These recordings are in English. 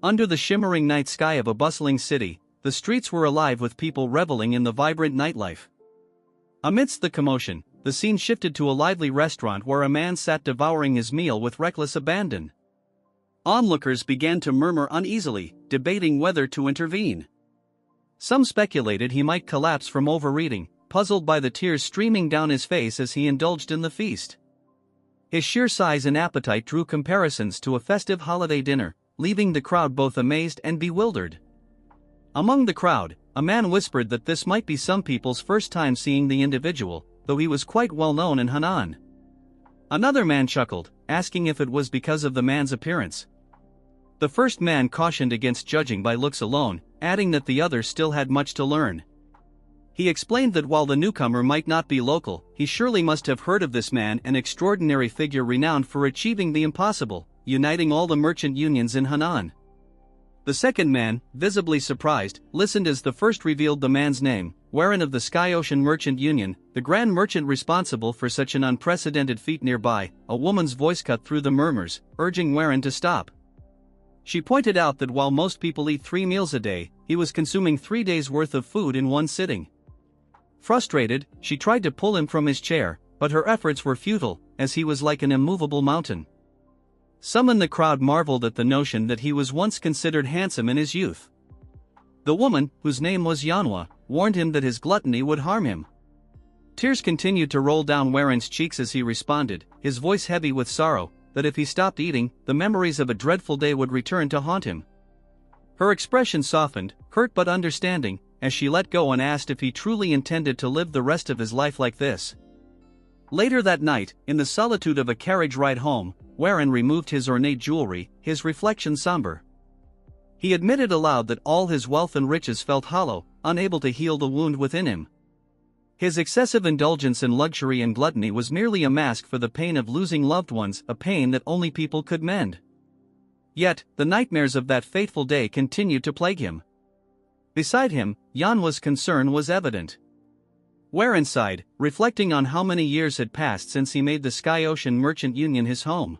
Under the shimmering night sky of a bustling city, the streets were alive with people reveling in the vibrant nightlife. Amidst the commotion, the scene shifted to a lively restaurant where a man sat devouring his meal with reckless abandon. Onlookers began to murmur uneasily, debating whether to intervene. Some speculated he might collapse from overeating, puzzled by the tears streaming down his face as he indulged in the feast. His sheer size and appetite drew comparisons to a festive holiday dinner, leaving the crowd both amazed and bewildered. Among the crowd, a man whispered that this might be some people's first time seeing the individual, though he was quite well known in Henan. Another man chuckled, asking if it was because of the man's appearance. The first man cautioned against judging by looks alone, adding that the other still had much to learn. He explained that while the newcomer might not be local, he surely must have heard of this man, an extraordinary figure renowned for achieving the impossible, uniting all the merchant unions in Henan. The second man, visibly surprised, listened as the first revealed the man's name, Heir of the Sky Ocean Merchant Union, the grand merchant responsible for such an unprecedented feat. Nearby, a woman's voice cut through the murmurs, urging Heir to stop. She pointed out that while most people eat 3 meals a day, he was consuming 3 days' worth of food in one sitting. Frustrated, she tried to pull him from his chair, but her efforts were futile, as he was like an immovable mountain. Some in the crowd marveled at the notion that he was once considered handsome in his youth. The woman, whose name was Yanhwa, warned him that his gluttony would harm him. Tears continued to roll down Waren's cheeks as he responded, his voice heavy with sorrow, that if he stopped eating, the memories of a dreadful day would return to haunt him. Her expression softened, hurt but understanding, as she let go and asked if he truly intended to live the rest of his life like this. Later that night, in the solitude of a carriage ride home, Waren removed his ornate jewelry, his reflection somber. He admitted aloud that all his wealth and riches felt hollow, unable to heal the wound within him. His excessive indulgence in luxury and gluttony was merely a mask for the pain of losing loved ones, a pain that only people could mend. Yet, the nightmares of that fateful day continued to plague him. Beside him, Yanhwa's concern was evident. Waren sighed, reflecting on how many years had passed since he made the Sky Ocean Merchant Union his home.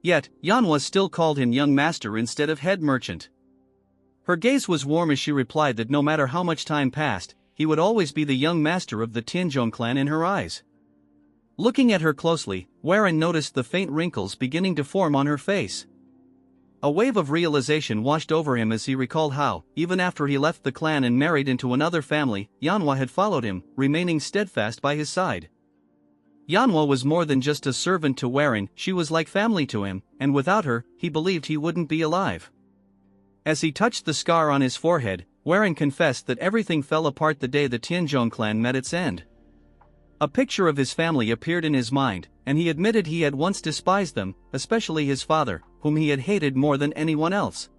Yet, Yanhwa still called him young master instead of head merchant. Her gaze was warm as she replied that no matter how much time passed, he would always be the young master of the Tianzhong clan in her eyes. Looking at her closely, Waren noticed the faint wrinkles beginning to form on her face. A wave of realization washed over him as he recalled how, even after he left the clan and married into another family, Yanhwa had followed him, remaining steadfast by his side. Yanhwa was more than just a servant to Waren, she was like family to him, and without her, he believed he wouldn't be alive. As he touched the scar on his forehead, Waren confessed that everything fell apart the day the Tianzhong clan met its end. A picture of his family appeared in his mind, and he admitted he had once despised them, especially his father, whom he had hated more than anyone else.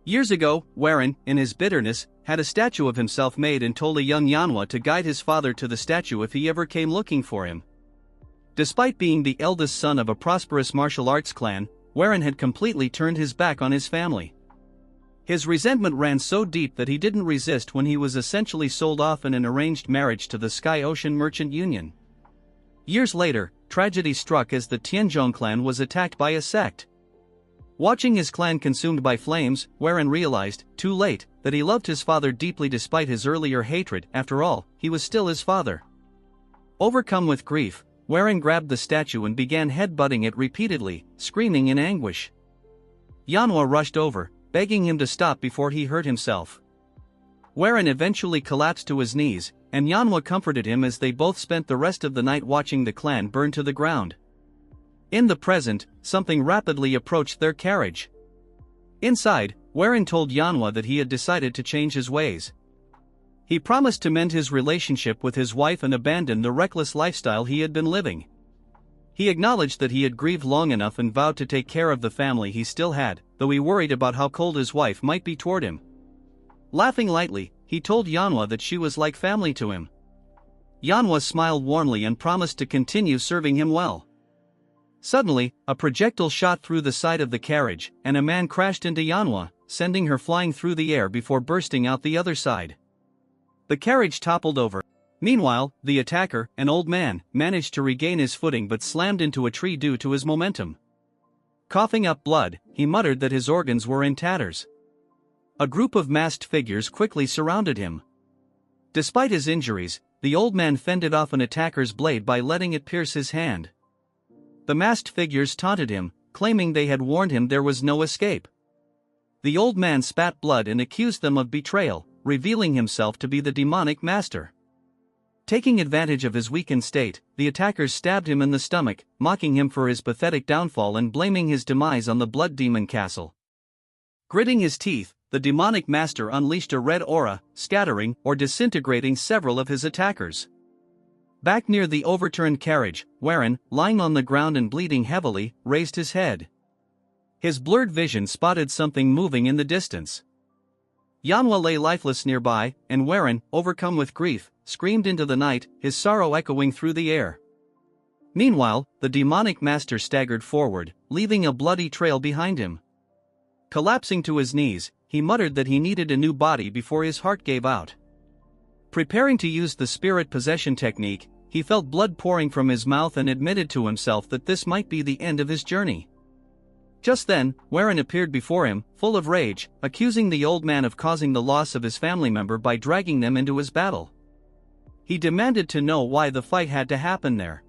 Years ago, Waren, in his bitterness, had a statue of himself made and told a young Yanhwa to guide his father to the statue if he ever came looking for him. Despite being the eldest son of a prosperous martial arts clan, Waren had completely turned his back on his family. His resentment ran so deep that he didn't resist when he was essentially sold off in an arranged marriage to the Sky Ocean Merchant Union. Years later, tragedy struck as the Tianzhong clan was attacked by a sect. Watching his clan consumed by flames, Waren realized, too late, that he loved his father deeply despite his earlier hatred. After all, he was still his father. Overcome with grief, Waren grabbed the statue and began headbutting it repeatedly, screaming in anguish. Yanhwa rushed over, begging him to stop before he hurt himself. Waren eventually collapsed to his knees, and Yanhwa comforted him as they both spent the rest of the night watching the clan burn to the ground. In the present, something rapidly approached their carriage. Inside, Waren told Yanhwa that he had decided to change his ways. He promised to mend his relationship with his wife and abandon the reckless lifestyle he had been living. He acknowledged that he had grieved long enough and vowed to take care of the family he still had, though he worried about how cold his wife might be toward him. Laughing lightly, he told Yanhwa that she was like family to him. Yanhwa smiled warmly and promised to continue serving him well. Suddenly, a projectile shot through the side of the carriage, and a man crashed into Yanhwa, sending her flying through the air before bursting out the other side. The carriage toppled over. Meanwhile, the attacker, an old man, managed to regain his footing but slammed into a tree due to his momentum. Coughing up blood, he muttered that his organs were in tatters. A group of masked figures quickly surrounded him. Despite his injuries, the old man fended off an attacker's blade by letting it pierce his hand. The masked figures taunted him, claiming they had warned him there was no escape. The old man spat blood and accused them of betrayal, revealing himself to be the demonic master. Taking advantage of his weakened state, the attackers stabbed him in the stomach, mocking him for his pathetic downfall and blaming his demise on the blood demon castle. Gritting his teeth, the demonic master unleashed a red aura, scattering or disintegrating several of his attackers. Back near the overturned carriage, Warren, lying on the ground and bleeding heavily, raised his head. His blurred vision spotted something moving in the distance. Yanhwa lay lifeless nearby, and Warren, overcome with grief, screamed into the night, his sorrow echoing through the air. Meanwhile, the demonic master staggered forward, leaving a bloody trail behind him. Collapsing to his knees, he muttered that he needed a new body before his heart gave out. Preparing to use the spirit possession technique, he felt blood pouring from his mouth and admitted to himself that this might be the end of his journey. Just then, Warren appeared before him, full of rage, accusing the old man of causing the loss of his family member by dragging them into his battle. He demanded to know why the fight had to happen there.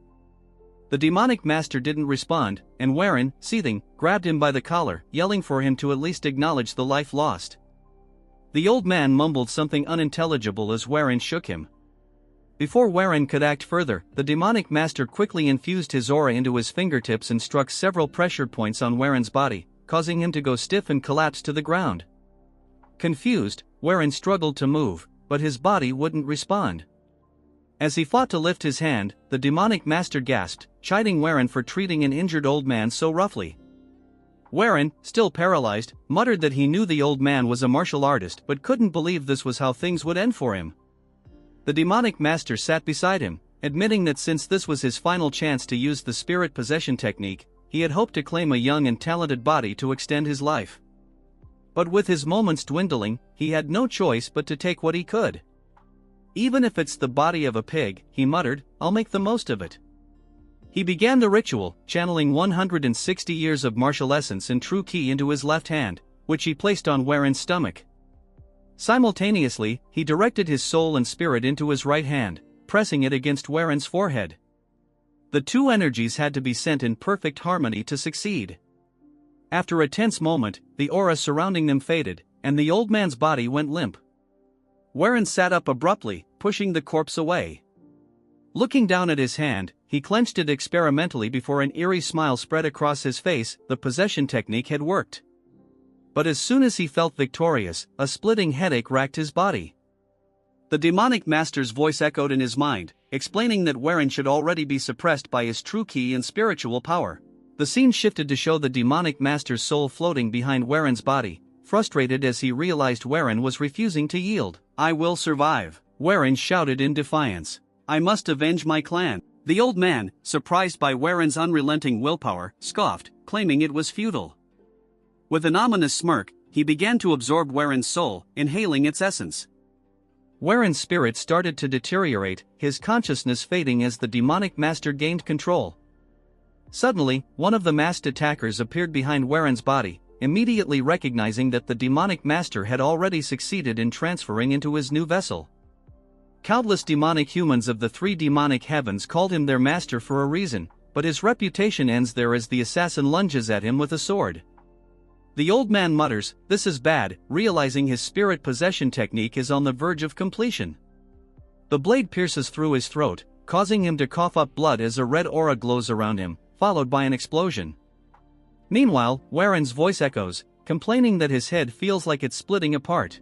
The demonic master didn't respond, and Warren, seething, grabbed him by the collar, yelling for him to at least acknowledge the life lost. The old man mumbled something unintelligible as Warren shook him. Before Warren could act further, the demonic master quickly infused his aura into his fingertips and struck several pressure points on Warren's body, causing him to go stiff and collapse to the ground. Confused, Warren struggled to move, but his body wouldn't respond. As he fought to lift his hand, the demonic master gasped, chiding Warren for treating an injured old man so roughly. Warren, still paralyzed, muttered that he knew the old man was a martial artist but couldn't believe this was how things would end for him. The demonic master sat beside him, admitting that since this was his final chance to use the spirit possession technique, he had hoped to claim a young and talented body to extend his life. But with his moments dwindling, he had no choice but to take what he could. Even if it's the body of a pig, he muttered, I'll make the most of it. He began the ritual, channeling 160 years of martial essence and true ki into his left hand, which he placed on Warren's stomach. Simultaneously, he directed his soul and spirit into his right hand, pressing it against Warren's forehead. The two energies had to be sent in perfect harmony to succeed. After a tense moment, the aura surrounding them faded, and the old man's body went limp. Warren sat up abruptly, pushing the corpse away. Looking down at his hand, he clenched it experimentally before an eerie smile spread across his face. The possession technique had worked. But as soon as he felt victorious, a splitting headache racked his body. The demonic master's voice echoed in his mind, explaining that Warren should already be suppressed by his true ki and spiritual power. The scene shifted to show the demonic master's soul floating behind Warren's body, frustrated as he realized Warren was refusing to yield. I will survive, Warren shouted in defiance. I must avenge my clan. The old man, surprised by Warren's unrelenting willpower, scoffed, claiming it was futile. With an ominous smirk, he began to absorb Warren's soul, inhaling its essence. Warren's spirit started to deteriorate, his consciousness fading as the demonic master gained control. Suddenly, one of the masked attackers appeared behind Warren's body, immediately recognizing that the demonic master had already succeeded in transferring into his new vessel. Countless demonic humans of the three demonic heavens called him their master for a reason, but his reputation ends there as the assassin lunges at him with a sword. The old man mutters, "This is bad," realizing his spirit possession technique is on the verge of completion. The blade pierces through his throat, causing him to cough up blood as a red aura glows around him, followed by an explosion. Meanwhile, Warren's voice echoes, complaining that his head feels like it's splitting apart.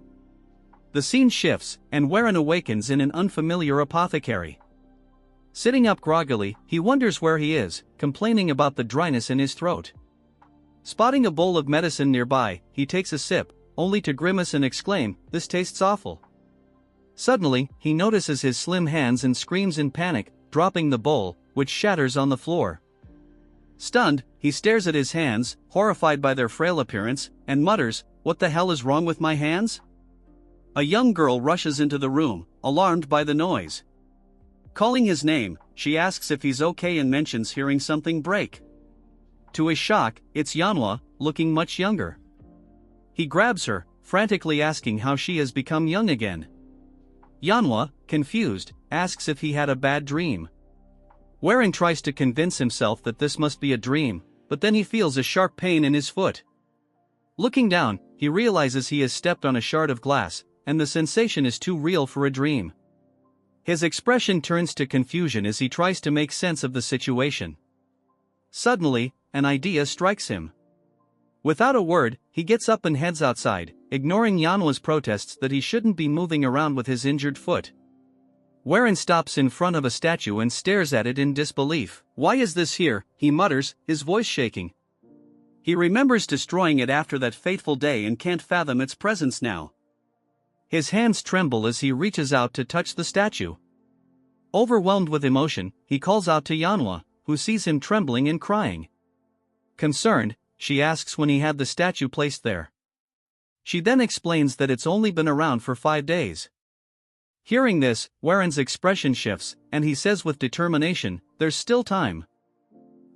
The scene shifts, and Warren awakens in an unfamiliar apothecary. Sitting up groggily, he wonders where he is, complaining about the dryness in his throat. Spotting a bowl of medicine nearby, he takes a sip, only to grimace and exclaim, "This tastes awful." Suddenly, he notices his slim hands and screams in panic, dropping the bowl, which shatters on the floor. Stunned, he stares at his hands, horrified by their frail appearance, and mutters, "What the hell is wrong with my hands?" A young girl rushes into the room, alarmed by the noise. Calling his name, she asks if he's okay and mentions hearing something break. To his shock, it's Manhwa, looking much younger. He grabs her, frantically asking how she has become young again. Manhwa, confused, asks if he had a bad dream. Warren tries to convince himself that this must be a dream, but then he feels a sharp pain in his foot. Looking down, he realizes he has stepped on a shard of glass, and the sensation is too real for a dream. His expression turns to confusion as he tries to make sense of the situation. Suddenly, an idea strikes him. Without a word, he gets up and heads outside, ignoring Manhwa's protests that he shouldn't be moving around with his injured foot. Warren stops in front of a statue and stares at it in disbelief. "Why is this here?" he mutters, his voice shaking. He remembers destroying it after that fateful day and can't fathom its presence now. His hands tremble as he reaches out to touch the statue. Overwhelmed with emotion, he calls out to Manhwa, who sees him trembling and crying. Concerned, she asks when he had the statue placed there. She then explains that it's only been around for 5 days. Hearing this, Warren's expression shifts, and he says with determination, "There's still time."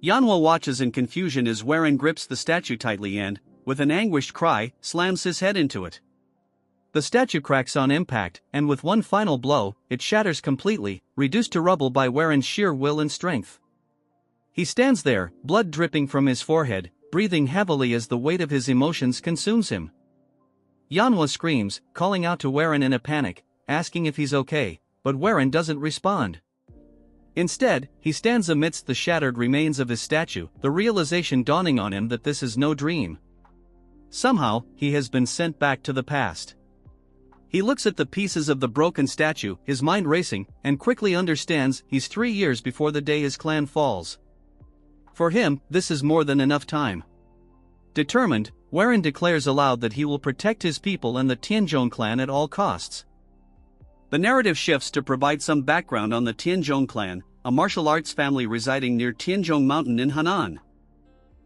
Manhwa watches in confusion as Warren grips the statue tightly and, with an anguished cry, slams his head into it. The statue cracks on impact, and with one final blow, it shatters completely, reduced to rubble by Warren's sheer will and strength. He stands there, blood dripping from his forehead, breathing heavily as the weight of his emotions consumes him. Manhwa screams, calling out to Warren in a panic, asking if he's okay, but Warren doesn't respond. Instead, he stands amidst the shattered remains of his statue, the realization dawning on him that this is no dream. Somehow, he has been sent back to the past. He looks at the pieces of the broken statue, his mind racing, and quickly understands he's 3 years before the day his clan falls. For him, this is more than enough time. Determined, Warren declares aloud that he will protect his people and the Tianzhong clan at all costs. The narrative shifts to provide some background on the Tianzhong clan, a martial arts family residing near Tianzhong Mountain in Henan.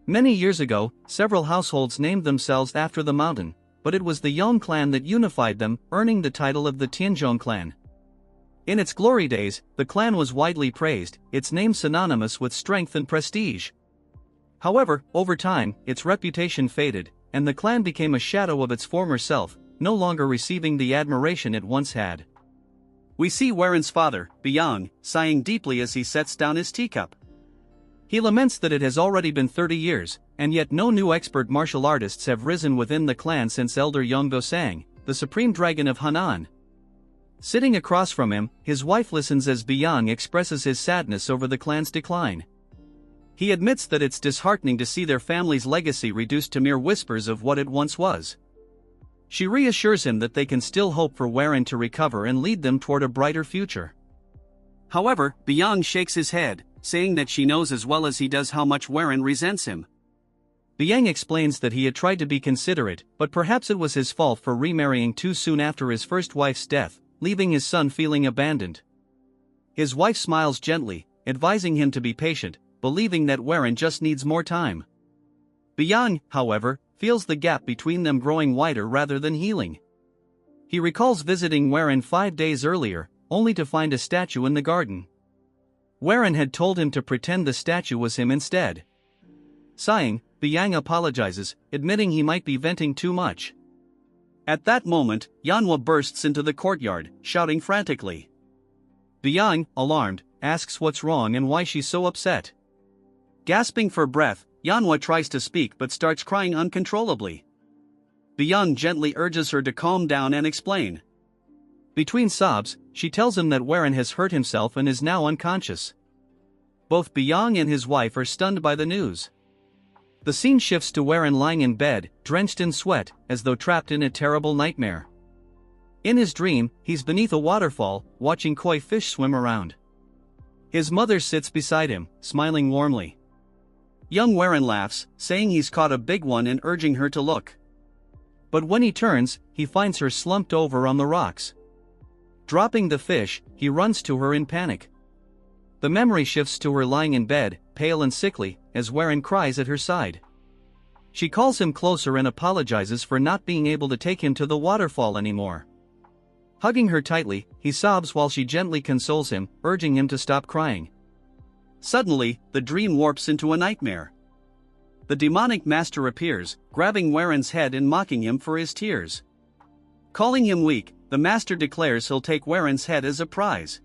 Many years ago, several households named themselves after the mountain, but it was the Yong clan that unified them, earning the title of the Tianzhong clan. In its glory days, the clan was widely praised, its name synonymous with strength and prestige. However, over time, its reputation faded, and the clan became a shadow of its former self, no longer receiving the admiration it once had. We see Warren's father, Yong, sighing deeply as he sets down his teacup. He laments that it has already been 30 years, and yet no new expert martial artists have risen within the clan since Elder Yong Dosang, the supreme dragon of Henan. Sitting across from him, his wife listens as Yong expresses his sadness over the clan's decline. He admits that it's disheartening to see their family's legacy reduced to mere whispers of what it once was. She reassures him that they can still hope for Warren to recover and lead them toward a brighter future. However, Yong shakes his head, saying that she knows as well as he does how much Warren resents him. Yong explains that he had tried to be considerate, but perhaps it was his fault for remarrying too soon after his first wife's death, leaving his son feeling abandoned. His wife smiles gently, advising him to be patient, believing that Warren just needs more time. Yong, however, feels the gap between them growing wider rather than healing. He recalls visiting Warren 5 days earlier, only to find a statue in the garden. Warren had told him to pretend the statue was him instead. Sighing, Yong apologizes, admitting he might be venting too much. At that moment, Manhwa bursts into the courtyard, shouting frantically. Yong, alarmed, asks what's wrong and why she's so upset. Gasping for breath, Manhwa tries to speak but starts crying uncontrollably. Yong gently urges her to calm down and explain. Between sobs, she tells him that Warren has hurt himself and is now unconscious. Both Yong and his wife are stunned by the news. The scene shifts to Warren lying in bed, drenched in sweat, as though trapped in a terrible nightmare. In his dream, he's beneath a waterfall, watching koi fish swim around. His mother sits beside him, smiling warmly. Young Warren laughs, saying he's caught a big one and urging her to look. But when he turns, he finds her slumped over on the rocks. Dropping the fish, he runs to her in panic. The memory shifts to her lying in bed, pale and sickly, as Warren cries at her side. She calls him closer and apologizes for not being able to take him to the waterfall anymore. Hugging her tightly, he sobs while she gently consoles him, urging him to stop crying. Suddenly, the dream warps into a nightmare. the demonic master appears, grabbing Waren's head and mocking him for his tears. Calling him weak, the master declares he'll take Waren's head as a prize.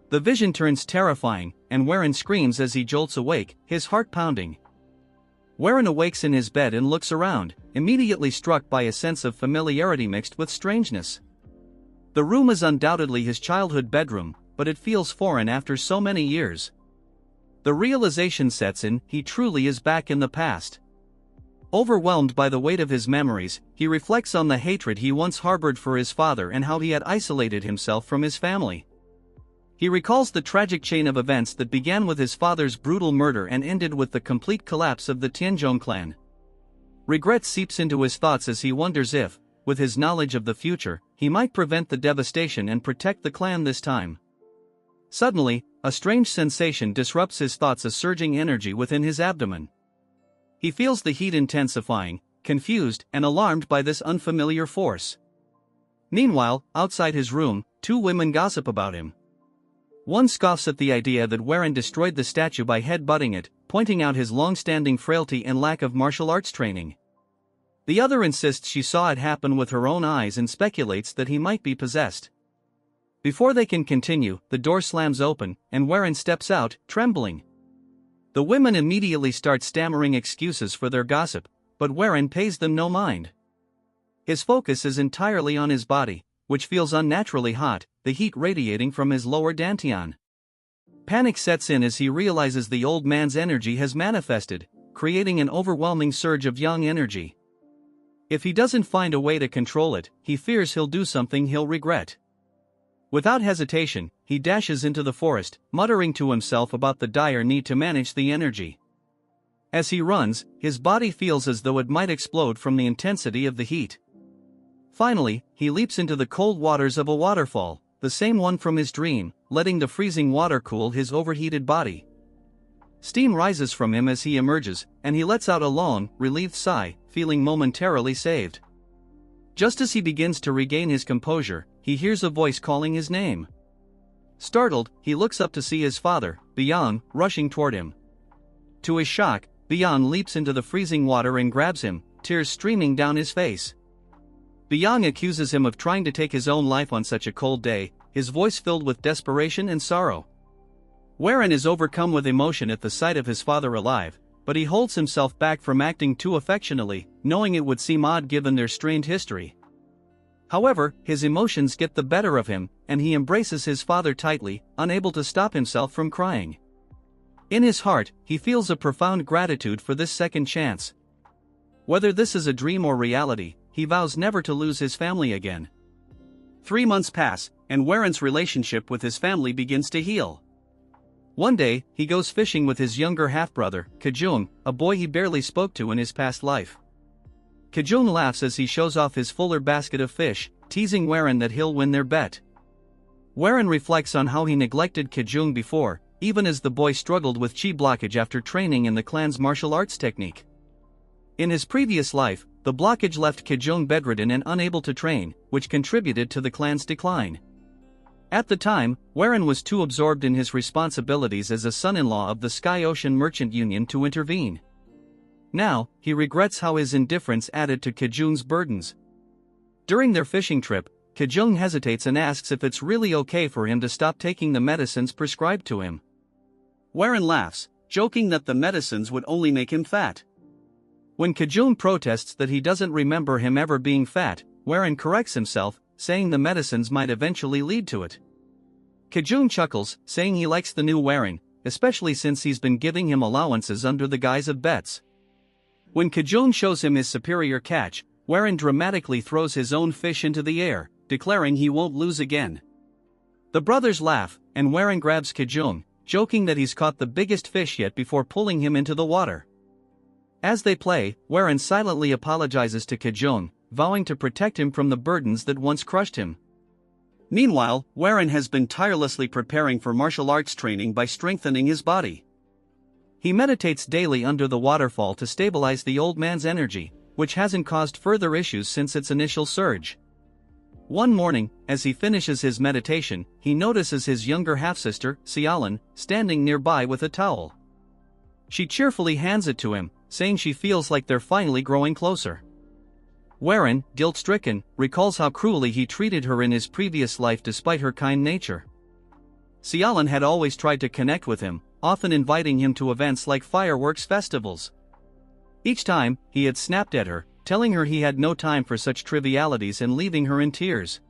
The vision turns terrifying, and Waren screams as he jolts awake, his heart pounding. Waren awakes in his bed and looks around, immediately struck by a sense of familiarity mixed with strangeness. The room is undoubtedly his childhood bedroom, but it feels foreign after so many years. The realization sets in, he truly is back in the past. Overwhelmed by the weight of his memories, he reflects on the hatred he once harbored for his father and how he had isolated himself from his family. He recalls the tragic chain of events that began with his father's brutal murder and ended with the complete collapse of the Tianzhong clan. Regret seeps into his thoughts as he wonders if, with his knowledge of the future, he might prevent the devastation and protect the clan this time. Suddenly, a strange sensation disrupts his thoughts, a surging energy within his abdomen. He feels the heat intensifying, confused and alarmed by this unfamiliar force. Meanwhile, outside his room, two women gossip about him. One scoffs at the idea that Waren destroyed the statue by headbutting it, pointing out his long-standing frailty and lack of martial arts training. The other insists she saw it happen with her own eyes and speculates that he might be possessed. Before they can continue, the door slams open, and Waren steps out, trembling. The women immediately start stammering excuses for their gossip, but Waren pays them no mind. His focus is entirely on his body, which feels unnaturally hot, the heat radiating from his lower dantian. Panic sets in as he realizes the old man's energy has manifested, creating an overwhelming surge of Yang energy. If he doesn't find a way to control it, he fears he'll do something he'll regret. Without hesitation, he dashes into the forest, muttering to himself about the dire need to manage the energy. As he runs, his body feels as though it might explode from the intensity of the heat. Finally, he leaps into the cold waters of a waterfall, the same one from his dream, letting the freezing water cool his overheated body. Steam rises from him as he emerges, and he lets out a long, relieved sigh, feeling momentarily saved. Just as he begins to regain his composure, he hears a voice calling his name. Startled, he looks up to see his father, Yong, rushing toward him. To his shock, Yong leaps into the freezing water and grabs him, tears streaming down his face. Yong accuses him of trying to take his own life on such a cold day, his voice filled with desperation and sorrow. Waren is overcome with emotion at the sight of his father alive, but he holds himself back from acting too affectionately, knowing it would seem odd given their strained history. However, his emotions get the better of him, and he embraces his father tightly, unable to stop himself from crying. In his heart, he feels a profound gratitude for this second chance. Whether this is a dream or reality, he vows never to lose his family again. 3 months pass, and Waren's relationship with his family begins to heal. One day, he goes fishing with his younger half-brother, Kajung, a boy he barely spoke to in his past life. Kajung laughs as he shows off his fuller basket of fish, teasing Waren that he'll win their bet. Waren reflects on how he neglected Kajung before, even as the boy struggled with chi blockage after training in the clan's martial arts technique. In his previous life, the blockage left Kajung bedridden and unable to train, which contributed to the clan's decline. At the time, Waren was too absorbed in his responsibilities as a son-in-law of the Sky Ocean Merchant Union to intervene. Now, he regrets how his indifference added to Kajung's burdens. During their fishing trip, Kajung hesitates and asks if it's really okay for him to stop taking the medicines prescribed to him. Waren laughs, joking that the medicines would only make him fat. When Kajung protests that he doesn't remember him ever being fat, Waren corrects himself, saying the medicines might eventually lead to it. Kajung chuckles, saying he likes the new Waren, especially since he's been giving him allowances under the guise of bets. When Kajung shows him his superior catch, Waren dramatically throws his own fish into the air, declaring he won't lose again. The brothers laugh, and Waren grabs Kajung, joking that he's caught the biggest fish yet before pulling him into the water. As they play, Waren silently apologizes to Kajung, vowing to protect him from the burdens that once crushed him. Meanwhile, Waren has been tirelessly preparing for martial arts training by strengthening his body. He meditates daily under the waterfall to stabilize the old man's energy, which hasn't caused further issues since its initial surge. One morning, as he finishes his meditation, he notices his younger half-sister, Xiaolin, standing nearby with a towel. She cheerfully hands it to him, saying she feels like they're finally growing closer. Warren, guilt-stricken, recalls how cruelly he treated her in his previous life despite her kind nature. Xiaolin had always tried to connect with him, often inviting him to events like fireworks festivals. Each time, he had snapped at her, telling her he had no time for such trivialities and leaving her in tears.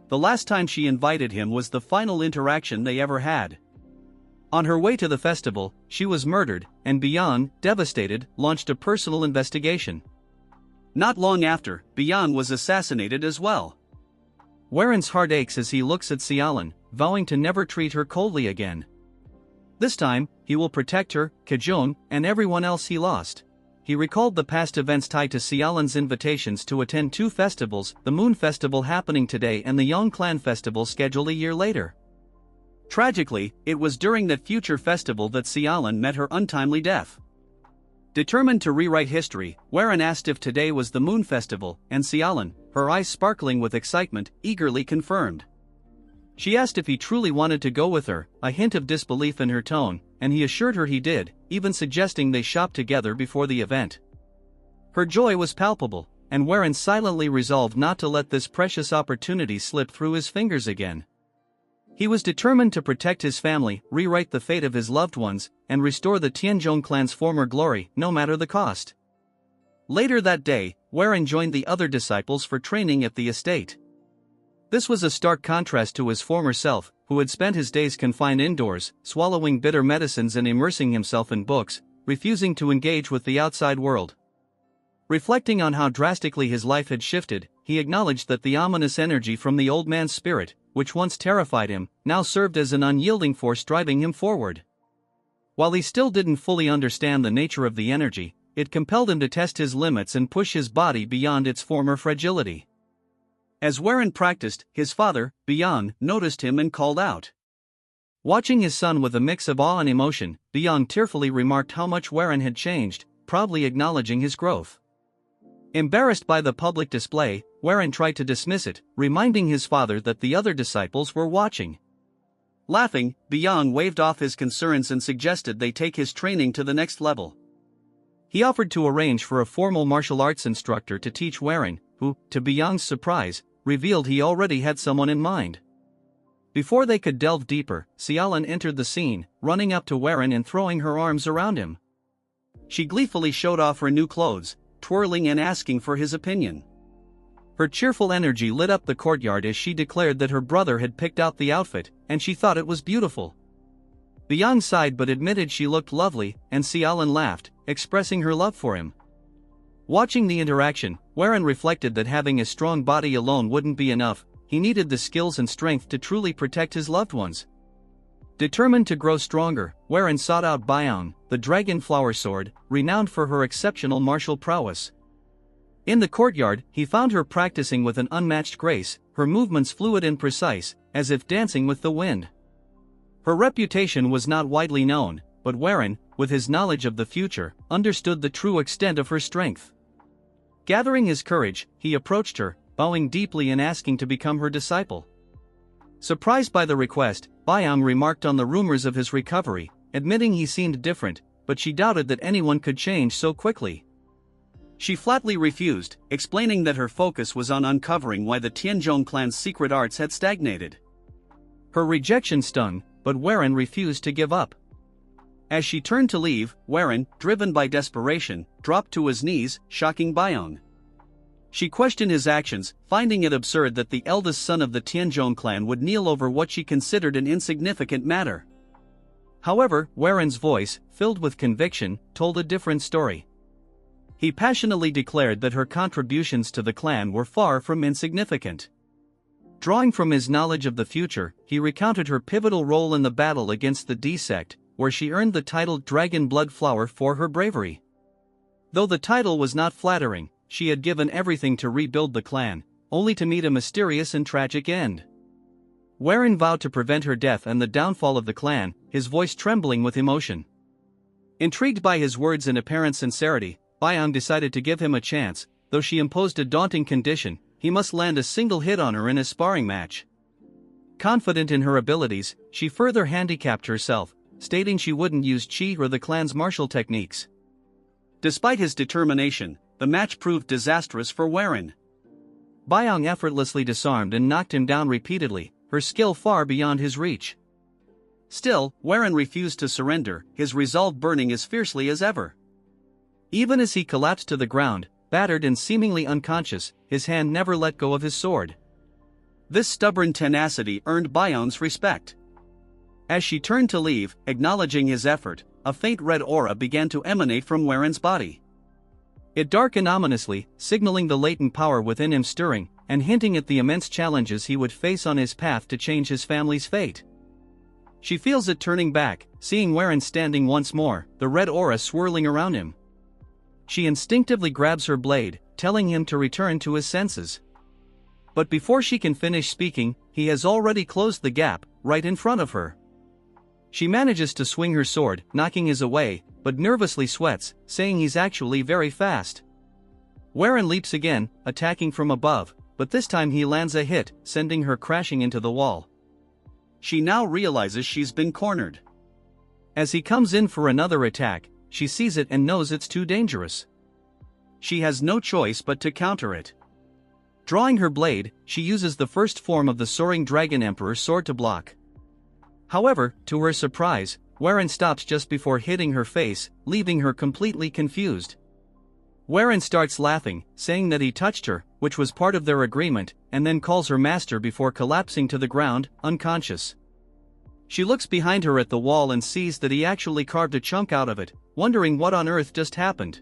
The last time she invited him was the final interaction they ever had. On her way to the festival, she was murdered, and Bian, devastated, launched a personal investigation. Not long after, Bian was assassinated as well. Warren's heart aches as he looks at Xiaolin, vowing to never treat her coldly again. This time, he will protect her, Kajong, and everyone else he lost. He recalled the past events tied to Xiaolin's invitations to attend two festivals, the Moon Festival happening today and the Yong Clan Festival scheduled a year later. Tragically, it was during that future festival that Xiaolin met her untimely death. Determined to rewrite history, Warren asked if today was the Moon Festival, and Xiaolin, her eyes sparkling with excitement, eagerly confirmed. She asked if he truly wanted to go with her, a hint of disbelief in her tone, and he assured her he did, even suggesting they shop together before the event. Her joy was palpable, and Warren silently resolved not to let this precious opportunity slip through his fingers again. He was determined to protect his family, rewrite the fate of his loved ones, and restore the Tianzhong clan's former glory, no matter the cost. Later that day, Warren joined the other disciples for training at the estate. This was a stark contrast to his former self, who had spent his days confined indoors, swallowing bitter medicines and immersing himself in books, refusing to engage with the outside world. Reflecting on how drastically his life had shifted, he acknowledged that the ominous energy from the old man's spirit, which once terrified him, now served as an unyielding force driving him forward. While he still didn't fully understand the nature of the energy, it compelled him to test his limits and push his body beyond its former fragility. As Warren practiced, his father, Bian, noticed him and called out. Watching his son with a mix of awe and emotion, Bian tearfully remarked how much Warren had changed, proudly acknowledging his growth. Embarrassed by the public display, Warren tried to dismiss it, reminding his father that the other disciples were watching. Laughing, Bian waved off his concerns and suggested they take his training to the next level. He offered to arrange for a formal martial arts instructor to teach Warren, who, to Bian's surprise, revealed he already had someone in mind. Before they could delve deeper, Xiaolin entered the scene, running up to Warren and throwing her arms around him. She gleefully showed off her new clothes, twirling and asking for his opinion. Her cheerful energy lit up the courtyard as she declared that her brother had picked out the outfit, and she thought it was beautiful. Bian sighed but admitted she looked lovely, and Xiaolin laughed, expressing her love for him. Watching the interaction, Warren reflected that having a strong body alone wouldn't be enough, he needed the skills and strength to truly protect his loved ones. Determined to grow stronger, Warren sought out Bian, the dragon flower sword, renowned for her exceptional martial prowess. In the courtyard, he found her practicing with an unmatched grace, her movements fluid and precise, as if dancing with the wind. Her reputation was not widely known, but Warren, with his knowledge of the future, understood the true extent of her strength. Gathering his courage, he approached her, bowing deeply and asking to become her disciple. Surprised by the request, Bian remarked on the rumors of his recovery, admitting he seemed different, but she doubted that anyone could change so quickly. She flatly refused, explaining that her focus was on uncovering why the Tianzhong clan's secret arts had stagnated. Her rejection stung, but Warren refused to give up. As she turned to leave, Warren, driven by desperation, dropped to his knees, shocking Bian. She questioned his actions, finding it absurd that the eldest son of the Tianzhong clan would kneel over what she considered an insignificant matter. However, Warren's voice, filled with conviction, told a different story. He passionately declared that her contributions to the clan were far from insignificant. Drawing from his knowledge of the future, he recounted her pivotal role in the battle against the D sect, where she earned the title Dragon Blood Flower for her bravery. Though the title was not flattering, she had given everything to rebuild the clan, only to meet a mysterious and tragic end. Warren vowed to prevent her death and the downfall of the clan, his voice trembling with emotion. Intrigued by his words and apparent sincerity, Bian decided to give him a chance, though she imposed a daunting condition: he must land a single hit on her in a sparring match. Confident in her abilities, she further handicapped herself, stating she wouldn't use chi or the clan's martial techniques. Despite his determination, the match proved disastrous for Warren. Byung effortlessly disarmed and knocked him down repeatedly, her skill far beyond his reach. Still, Warren refused to surrender, his resolve burning as fiercely as ever. Even as he collapsed to the ground, battered and seemingly unconscious, his hand never let go of his sword. This stubborn tenacity earned Byung's respect. As she turned to leave, acknowledging his effort, a faint red aura began to emanate from Warren's body. It darkened ominously, signaling the latent power within him stirring, and hinting at the immense challenges he would face on his path to change his family's fate. She feels it turning back, seeing Warren standing once more, the red aura swirling around him. She instinctively grabs her blade, telling him to return to his senses. But before she can finish speaking, he has already closed the gap, right in front of her. She manages to swing her sword, knocking his away, but nervously sweats, saying he's actually very fast. Warren leaps again, attacking from above, but this time he lands a hit, sending her crashing into the wall. She now realizes she's been cornered. As he comes in for another attack, she sees it and knows it's too dangerous. She has no choice but to counter it. Drawing her blade, she uses the first form of the soaring dragon emperor sword to block. However, to her surprise, Warren stops just before hitting her face, leaving her completely confused. Warren starts laughing, saying that he touched her, which was part of their agreement, and then calls her master before collapsing to the ground, unconscious. She looks behind her at the wall and sees that he actually carved a chunk out of it, wondering what on earth just happened.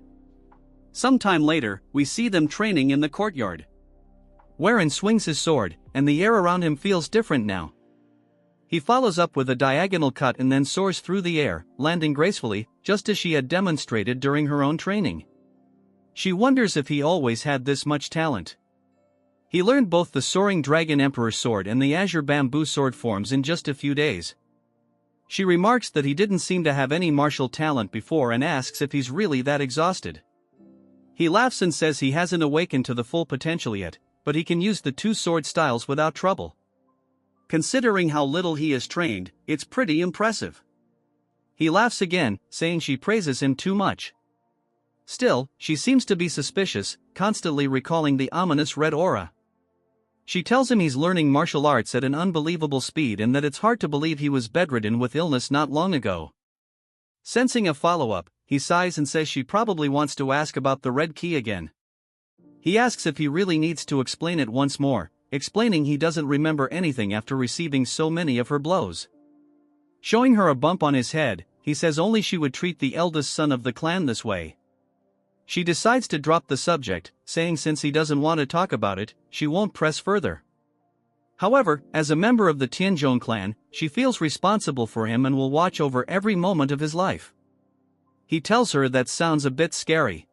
Sometime later, we see them training in the courtyard. Warren swings his sword, and the air around him feels different now. He follows up with a diagonal cut and then soars through the air, landing gracefully, just as she had demonstrated during her own training. She wonders if he always had this much talent. He learned both the soaring dragon emperor sword and the azure bamboo sword forms in just a few days. She remarks that he didn't seem to have any martial talent before and asks if he's really that exhausted. He laughs and says he hasn't awakened to the full potential yet, but he can use the two sword styles without trouble. Considering how little he is trained, it's pretty impressive. He laughs again, saying she praises him too much. Still, she seems to be suspicious, constantly recalling the ominous red aura. She tells him he's learning martial arts at an unbelievable speed and that it's hard to believe he was bedridden with illness not long ago. Sensing a follow-up, he sighs and says she probably wants to ask about the red key again. He asks if he really needs to explain it once more, explaining he doesn't remember anything after receiving so many of her blows. Showing her a bump on his head, he says only she would treat the eldest son of the clan this way. She decides to drop the subject, saying since he doesn't want to talk about it, she won't press further. However, as a member of the Tianzhong clan, she feels responsible for him and will watch over every moment of his life. He tells her that sounds a bit scary.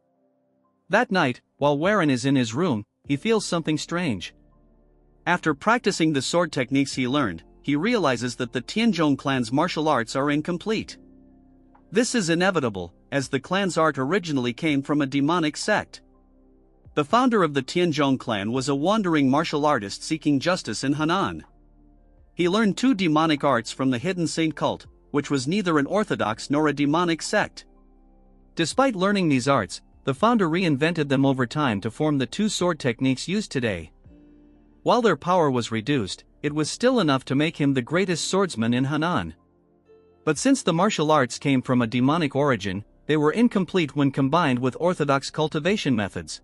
That night, while Warren is in his room, he feels something strange. After practicing the sword techniques he learned, he realizes that the Tianzhong clan's martial arts are incomplete. This is inevitable, as the clan's art originally came from a demonic sect. The founder of the Tianzhong clan was a wandering martial artist seeking justice in Henan. He learned two demonic arts from the hidden saint cult, which was neither an orthodox nor a demonic sect. Despite learning these arts, the founder reinvented them over time to form the two sword techniques used today. While their power was reduced, it was still enough to make him the greatest swordsman in Henan. But since the martial arts came from a demonic origin, they were incomplete when combined with orthodox cultivation methods.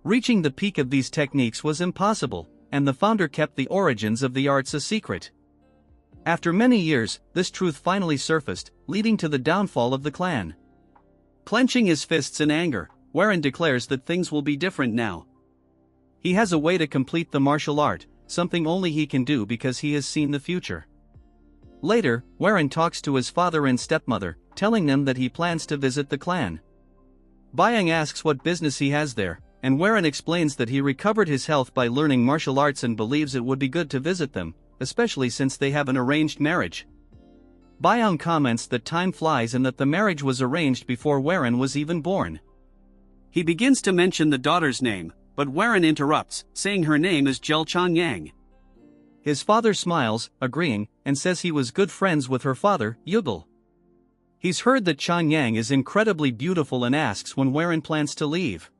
Reaching the peak of these techniques was impossible, and the founder kept the origins of the arts a secret. After many years, this truth finally surfaced, leading to the downfall of the clan. Clenching his fists in anger, Warren declares that things will be different now. He has a way to complete the martial art, something only he can do because he has seen the future. Later, Warren talks to his father and stepmother, telling them that he plans to visit the clan. Byung asks what business he has there, and Warren explains that he recovered his health by learning martial arts and believes it would be good to visit them, especially since they have an arranged marriage. Byung comments that time flies and that the marriage was arranged before Warren was even born. He begins to mention the daughter's name, but Warren interrupts, saying her name is Jel Chanyang. His father smiles, agreeing, and says he was good friends with her father, Yugel. He's heard that Chanyang is incredibly beautiful and asks when Warren plans to leave.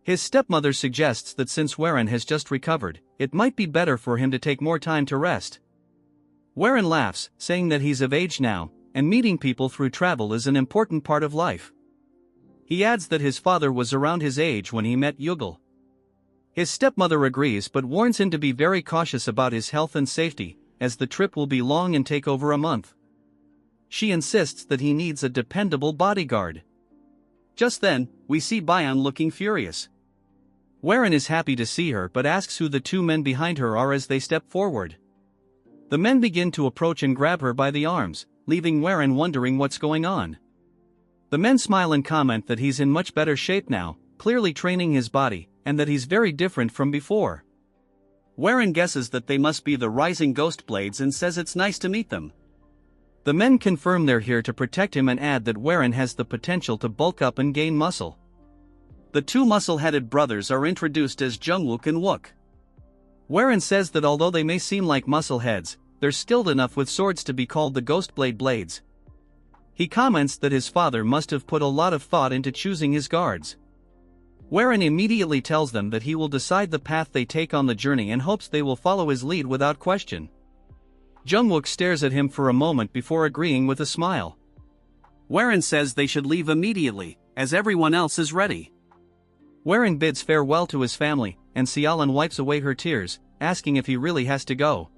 His stepmother suggests that since Warren has just recovered, it might be better for him to take more time to rest. Warren laughs, saying that he's of age now, and meeting people through travel is an important part of life. He adds that his father was around his age when he met Yugal. His stepmother agrees but warns him to be very cautious about his health and safety, as the trip will be long and take over a month. She insists that he needs a dependable bodyguard. Just then, we see Bayan looking furious. Warren is happy to see her but asks who the two men behind her are as they step forward. The men begin to approach and grab her by the arms, leaving Warren wondering what's going on. The men smile and comment that he's in much better shape now, clearly training his body, and that he's very different from before. Warren guesses that they must be the Rising Ghost Blades and says it's nice to meet them. The men confirm they're here to protect him and add that Warren has the potential to bulk up and gain muscle. The two muscle-headed brothers are introduced as Jungwook and Wook. Warren says that although they may seem like muscle-heads, they're skilled enough with swords to be called the Ghostblade Blades. He comments that his father must have put a lot of thought into choosing his guards. Warren immediately tells them that he will decide the path they take on the journey and hopes they will follow his lead without question. Jungwook stares at him for a moment before agreeing with a smile. Warren says they should leave immediately, as everyone else is ready. Warren bids farewell to his family, and Xiaolan wipes away her tears, asking if he really has to go.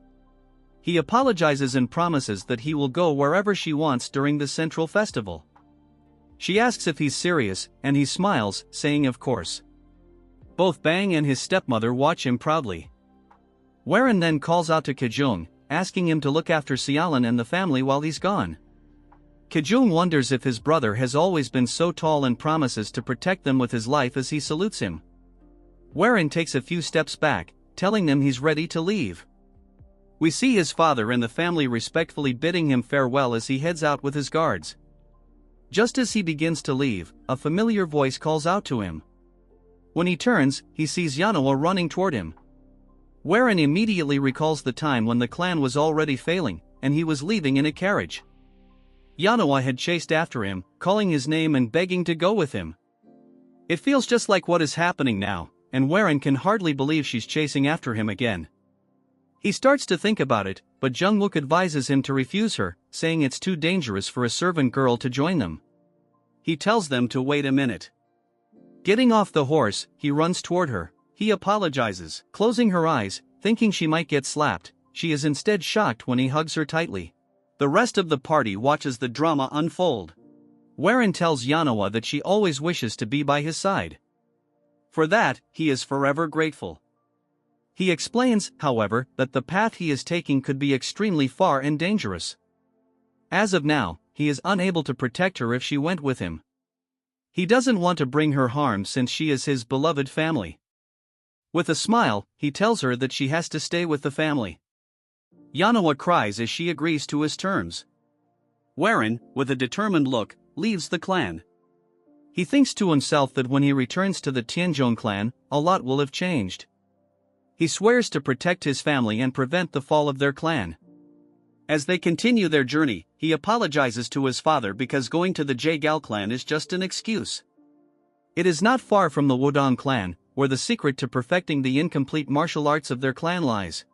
He apologizes and promises that he will go wherever she wants during the central festival. She asks if he's serious, and he smiles, saying of course. Both Bang and his stepmother watch him proudly. Warren then calls out to Kajung, asking him to look after Xiaolan and the family while he's gone. Kajung wonders if his brother has always been so tall and promises to protect them with his life as he salutes him. Warren takes a few steps back, telling them he's ready to leave. We see his father and the family respectfully bidding him farewell as he heads out with his guards. Just as he begins to leave, a familiar voice calls out to him. When he turns, he sees Yanoa running toward him. Warren immediately recalls the time when the clan was already failing, and he was leaving in a carriage. Yanoa had chased after him, calling his name and begging to go with him. It feels just like what is happening now, and Warren can hardly believe she's chasing after him again. He starts to think about it, but Jungwook advises him to refuse her, saying it's too dangerous for a servant girl to join them. He tells them to wait a minute. Getting off the horse, he runs toward her. He apologizes, closing her eyes, thinking she might get slapped. She is instead shocked when he hugs her tightly. The rest of the party watches the drama unfold. Warren tells Yanoa that she always wishes to be by his side. For that, he is forever grateful. He explains, however, that the path he is taking could be extremely far and dangerous. As of now, he is unable to protect her if she went with him. He doesn't want to bring her harm since she is his beloved family. With a smile, he tells her that she has to stay with the family. Yanoa cries as she agrees to his terms. Warren, with a determined look, leaves the clan. He thinks to himself that when he returns to the Tianzhong clan, a lot will have changed. He swears to protect his family and prevent the fall of their clan. As they continue their journey, he apologizes to his father because going to the Jaegal clan is just an excuse. It is not far from the Wudong clan, where the secret to perfecting the incomplete martial arts of their clan lies.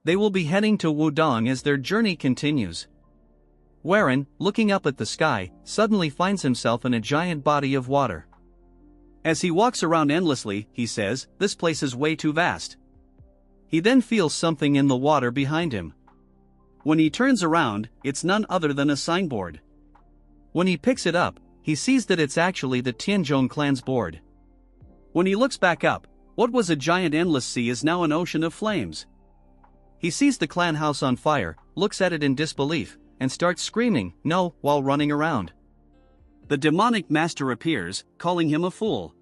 They will be heading to Wudong as their journey continues. Warren, looking up at the sky, suddenly finds himself in a giant body of water. As he walks around endlessly, he says, "This place is way too vast." He then feels something in the water behind him. When he turns around, it's none other than a signboard. When he picks it up, he sees that it's actually the Tianzhong clan's board. When he looks back up, what was a giant endless sea is now an ocean of flames. He sees the clan house on fire, looks at it in disbelief, and starts screaming, "No," while running around. The demonic master appears, calling him a fool.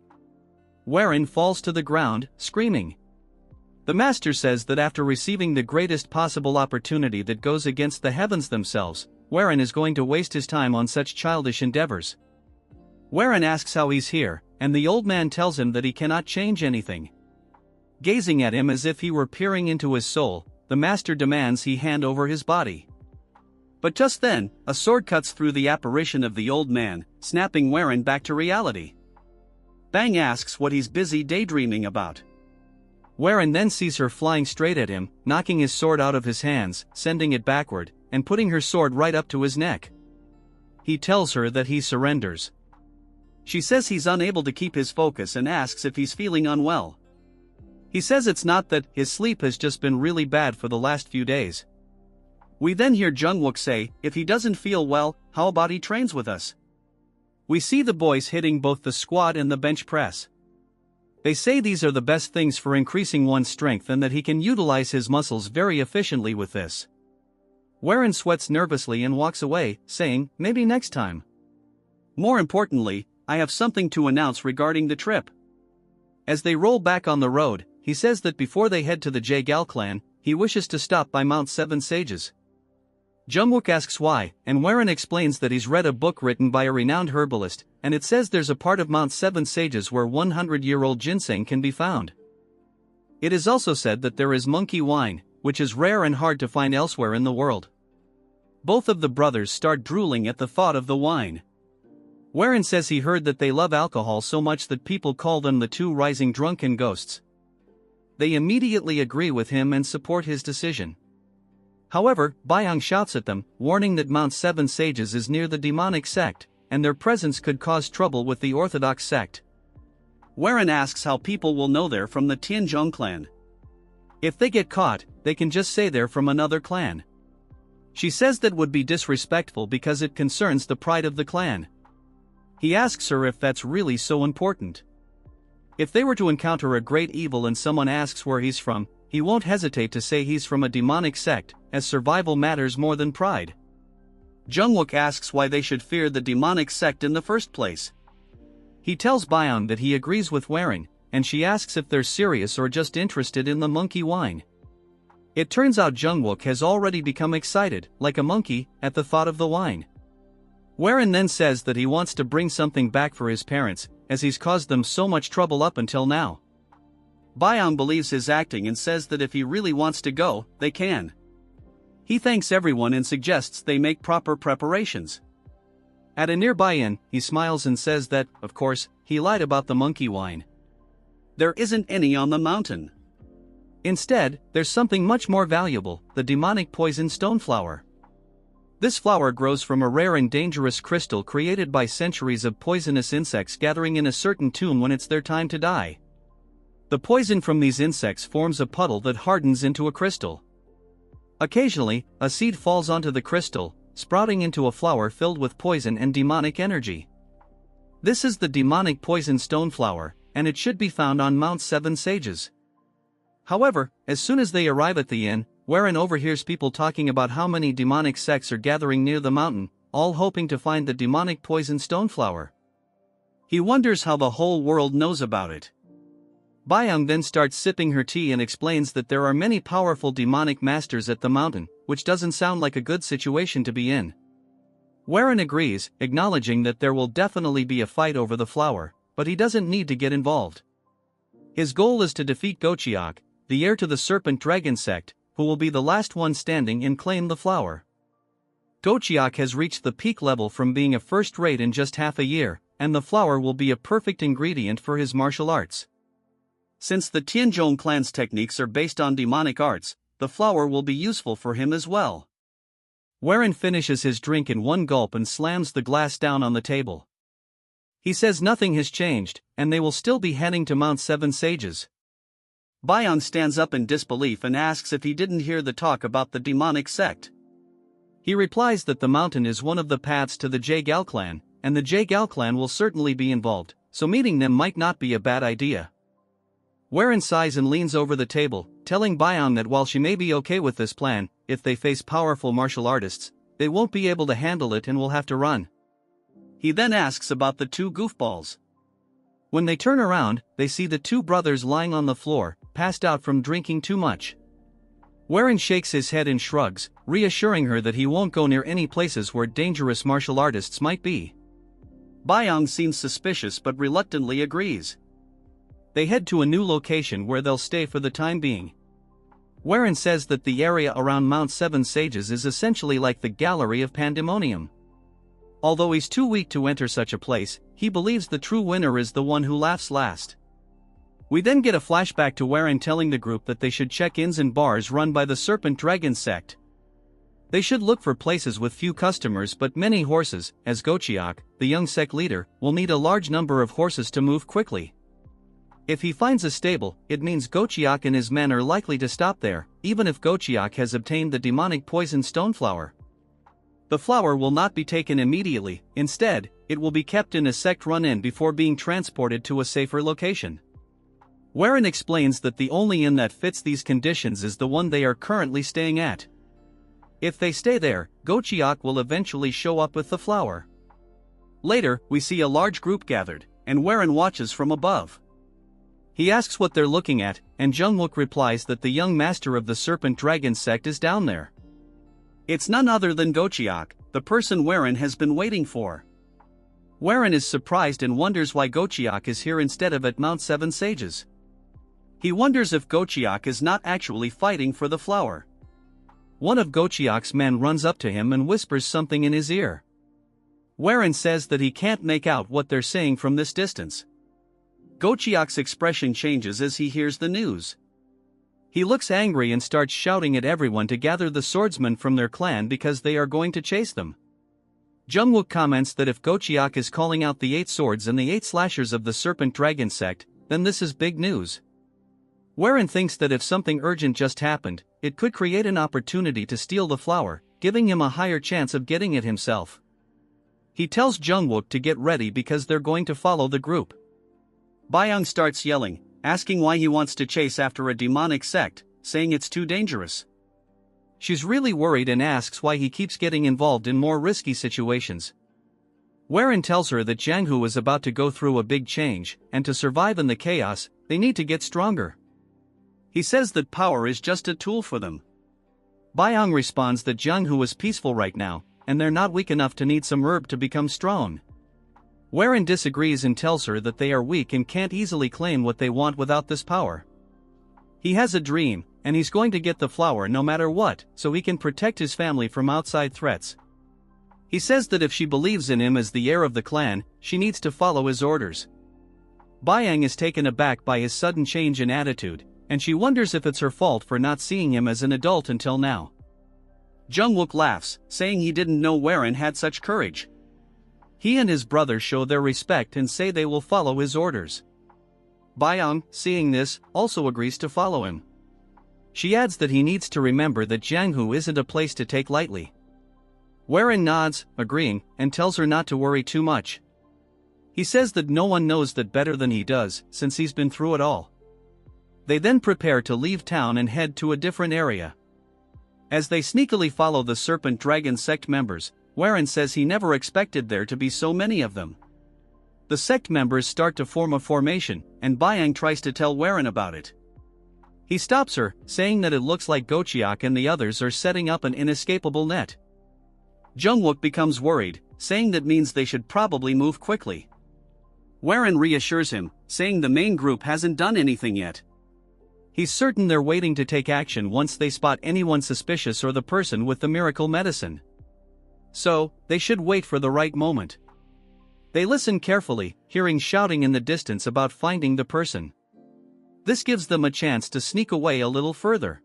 Warren falls to the ground, screaming. The master says that after receiving the greatest possible opportunity that goes against the heavens themselves, Warren is going to waste his time on such childish endeavors. Warren asks how he's here, and the old man tells him that he cannot change anything. Gazing at him as if he were peering into his soul, the master demands he hand over his body. But just then, a sword cuts through the apparition of the old man, snapping Warren back to reality. Bang asks what he's busy daydreaming about. Warren then sees her flying straight at him, knocking his sword out of his hands, sending it backward, and putting her sword right up to his neck. He tells her that he surrenders. She says he's unable to keep his focus and asks if he's feeling unwell. He says it's not that, his sleep has just been really bad for the last few days. We then hear Jungwook say, if he doesn't feel well, how about he trains with us? We see the boys hitting both the squat and the bench press. They say these are the best things for increasing one's strength and that he can utilize his muscles very efficiently with this. Warren sweats nervously and walks away, saying, maybe next time. More importantly, I have something to announce regarding the trip. As they roll back on the road, he says that before they head to the Jaegal clan, he wishes to stop by Mount Seven Sages. Jungwook asks why, and Warren explains that he's read a book written by a renowned herbalist, and it says there's a part of Mount Seven Sages where 100-year-old ginseng can be found. It is also said that there is monkey wine, which is rare and hard to find elsewhere in the world. Both of the brothers start drooling at the thought of the wine. Warren says he heard that they love alcohol so much that people call them the two rising drunken ghosts. They immediately agree with him and support his decision. However, Byung shouts at them, warning that Mount Seven Sages is near the demonic sect, and their presence could cause trouble with the Orthodox sect. Warren asks how people will know they're from the Tianzhong clan. If they get caught, they can just say they're from another clan. She says that would be disrespectful because it concerns the pride of the clan. He asks her if that's really so important. If they were to encounter a great evil and someone asks where he's from, he won't hesitate to say he's from a demonic sect, as survival matters more than pride. Jungwook asks why they should fear the demonic sect in the first place. He tells Byung that he agrees with Warren, and she asks if they're serious or just interested in the monkey wine. It turns out Jungwook has already become excited, like a monkey, at the thought of the wine. Warren then says that he wants to bring something back for his parents, as he's caused them so much trouble up until now. Byung believes his acting and says that if he really wants to go, they can. He thanks everyone and suggests they make proper preparations. At a nearby inn, he smiles and says that, of course, he lied about the monkey wine. There isn't any on the mountain. Instead, there's something much more valuable, the demonic poison stoneflower. This flower grows from a rare and dangerous crystal created by centuries of poisonous insects gathering in a certain tomb when it's their time to die. The poison from these insects forms a puddle that hardens into a crystal. Occasionally, a seed falls onto the crystal, sprouting into a flower filled with poison and demonic energy. This is the demonic poison stoneflower, and it should be found on Mount Seven Sages. However, as soon as they arrive at the inn, Warren overhears people talking about how many demonic sects are gathering near the mountain, all hoping to find the demonic poison stoneflower. He wonders how the whole world knows about it. Byung then starts sipping her tea and explains that there are many powerful demonic masters at the mountain, which doesn't sound like a good situation to be in. Warren agrees, acknowledging that there will definitely be a fight over the flower, but he doesn't need to get involved. His goal is to defeat Gochiok, the heir to the Serpent Dragon sect, who will be the last one standing and claim the flower. Gochiok has reached the peak level from being a first-rate in just half a year, and the flower will be a perfect ingredient for his martial arts. Since the Tianzhong clan's techniques are based on demonic arts, the flower will be useful for him as well. Warren finishes his drink in one gulp and slams the glass down on the table. He says nothing has changed, and they will still be heading to Mount Seven Sages. Byung stands up in disbelief and asks if he didn't hear the talk about the demonic sect. He replies that the mountain is one of the paths to the Jaegal clan, and the Jaegal clan will certainly be involved, so meeting them might not be a bad idea. Warren sighs and leans over the table, telling Byung that while she may be okay with this plan, if they face powerful martial artists, they won't be able to handle it and will have to run. He then asks about the two goofballs. When they turn around, they see the two brothers lying on the floor, passed out from drinking too much. Warren shakes his head and shrugs, reassuring her that he won't go near any places where dangerous martial artists might be. Byung seems suspicious but reluctantly agrees. They head to a new location where they'll stay for the time being. Warren says that the area around Mount Seven Sages is essentially like the Gallery of Pandemonium. Although he's too weak to enter such a place, he believes the true winner is the one who laughs last. We then get a flashback to Warren telling the group that they should check inns and bars run by the Serpent Dragon sect. They should look for places with few customers but many horses, as Gochiak, the young sect leader, will need a large number of horses to move quickly. If he finds a stable, it means Gochiak and his men are likely to stop there, even if Gochiak has obtained the demonic poison stoneflower. The flower will not be taken immediately, instead, it will be kept in a sect-run inn before being transported to a safer location. Warren explains that the only inn that fits these conditions is the one they are currently staying at. If they stay there, Gochiak will eventually show up with the flower. Later, we see a large group gathered, and Warren watches from above. He asks what they're looking at, and Jungwook replies that the young master of the Serpent Dragon sect is down there. It's none other than Gochiak, the person Warren has been waiting for. Warren is surprised and wonders why Gochiak is here instead of at Mount Seven Sages. He wonders if Gochiak is not actually fighting for the flower. One of Gochiak's men runs up to him and whispers something in his ear. Warren says that he can't make out what they're saying from this distance. Gochiak's expression changes as he hears the news. He looks angry and starts shouting at everyone to gather the swordsmen from their clan because they are going to chase them. Jungwook comments that if Gochiak is calling out the 8 swords and the 8 slashers of the Serpent Dragon sect, then this is big news. Warren thinks that if something urgent just happened, it could create an opportunity to steal the flower, giving him a higher chance of getting it himself. He tells Jungwook to get ready because they're going to follow the group. Byung starts yelling, asking why he wants to chase after a demonic sect, saying it's too dangerous. She's really worried and asks why he keeps getting involved in more risky situations. Warren tells her that Janghu is about to go through a big change, and to survive in the chaos, they need to get stronger. He says that power is just a tool for them. Byung responds that Janghu is peaceful right now, and they're not weak enough to need some herb to become strong. Warren disagrees and tells her that they are weak and can't easily claim what they want without this power. He has a dream, and he's going to get the flower no matter what, so he can protect his family from outside threats. He says that if she believes in him as the heir of the clan, she needs to follow his orders. Byung is taken aback by his sudden change in attitude, and she wonders if it's her fault for not seeing him as an adult until now. Jungwook laughs, saying he didn't know Warren had such courage. He and his brother show their respect and say they will follow his orders. Byung, seeing this, also agrees to follow him. She adds that he needs to remember that Janghu isn't a place to take lightly. Warren nods, agreeing, and tells her not to worry too much. He says that no one knows that better than he does, since he's been through it all. They then prepare to leave town and head to a different area. As they sneakily follow the Serpent Dragon sect members, Warren says he never expected there to be so many of them. The sect members start to form a formation, and Byung tries to tell Warren about it. He stops her, saying that it looks like Gochiak and the others are setting up an inescapable net. Jungwook becomes worried, saying that means they should probably move quickly. Warren reassures him, saying the main group hasn't done anything yet. He's certain they're waiting to take action once they spot anyone suspicious or the person with the miracle medicine. So, they should wait for the right moment. They listen carefully, hearing shouting in the distance about finding the person. This gives them a chance to sneak away a little further.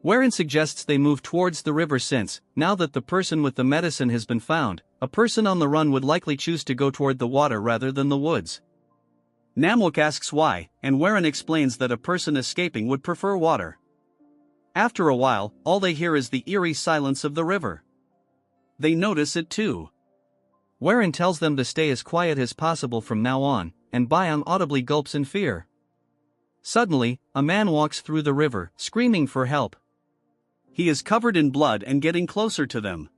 Warren suggests they move towards the river since, now that the person with the medicine has been found, a person on the run would likely choose to go toward the water rather than the woods. Namwook asks why, and Warren explains that a person escaping would prefer water. After a while, all they hear is the eerie silence of the river. They notice it too. Warren tells them to stay as quiet as possible from now on, and Byung audibly gulps in fear. Suddenly, a man walks through the river, screaming for help. He is covered in blood and getting closer to them.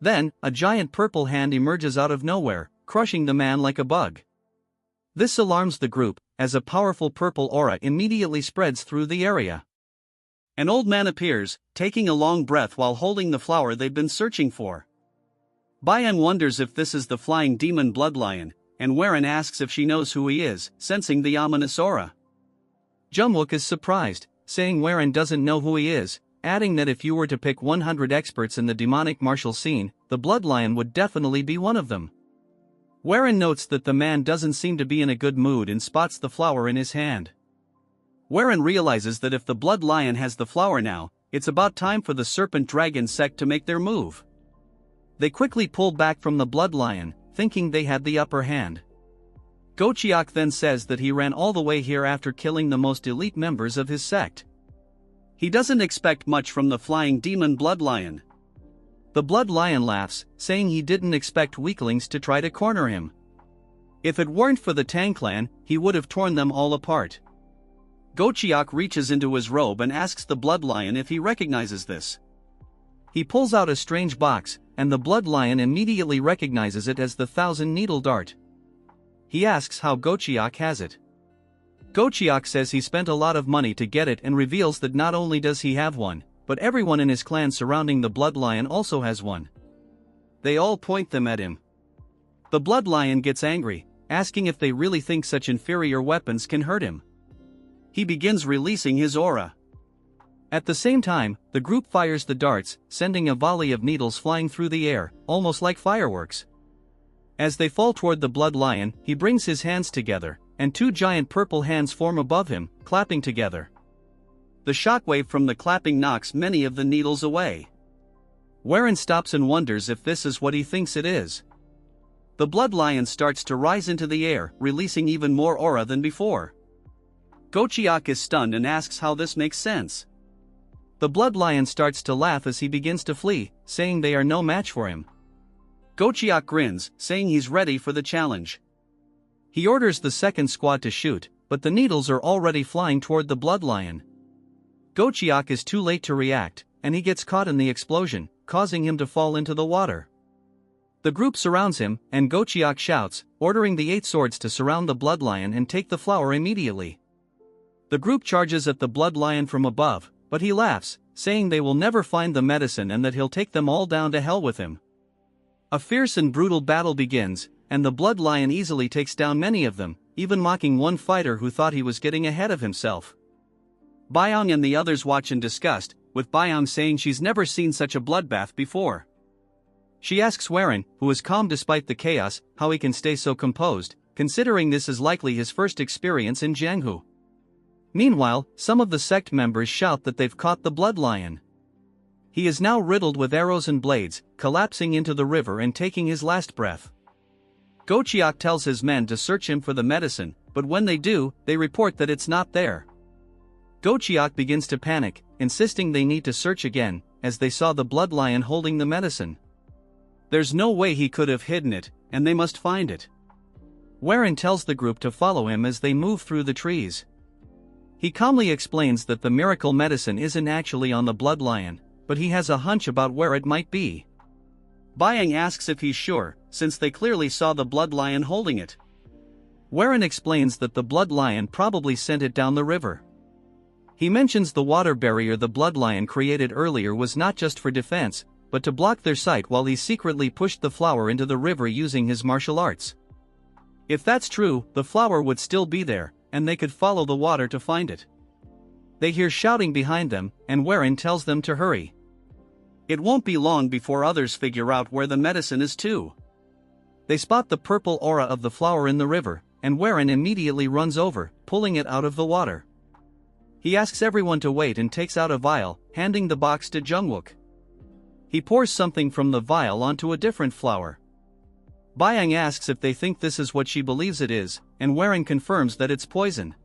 Then, a giant purple hand emerges out of nowhere, crushing the man like a bug. This alarms the group, as a powerful purple aura immediately spreads through the area. An old man appears, taking a long breath while holding the flower they've been searching for. Byung wonders if this is the flying demon bloodlion, and Warren asks if she knows who he is, sensing the ominous aura. Jungwook is surprised, saying Warren doesn't know who he is, adding that if you were to pick 100 experts in the demonic martial scene, the Blood Lion would definitely be one of them. Warren notes that the man doesn't seem to be in a good mood and spots the flower in his hand. Warren realizes that if the Blood Lion has the flower now, it's about time for the Serpent Dragon sect to make their move. They quickly pull back from the Blood Lion, thinking they had the upper hand. Gochiak then says that he ran all the way here after killing the most elite members of his sect. He doesn't expect much from the flying demon Blood Lion. The Blood Lion laughs, saying he didn't expect weaklings to try to corner him. If it weren't for the Tang clan, he would have torn them all apart. Gochiak reaches into his robe and asks the Blood Lion if he recognizes this. He pulls out a strange box, and the Blood Lion immediately recognizes it as the Thousand Needle Dart. He asks how Gochiak has it. Gochiak says he spent a lot of money to get it and reveals that not only does he have one, but everyone in his clan surrounding the Blood Lion also has one. They all point them at him. The Blood Lion gets angry, asking if they really think such inferior weapons can hurt him. He begins releasing his aura. At the same time, the group fires the darts, sending a volley of needles flying through the air, almost like fireworks. As they fall toward the Blood Lion, he brings his hands together, and two giant purple hands form above him, clapping together. The shockwave from the clapping knocks many of the needles away. Warren stops and wonders if this is what he thinks it is. The Blood Lion starts to rise into the air, releasing even more aura than before. Gochiak is stunned and asks how this makes sense. The Blood Lion starts to laugh as he begins to flee, saying they are no match for him. Gochiak grins, saying he's ready for the challenge. He orders the second squad to shoot, but the needles are already flying toward the Blood Lion. Gochiak is too late to react, and he gets caught in the explosion, causing him to fall into the water. The group surrounds him, and Gochiak shouts, ordering the 8 swords to surround the Blood Lion and take the flower immediately. The group charges at the Blood Lion from above, but he laughs, saying they will never find the medicine and that he'll take them all down to hell with him. A fierce and brutal battle begins, and the Blood Lion easily takes down many of them, even mocking one fighter who thought he was getting ahead of himself. Byong and the others watch in disgust, with Byong saying she's never seen such a bloodbath before. She asks Warren, who is calm despite the chaos, how he can stay so composed, considering this is likely his first experience in Jianghu. Meanwhile, some of the sect members shout that they've caught the Blood Lion. He is now riddled with arrows and blades, collapsing into the river and taking his last breath. Gochiak tells his men to search him for the medicine, but when they do, they report that it's not there. Gochiak begins to panic, insisting they need to search again, as they saw the Blood Lion holding the medicine. There's no way he could have hidden it, and they must find it. Warren tells the group to follow him as they move through the trees. He calmly explains that the miracle medicine isn't actually on the Blood Lion, but he has a hunch about where it might be. Byang asks if he's sure, since they clearly saw the Blood Lion holding it. Warren explains that the Blood Lion probably sent it down the river. He mentions the water barrier the Blood Lion created earlier was not just for defense, but to block their sight while he secretly pushed the flower into the river using his martial arts. If that's true, the flower would still be there, and they could follow the water to find it. They hear shouting behind them, and Warren tells them to hurry. It won't be long before others figure out where the medicine is too. They spot the purple aura of the flower in the river, and Warren immediately runs over, pulling it out of the water. He asks everyone to wait and takes out a vial, handing the box to Jungwook. He pours something from the vial onto a different flower. Byang asks if they think this is what she believes it is, and Warren confirms that it's poison.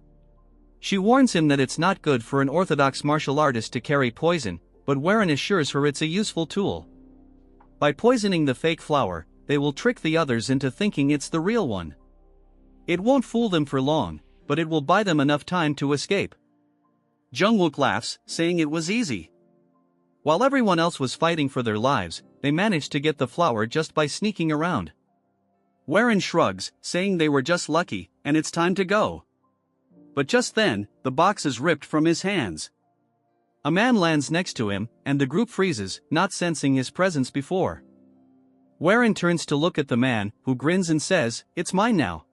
She warns him that it's not good for an orthodox martial artist to carry poison, but Warren assures her it's a useful tool. By poisoning the fake flower, they will trick the others into thinking it's the real one. It won't fool them for long, but it will buy them enough time to escape. Jungwook laughs, saying it was easy. While everyone else was fighting for their lives, they managed to get the flower just by sneaking around. Warren shrugs, saying they were just lucky, and it's time to go. But just then, the box is ripped from his hands. A man lands next to him, and the group freezes, not sensing his presence before. Warren turns to look at the man, who grins and says, "It's mine now."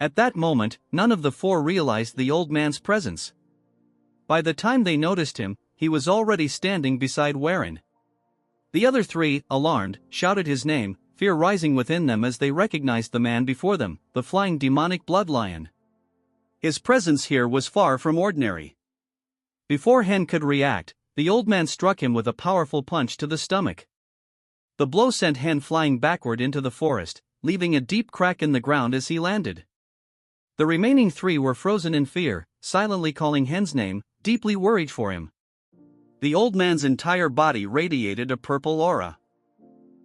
At that moment, none of the 4 realized the old man's presence. By the time they noticed him, he was already standing beside Warren. The other three, alarmed, shouted his name, fear rising within them as they recognized the man before them, the flying demonic blood lion. His presence here was far from ordinary. Before Hen could react, the old man struck him with a powerful punch to the stomach. The blow sent Hen flying backward into the forest, leaving a deep crack in the ground as he landed. The remaining three were frozen in fear, silently calling Hen's name, deeply worried for him. The old man's entire body radiated a purple aura.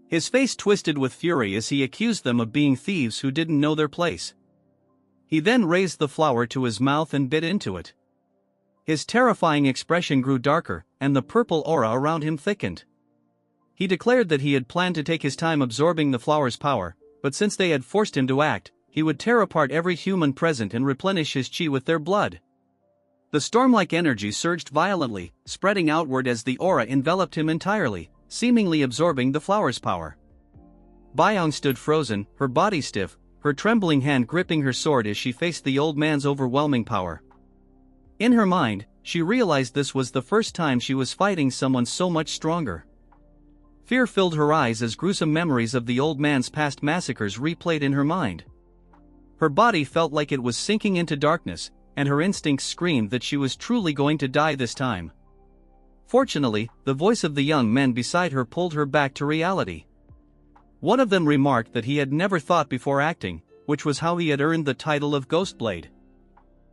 His face twisted with fury as he accused them of being thieves who didn't know their place. He then raised the flower to his mouth and bit into it. His terrifying expression grew darker, and the purple aura around him thickened. He declared that he had planned to take his time absorbing the flower's power, but since they had forced him to act, he would tear apart every human present and replenish his chi with their blood. The storm-like energy surged violently, spreading outward as the aura enveloped him entirely, seemingly absorbing the flower's power. Byong stood frozen, her body stiff, her trembling hand gripping her sword as she faced the old man's overwhelming power. In her mind, she realized this was the first time she was fighting someone so much stronger. Fear filled her eyes as gruesome memories of the old man's past massacres replayed in her mind. Her body felt like it was sinking into darkness, and her instincts screamed that she was truly going to die this time. Fortunately, the voice of the young men beside her pulled her back to reality. One of them remarked that he had never thought before acting, which was how he had earned the title of Ghostblade.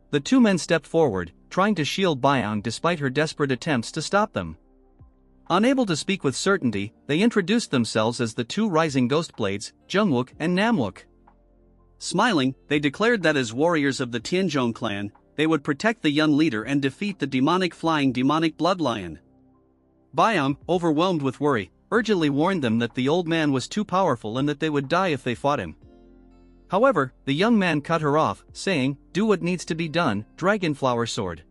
The two men stepped forward, trying to shield Byong despite her desperate attempts to stop them. Unable to speak with certainty, they introduced themselves as the two rising Ghostblades, Jungwook and Namwook. Smiling, they declared that as warriors of the Tianzhong clan, they would protect the young leader and defeat the flying demonic blood lion. Byong, overwhelmed with worry, urgently warned them that the old man was too powerful and that they would die if they fought him. However, the young man cut her off, saying, "Do what needs to be done, Dragonflower Sword."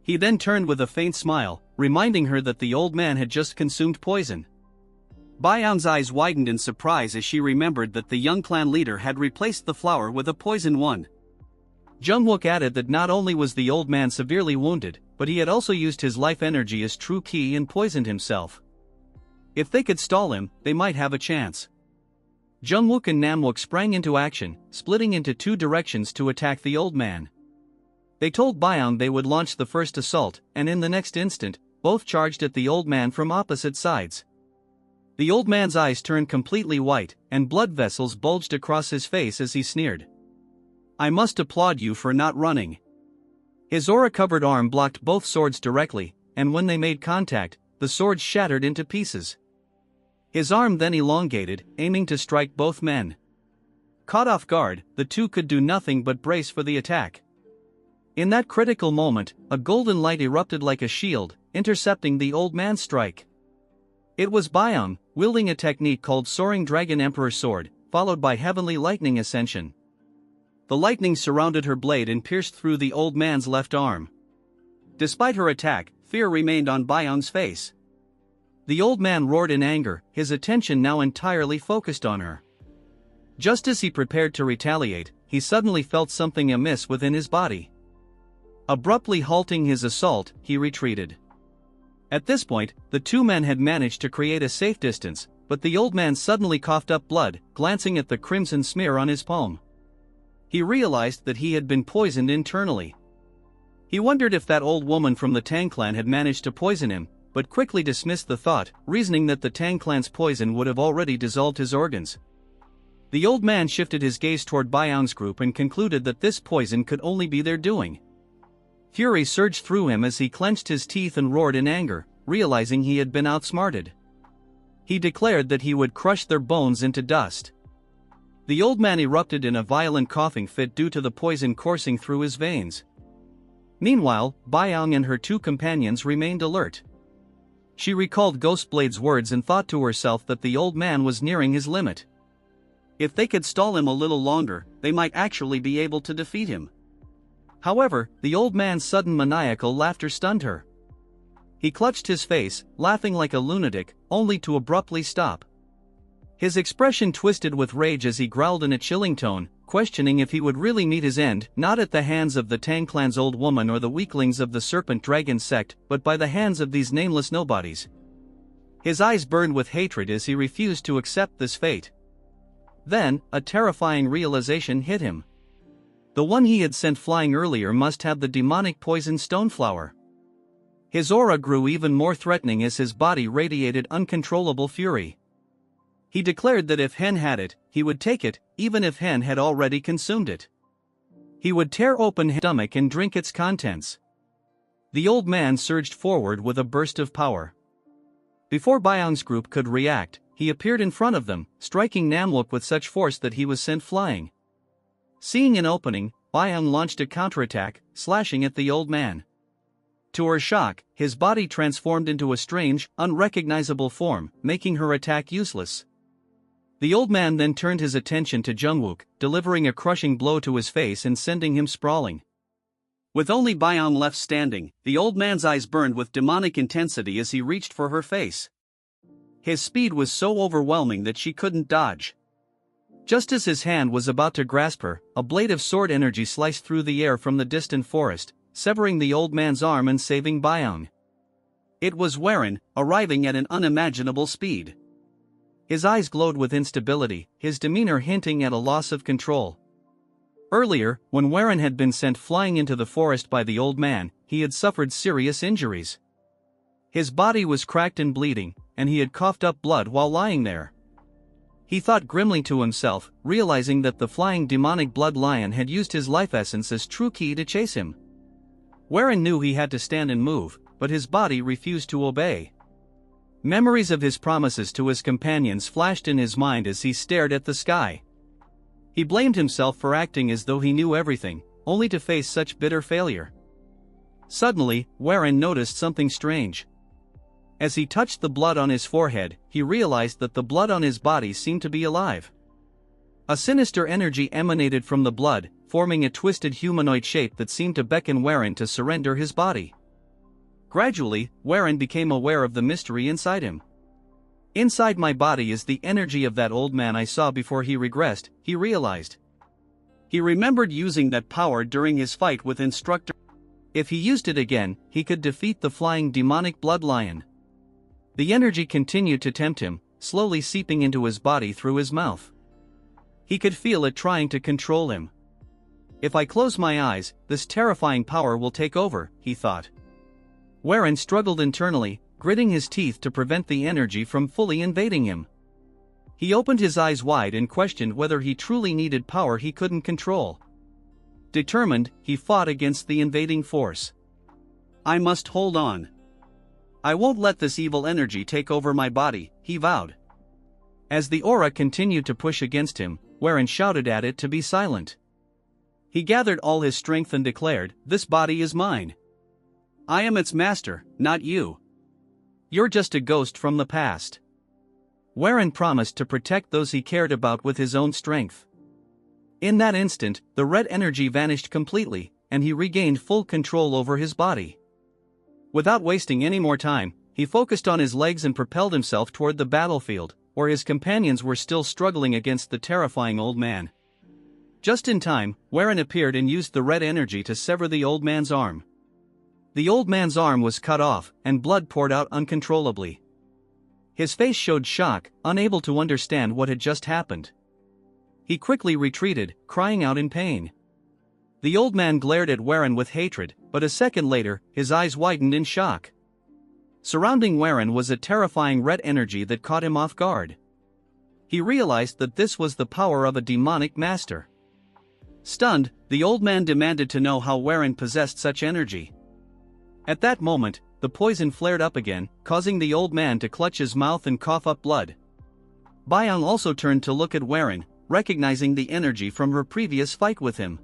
He then turned with a faint smile, reminding her that the old man had just consumed poison. Byong's eyes widened in surprise as she remembered that the young clan leader had replaced the flower with a poison one. Jungwook added that not only was the old man severely wounded, but he had also used his life energy as true ki and poisoned himself. If they could stall him, they might have a chance. Jungwook and Namwook sprang into action, splitting into two directions to attack the old man. They told Byong they would launch the first assault, and in the next instant, both charged at the old man from opposite sides. The old man's eyes turned completely white, and blood vessels bulged across his face as he sneered. "I must applaud you for not running." His aura-covered arm blocked both swords directly, and when they made contact, the swords shattered into pieces. His arm then elongated, aiming to strike both men. Caught off guard, the two could do nothing but brace for the attack. In that critical moment, a golden light erupted like a shield, intercepting the old man's strike. It was Byong, wielding a technique called Soaring Dragon Emperor Sword, followed by Heavenly Lightning Ascension. The lightning surrounded her blade and pierced through the old man's left arm. Despite her attack, fear remained on Byong's face. The old man roared in anger, his attention now entirely focused on her. Just as he prepared to retaliate, he suddenly felt something amiss within his body. Abruptly halting his assault, he retreated. At this point, the two men had managed to create a safe distance, but the old man suddenly coughed up blood, glancing at the crimson smear on his palm. He realized that he had been poisoned internally. He wondered if that old woman from the Tang clan had managed to poison him, but quickly dismissed the thought, reasoning that the Tang clan's poison would have already dissolved his organs. The old man shifted his gaze toward Byong's group and concluded that this poison could only be their doing. Fury surged through him as he clenched his teeth and roared in anger, realizing he had been outsmarted. He declared that he would crush their bones into dust. The old man erupted in a violent coughing fit due to the poison coursing through his veins. Meanwhile, Byong and her two companions remained alert. She recalled Ghostblade's words and thought to herself that the old man was nearing his limit. If they could stall him a little longer, they might actually be able to defeat him. However, the old man's sudden maniacal laughter stunned her. He clutched his face, laughing like a lunatic, only to abruptly stop. His expression twisted with rage as he growled in a chilling tone, questioning if he would really meet his end, not at the hands of the Tang clan's old woman or the weaklings of the Serpent Dragon sect, but by the hands of these nameless nobodies. His eyes burned with hatred as he refused to accept this fate. Then, a terrifying realization hit him. The one he had sent flying earlier must have the demonic poison stoneflower. His aura grew even more threatening as his body radiated uncontrollable fury. He declared that if Hen had it, he would take it, even if Hen had already consumed it. He would tear open his stomach and drink its contents. The old man surged forward with a burst of power. Before Byung's group could react, he appeared in front of them, striking Namlook with such force that he was sent flying. Seeing an opening, Byung launched a counterattack, slashing at the old man. To her shock, his body transformed into a strange, unrecognizable form, making her attack useless. The old man then turned his attention to Jungwook, delivering a crushing blow to his face and sending him sprawling. With only Byung left standing, the old man's eyes burned with demonic intensity as he reached for her face. His speed was so overwhelming that she couldn't dodge. Just as his hand was about to grasp her, a blade of sword energy sliced through the air from the distant forest, severing the old man's arm and saving Byung. It was Warren, arriving at an unimaginable speed. His eyes glowed with instability, his demeanor hinting at a loss of control. Earlier, when Warren had been sent flying into the forest by the old man, he had suffered serious injuries. His body was cracked and bleeding, and he had coughed up blood while lying there. He thought grimly to himself, realizing that the flying demonic blood lion had used his life essence as true key to chase him. Warren knew he had to stand and move, but his body refused to obey. Memories of his promises to his companions flashed in his mind as he stared at the sky. He blamed himself for acting as though he knew everything, only to face such bitter failure. Suddenly, Warren noticed something strange. As he touched the blood on his forehead, he realized that the blood on his body seemed to be alive. A sinister energy emanated from the blood, forming a twisted humanoid shape that seemed to beckon Warren to surrender his body. Gradually, Warren became aware of the mystery inside him. Inside my body is the energy of that old man I saw before he regressed, he realized. He remembered using that power during his fight with Instructor. If he used it again, he could defeat the flying demonic blood lion. The energy continued to tempt him, slowly seeping into his body through his mouth. He could feel it trying to control him. If I close my eyes, this terrifying power will take over, he thought. Warren struggled internally, gritting his teeth to prevent the energy from fully invading him. He opened his eyes wide and questioned whether he truly needed power he couldn't control. Determined, he fought against the invading force. I must hold on. I won't let this evil energy take over my body, he vowed. As the aura continued to push against him, Warren shouted at it to be silent. He gathered all his strength and declared, "This body is mine. I am its master, not you. You're just a ghost from the past." Warren promised to protect those he cared about with his own strength. In that instant, the red energy vanished completely, and he regained full control over his body. Without wasting any more time, he focused on his legs and propelled himself toward the battlefield, where his companions were still struggling against the terrifying old man. Just in time, Warren appeared and used the red energy to sever the old man's arm. The old man's arm was cut off, and blood poured out uncontrollably. His face showed shock, unable to understand what had just happened. He quickly retreated, crying out in pain. The old man glared at Warren with hatred, but a second later, his eyes widened in shock. Surrounding Warren was a terrifying red energy that caught him off guard. He realized that this was the power of a demonic master. Stunned, the old man demanded to know how Warren possessed such energy. At that moment, the poison flared up again, causing the old man to clutch his mouth and cough up blood. Byung also turned to look at Warren, recognizing the energy from her previous fight with him.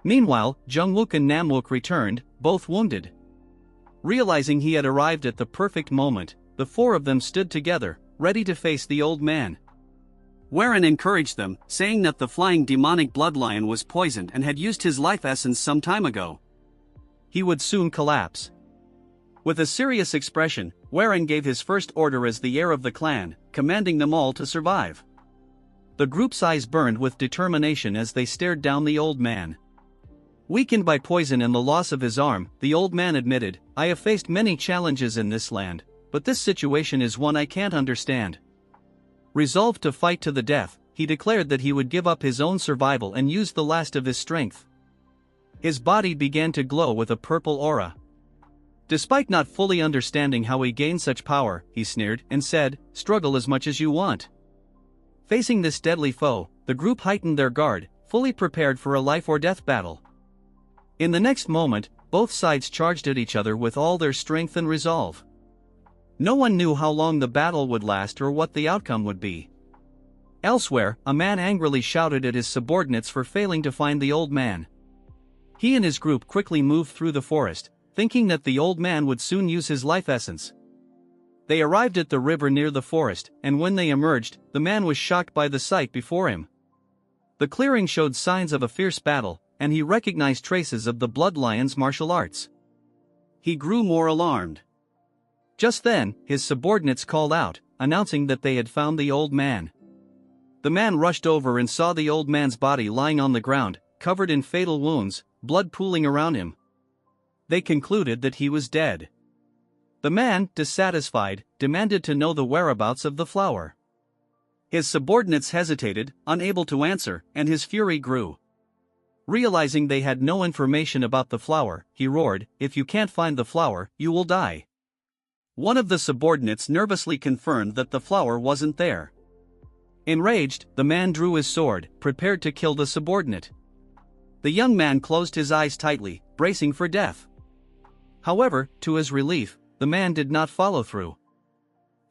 Meanwhile, Jungwook and Namwook returned, both wounded. Realizing he had arrived at the perfect moment, the four of them stood together, ready to face the old man. Warren encouraged them, saying that the flying demonic bloodlion was poisoned and had used his life essence some time ago. He would soon collapse. With a serious expression, Warren gave his first order as the heir of the clan, commanding them all to survive. The group's eyes burned with determination as they stared down the old man. Weakened by poison and the loss of his arm, the old man admitted, "I have faced many challenges in this land, but this situation is one I can't understand." Resolved to fight to the death, he declared that he would give up his own survival and use the last of his strength. His body began to glow with a purple aura. Despite not fully understanding how he gained such power, he sneered and said, "Struggle as much as you want." Facing this deadly foe, the group heightened their guard, fully prepared for a life-or-death battle. In the next moment, both sides charged at each other with all their strength and resolve. No one knew how long the battle would last or what the outcome would be. Elsewhere, a man angrily shouted at his subordinates for failing to find the old man. He and his group quickly moved through the forest, thinking that the old man would soon use his life essence. They arrived at the river near the forest, and when they emerged, the man was shocked by the sight before him. The clearing showed signs of a fierce battle, and he recognized traces of the blood lion's martial arts. He grew more alarmed. Just then, his subordinates called out, announcing that they had found the old man. The man rushed over and saw the old man's body lying on the ground, covered in fatal wounds, blood pooling around him. They concluded that he was dead. The man, dissatisfied, demanded to know the whereabouts of the flower. His subordinates hesitated, unable to answer, and his fury grew. Realizing they had no information about the flower, he roared, "If you can't find the flower, you will die." One of the subordinates nervously confirmed that the flower wasn't there. Enraged, the man drew his sword, prepared to kill the subordinate. The young man closed his eyes tightly, bracing for death. However, to his relief, the man did not follow through.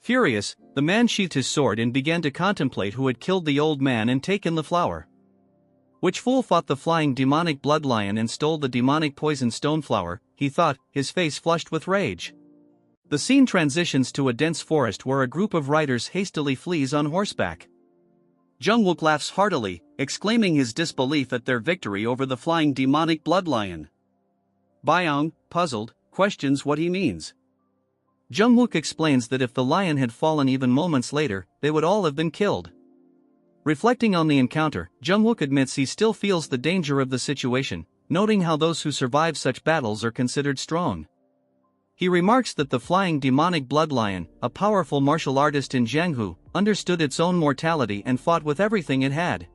Furious, the man sheathed his sword and began to contemplate who had killed the old man and taken the flower. Which fool fought the flying demonic blood lion and stole the demonic poison stone flower, he thought, his face flushed with rage. The scene transitions to a dense forest where a group of riders hastily flees on horseback. Jungwook laughs heartily, exclaiming his disbelief at their victory over the flying demonic blood lion. Byung, puzzled, questions what he means. Jungwook explains that if the lion had fallen even moments later, they would all have been killed. Reflecting on the encounter, Jungwook admits he still feels the danger of the situation, noting how those who survive such battles are considered strong. He remarks that the flying demonic blood lion, a powerful martial artist in Jianghu, understood its own mortality and fought with everything it had.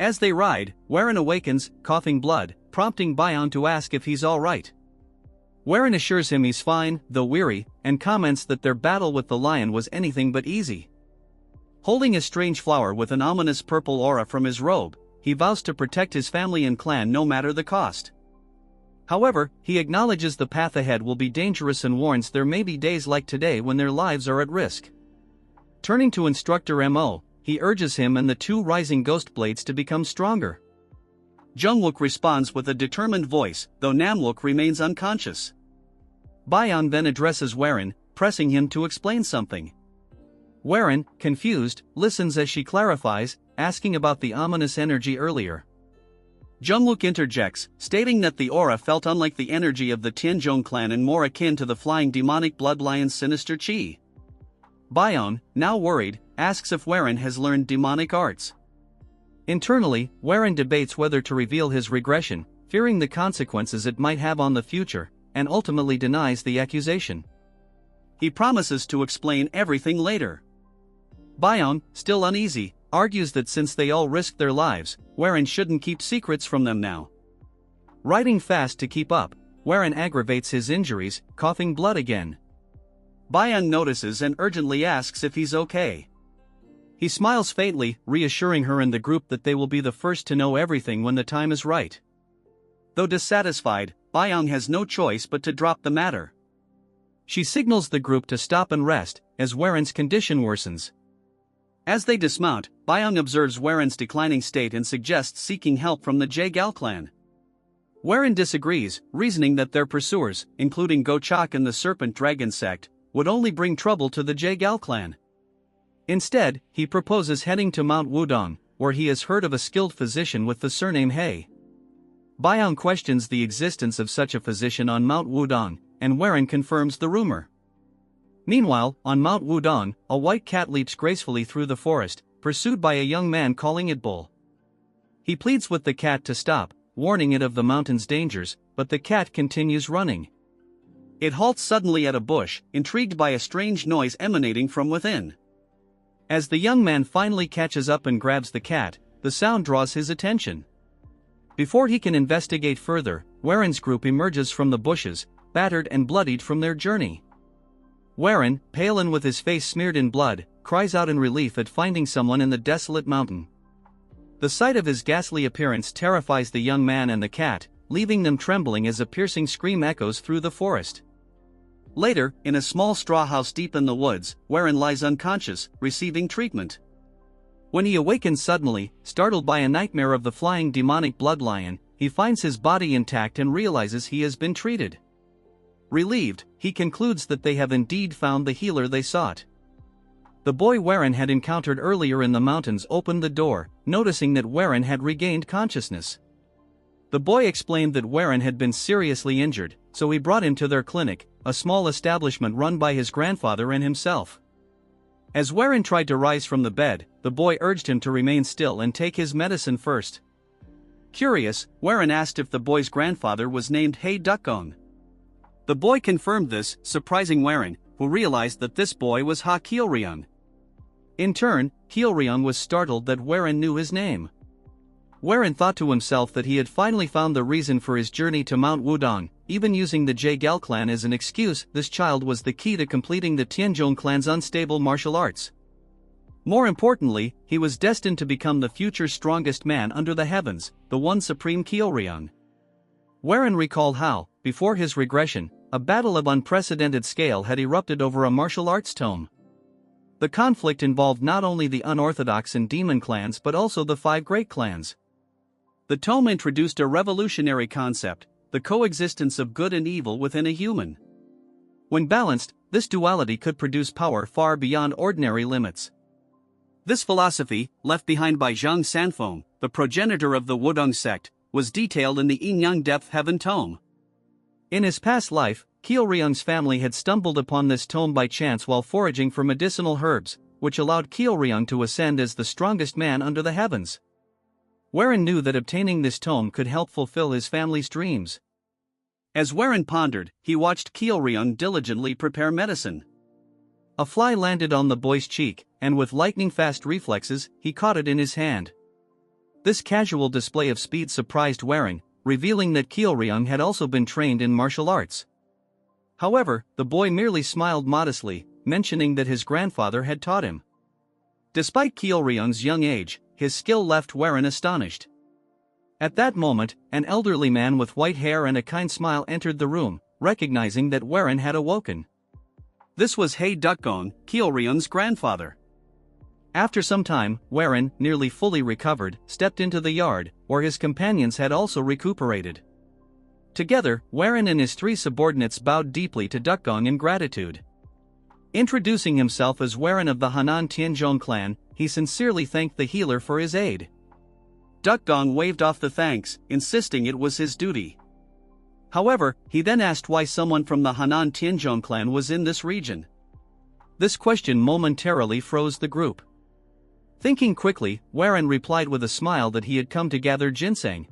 As they ride, Warren awakens, coughing blood, prompting Byung to ask if he's alright. Warren assures him he's fine, though weary, and comments that their battle with the lion was anything but easy. Holding a strange flower with an ominous purple aura from his robe, he vows to protect his family and clan no matter the cost. However, he acknowledges the path ahead will be dangerous and warns there may be days like today when their lives are at risk. Turning to Instructor Mo, he urges him and the two rising ghost blades to become stronger. Jungwook responds with a determined voice, though Namwook remains unconscious. Byung then addresses Warren, pressing him to explain something. Warren, confused, listens as she clarifies, asking about the ominous energy earlier. Jungwook interjects, stating that the aura felt unlike the energy of the Tianzhong clan and more akin to the flying demonic blood lion's sinister chi. Byung, now worried, asks if Warren has learned demonic arts. Internally, Warren debates whether to reveal his regression, fearing the consequences it might have on the future, and ultimately denies the accusation. He promises to explain everything later. Byung, still uneasy, argues that since they all risked their lives, Warren shouldn't keep secrets from them now. Riding fast to keep up, Warren aggravates his injuries, coughing blood again. Byung notices and urgently asks if he's okay. He smiles faintly, reassuring her and the group that they will be the first to know everything when the time is right. Though dissatisfied, Byung has no choice but to drop the matter. She signals the group to stop and rest, as Warren's condition worsens. As they dismount, Byung observes Warren's declining state and suggests seeking help from the Jaegal clan. Warren disagrees, reasoning that their pursuers, including Gochak and the Serpent Dragon sect, would only bring trouble to the Jaegal clan. Instead, he proposes heading to Mount Wudong, where he has heard of a skilled physician with the surname Heir. Byung questions the existence of such a physician on Mount Wudong, and Warren confirms the rumor. Meanwhile, on Mount Wudong, a white cat leaps gracefully through the forest, pursued by a young man calling it Bull. He pleads with the cat to stop, warning it of the mountain's dangers, but the cat continues running. It halts suddenly at a bush, intrigued by a strange noise emanating from within. As the young man finally catches up and grabs the cat, the sound draws his attention. Before he can investigate further, Warren's group emerges from the bushes, battered and bloodied from their journey. Warren, pale and with his face smeared in blood, cries out in relief at finding someone in the desolate mountain. The sight of his ghastly appearance terrifies the young man and the cat, leaving them trembling as a piercing scream echoes through the forest. Later, in a small straw house deep in the woods, Warren lies unconscious, receiving treatment. When he awakens suddenly, startled by a nightmare of the flying demonic blood lion, he finds his body intact and realizes he has been treated. Relieved, he concludes that they have indeed found the healer they sought. The boy Warren had encountered earlier in the mountains opened the door, noticing that Warren had regained consciousness. The boy explained that Warren had been seriously injured, so he brought him to their clinic, a small establishment run by his grandfather and himself. As Warren tried to rise from the bed, the boy urged him to remain still and take his medicine first. Curious, Warren asked if the boy's grandfather was named Hei Dukgong. The boy confirmed this, surprising Warren, who realized that this boy was Ha Kielryung. In turn, Kielryung was startled that Warren knew his name. Warren thought to himself that he had finally found the reason for his journey to Mount Wudong, even using the Jaegel clan as an excuse. This child was the key to completing the Tianzhong clan's unstable martial arts. More importantly, he was destined to become the future strongest man under the heavens, the one supreme Kielryung. Warren recalled how, before his regression, a battle of unprecedented scale had erupted over a martial arts tome. The conflict involved not only the unorthodox and demon clans but also the 5 great clans. The tome introduced a revolutionary concept, the coexistence of good and evil within a human. When balanced, this duality could produce power far beyond ordinary limits. This philosophy, left behind by Zhang Sanfeng, the progenitor of the Wudong sect, was detailed in the Yin-Yang Depth Heaven tome. In his past life, Kielryung's family had stumbled upon this tome by chance while foraging for medicinal herbs, which allowed Kielryung to ascend as the strongest man under the heavens. Warren knew that obtaining this tome could help fulfill his family's dreams. As Warren pondered, he watched Kielryung diligently prepare medicine. A fly landed on the boy's cheek, and with lightning-fast reflexes, he caught it in his hand. This casual display of speed surprised Warren, revealing that Kielryung had also been trained in martial arts. However, the boy merely smiled modestly, mentioning that his grandfather had taught him. Despite Kielryung's young age, his skill left Warren astonished. At that moment, an elderly man with white hair and a kind smile entered the room, recognizing that Warren had awoken. This was Hei Dukgong, Kielryung's grandfather. After some time, Warren, nearly fully recovered, stepped into the yard, where his companions had also recuperated. Together, Warren and his 3 subordinates bowed deeply to Dukgong in gratitude. Introducing himself as Warren of the Hanan Tianzhong clan, he sincerely thanked the healer for his aid. Dukgong waved off the thanks, insisting it was his duty. However, he then asked why someone from the Hanan Tianzhong clan was in this region. This question momentarily froze the group. Thinking quickly, Warren replied with a smile that he had come to gather ginseng.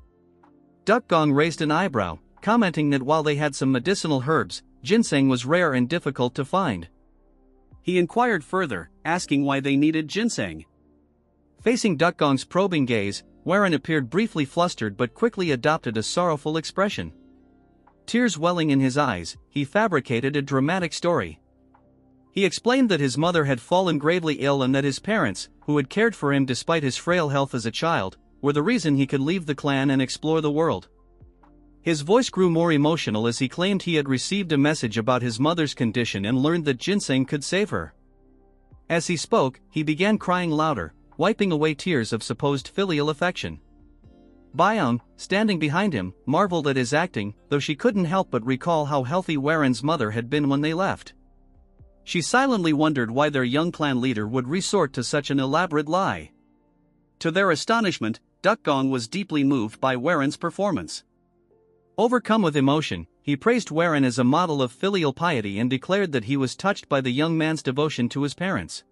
Dukgong raised an eyebrow, commenting that while they had some medicinal herbs, ginseng was rare and difficult to find. He inquired further, asking why they needed ginseng. Facing Dukgong's probing gaze, Warren appeared briefly flustered but quickly adopted a sorrowful expression. Tears welling in his eyes, he fabricated a dramatic story. He explained that his mother had fallen gravely ill and that his parents, who had cared for him despite his frail health as a child, were the reason he could leave the clan and explore the world. His voice grew more emotional as he claimed he had received a message about his mother's condition and learned that ginseng could save her. As he spoke, he began crying louder, wiping away tears of supposed filial affection. Byung, standing behind him, marveled at his acting, though she couldn't help but recall how healthy Warren's mother had been when they left. She silently wondered why their young clan leader would resort to such an elaborate lie. To their astonishment, Dukgong was deeply moved by Warren's performance. Overcome with emotion, he praised Warren as a model of filial piety and declared that he was touched by the young man's devotion to his parents.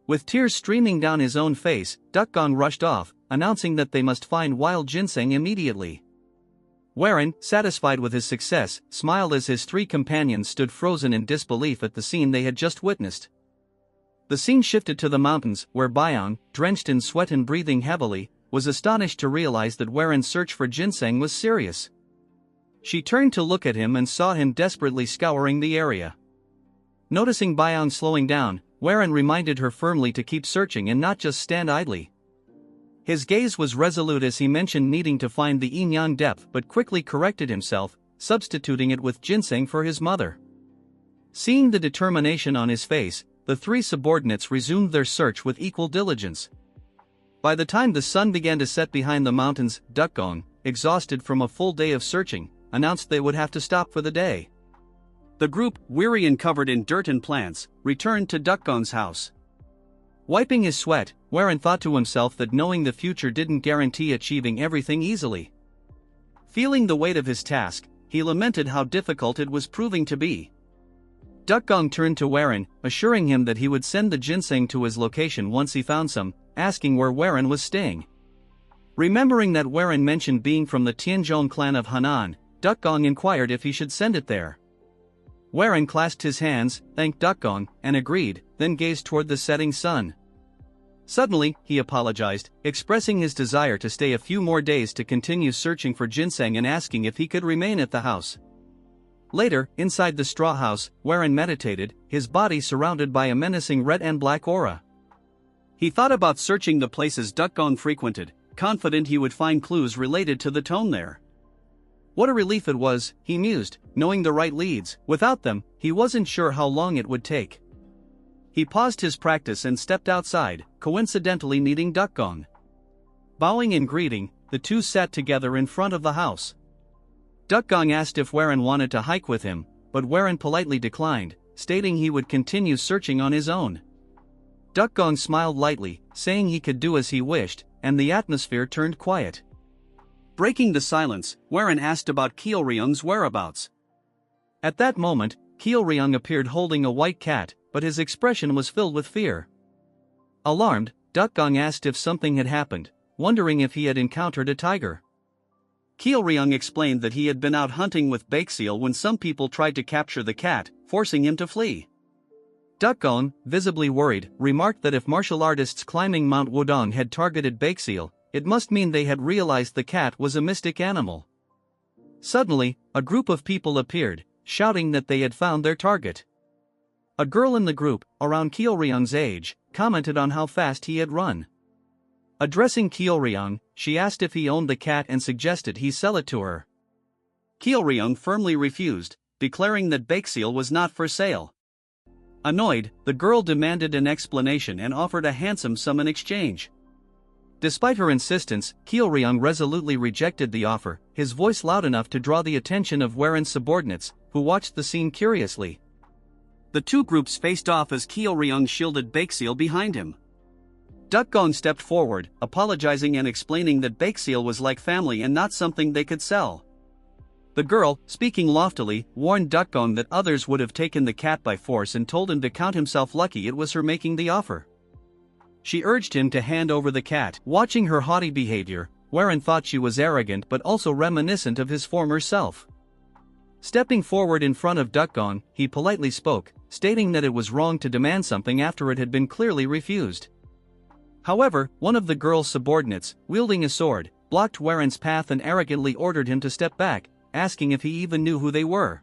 With tears streaming down his own face, Dukgong rushed off, announcing that they must find wild ginseng immediately. Warren, satisfied with his success, smiled as his three companions stood frozen in disbelief at the scene they had just witnessed. The scene shifted to the mountains, where Byong, drenched in sweat and breathing heavily, was astonished to realize that Warren's search for ginseng was serious. She turned to look at him and saw him desperately scouring the area. Noticing Byong slowing down, Warren reminded her firmly to keep searching and not just stand idly. His gaze was resolute as he mentioned needing to find the yin-yang depth but quickly corrected himself, substituting it with ginseng for his mother. Seeing the determination on his face, the three subordinates resumed their search with equal diligence. By the time the sun began to set behind the mountains, Dukgong, exhausted from a full day of searching, announced they would have to stop for the day. The group, weary and covered in dirt and plants, returned to Dukgong's house. Wiping his sweat, Warren thought to himself that knowing the future didn't guarantee achieving everything easily. Feeling the weight of his task, he lamented how difficult it was proving to be. Dukgong turned to Warren, assuring him that he would send the ginseng to his location once he found some, asking where Warren was staying. Remembering that Warren mentioned being from the Tianzhong clan of Henan, Dukgong inquired if he should send it there. Warren clasped his hands, thanked Dukgong, and agreed, then gazed toward the setting sun. Suddenly, he apologized, expressing his desire to stay a few more days to continue searching for ginseng and asking if he could remain at the house. Later, inside the straw house, Warren meditated, his body surrounded by a menacing red and black aura. He thought about searching the places Dukgong frequented, confident he would find clues related to the tome there. What a relief it was, he mused, knowing the right leads. Without them, he wasn't sure how long it would take. He paused his practice and stepped outside, coincidentally meeting Dukgong. Bowing in greeting, the two sat together in front of the house. Dukgong asked if Warren wanted to hike with him, but Warren politely declined, stating he would continue searching on his own. Dukgong smiled lightly, saying he could do as he wished, and the atmosphere turned quiet. Breaking the silence, Warren asked about Kyeolryung's whereabouts. At that moment, Kyeolryung appeared holding a white cat, but his expression was filled with fear. Alarmed, Dukgong asked if something had happened, wondering if he had encountered a tiger. Kyeolryung explained that he had been out hunting with Baekseal when some people tried to capture the cat, forcing him to flee. Dukgong, visibly worried, remarked that if martial artists climbing Mount Wodong had targeted Baekseal, it must mean they had realized the cat was a mystic animal. Suddenly, a group of people appeared, shouting that they had found their target. A girl in the group, around Kyeolryung's age, commented on how fast he had run. Addressing Kyeolryung, she asked if he owned the cat and suggested he sell it to her. Kyeolryung firmly refused, declaring that Baekseal was not for sale. Annoyed, the girl demanded an explanation and offered a handsome sum in exchange. Despite her insistence, Kyeolryung resolutely rejected the offer, his voice loud enough to draw the attention of Warren's subordinates, who watched the scene curiously. The two groups faced off as Kyeolryung shielded Baekseal behind him. Dukgong stepped forward, apologizing and explaining that Baekseal was like family and not something they could sell. The girl, speaking loftily, warned Dukgong that others would have taken the cat by force and told him to count himself lucky it was her making the offer. She urged him to hand over the cat. Watching her haughty behavior, Warren thought she was arrogant but also reminiscent of his former self. Stepping forward in front of Dukgong, he politely spoke, stating that it was wrong to demand something after it had been clearly refused. However, one of the girl's subordinates, wielding a sword, blocked Warren's path and arrogantly ordered him to step back, asking if he even knew who they were.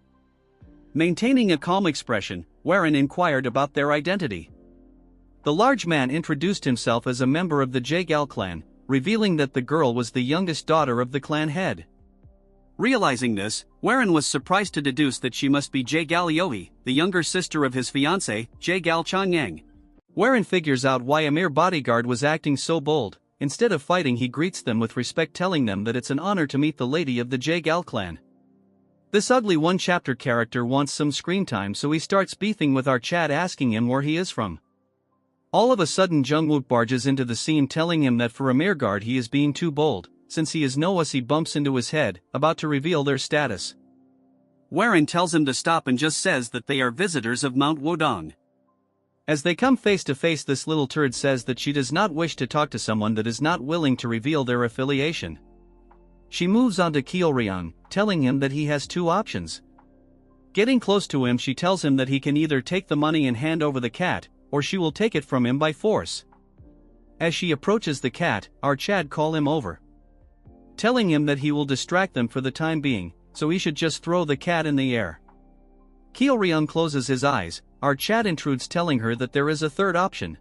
Maintaining a calm expression, Warren inquired about their identity. The large man introduced himself as a member of the Jaegal clan, revealing that the girl was the youngest daughter of the clan head. Realizing this, Warren was surprised to deduce that she must be Jaegal Yohi, the younger sister of his fiancée, Jaegal Changyang. Warren figures out why a mere bodyguard was acting so bold. Instead of fighting, he greets them with respect, telling them that it's an honor to meet the lady of the Jaegal clan. This ugly one-chapter character wants some screen time, so he starts beefing with our chat, asking him where he is from. All of a sudden Jungwook barges into the scene, telling him that for a mere guard he is being too bold, since he is Noah's. He bumps into his head, about to reveal their status. Warren tells him to stop and just says that they are visitors of Mount Wodong. As they come face to face, this little turd says that she does not wish to talk to someone that is not willing to reveal their affiliation. She moves on to Kyeolryung, telling him that he has two options. Getting close to him, she tells him that he can either take the money and hand over the cat, or she will take it from him by force. As she approaches the cat, our Chad call him over, telling him that he will distract them for the time being, so he should just throw the cat in the air. Kyeolryung closes his eyes. Our Chad intrudes, telling her that there is a third option.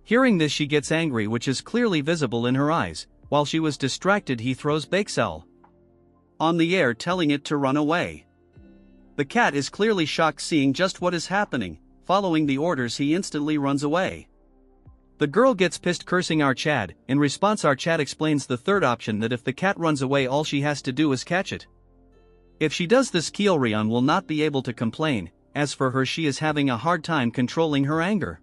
Hearing this, she gets angry, which is clearly visible in her eyes. While she was distracted, he throws Bakesell on the air, telling it to run away. The cat is clearly shocked, seeing just what is happening. Following the orders, he instantly runs away. The girl gets pissed, cursing our Chad. In response, our Chad explains the third option, that if the cat runs away, all she has to do is catch it. If she does this, Kyeolryung will not be able to complain. As for her, she is having a hard time controlling her anger.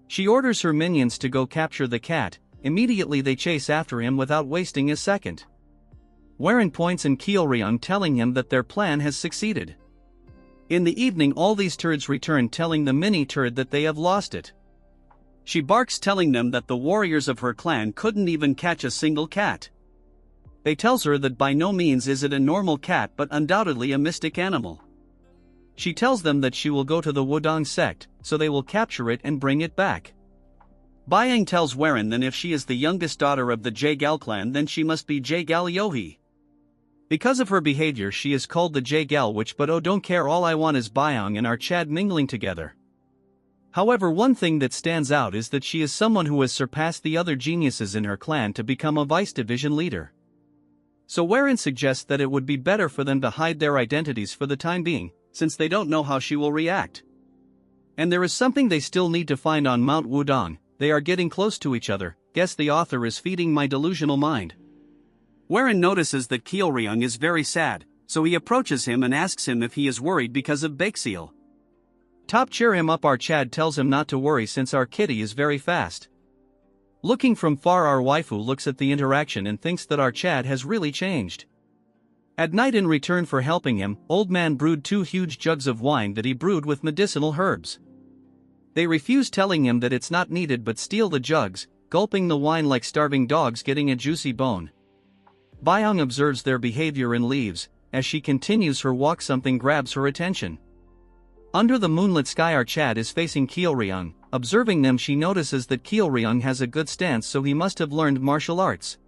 She orders her minions to go capture the cat. Immediately they chase after him without wasting a second. Warren points in Kyeolryung, telling him that their plan has succeeded. In the evening, all these turds return, telling the mini turd that they have lost it. She barks, telling them that the warriors of her clan couldn't even catch a single cat. They tells her that by no means is it a normal cat, but undoubtedly a mystic animal. She tells them that she will go to the Wudong sect, so they will capture it and bring it back. Byang tells Warren that if she is the youngest daughter of the Jaegal clan, then she must be Jaegal Yohee. Because of her behavior, she is called the Jaegal witch, but oh, don't care, all I want is Byang and our Chad mingling together. However, one thing that stands out is that she is someone who has surpassed the other geniuses in her clan to become a vice division leader. So Warren suggests that it would be better for them to hide their identities for the time being, since they don't know how she will react. And there is something they still need to find on Mount Wudong. They are getting close to each other. Guess the author is feeding my delusional mind. Warren notices that Kyeolryung is very sad, so he approaches him and asks him if he is worried because of Bakesell. Top cheer him up. Our Chad tells him not to worry since our kitty is very fast. Looking from far, our waifu looks at the interaction and thinks that our Chad has really changed. At night, in return for helping him, Old Man brewed 2 huge jugs of wine that he brewed with medicinal herbs. They refuse, telling him that it's not needed, but steal the jugs, gulping the wine like starving dogs getting a juicy bone. Byung observes their behavior and leaves. As she continues her walk, something grabs her attention. Under the moonlit sky, our Chad is facing Kyeolryung. Observing them, she notices that Kyeolryung has a good stance, so he must have learned martial arts.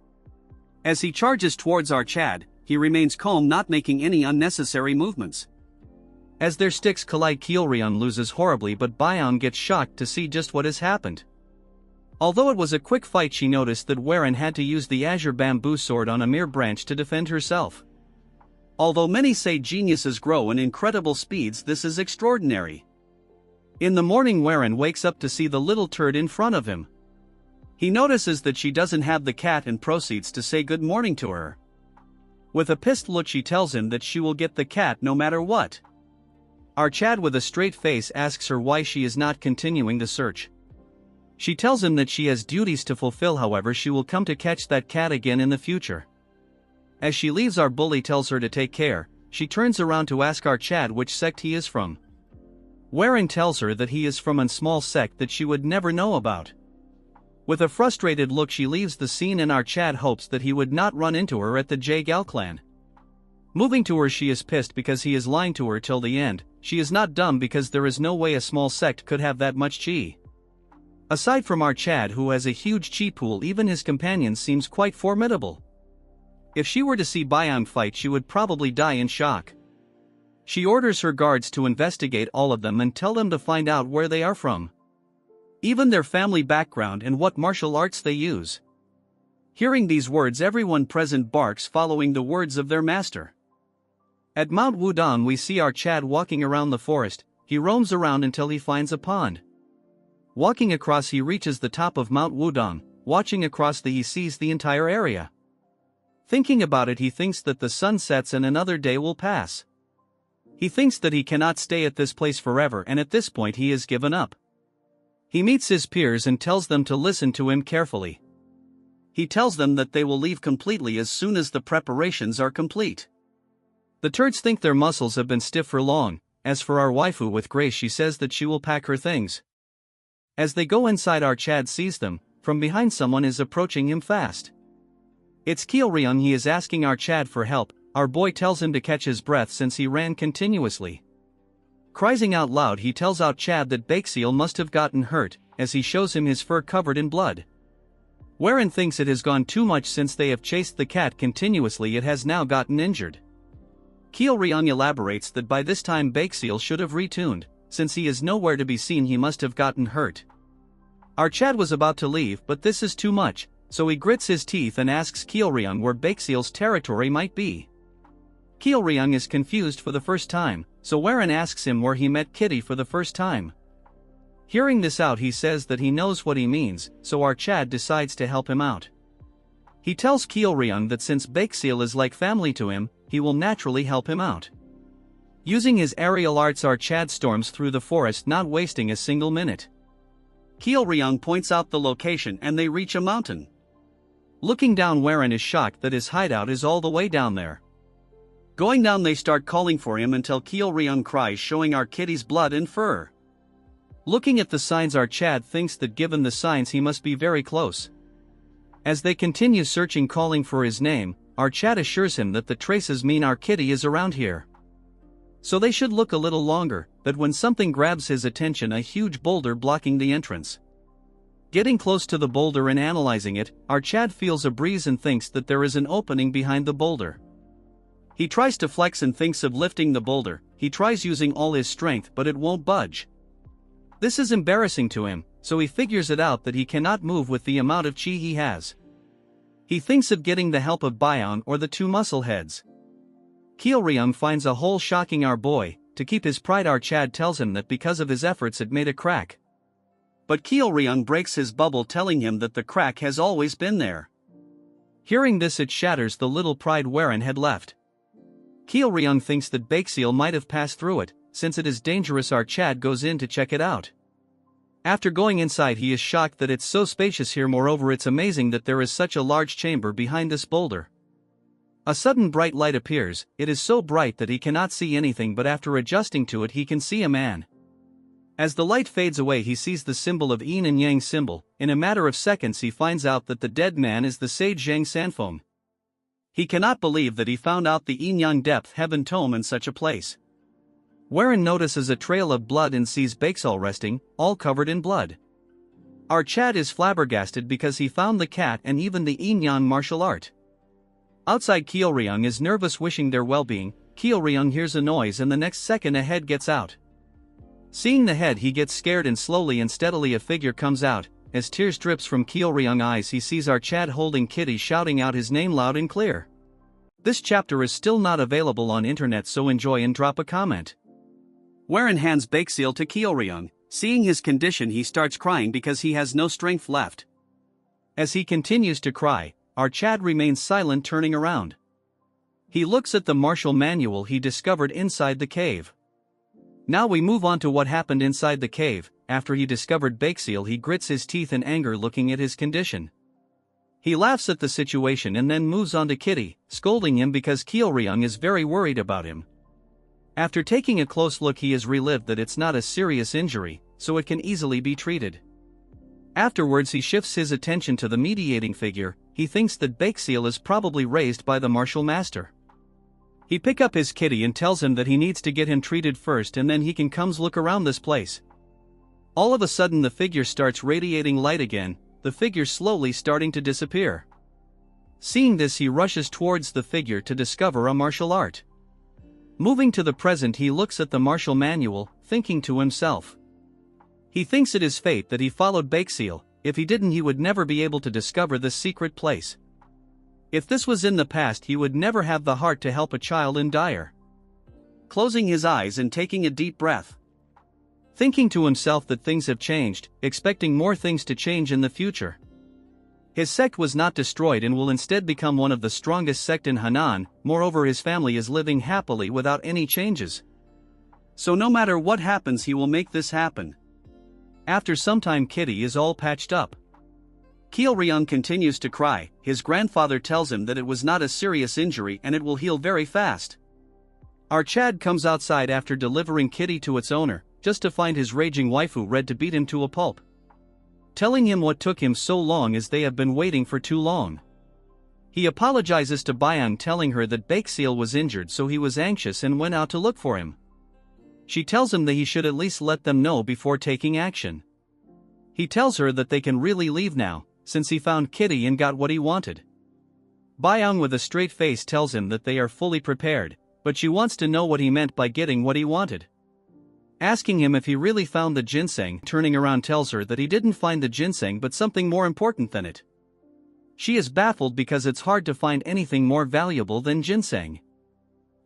As he charges towards our Chad, he remains calm, not making any unnecessary movements. As their sticks collide, Kyeolryung loses horribly, but Byung gets shocked to see just what has happened. Although it was a quick fight, she noticed that Warren had to use the azure bamboo sword on a mere branch to defend herself. Although many say geniuses grow in incredible speeds, this is extraordinary. In the morning, Warren wakes up to see the little turd in front of him. He notices that she doesn't have the cat and proceeds to say good morning to her. With a pissed look, she tells him that she will get the cat no matter what. Our Chad, with a straight face, asks her why she is not continuing the search. She tells him that she has duties to fulfill, however she will come to catch that cat again in the future. As she leaves, our bully tells her to take care. She turns around to ask our Chad which sect he is from. Warren tells her that he is from a small sect that she would never know about. With a frustrated look, she leaves the scene, and our Chad hopes that he would not run into her at the Jaegal clan. Moving to her, she is pissed because he is lying to her till the end. She is not dumb, because there is no way a small sect could have that much chi. Aside from our Chad, who has a huge chi pool, even his companion seems quite formidable. If she were to see Byung fight, she would probably die in shock. She orders her guards to investigate all of them and tell them to find out where they are from, even their family background and what martial arts they use. Hearing these words, everyone present barks, following the words of their master. At Mount Wudong, we see our Chad walking around the forest. He roams around until he finds a pond. Walking across, he reaches the top of Mount Wudong. Watching across, he sees the entire area. Thinking about it, he thinks that the sun sets and another day will pass. He thinks that he cannot stay at this place forever, and at this point he has given up. He meets his peers and tells them to listen to him carefully. He tells them that they will leave completely as soon as the preparations are complete. The turds think their muscles have been stiff for long. As for our waifu with Grace, she says that she will pack her things. As they go inside, our Chad sees them. From behind, someone is approaching him fast. It's Ryung. He is asking our Chad for help. Our boy tells him to catch his breath since he ran continuously. Crying out loud, he tells out Chad that Baekseal must have gotten hurt, as he shows him his fur covered in blood. Warren thinks it has gone too much since they have chased the cat continuously, it has now gotten injured. Ryung elaborates that by this time Baekseal should have retuned, since he is nowhere to be seen, he must have gotten hurt. Our Chad was about to leave, but this is too much, so he grits his teeth and asks Ryung where Baekseal's territory might be. Ryung is confused for the first time, so Warren asks him where he met Kitty for the first time. Hearing this out, he says that he knows what he means, so our Chad decides to help him out. He tells Ryung that since Baekseal is like family to him, he will naturally help him out. Using his aerial arts, our Chad storms through the forest, not wasting a single minute. Ryung points out the location and they reach a mountain. Looking down, Warren is shocked that his hideout is all the way down there. Going down, they start calling for him until Ryung cries, showing our Kitty's blood and fur. Looking at the signs, our Chad thinks that given the signs he must be very close. As they continue searching, calling for his name, our Chad assures him that the traces mean our Kitty is around here. So they should look a little longer, but when something grabs his attention, a huge boulder blocking the entrance. Getting close to the boulder and analyzing it, our Chad feels a breeze and thinks that there is an opening behind the boulder. He tries to flex and thinks of lifting the boulder. He tries using all his strength, but it won't budge. This is embarrassing to him, so he figures it out that he cannot move with the amount of chi he has. He thinks of getting the help of Bion or the two muscle heads. Ryung finds a hole, shocking our boy. To keep his pride, our Chad tells him that because of his efforts it made a crack. But Ryung breaks his bubble, telling him that the crack has always been there. Hearing this, it shatters the little pride Warren had left. Ryung thinks that Baekseal might have passed through it. Since it is dangerous, our Chad goes in to check it out. After going inside, he is shocked that it's so spacious here. Moreover, it's amazing that there is such a large chamber behind this boulder. A sudden bright light appears. It is so bright that he cannot see anything, but after adjusting to it he can see a man. As the light fades away, he sees the symbol of Yin and Yang symbol. In a matter of seconds he finds out that the dead man is the sage Zhang Sanfeng. He cannot believe that he found out the Yin-Yang depth heaven tome in such a place. Warren notices a trail of blood and sees Baekseal resting, all covered in blood. Our Chad is flabbergasted because he found the cat and even the Yin-Yang martial art. Outside, Ryung is nervous, wishing their well-being. Ryung hears a noise and the next second a head gets out. Seeing the head, he gets scared and slowly and steadily a figure comes out. As tears drips from Ryung's eyes, he sees our Chad holding Kitty, shouting out his name loud and clear. This chapter is still not available on internet, so enjoy and drop a comment. Warren hands Baekseal to Ryung. Seeing his condition, he starts crying because he has no strength left. As he continues to cry, our Chad remains silent, turning around. He looks at the martial manual he discovered inside the cave. Now we move on to what happened inside the cave. After he discovered Baekseal, he grits his teeth in anger looking at his condition. He laughs at the situation and then moves on to Kitty, scolding him because Ryung is very worried about him. After taking a close look, he has relived that it's not a serious injury, so it can easily be treated. Afterwards, he shifts his attention to the mediating figure. He thinks that Baekseal is probably raised by the martial master. He picks up his Kitty and tells him that he needs to get him treated first and then he can come look around this place. All of a sudden the figure starts radiating light again, the figure slowly starting to disappear. Seeing this, he rushes towards the figure to discover a martial art. Moving to the present, he looks at the martial manual, thinking to himself. He thinks it is fate that he followed Baekseal. If he didn't, he would never be able to discover this secret place. If this was in the past, he would never have the heart to help a child in dire. Closing his eyes and taking a deep breath. Thinking to himself that things have changed, expecting more things to change in the future. His sect was not destroyed and will instead become one of the strongest sect in Henan. Moreover, his family is living happily without any changes. So no matter what happens, he will make this happen. After some time, Kitty is all patched up. Ryung continues to cry. His grandfather tells him that it was not a serious injury and it will heal very fast. Our Chad comes outside after delivering Kitty to its owner, just to find his raging waifu ready to beat him to a pulp. telling him what took him so long as they have been waiting for too long. He apologizes to Byung, telling her that Baekseal was injured, so he was anxious and went out to look for him. She tells him that he should at least let them know before taking action. He tells her that they can really leave now, since he found Kitty and got what he wanted. Byung with a straight face tells him that they are fully prepared, but she wants to know what he meant by getting what he wanted. Asking him if he really found the ginseng, turning around tells her that he didn't find the ginseng but something more important than it. She is baffled because it's hard to find anything more valuable than ginseng.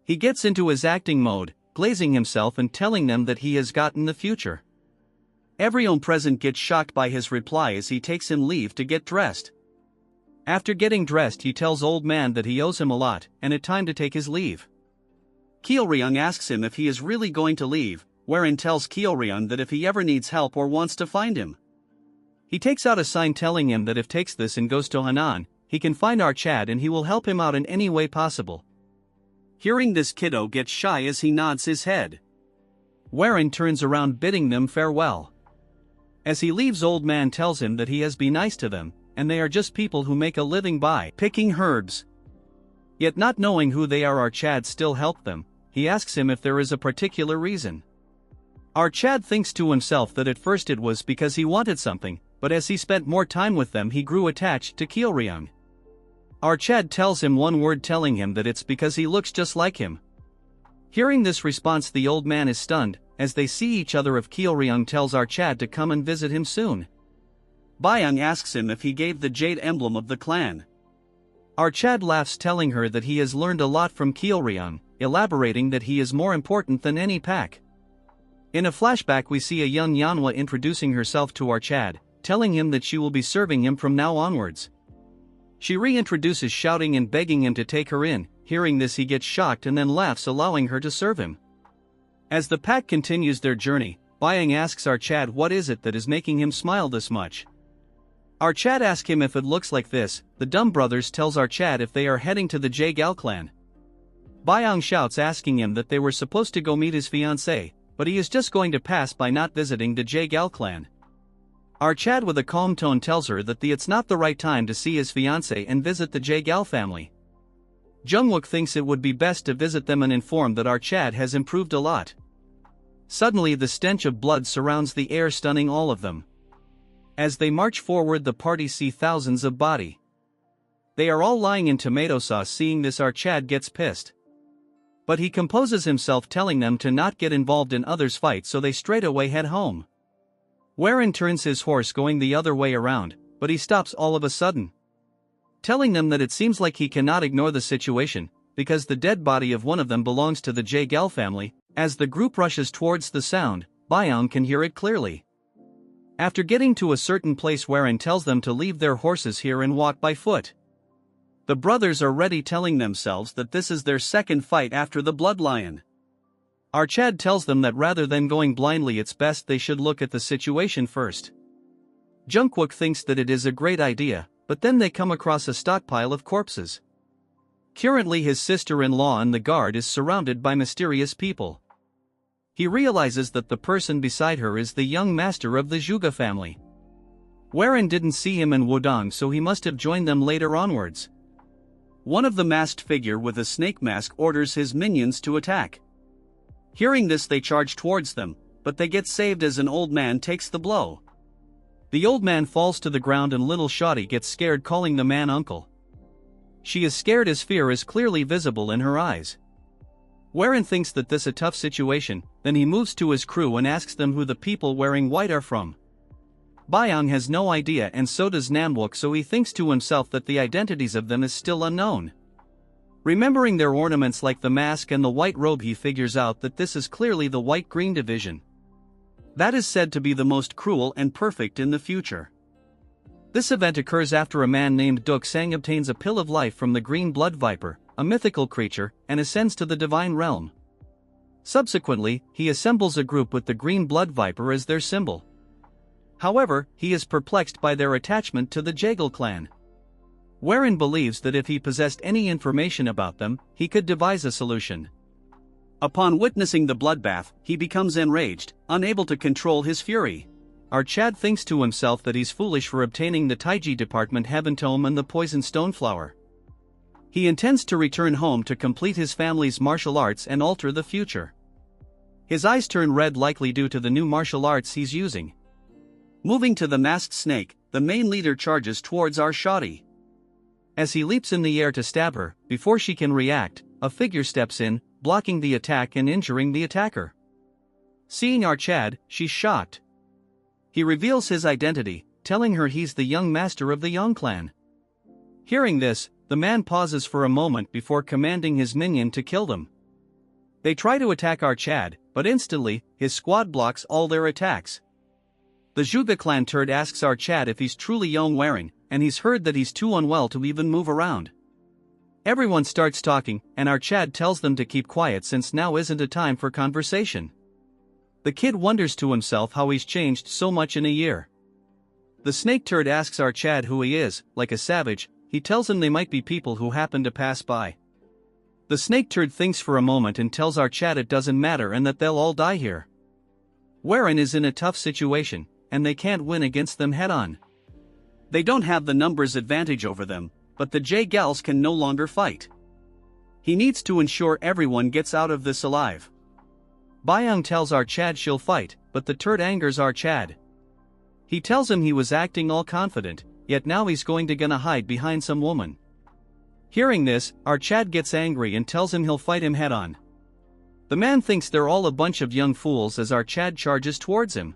He gets into his acting mode, glazing himself and telling them that he has gotten the future. Everyone present gets shocked by his reply as he takes him leave to get dressed. After getting dressed, he tells Old Man that he owes him a lot and it's time to take his leave. Kyeolryung asks him if he is really going to leave, wherein tells Kyeolryung that if he ever needs help or wants to find him. He takes out a sign telling him that if takes this and goes to Hanan, he can find Archad and he will help him out in any way possible. Hearing this, Kiddo gets shy as he nods his head. Wherein turns around bidding them farewell. As he leaves, Old Man tells him that he has been nice to them, and they are just people who make a living by picking herbs. Yet not knowing who they are, Archad still helped them. He asks him if there is a particular reason. Archad thinks to himself that at first it was because he wanted something, but as he spent more time with them he grew attached to Kyeolryung. Archad tells him one word, telling him that it's because he looks just like him. Hearing this response, the Old Man is stunned. As they see each other, if Kyeolryung tells Archad to come and visit him soon. Byung asks him if he gave the jade emblem of the clan. Archad laughs, telling her that he has learned a lot from Kyeolryung, elaborating that he is more important than any pack. In a flashback, we see a young Manhwa introducing herself to Archad, telling him that she will be serving him from now onwards. She reintroduces, shouting and begging him to take her in. Hearing this, he gets shocked and then laughs, allowing her to serve him. As the pack continues their journey, Byung asks Archad what is it that is making him smile this much. Archad asks him if it looks like this. The Dumb Brothers tells Archad if they are heading to the Jaegal clan. Byung shouts, asking him that they were supposed to go meet his fiancée, but he is just going to pass by not visiting the Jaegal clan. Archad with a calm tone tells her that it's not the right time to see his fiancée and visit the Jaegal family. Jungwook thinks it would be best to visit them and inform that Archad has improved a lot. Suddenly the stench of blood surrounds the air, stunning all of them. As they march forward, the party see thousands of body. They are all lying in tomato sauce. Seeing this, Archad gets pissed. But he composes himself, telling them to not get involved in others' fights, so they straight away head home. Wherein turns his horse going the other way around, but he stops all of a sudden. Telling them that it seems like he cannot ignore the situation, because the dead body of one of them belongs to the Jaegal family. As the group rushes towards the sound, Byung can hear it clearly. After getting to a certain place, wherein tells them to leave their horses here and walk by foot. The brothers are ready, telling themselves that this is their second fight after the Blood Lion. Archad tells them that rather than going blindly, it's best they should look at the situation first. Jungwook thinks that it is a great idea, but then they come across a stockpile of corpses. Currently his sister-in-law and the guard is surrounded by mysterious people. He realizes that the person beside her is the young master of the Zhuge family. Wherein didn't see him in Wudong, so he must have joined them later onwards. One of the masked figure with a snake mask orders his minions to attack. Hearing this, they charge towards them, but they get saved as an old man takes the blow. The old man falls to the ground and little Shawty gets scared, calling the man uncle. She is scared as fear is clearly visible in her eyes. Wherein thinks that this a tough situation, then he moves to his crew and asks them who the people wearing white are from. Byung has no idea, and so does Namwook, so he thinks to himself that the identities of them is still unknown. Remembering their ornaments like the mask and the white robe, he figures out that this is clearly the white-green division. That is said to be the most cruel and perfect in the future. This event occurs after a man named Duk Sang obtains a pill of life from the green blood viper, a mythical creature, and ascends to the divine realm. Subsequently, he assembles a group with the green blood viper as their symbol. However, he is perplexed by their attachment to the Jaegal clan. Wherein believes that if he possessed any information about them, he could devise a solution. Upon witnessing the bloodbath, he becomes enraged, unable to control his fury. Chad thinks to himself that he's foolish for obtaining the Taiji department Heaven Tome and the Poison Stone Flower. He intends to return home to complete his family's martial arts and alter the future. His eyes turn red, likely due to the new martial arts he's using. Moving to the masked snake, the main leader charges towards our Shawty. As he leaps in the air to stab her, before she can react, a figure steps in, blocking the attack and injuring the attacker. Seeing our Chad, she's shocked. He reveals his identity, telling her he's the young master of the Yong clan. Hearing this, the man pauses for a moment before commanding his minion to kill them. They try to attack our Chad, but instantly, his squad blocks all their attacks. The Zhuge clan turd asks our Chad if he's truly Yong wearing, and he's heard that he's too unwell to even move around. Everyone starts talking, and our Chad tells them to keep quiet since now isn't a time for conversation. The kid wonders to himself how he's changed so much in a year. The snake turd asks our Chad who he is. Like a savage, he tells him they might be people who happen to pass by. The snake turd thinks for a moment and tells our Chad it doesn't matter and that they'll all die here. Warren is in a tough situation, and they can't win against them head-on. They don't have the numbers advantage over them, but the J-Gals can no longer fight. He needs to ensure everyone gets out of this alive. Byung tells our Chad she'll fight, but the turd angers our Chad. He tells him he was acting all confident, yet now he's gonna hide behind some woman. Hearing this, our Chad gets angry and tells him he'll fight him head-on. The man thinks they're all a bunch of young fools as our Chad charges towards him.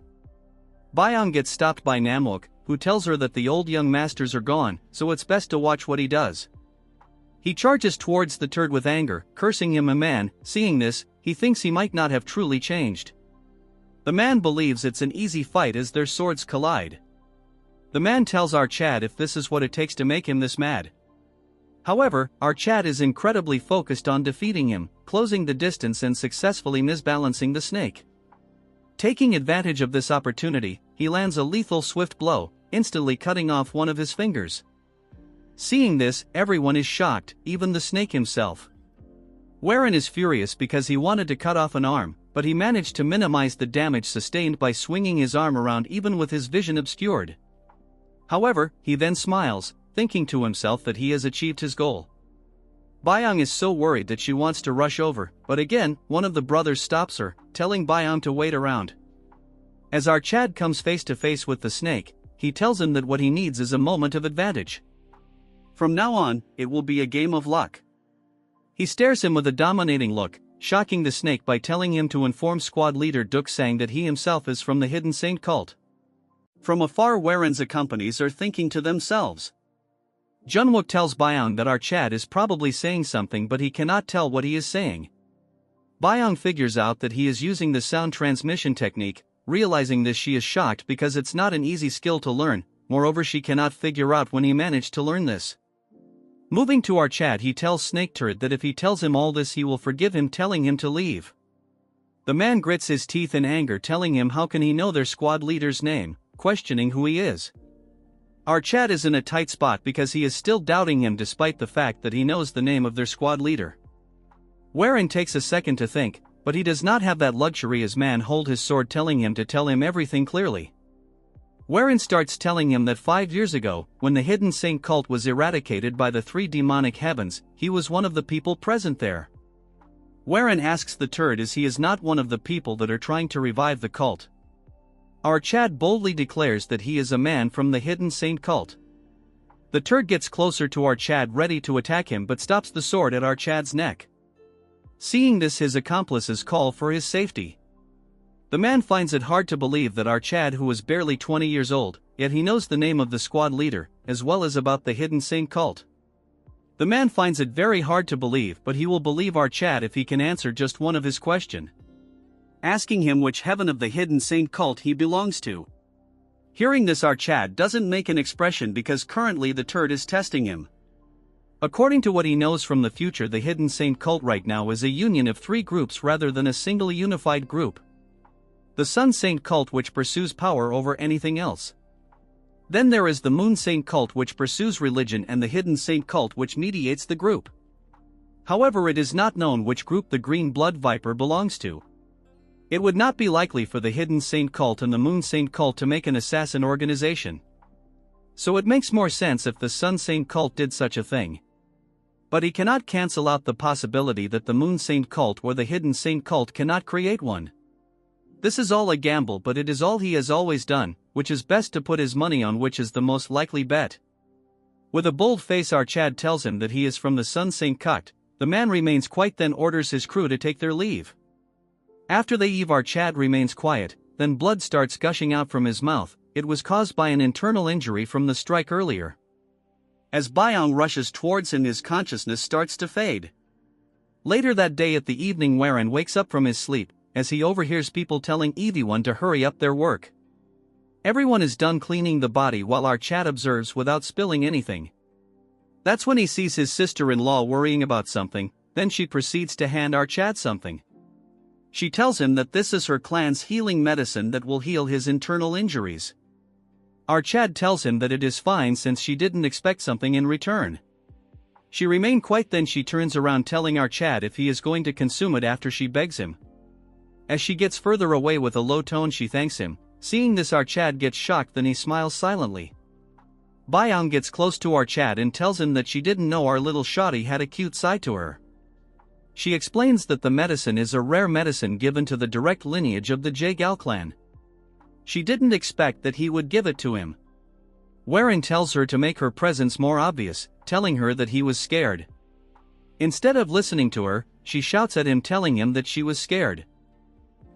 Byung gets stopped by Namwook, who tells her that the old young masters are gone, so it's best to watch what he does. He charges towards the turd with anger, cursing him a man. Seeing this, he thinks he might not have truly changed. The man believes it's an easy fight as their swords collide. The man tells our Chad if this is what it takes to make him this mad. However, our Chad is incredibly focused on defeating him, closing the distance and successfully misbalancing the snake. Taking advantage of this opportunity, he lands a lethal swift blow, instantly cutting off one of his fingers. Seeing this, everyone is shocked, even the snake himself. Warren is furious because he wanted to cut off an arm, but he managed to minimize the damage sustained by swinging his arm around even with his vision obscured. However, he then smiles, thinking to himself that he has achieved his goal. Byung is so worried that she wants to rush over, but again, one of the brothers stops her, telling Byung to wait around. As our Chad comes face to face with the snake, he tells him that what he needs is a moment of advantage. From now on, it will be a game of luck. He stares him with a dominating look, shocking the snake by telling him to inform squad leader Duk Sang that he himself is from the Hidden Saint cult. From afar, Warren's accompanies are thinking to themselves. Junwook tells Byung that our Chad is probably saying something, but he cannot tell what he is saying. Byung figures out that he is using the sound transmission technique. Realizing this, she is shocked because it's not an easy skill to learn. Moreover, she cannot figure out when he managed to learn this. Moving to our Chad, he tells Snake Turd that if he tells him all this he will forgive him, telling him to leave. The man grits his teeth in anger, telling him how can he know their squad leader's name, questioning who he is. Our Chad is in a tight spot because he is still doubting him despite the fact that he knows the name of their squad leader. Warren takes a second to think, but he does not have that luxury as man hold his sword, telling him to tell him everything clearly. Warren starts telling him that 5 years ago, when the Hidden Saint cult was eradicated by the 3 demonic heavens, he was one of the people present there. Warren asks the turd as he is not one of the people that are trying to revive the cult. Our Chad boldly declares that he is a man from the Hidden Saint cult. The turd gets closer to our Chad, ready to attack him, but stops the sword at our Chad's neck. Seeing this, his accomplices call for his safety. The man finds it hard to believe that our Chad, who is barely 20 years old, yet he knows the name of the squad leader, as well as about the Hidden Saint cult. The man finds it very hard to believe, but he will believe our Chad if he can answer just one of his questions, asking him which heaven of the Hidden Saint cult he belongs to. Hearing this, our Chad doesn't make an expression because currently the turd is testing him. According to what he knows from the future, the Hidden Saint cult right now is a union of 3 groups rather than a single unified group. The Sun Saint cult, which pursues power over anything else. Then there is the Moon Saint cult, which pursues religion, and the Hidden Saint cult, which mediates the group. However, it is not known which group the Green Blood Viper belongs to. It would not be likely for the Hidden Saint cult and the Moon Saint cult to make an assassin organization. So it makes more sense if the Sun Saint cult did such a thing. But he cannot cancel out the possibility that the Moon Saint cult or the Hidden Saint cult cannot create one. This is all a gamble, but it is all he has always done, which is best to put his money on which is the most likely bet. With a bold face our Chad tells him that he is from the Sun Saint cult. The man remains quiet, then orders his crew to take their leave. After they leave our Chad remains quiet, then blood starts gushing out from his mouth. It was caused by an internal injury from the strike earlier. As Byong rushes towards him, his consciousness starts to fade. Later that day at the evening, Warren wakes up from his sleep, as he overhears people telling everyone to hurry up their work. Everyone is done cleaning the body while our Chad observes without spilling anything. That's when he sees his sister-in-law worrying about something, then she proceeds to hand our Chad something. She tells him that this is her clan's healing medicine that will heal his internal injuries. Our Chad tells him that it is fine since she didn't expect something in return. She remained quiet, then she turns around telling our Chad if he is going to consume it after she begs him. As she gets further away with a low tone she thanks him. Seeing this our Chad gets shocked, then he smiles silently. Byong gets close to our Chad and tells him that she didn't know our little shawty had a cute side to her. She explains that the medicine is a rare medicine given to the direct lineage of the Yahello clan. She didn't expect that he would give it to him. Warren tells her to make her presence more obvious, telling her that he was scared. Instead of listening to her, she shouts at him telling him that she was scared.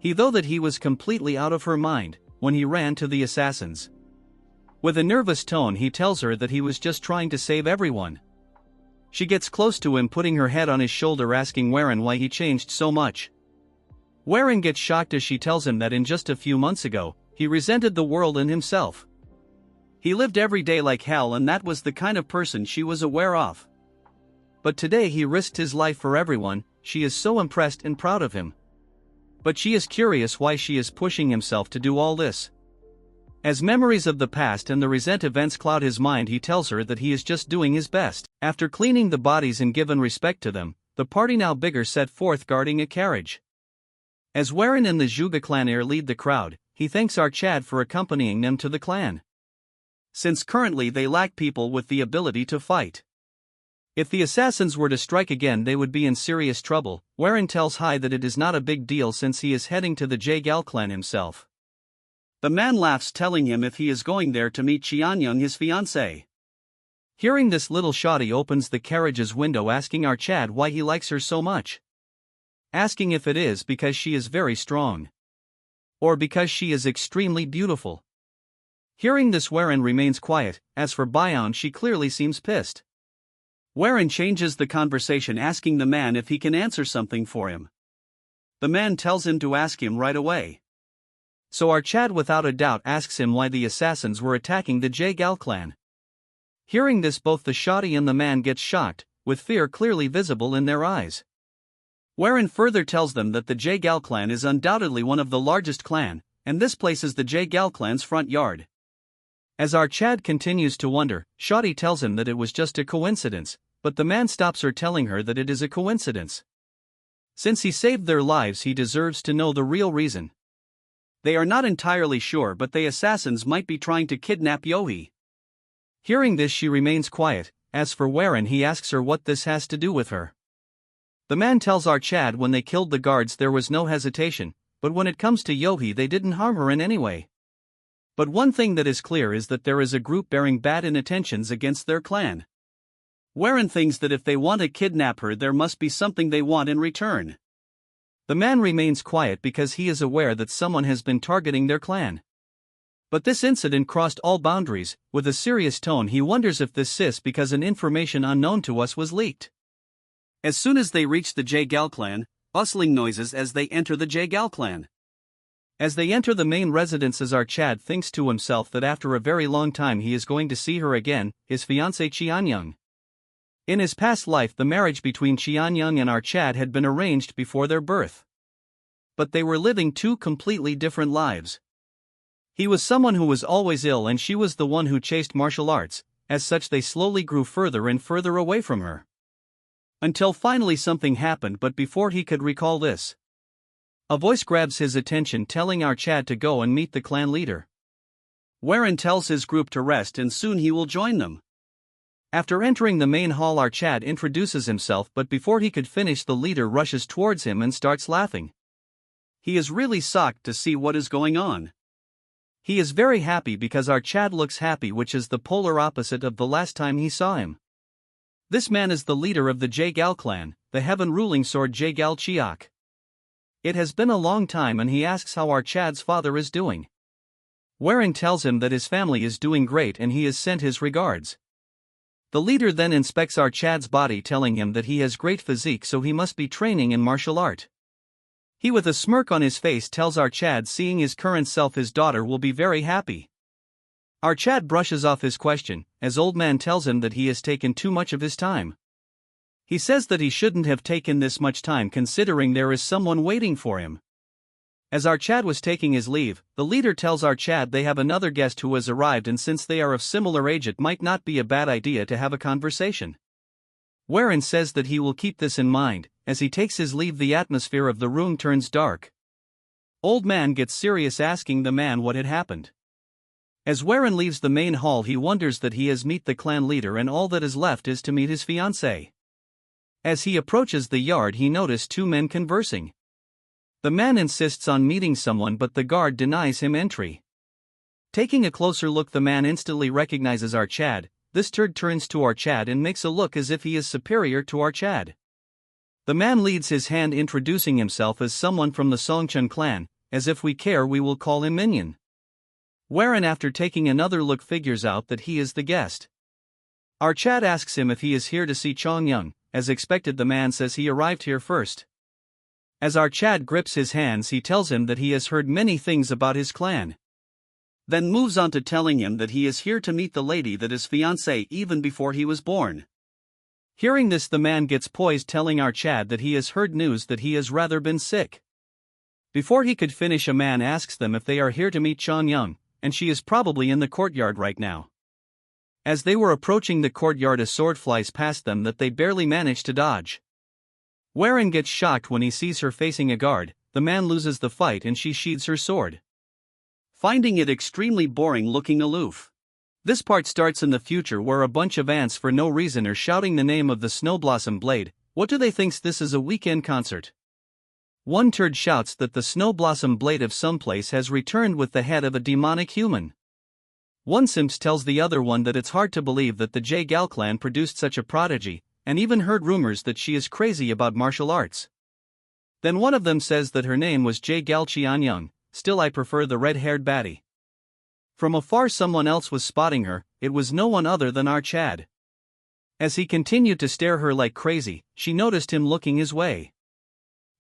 That he was completely out of her mind when he ran to the assassins. With a nervous tone he tells her that he was just trying to save everyone. She gets close to him, putting her head on his shoulder, asking Warren why he changed so much. Warren gets shocked as she tells him that in just a few months ago, he resented the world and himself. He lived every day like hell, and that was the kind of person she was aware of. But today he risked his life for everyone. She is so impressed and proud of him. But she is curious why she is pushing himself to do all this. As memories of the past and the recent events cloud his mind, he tells her that he is just doing his best. After cleaning the bodies and given respect to them, the party now bigger set forth guarding a carriage. As Warren and the Zhuge clan heir lead the crowd, he thanks our Chad for accompanying them to the clan. Since currently they lack people with the ability to fight. If the assassins were to strike again they would be in serious trouble. Warren tells Hai that it is not a big deal since he is heading to the Yahello clan himself. The man laughs, telling him if he is going there to meet Qianyang, his fiancée. Hearing this, little Shotty opens the carriage's window, asking our Chad why he likes her so much. Asking if it is because she is very strong. Or because she is extremely beautiful. Hearing this, Warren remains quiet. As for Byong, she clearly seems pissed. Warren changes the conversation, asking the man if he can answer something for him. The man tells him to ask him right away. So our Chad without a doubt asks him why the assassins were attacking the Yahello clan. Hearing this, both the Shotty and the man get shocked, with fear clearly visible in their eyes. Warren further tells them that the Yahello clan is undoubtedly one of the largest clan, and this place is the Yahello clan's front yard. As our Chad continues to wonder, Shotty tells him that it was just a coincidence, but the man stops her, telling her that it is a coincidence. Since he saved their lives, he deserves to know the real reason. They are not entirely sure, but the assassins might be trying to kidnap Yohi. Hearing this, she remains quiet. As for Warren, he asks her what this has to do with her. The man tells our Chad when they killed the guards there was no hesitation, but when it comes to Yohi they didn't harm her in any way. But one thing that is clear is that there is a group bearing bad intentions against their clan. Warren thinks that if they want to kidnap her there must be something they want in return. The man remains quiet because he is aware that someone has been targeting their clan. But this incident crossed all boundaries. With a serious tone he wonders if this is because an information unknown to us was leaked. As soon as they reach the Yahello clan, bustling noises as they enter the Yahello clan. As they enter the main residences, our Chad thinks to himself that after a very long time he is going to see her again, his fiancée Qianyang. In his past life the marriage between Qianyang and our Chad had been arranged before their birth. But they were living two completely different lives. He was someone who was always ill and she was the one who chased martial arts. As such they slowly grew further and further away from her. Until finally something happened, but before he could recall this, A voice grabs his attention, telling our Chad to go and meet the clan leader. Warren tells his group to rest and soon he will join them. After entering the main hall, our Chad introduces himself, but before he could finish, the leader rushes towards him and starts laughing. He is really shocked to see what is going on. He is very happy because our Chad looks happy, which is the polar opposite of the last time he saw him. This man is the leader of the Jagal clan, the heaven-ruling sword Jagal Chiak. It has been a long time and he asks how our Chad's father is doing. Warren tells him that his family is doing great and he has sent his regards. The leader then inspects our Chad's body, telling him that he has great physique, so he must be training in martial art. He, with a smirk on his face, tells our Chad seeing his current self, his daughter will be very happy. Our Chad brushes off his question, as old man tells him that he has taken too much of his time. He says that he shouldn't have taken this much time considering there is someone waiting for him. As our Chad was taking his leave, the leader tells our Chad they have another guest who has arrived, and since they are of similar age it might not be a bad idea to have a conversation. Warren says that he will keep this in mind. As he takes his leave, the atmosphere of the room turns dark. Old man gets serious, asking the man what had happened. As Warren leaves the main hall, he wonders that he has met the clan leader and all that is left is to meet his fiancée. As he approaches the yard, he notices two men conversing. The man insists on meeting someone, but the guard denies him entry. Taking a closer look, the man instantly recognizes our Chad. This turd turns to our Chad and makes a look as if he is superior to our Chad. The man leads his hand, introducing himself as someone from the Songchun clan, as if we care we will call him Minion. Warren, after taking another look, figures out that he is the guest. Our Chad asks him if he is here to see Chong Young. As expected, the man says he arrived here first. As our Chad grips his hands, he tells him that he has heard many things about his clan. Then moves on to telling him that he is here to meet the lady that is fiancée even before he was born. Hearing this, the man gets poised, telling our Chad that he has heard news that he has rather been sick. Before he could finish, a man asks them if they are here to meet Chong Young, and she is probably in the courtyard right now. As they were approaching the courtyard, a sword flies past them that they barely manage to dodge. Warren gets shocked when he sees her facing a guard. The man loses the fight and she sheathes her sword, finding it extremely boring, looking aloof. This part starts in the future where a bunch of ants for no reason are shouting the name of the Snowblossom Blade. What do they think this is, a weekend concert? One turd shouts that the Snowblossom Blade of someplace has returned with the head of a demonic human. One simps tells the other one that it's hard to believe that the Jagal clan produced such a prodigy, and even heard rumors that she is crazy about martial arts. Then one of them says that her name was Jagal Chian Young. Still, I prefer the red-haired baddie. From afar, someone else was spotting her. It was no one other than our Chad. As he continued to stare her like crazy, she noticed him looking his way.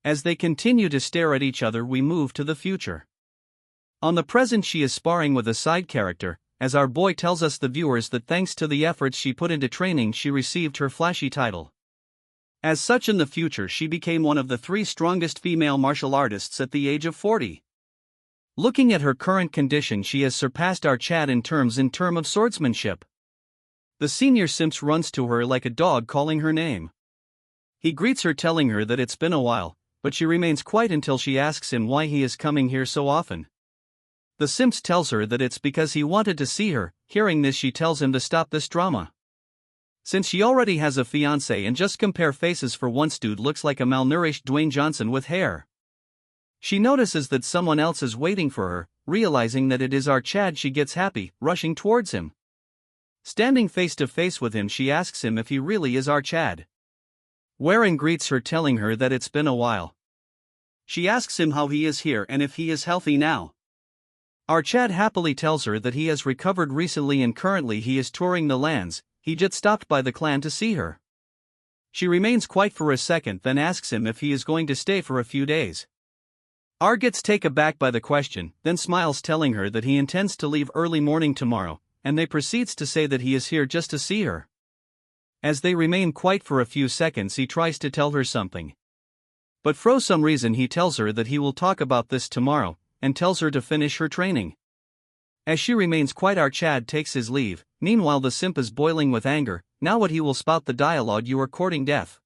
As they continue to stare at each other, we move to the future. On the present, she is sparring with a side character, as our boy tells us, the viewers, that thanks to the efforts she put into training, she received her flashy title. As such, in the future, she became one of the 3 strongest female martial artists at the age of 40. Looking at her current condition, she has surpassed our Chad in term of swordsmanship. The senior simps runs to her like a dog, calling her name. He greets her, telling her that it's been a while, but she remains quiet until she asks him why he is coming here so often. The simps tells her that it's because he wanted to see her. Hearing this, she tells him to stop this drama, since she already has a fiancé, and just compare faces for once, dude looks like a malnourished Dwayne Johnson with hair. She notices that someone else is waiting for her. Realizing that it is our Chad, she gets happy, rushing towards him. Standing face to face with him, she asks him if he really is our Chad. Warren greets her, telling her that it's been a while. She asks him how he is here and if he is healthy now. Our Chad happily tells her that he has recovered recently and currently he is touring the lands. He just stopped by the clan to see her. She remains quiet for a second, then asks him if he is going to stay for a few days. R gets taken aback by the question, then smiles, telling her that he intends to leave early morning tomorrow, and they proceeds to say that he is here just to see her. As they remain quiet for a few seconds, he tries to tell her something, but for some reason he tells her that he will talk about this tomorrow, and tells her to finish her training. As she remains quiet, our Chad takes his leave. Meanwhile, the simp is boiling with anger. Now what he will spout the dialogue, you are courting death.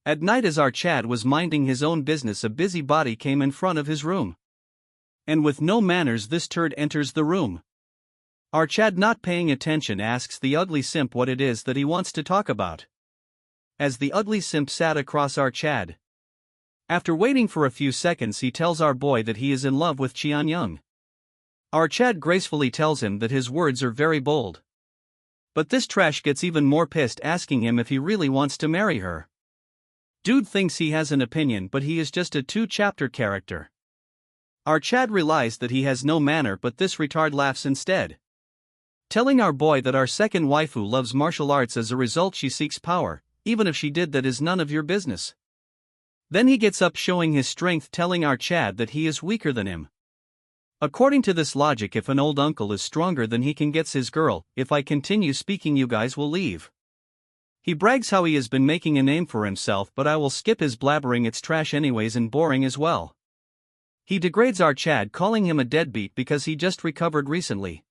At night, as our Chad was minding his own business, a busybody came in front of his room. And with no manners, this turd enters the room. Our Chad, not paying attention, asks the ugly simp what it is that he wants to talk about. As the ugly simp sat across our Chad. After waiting for a few seconds, he tells our boy that he is in love with Yong. Our Chad gracefully tells him that his words are very bold. But this trash gets even more pissed, asking him if he really wants to marry her. Dude thinks he has an opinion, but he is just a 2-chapter character. Our Chad realized that he has no manner, but this retard laughs instead. Telling our boy that our second waifu loves martial arts, as a result she seeks power, even if she did that is none of your business. Then he gets up showing his strength, telling our Chad that he is weaker than him. According to this logic, if an old uncle is stronger than he can gets his girl, if I continue speaking you guys will leave. He brags how he has been making a name for himself, but I will skip his blabbering, it's trash anyways and boring as well. He degrades our Chad, calling him a deadbeat because he just recovered recently.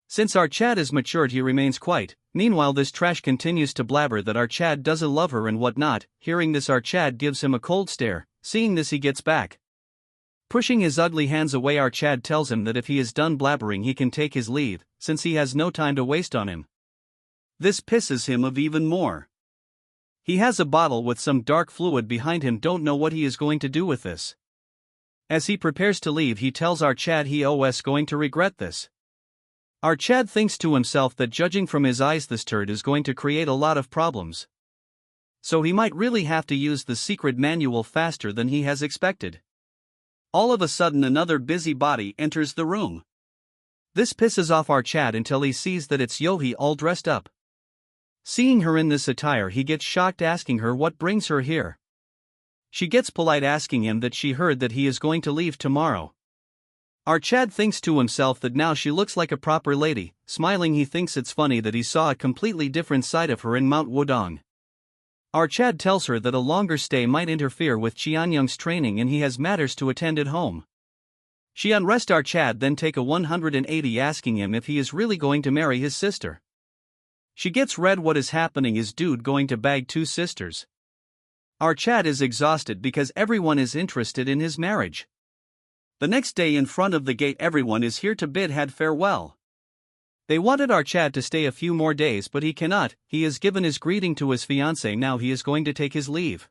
Since our Chad is matured, he remains quiet. Meanwhile, this trash continues to blabber that our Chad doesn't love her and whatnot. Hearing this, our Chad gives him a cold stare. Seeing this, he gets back. Pushing his ugly hands away, our Chad tells him that if he is done blabbering, he can take his leave, since he has no time to waste on him. This pisses him off even more. He has a bottle with some dark fluid behind him, don't know what he is going to do with this. As he prepares to leave, he tells our Chad he is going to regret this. Our Chad thinks to himself that judging from his eyes, this turd is going to create a lot of problems. So he might really have to use the secret manual faster than he has expected. All of a sudden, another busybody enters the room. This pisses off our Chad until he sees that it's Yohi all dressed up. Seeing her in this attire, he gets shocked, asking her what brings her here. She gets polite, asking him that she heard that he is going to leave tomorrow. Our Chad thinks to himself that now she looks like a proper lady. Smiling, he thinks it's funny that he saw a completely different side of her in Mount Wudong. Our Chad tells her that a longer stay might interfere with Yong's training and he has matters to attend at home. She unrests our Chad, then take a 180, asking him if he is really going to marry his sister. She gets red. What is happening? Is dude going to bag 2 sisters? Our Chad is exhausted because everyone is interested in his marriage. The next day, in front of the gate, everyone is here to bid had farewell. They wanted our Chad to stay a few more days, but he cannot. He has given his greeting to his fiancée, now he is going to take his leave.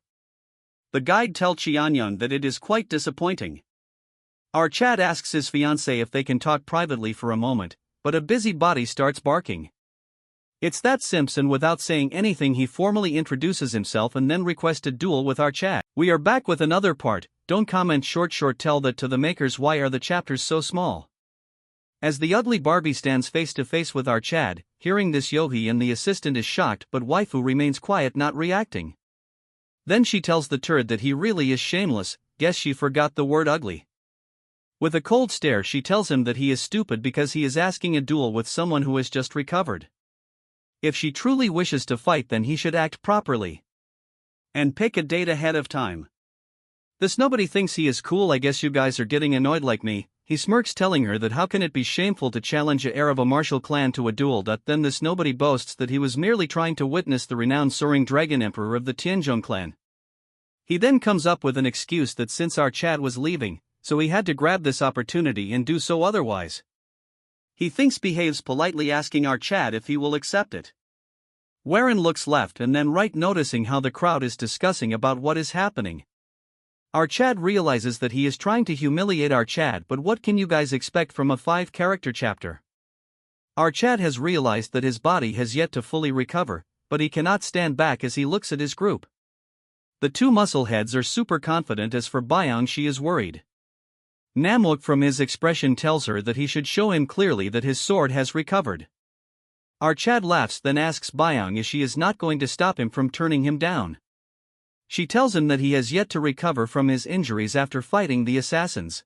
The guide tells Yong that it is quite disappointing. Our Chad asks his fiancée if they can talk privately for a moment, but a busybody starts barking. It's that Simpson. Without saying anything, he formally introduces himself and then requests a duel with our Chad. We are back with another part. Don't comment short tell that to the makers. Why are the chapters so small? As the ugly Barbie stands face to face with our Chad, hearing this, Yohi and the assistant is shocked, but waifu remains quiet, not reacting. Then she tells the turd that he really is shameless. Guess she forgot the word ugly. With a cold stare, she tells him that he is stupid because he is asking a duel with someone who has just recovered. If she truly wishes to fight, then he should act properly and pick a date ahead of time. This nobody thinks he is cool. I guess you guys are getting annoyed like me. He smirks, telling her that how can it be shameful to challenge a heir of a martial clan to a duel. Then this nobody boasts that he was merely trying to witness the renowned soaring dragon emperor of the Tianzhong clan. He then comes up with an excuse that since our Chad was leaving, so he had to grab this opportunity and do so, otherwise. He thinks, behaves politely, asking our Chad if he will accept it. Warren looks left and then right, noticing how the crowd is discussing about what is happening. Our Chad realizes that he is trying to humiliate our Chad, but what can you guys expect from a 5-character chapter? Our Chad has realized that his body has yet to fully recover, but he cannot stand back as he looks at his group. The 2 muscleheads are super confident. As for Byung, she is worried. Namwook, from his expression, tells her that he should show him clearly that his sword has recovered. Our Chad laughs, then asks Byung if she is not going to stop him from turning him down. She tells him that he has yet to recover from his injuries after fighting the assassins.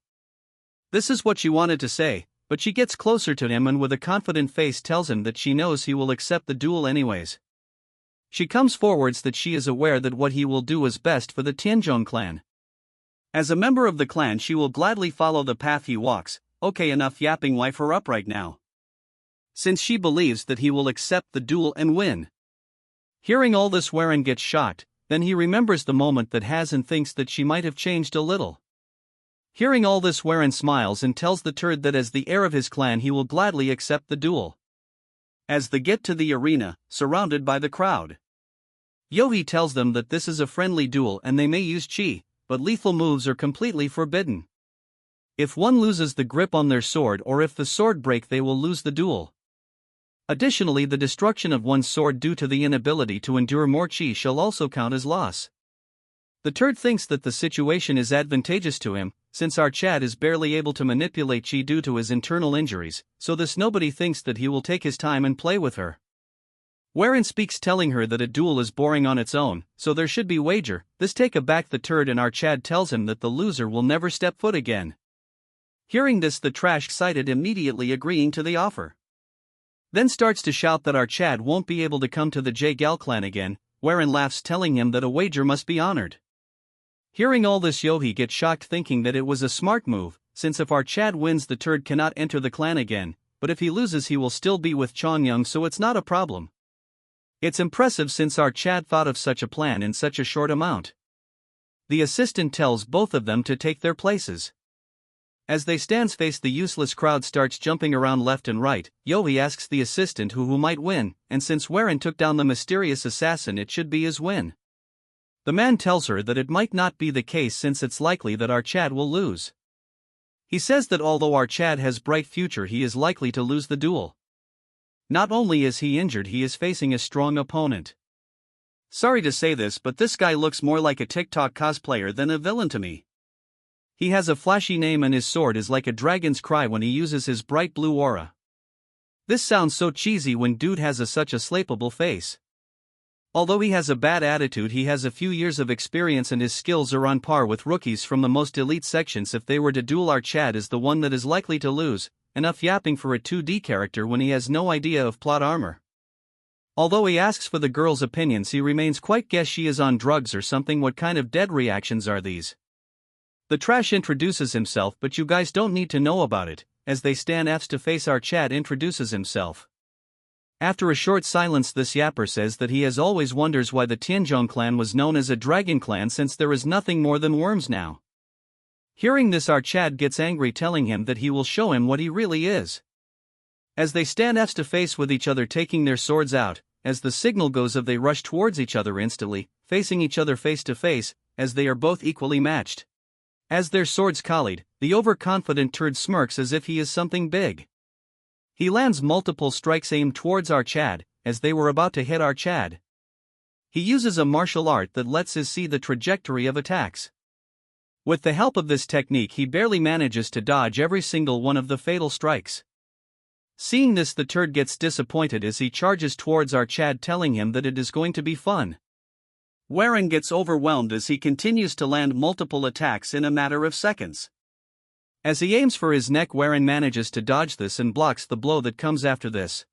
This is what she wanted to say, but she gets closer to him and with a confident face tells him that she knows he will accept the duel anyways. She comes forwards that she is aware that what he will do is best for the Tianzhong clan. As a member of the clan, she will gladly follow the path he walks. Okay, enough yapping, wife her up right now, since she believes that he will accept the duel and win. Hearing all this, Warren gets shocked, then he remembers the moment that has and thinks that she might have changed a little. Hearing all this, Warren smiles and tells the turd that as the heir of his clan he will gladly accept the duel. As they get to the arena, surrounded by the crowd, Yohi tells them that this is a friendly duel and they may use chi, but lethal moves are completely forbidden. If one loses the grip on their sword or if the sword break, they will lose the duel. Additionally, the destruction of one's sword due to the inability to endure more chi shall also count as loss. The turd thinks that the situation is advantageous to him, since our Chad is barely able to manipulate chi due to his internal injuries, so this nobody thinks that he will take his time and play with her. Warren speaks, telling her that a duel is boring on its own, so there should be wager. This take aback the turd, and our Chad tells him that the loser will never step foot again. Hearing this, the trash excited immediately agreeing to the offer. Then starts to shout that our Chad won't be able to come to the Gal clan again. Warren laughs, telling him that a wager must be honored. Hearing all this, Yohi gets shocked, thinking that it was a smart move, since if our Chad wins, the turd cannot enter the clan again, but if he loses he will still be with Yong, so it's not a problem. It's impressive since our Chad thought of such a plan in such a short amount. The assistant tells both of them to take their places. As they stand face, the useless crowd starts jumping around left and right. Yohi asks the assistant who might win, and since Warren took down the mysterious assassin, it should be his win. The man tells her that it might not be the case since it's likely that our Chad will lose. He says that although our Chad has bright future, he is likely to lose the duel. Not only is he injured, he is facing a strong opponent. Sorry to say this, but this guy looks more like a TikTok cosplayer than a villain to me. He has a flashy name and his sword is like a dragon's cry when he uses his bright blue aura. This sounds so cheesy when dude has such a slappable face. Although he has a bad attitude, he has a few years of experience and his skills are on par with rookies from the most elite sections. If they were to duel, our Chad is the one that is likely to lose. Enough yapping for a 2D character when he has no idea of plot armor. Although he asks for the girl's opinions, he remains quite guess she is on drugs or something. What kind of dead reactions are these? The trash introduces himself, but you guys don't need to know about it. As they stand face to face, our Chad introduces himself. After a short silence, this yapper says that he has always wonders why the Tianzhong clan was known as a dragon clan, since there is nothing more than worms now. Hearing this, our Chad gets angry, telling him that he will show him what he really is. As they stand face to face with each other, taking their swords out, as the signal goes of, they rush towards each other instantly, facing each other face to face, as they are both equally matched. As their swords collide, the overconfident turd smirks as if he is something big. He lands multiple strikes aimed towards our Chad, as they were about to hit our Chad. He uses a martial art that lets us see the trajectory of attacks. With the help of this technique, he barely manages to dodge every single one of the fatal strikes. Seeing this, the turd gets disappointed as he charges towards our Chad, telling him that it is going to be fun. Warren gets overwhelmed as he continues to land multiple attacks in a matter of seconds. As he aims for his neck, Warren manages to dodge this and blocks the blow that comes after this.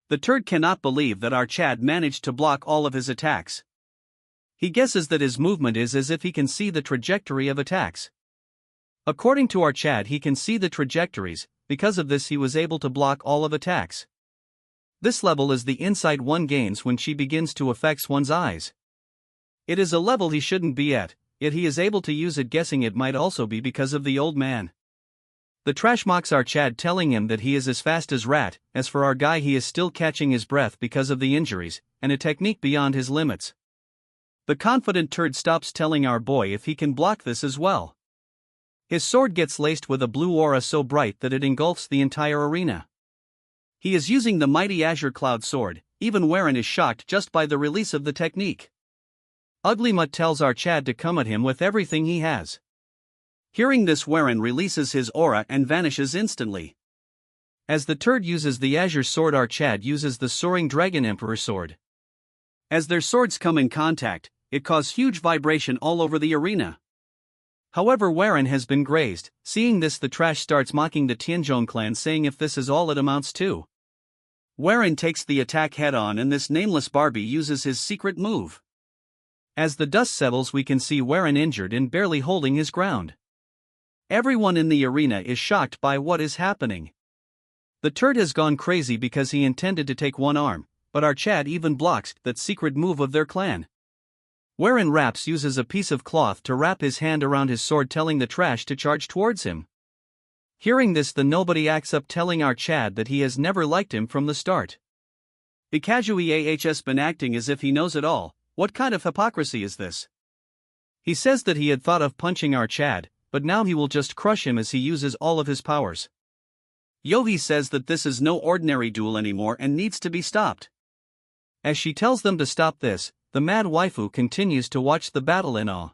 The turd cannot believe that our Chad managed to block all of his attacks. He guesses that his movement is as if he can see the trajectory of attacks. According to our Chad, he can see the trajectories. Because of this, he was able to block all of attacks. This level is the insight one gains when she begins to affect one's eyes. It is a level he shouldn't be at, yet he is able to use it, guessing it might also be because of the old man. The trash mocks our Chad, telling him that he is as fast as rat. As for our guy, he is still catching his breath because of the injuries, and a technique beyond his limits. The confident turd stops, telling our boy if he can block this as well. His sword gets laced with a blue aura so bright that it engulfs the entire arena. He is using the mighty Azure Cloud sword. Even Warren is shocked just by the release of the technique. Ugly Mutt tells our Chad to come at him with everything he has. Hearing this, Warren releases his aura and vanishes instantly. As the turd uses the Azure sword, our Chad uses the Soaring Dragon Emperor sword. As their swords come in contact, it causes huge vibration all over the arena. However, Warren has been grazed. Seeing this, the trash starts mocking the Tianzhong clan, saying if this is all it amounts to. Warren takes the attack head on, and this nameless Barbie uses his secret move. As the dust settles, we can see Warren injured and barely holding his ground. Everyone in the arena is shocked by what is happening. The turd has gone crazy because he intended to take one arm, but our Chad even blocks that secret move of their clan. wherein Raps uses a piece of cloth to wrap his hand around his sword, telling the trash to charge towards him. Hearing this, the nobody acts up, telling our Chad that he has never liked him from the start. Ikaju has been acting as if he knows it all. What kind of hypocrisy is this? He says that he had thought of punching our Chad, but now he will just crush him as he uses all of his powers. Yohi says that this is no ordinary duel anymore and needs to be stopped. As she tells them to stop this, the mad waifu continues to watch the battle in awe.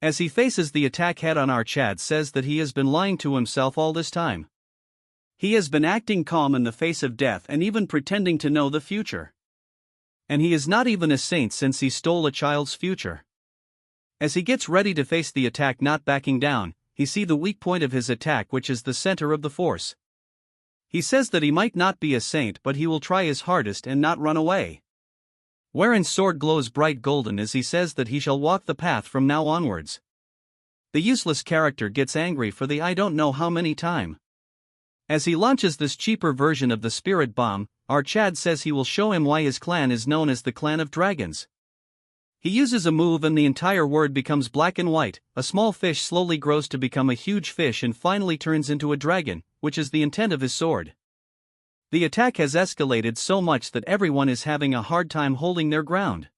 As he faces the attack head on, our Chad says that he has been lying to himself all this time. He has been acting calm in the face of death and even pretending to know the future. And he is not even a saint since he stole a child's future. As he gets ready to face the attack, not backing down, he sees the weak point of his attack, which is the center of the force. He says that he might not be a saint, but he will try his hardest and not run away. Wherein sword glows bright golden as he says that he shall walk the path from now onwards. The useless character gets angry for the I don't know how many time. As he launches this cheaper version of the spirit bomb, our Chad says he will show him why his clan is known as the Clan of Dragons. He uses a move and the entire world becomes black and white. A small fish slowly grows to become a huge fish and finally turns into a dragon, which is the intent of his sword. The attack has escalated so much that everyone is having a hard time holding their ground.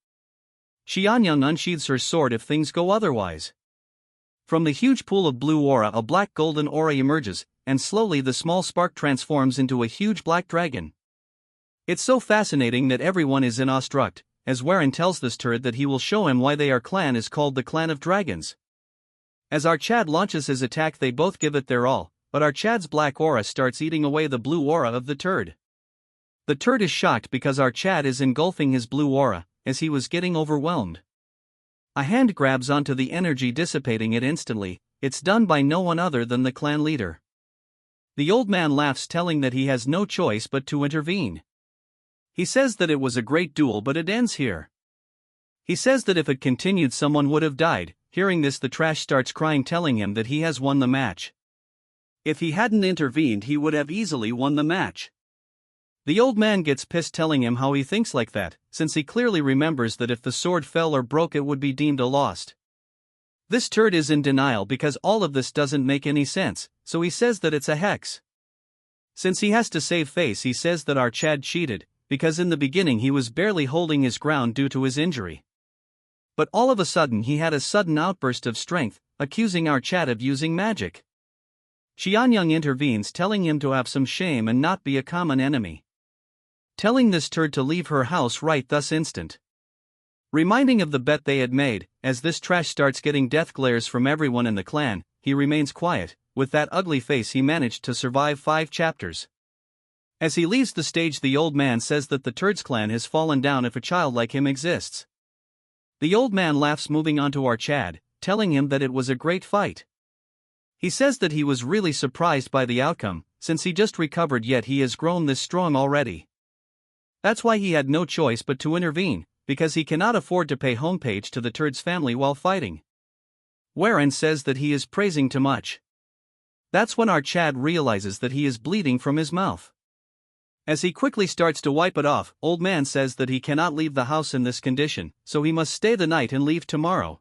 Xianyang unsheathes her sword if things go otherwise. From the huge pool of blue aura, a black golden aura emerges, and slowly the small spark transforms into a huge black dragon. It's so fascinating that everyone is in awestruck, as Warren tells this turd that he will show him why their clan is called the Clan of Dragons. As our Chad launches his attack, they both give it their all, but our Chad's black aura starts eating away the blue aura of the turd. The turd is shocked because our Chad is engulfing his blue aura, as he was getting overwhelmed. A hand grabs onto the energy, dissipating it instantly. It's done by no one other than the clan leader. The old man laughs, telling that he has no choice but to intervene. He says that it was a great duel, but it ends here. He says that if it continued, someone would have died. Hearing this, the trash starts crying, telling him that he has won the match. If he hadn't intervened, he would have easily won the match. The old man gets pissed, telling him how he thinks like that, since he clearly remembers that if the sword fell or broke, it would be deemed a loss. This turd is in denial because all of this doesn't make any sense, so he says that it's a hex. Since he has to save face, he says that our Chad cheated, because in the beginning he was barely holding his ground due to his injury. But all of a sudden he had a sudden outburst of strength, accusing our Chad of using magic. Xianyang intervenes, telling him to have some shame and not be a common enemy. Telling this turd to leave her house right thus instant. Reminding of the bet they had made, as this trash starts getting death glares from everyone in the clan, he remains quiet. With that ugly face, he managed to survive 5 chapters. As he leaves the stage, the old man says that the turd's clan has fallen down if a child like him exists. The old man laughs, moving on to our Chad, telling him that it was a great fight. He says that he was really surprised by the outcome, since he just recovered, yet he has grown this strong already. That's why he had no choice but to intervene, because he cannot afford to pay homepage to the turd's family while fighting. Warren says that he is praising too much. That's when our Chad realizes that he is bleeding from his mouth. As he quickly starts to wipe it off, old man says that he cannot leave the house in this condition, so he must stay the night and leave tomorrow.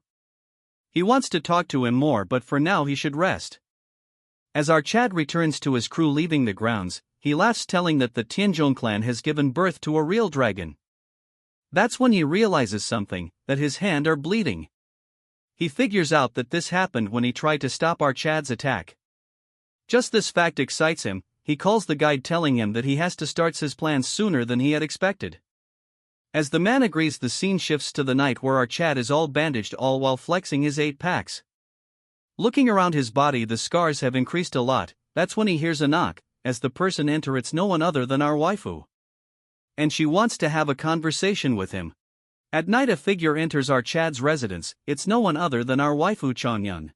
He wants to talk to him more, but for now he should rest. As our Chad returns to his crew leaving the grounds, he laughs, telling that the Tianzhong clan has given birth to a real dragon. That's when he realizes something, that his hands are bleeding. He figures out that this happened when he tried to stop our Chad's attack. Just this fact excites him. He calls the guide, telling him that he has to start his plans sooner than he had expected. As the man agrees, the scene shifts to the night where our Chad is all bandaged, all while flexing his 8 packs. Looking around his body, the scars have increased a lot. That's when he hears a knock. As the person enters, it's no one other than our waifu. And she wants to have a conversation with him. At night, a figure enters our Chad's residence. It's no one other than our waifu Changyun.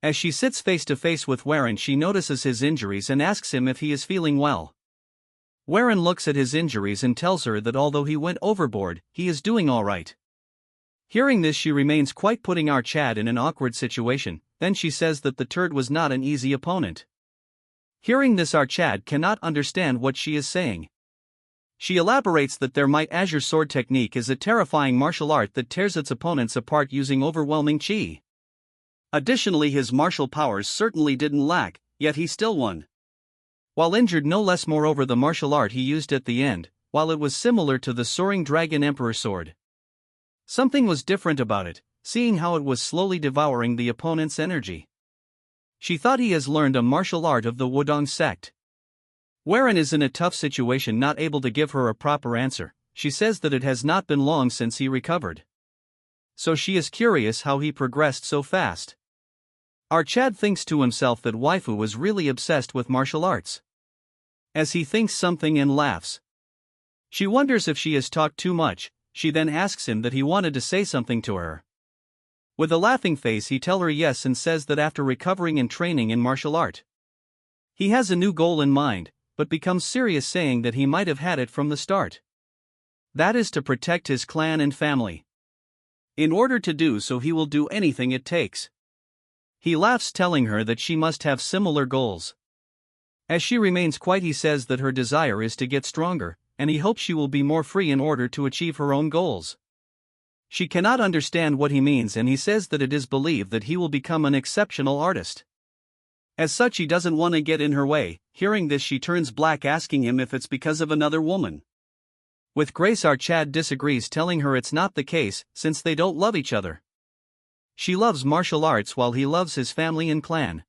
As she sits face to face with Warren, she notices his injuries and asks him if he is feeling well. Warren looks at his injuries and tells her that although he went overboard, he is doing all right. Hearing this, she remains quiet, putting our Chad in an awkward situation. Then she says that the turd was not an easy opponent. Hearing this, our Chad cannot understand what she is saying. She elaborates that their Might Azure Sword technique is a terrifying martial art that tears its opponents apart using overwhelming chi. Additionally, his martial powers certainly didn't lack, yet he still won. While injured no less, moreover, the martial art he used at the end, while it was similar to the Soaring Dragon Emperor sword, something was different about it, seeing how it was slowly devouring the opponent's energy. She thought he has learned a martial art of the Wudong sect. Warren is in a tough situation, not able to give her a proper answer. She says that it has not been long since he recovered. So she is curious how he progressed so fast. Our Chad thinks to himself that waifu was really obsessed with martial arts. As he thinks something and laughs. She wonders if she has talked too much. She then asks him that he wanted to say something to her. With a laughing face he tells her yes and says that after recovering and training in martial art, he has a new goal in mind, but becomes serious, saying that he might have had it from the start. That is to protect his clan and family. In order to do so he will do anything it takes. He laughs, telling her that she must have similar goals. As she remains quiet he says that her desire is to get stronger, and he hopes she will be more free in order to achieve her own goals. She cannot understand what he means, and he says that it is believed that he will become an exceptional artist. As such, he doesn't want to get in her way. Hearing this, she turns black, asking him if it's because of another woman. With grace, our Chad disagrees, telling her it's not the case, since they don't love each other. She loves martial arts while he loves his family and clan.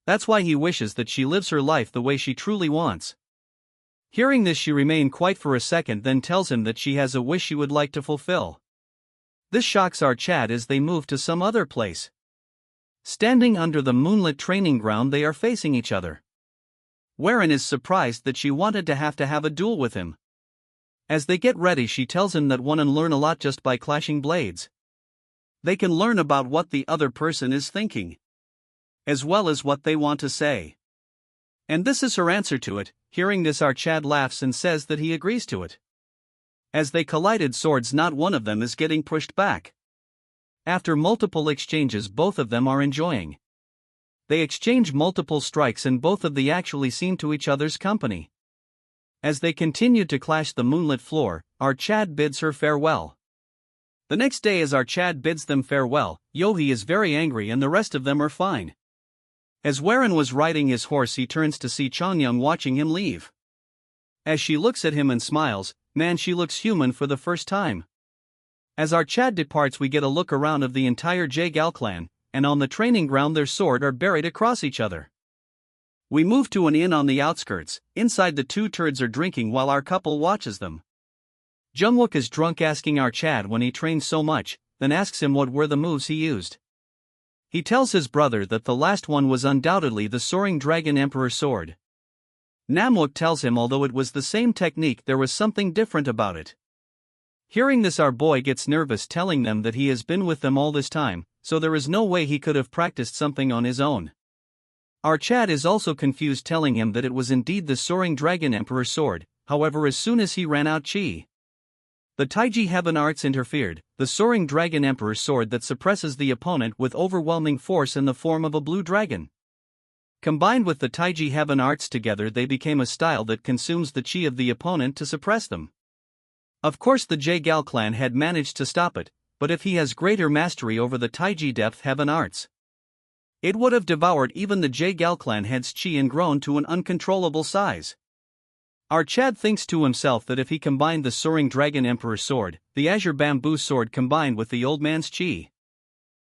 That's why he wishes that she lives her life the way she truly wants. Hearing this, she remains quiet for a second, then tells him that she has a wish she would like to fulfill. This shocks our Chad as they move to some other place. Standing under the moonlit training ground, they are facing each other. Warren is surprised that she wanted to have a duel with him. As they get ready, she tells him that one can learn a lot just by clashing blades. They can learn about what the other person is thinking, as well as what they want to say. And this is her answer to it. Hearing this, our Chad laughs and says that he agrees to it. As they collided swords, not one of them is getting pushed back. After multiple exchanges, both of them are enjoying. They exchange multiple strikes and both of them actually seem to each other's company. As they continued to clash the moonlit floor, our Chad bids her farewell. The next day, as our Chad bids them farewell, Yohei is very angry and the rest of them are fine. As Warren was riding his horse, he turns to see Changyang watching him leave. As she looks at him and smiles, man, she looks human for the first time. As our Chad departs, we get a look around of the entire Jaegal clan, and on the training ground their swords are buried across each other. We move to an inn on the outskirts. Inside, the two turds are drinking while our couple watches them. Jungwook is drunk, asking our Chad when he trained so much, then asks him what were the moves he used. He tells his brother that the last one was undoubtedly the Soaring Dragon Emperor sword. Namwook tells him although it was the same technique, there was something different about it. Hearing this, our boy gets nervous, telling them that he has been with them all this time, so there is no way he could have practiced something on his own. Our Chad is also confused, telling him that it was indeed the Soaring Dragon Emperor sword. However, as soon as he ran out chi, the Taiji Heaven Arts interfered. The Soaring Dragon Emperor sword that suppresses the opponent with overwhelming force in the form of a blue dragon. Combined with the Taiji Heaven Arts together, they became a style that consumes the chi of the opponent to suppress them. Of course, the Jaegal clan had managed to stop it, but if he has greater mastery over the Taiji Depth Heaven Arts, it would have devoured even the Jaegal clan head's chi and grown to an uncontrollable size. Our Chad thinks to himself that if he combined the Soaring Dragon Emperor sword, the Azure Bamboo sword combined with the old man's chi.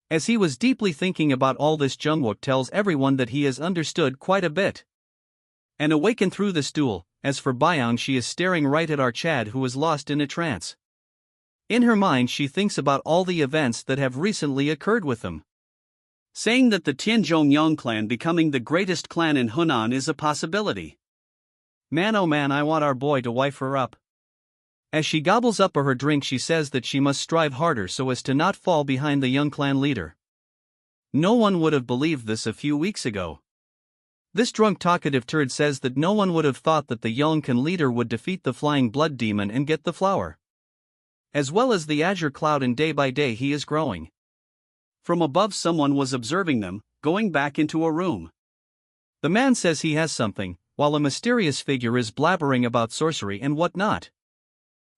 As he was deeply thinking about all this, Jungwook tells everyone that he has understood quite a bit. And awakened through this duel. As for Byung, she is staring right at our Chad, who is lost in a trance. In her mind, she thinks about all the events that have recently occurred with them, saying that the Tianzhong clan becoming the greatest clan in Hunan is a possibility. Man, oh man, I want our boy to wife her up. As she gobbles up her drink, she says that she must strive harder so as to not fall behind the young clan leader. No one would have believed this a few weeks ago. This drunk talkative turd says that no one would have thought that the young clan leader would defeat the flying blood demon and get the flower, as well as the azure cloud, and day by day he is growing. From above, someone was observing them, going back into a room. The man says he has something, while a mysterious figure is blabbering about sorcery and whatnot.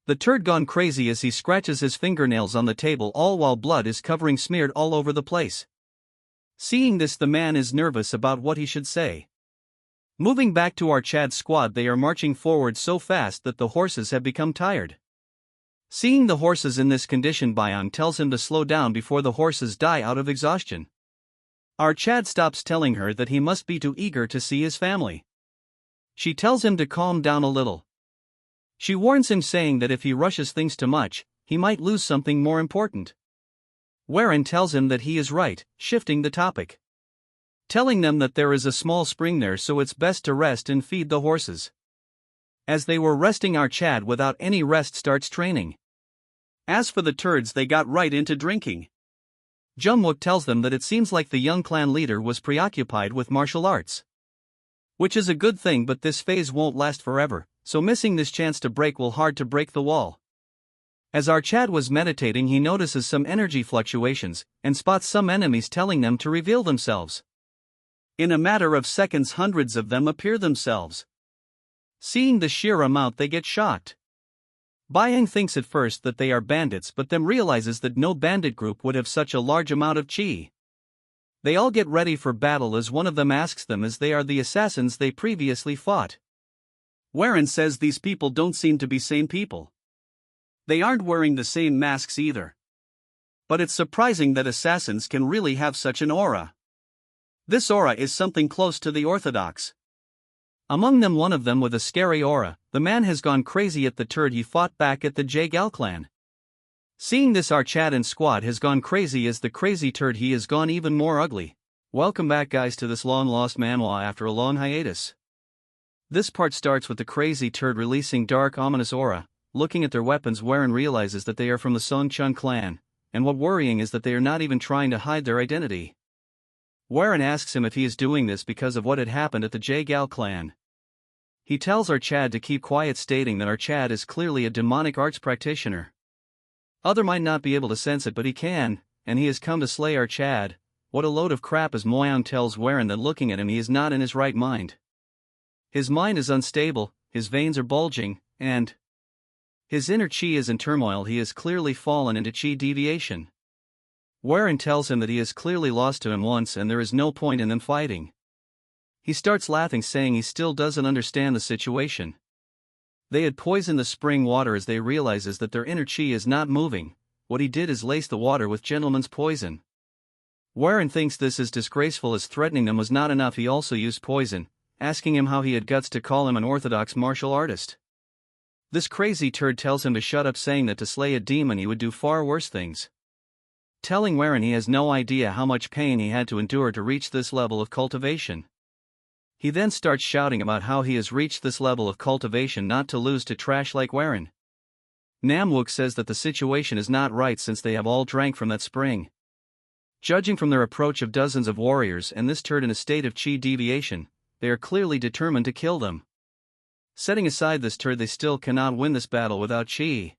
The turd gone crazy as he scratches his fingernails on the table, all while blood is covering smeared all over the place. Seeing this, the man is nervous about what he should say. Moving back to our Chad squad, they are marching forward so fast that the horses have become tired. Seeing the horses in this condition, Yong tells him to slow down before the horses die out of exhaustion. Our Chad stops, telling her that he must be too eager to see his family. She tells him to calm down a little. She warns him, saying that if he rushes things too much, he might lose something more important. Warren tells him that he is right, shifting the topic. Telling them that there is a small spring there, so it's best to rest and feed the horses. As they were resting, our Chad without any rest starts training. As for the turds, they got right into drinking. Jungwook tells them that it seems like the young clan leader was preoccupied with martial arts. Which is a good thing, but this phase won't last forever, so missing this chance to break will hard to break the wall. As our Chad was meditating, he notices some energy fluctuations, and spots some enemies, telling them to reveal themselves. In a matter of seconds, hundreds of them appear themselves. Seeing the sheer amount, they get shocked. Yong thinks at first that they are bandits, but then realizes that no bandit group would have such a large amount of chi. They all get ready for battle as one of them asks them as they are the assassins they previously fought. Warren says these people don't seem to be same people. They aren't wearing the same masks either. But it's surprising that assassins can really have such an aura. This aura is something close to the orthodox. Among them, one of them with a scary aura, the man has gone crazy at the turd he fought back at the Jaegal clan. Seeing this, our Chad and squad has gone crazy as the crazy turd he has gone even more ugly. Welcome back, guys, to this long lost manhwa after a long hiatus. This part starts with the crazy turd releasing dark ominous aura. Looking at their weapons, Warren realizes that they are from the Songchun clan, and what worrying is that they are not even trying to hide their identity. Warren asks him if he is doing this because of what had happened at the Jaegal clan. He tells our Chad to keep quiet, stating that our Chad is clearly a demonic arts practitioner. Other might not be able to sense it, but he can, and he has come to slay our Chad. What a load of crap, as Moyang tells Warren that looking at him he is not in his right mind. His mind is unstable, his veins are bulging, and his inner chi is in turmoil. He has clearly fallen into chi deviation. Warren tells him that he has clearly lost to him once and there is no point in them fighting. He starts laughing, saying he still doesn't understand the situation. They had poisoned the spring water as they realizes that their inner chi is not moving. What he did is lace the water with gentleman's poison. Warren thinks this is disgraceful, as threatening them was not enough, he also used poison, asking him how he had guts to call him an orthodox martial artist. This crazy turd tells him to shut up, saying that to slay a demon he would do far worse things. Telling Warren he has no idea how much pain he had to endure to reach this level of cultivation. He then starts shouting about how he has reached this level of cultivation not to lose to trash like Warren. Namwook says that the situation is not right since they have all drank from that spring. Judging from their approach of dozens of warriors and this turd in a state of chi deviation, they are clearly determined to kill them. Setting aside this turd, they still cannot win this battle without chi.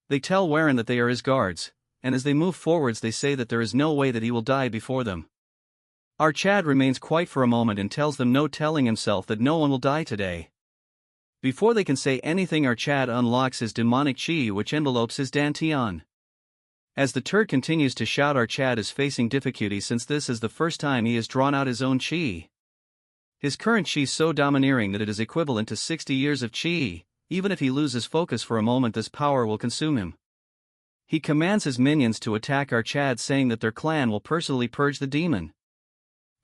They tell Warren that they are his guards, and as they move forwards they say that there is no way that he will die before them. Our Chad remains quiet for a moment and tells them no, telling himself that no one will die today. Before they can say anything, our Chad unlocks his demonic chi, which envelopes his dantian. As the turd continues to shout, our Chad is facing difficulty since this is the first time he has drawn out his own chi. His current chi is so domineering that it is equivalent to 60 years of chi. Even if he loses focus for a moment, this power will consume him. He commands his minions to attack our Chad, saying that their clan will personally purge the demon.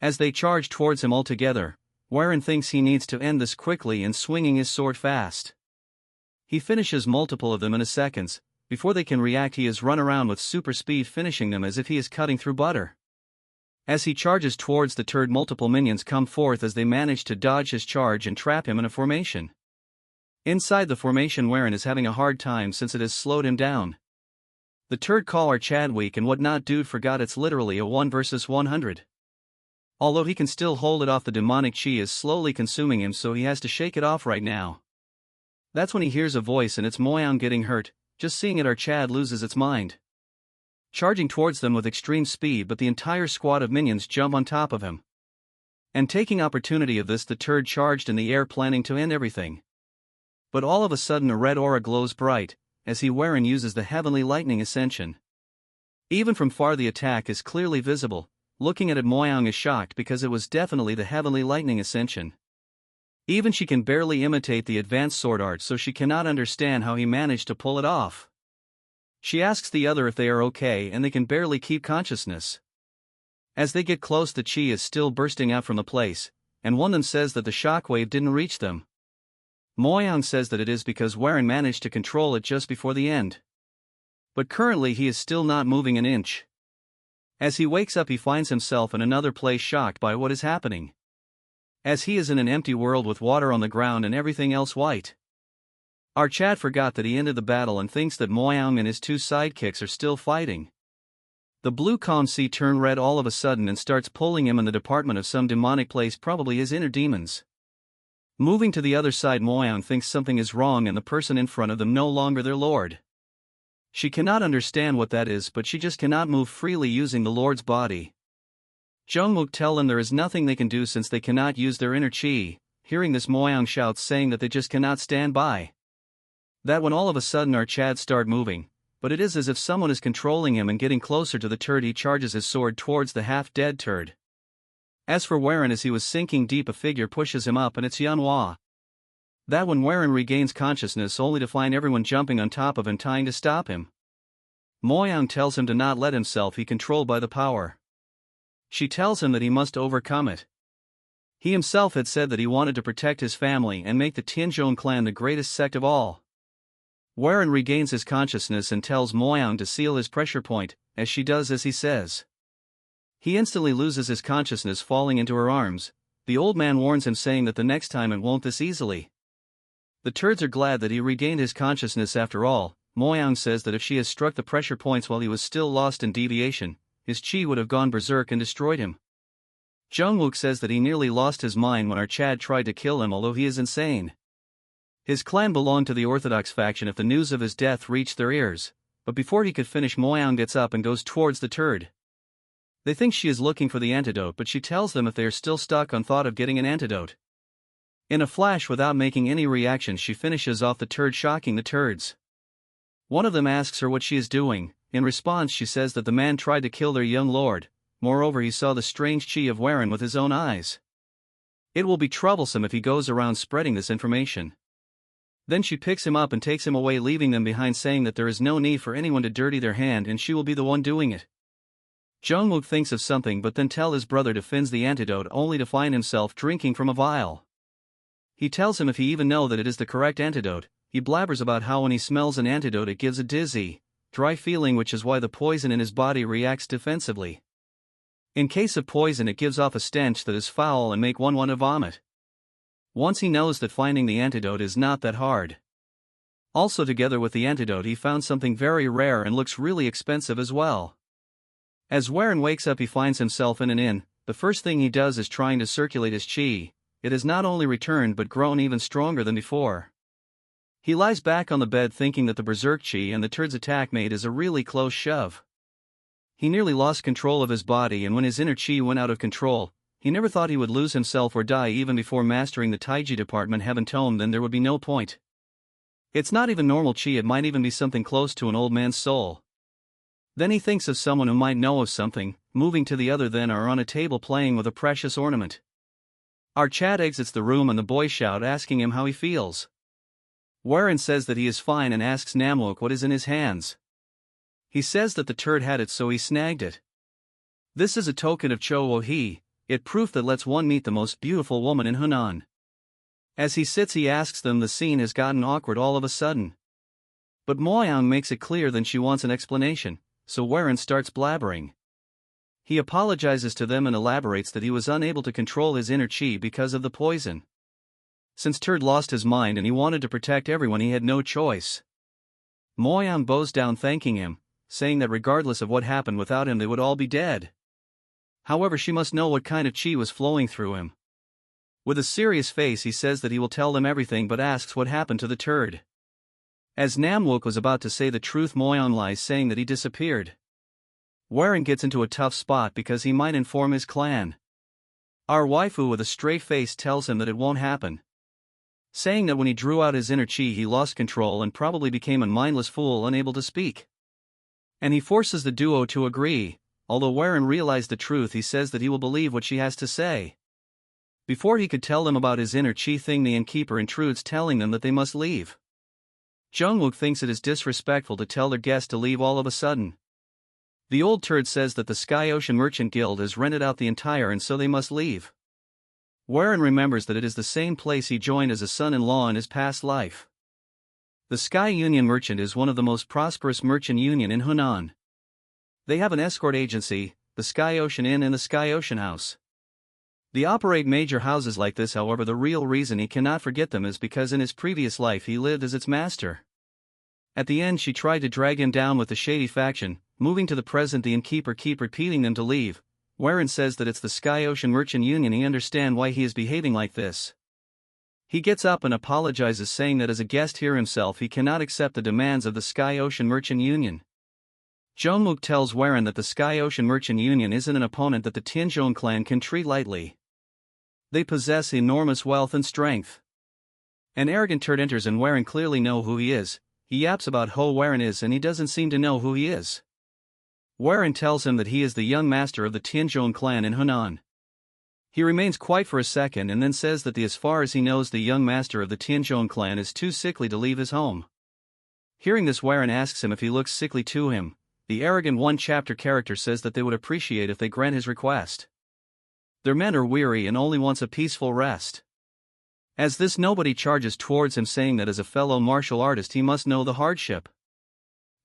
As they charge towards him all together, Warren thinks he needs to end this quickly and swinging his sword fast. He finishes multiple of them in a second. Before they can react, he has run around with super speed, finishing them as if he is cutting through butter. As he charges towards the turd, multiple minions come forth as they manage to dodge his charge and trap him in a formation. Inside the formation, Warren is having a hard time since it has slowed him down. The turd call our Chad weak and whatnot. Dude forgot it's literally a 1 versus 100. Although he can still hold it off, the demonic chi is slowly consuming him, so he has to shake it off right now. That's when he hears a voice and it's Moyang getting hurt. Just seeing it, our Chad loses its mind. Charging towards them with extreme speed, but the entire squad of minions jump on top of him. And taking opportunity of this, the turd charged in the air, planning to end everything. But all of a sudden a red aura glows bright, as Heir uses the heavenly lightning ascension. Even from far the attack is clearly visible. Looking at it, Yong is shocked because it was definitely the heavenly lightning ascension. Even she can barely imitate the advanced sword art, so she cannot understand how he managed to pull it off. She asks the other if they are okay, and they can barely keep consciousness. As they get close, the chi is still bursting out from the place, and one of them says that the shockwave didn't reach them. Yong says that it is because Heir managed to control it just before the end. But currently he is still not moving an inch. As he wakes up, he finds himself in another place, shocked by what is happening. As he is in an empty world with water on the ground and everything else white. Our Chad forgot that he ended the battle and thinks that Yong and his two sidekicks are still fighting. The blue calm sea turns red all of a sudden and starts pulling him in the department of some demonic place, probably his inner demons. Moving to the other side, Yong thinks something is wrong and the person in front of them no longer their lord. She cannot understand what that is, but she just cannot move freely using the lord's body. Jungwook tell them there is nothing they can do since they cannot use their inner chi. Hearing this, Yong shouts, saying that they just cannot stand by. That when all of a sudden our Chad start moving, but it is as if someone is controlling him and getting closer to the turd. He charges his sword towards the half-dead turd. As for Heir, as he was sinking deep, a figure pushes him up, and it's Manhwa. That when Heir regains consciousness, only to find everyone jumping on top of him, trying to stop him. Yong tells him to not let himself be controlled by the power. She tells him that he must overcome it. He himself had said that he wanted to protect his family and make the Tianzhong clan the greatest sect of all. Heir regains his consciousness and tells Yong to seal his pressure point, as she does as he says. He instantly loses his consciousness, falling into her arms. The old man warns him, saying that the next time it won't this easily. The turds are glad that he regained his consciousness after all. Yong says that if she has struck the pressure points while he was still lost in deviation, his chi would have gone berserk and destroyed him. Jungwook says that he nearly lost his mind when our Chad tried to kill him, although he is insane. His clan belonged to the Orthodox faction if the news of his death reached their ears, but before he could finish, Yong gets up and goes towards the turd. They think she is looking for the antidote, but she tells them if they are still stuck on thought of getting an antidote. In a flash, without making any reaction, she finishes off the turd, shocking the turds. One of them asks her what she is doing. In response, she says that the man tried to kill their young lord. Moreover, he saw the strange chi of Heir with his own eyes. It will be troublesome if he goes around spreading this information. Then she picks him up and takes him away, leaving them behind, saying that there is no need for anyone to dirty their hand and she will be the one doing it. Jungwook thinks of something, but then tells his brother to finish the antidote, only to find himself drinking from a vial. He tells him if he even know that it is the correct antidote. He blabbers about how when he smells an antidote it gives a dizzy, dry feeling, which is why the poison in his body reacts defensively. In case of poison, it gives off a stench that is foul and make one want to vomit. Once he knows that finding the antidote is not that hard. Also, together with the antidote, he found something very rare and looks really expensive as well. As Heir wakes up, he finds himself in an inn. The first thing he does is trying to circulate his chi. It has not only returned but grown even stronger than before. He lies back on the bed thinking that the berserk chi and the turd's attack made is a really close shove. He nearly lost control of his body, and when his inner chi went out of control, he never thought he would lose himself or die even before mastering the Taiji department Heaven Tome. Then there would be no point. It's not even normal chi, it might even be something close to an old man's soul. Then he thinks of someone who might know of something. Moving to the other, then are on a table playing with a precious ornament. Our Chad exits the room and the boys shout, asking him how he feels. Heir says that he is fine and asks Namwook what is in his hands. He says that the turd had it, so he snagged it. This is a token of Cho-Oh-Hee, it proof that lets one meet the most beautiful woman in Hunan. As he sits, he asks them. The scene has gotten awkward all of a sudden. But Yong makes it clear that she wants an explanation, so Heir starts blabbering. He apologizes to them and elaborates that he was unable to control his inner chi because of the poison. Since Turd lost his mind and he wanted to protect everyone, he had no choice. Yong bows down thanking him, saying that regardless of what happened without him they would all be dead. However, she must know what kind of chi was flowing through him. With a serious face, he says that he will tell them everything, but asks what happened to the turd. As Namwook was about to say the truth, Yong lies, saying that he disappeared. Heir gets into a tough spot because he might inform his clan. Our waifu with a stray face tells him that it won't happen, saying that when he drew out his inner chi he lost control and probably became a mindless fool unable to speak. And he forces the duo to agree. Although Warren realized the truth, he says that he will believe what she has to say. Before he could tell them about his inner chi thing, the innkeeper intrudes, telling them that they must leave. Jungwook thinks it is disrespectful to tell their guest to leave all of a sudden. The old turd says that the Sky Ocean Merchant Guild has rented out the entire and so they must leave. Warren remembers that it is the same place he joined as a son-in-law in his past life. The Sky Union Merchant is one of the most prosperous merchant union in Hunan. They have an escort agency, the Sky Ocean Inn and the Sky Ocean House. They operate major houses like this. However, the real reason he cannot forget them is because in his previous life he lived as its master. At the end she tried to drag him down with the shady faction. Moving to the present, the innkeeper keep repeating them to leave. Warren says that it's the Sky Ocean Merchant Union. He understands why he is behaving like this. He gets up and apologizes, saying that as a guest here himself he cannot accept the demands of the Sky Ocean Merchant Union. Jungwook tells Warren that the Sky Ocean Merchant Union isn't an opponent that the Tianzhong clan can treat lightly. They possess enormous wealth and strength. An arrogant turd enters and Warren clearly know who he is. He yaps about who Warren is and he doesn't seem to know who he is. Warren tells him that he is the young master of the Tianzhong clan in Hunan. He remains quiet for a second and then says that as far as he knows the young master of the Tianzhong clan is too sickly to leave his home. Hearing this, Warren asks him if he looks sickly to him. The arrogant one-chapter character says that they would appreciate if they grant his request. Their men are weary and only wants a peaceful rest. As this, nobody charges towards him, saying that as a fellow martial artist he must know the hardship.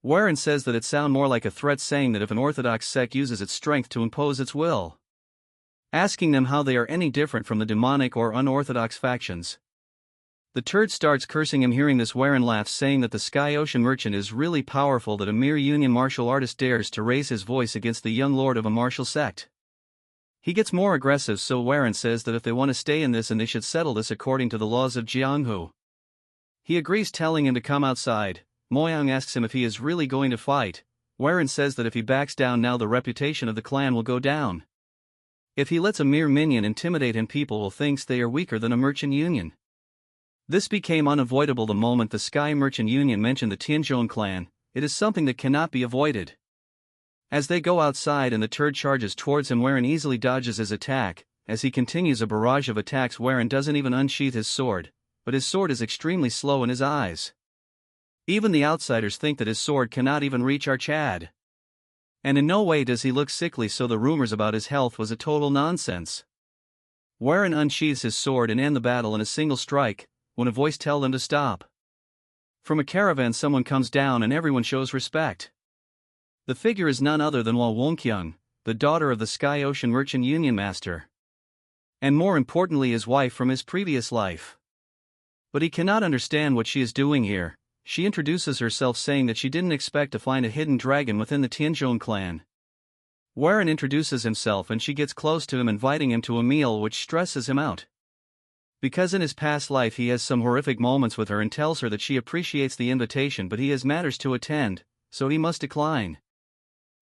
Warren says that it sounds more like a threat, saying that if an orthodox sect uses its strength to impose its will. Asking them how they are any different from the demonic or unorthodox factions. The turd starts cursing him. Hearing this, Warren laughs, saying that the Sky Ocean Merchant is really powerful, that a mere union martial artist dares to raise his voice against the young lord of a martial sect. He gets more aggressive, so Warren says that if they want to stay in this and they should settle this according to the laws of Jianghu. He agrees, telling him to come outside. Moyang asks him if he is really going to fight. Warren says that if he backs down now the reputation of the clan will go down. If he lets a mere minion intimidate him, people will think they are weaker than a merchant union. This became unavoidable the moment the Sky Merchant Union mentioned the Tianzhong clan. It is something that cannot be avoided. As they go outside and the turd charges towards him, Warren easily dodges his attack. As he continues a barrage of attacks, Warren doesn't even unsheath his sword, but his sword is extremely slow in his eyes. Even the outsiders think that his sword cannot even reach our Chad. And in no way does he look sickly, so the rumors about his health was a total nonsense. Warren unsheathes his sword and ends the battle in a single strike, when a voice tells them to stop. From a caravan someone comes down and everyone shows respect. The figure is none other than Hwa Wonkyung, the daughter of the Sky Ocean Merchant Union master. And more importantly, his wife from his previous life. But he cannot understand what she is doing here. She introduces herself, saying that she didn't expect to find a hidden dragon within the Tianzhong clan. Warren introduces himself and she gets close to him, inviting him to a meal, which stresses him out. Because in his past life he has some horrific moments with her, and tells her that she appreciates the invitation but he has matters to attend, so he must decline.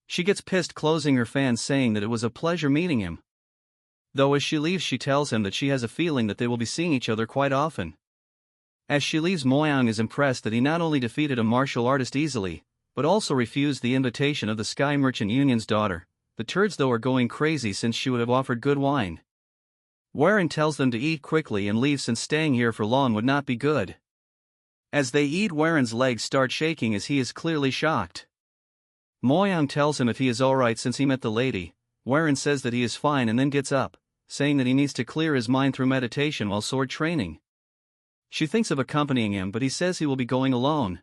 She gets pissed, closing her fan, saying that it was a pleasure meeting him. Though as she leaves she tells him that she has a feeling that they will be seeing each other quite often. As she leaves, Moyang is impressed that he not only defeated a martial artist easily, but also refused the invitation of the Sky Merchant Union's daughter. The turds though are going crazy since she would have offered good wine. Warren tells them to eat quickly and leave, since staying here for long would not be good. As they eat, Warren's legs start shaking as he is clearly shocked. Moyang tells him if he is alright since he met the lady. Warren says that he is fine and then gets up, saying that he needs to clear his mind through meditation while sword training. She thinks of accompanying him, but he says he will be going alone.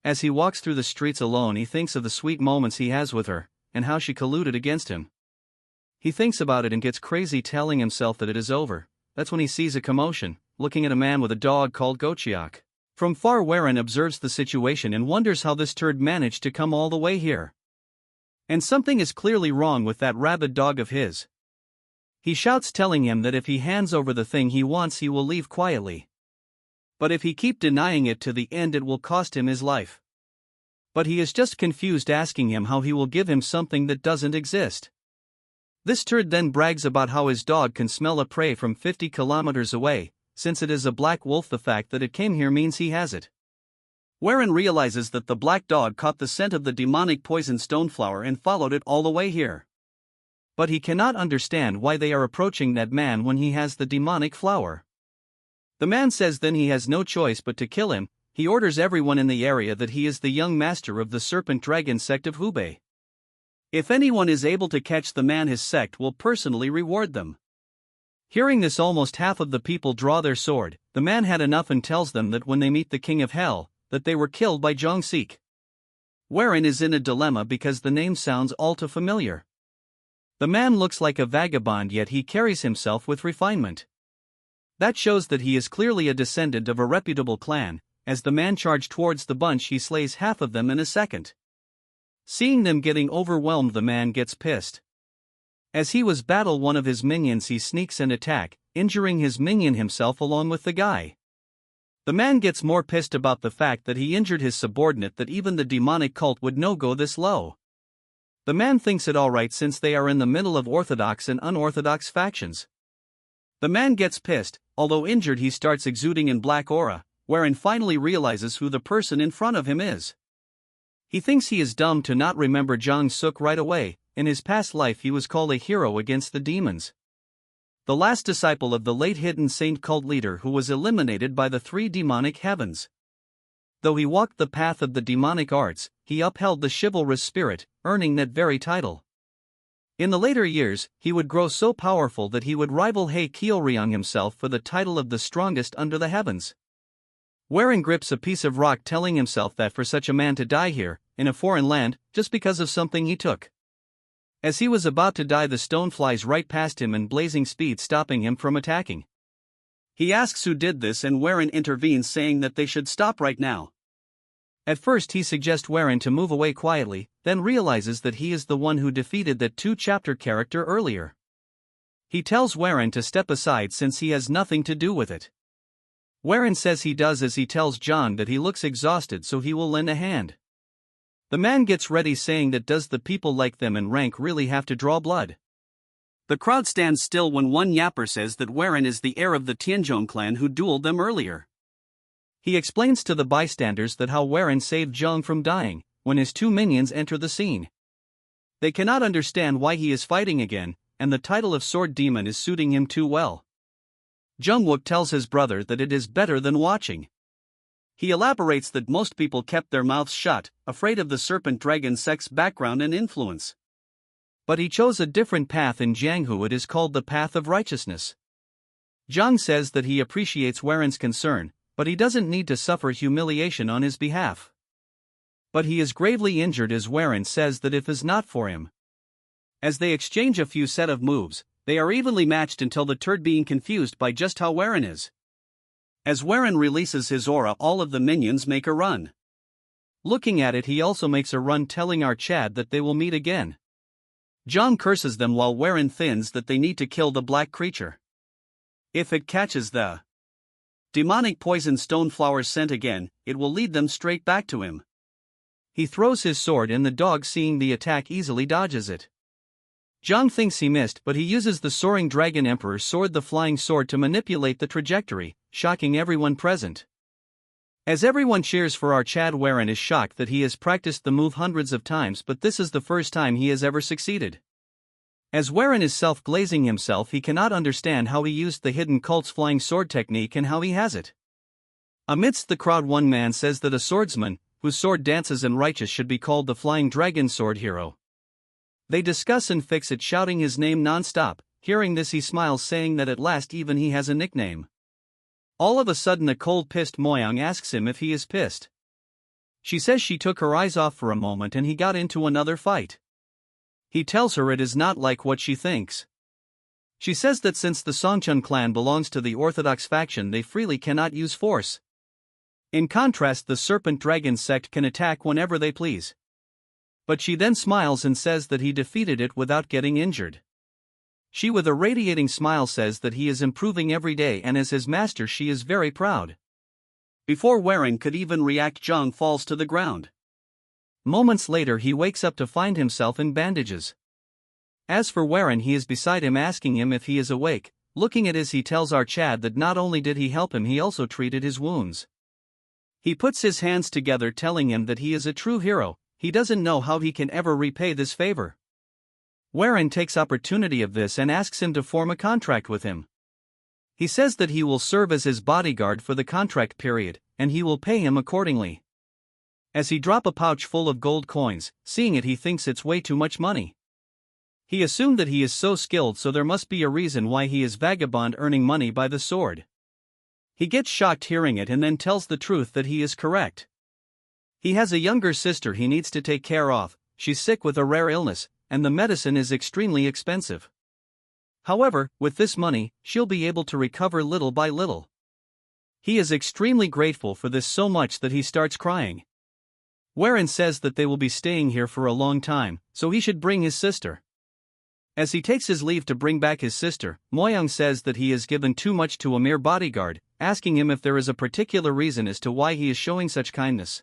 As he walks through the streets alone, he thinks of the sweet moments he has with her, and how she colluded against him. He thinks about it and gets crazy, telling himself that it is over. That's when he sees a commotion, looking at a man with a dog called Gochiak. From far, Warren observes the situation and wonders how this turd managed to come all the way here. And something is clearly wrong with that rabid dog of his. He shouts, telling him that if he hands over the thing he wants he will leave quietly. But if he keep denying it to the end it will cost him his life. But he is just confused, asking him how he will give him something that doesn't exist. This turd then brags about how his dog can smell a prey from 50 kilometers away. Since it is a black wolf, the fact that it came here means he has it. Wherein realizes that the black dog caught the scent of the demonic poison stoneflower and followed it all the way here. But he cannot understand why they are approaching that man when he has the demonic flower. The man says then he has no choice but to kill him. He orders everyone in the area that he is the young master of the serpent dragon sect of Hubei. If anyone is able to catch the man, his sect will personally reward them. Hearing this, almost half of the people draw their sword. The man had enough and tells them that when they meet the king of hell, that they were killed by Zhang Sik. Wherein is in a dilemma because the name sounds all too familiar. The man looks like a vagabond, yet he carries himself with refinement. That shows that he is clearly a descendant of a reputable clan. As the man charged towards the bunch, he slays half of them in a second. Seeing them getting overwhelmed, the man gets pissed. As he was battle one of his minions, he sneaks and attack, injuring his minion himself along with the guy. The man gets more pissed about the fact that he injured his subordinate that even the demonic cult would no go this low. The man thinks it alright since they are in the middle of orthodox and unorthodox factions. The man gets pissed. Although injured, he starts exuding in black aura, wherein finally realizes who the person in front of him is. He thinks he is dumb to not remember Zhang Suk right away. In his past life he was called a hero against the demons. The last disciple of the late hidden saint cult leader who was eliminated by the 3 demonic heavens. Though he walked the path of the demonic arts, he upheld the chivalrous spirit, earning that very title. In the later years, he would grow so powerful that he would rival He Kyoryong himself for the title of the strongest under the heavens. Wherein grips a piece of rock, telling himself that for such a man to die here, in a foreign land, just because of something he took. As he was about to die, the stone flies right past him in blazing speed, stopping him from attacking. He asks who did this, and Wherein intervenes, saying that they should stop right now. At first he suggests Wherein to move away quietly, then realizes that he is the one who defeated that 2-chapter character earlier. He tells Wherein to step aside since he has nothing to do with it. Wherein says he does as he tells John that he looks exhausted, so he will lend a hand. The man gets ready, saying that does the people like them in rank really have to draw blood? The crowd stands still when one yapper says that Wherein is the heir of the Tianzhong clan who dueled them earlier. He explains to the bystanders that how Wherein saved Zhang from dying, when his 2 minions enter the scene. They cannot understand why he is fighting again, and the title of Sword Demon is suiting him too well. Jungwook tells his brother that it is better than watching. He elaborates that most people kept their mouths shut, afraid of the serpent dragon sect's background and influence. But he chose a different path in Jianghu. It is called the path of righteousness. Zhang says that he appreciates Whereин's concern, but he doesn't need to suffer humiliation on his behalf. But he is gravely injured, as Wherein says that if is not for him. As they exchange a few set of moves, they are evenly matched until the turd being confused by just how Wherein is. As Wherein releases his aura, all of the minions make a run. Looking at it, he also makes a run, telling our Chad that they will meet again. Zhang curses them while Wherein thins that they need to kill the black creature. If it catches the demonic poison stoneflower scent again, it will lead them straight back to him. He throws his sword, and the dog, seeing the attack, easily dodges it. Zhang thinks he missed, but he uses the soaring dragon emperor's sword, the flying sword, to manipulate the trajectory, shocking everyone present. As everyone cheers for our Chad, Wherein is shocked that he has practiced the move hundreds of times, but this is the first time he has ever succeeded. As Wherein is self-glazing himself, he cannot understand how he used the hidden cult's flying sword technique and how he has it. Amidst the crowd, one man says that a swordsman, whose sword dances and righteous, should be called the Flying Dragon Sword Hero. They discuss and fix it, shouting his name non-stop. Hearing this, he smiles, saying that at last even he has a nickname. All of a sudden, a cold-pissed Moyang asks him if he is pissed. She says she took her eyes off for a moment and he got into another fight. He tells her it is not like what she thinks. She says that since the Songchun clan belongs to the orthodox faction, they freely cannot use force. In contrast, the Serpent Dragon sect can attack whenever they please. But she then smiles and says that he defeated it without getting injured. She, with a radiating smile, says that he is improving every day, and as his master she is very proud. Before Wherein could even react, Zhang falls to the ground. Moments later he wakes up to find himself in bandages. As for Warren, he is beside him asking him if he is awake. Looking at his, he tells our Chad that not only did he help him, he also treated his wounds. He puts his hands together telling him that he is a true hero. He doesn't know how he can ever repay this favor. Warren takes opportunity of this and asks him to form a contract with him. He says that he will serve as his bodyguard for the contract period, and he will pay him accordingly. As he drop a pouch full of gold coins, seeing it he thinks it's way too much money. He assumed that he is so skilled, so there must be a reason why he is vagabond earning money by the sword. He gets shocked hearing it and then tells the truth that he is correct. He has a younger sister he needs to take care of. She's sick with a rare illness, and the medicine is extremely expensive. However, with this money, she'll be able to recover little by little. He is extremely grateful for this, so much that he starts crying. Warren says that they will be staying here for a long time, so he should bring his sister. As he takes his leave to bring back his sister, Moyang says that he has given too much to a mere bodyguard, asking him if there is a particular reason as to why he is showing such kindness.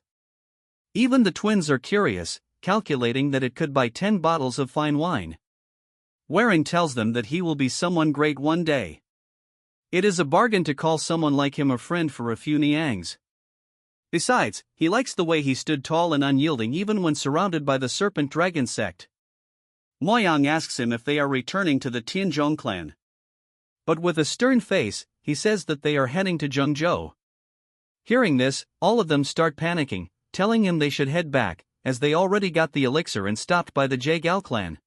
Even the twins are curious, calculating that it could buy 10 bottles of fine wine. Warren tells them that he will be someone great one day. It is a bargain to call someone like him a friend for a few niangs. Besides, he likes the way he stood tall and unyielding even when surrounded by the Serpent Dragon sect. Moyang asks him if they are returning to the Tianzhong clan. But with a stern face, he says that they are heading to Zhengzhou. Hearing this, all of them start panicking, telling him they should head back, as they already got the elixir and stopped by the Jagal clan.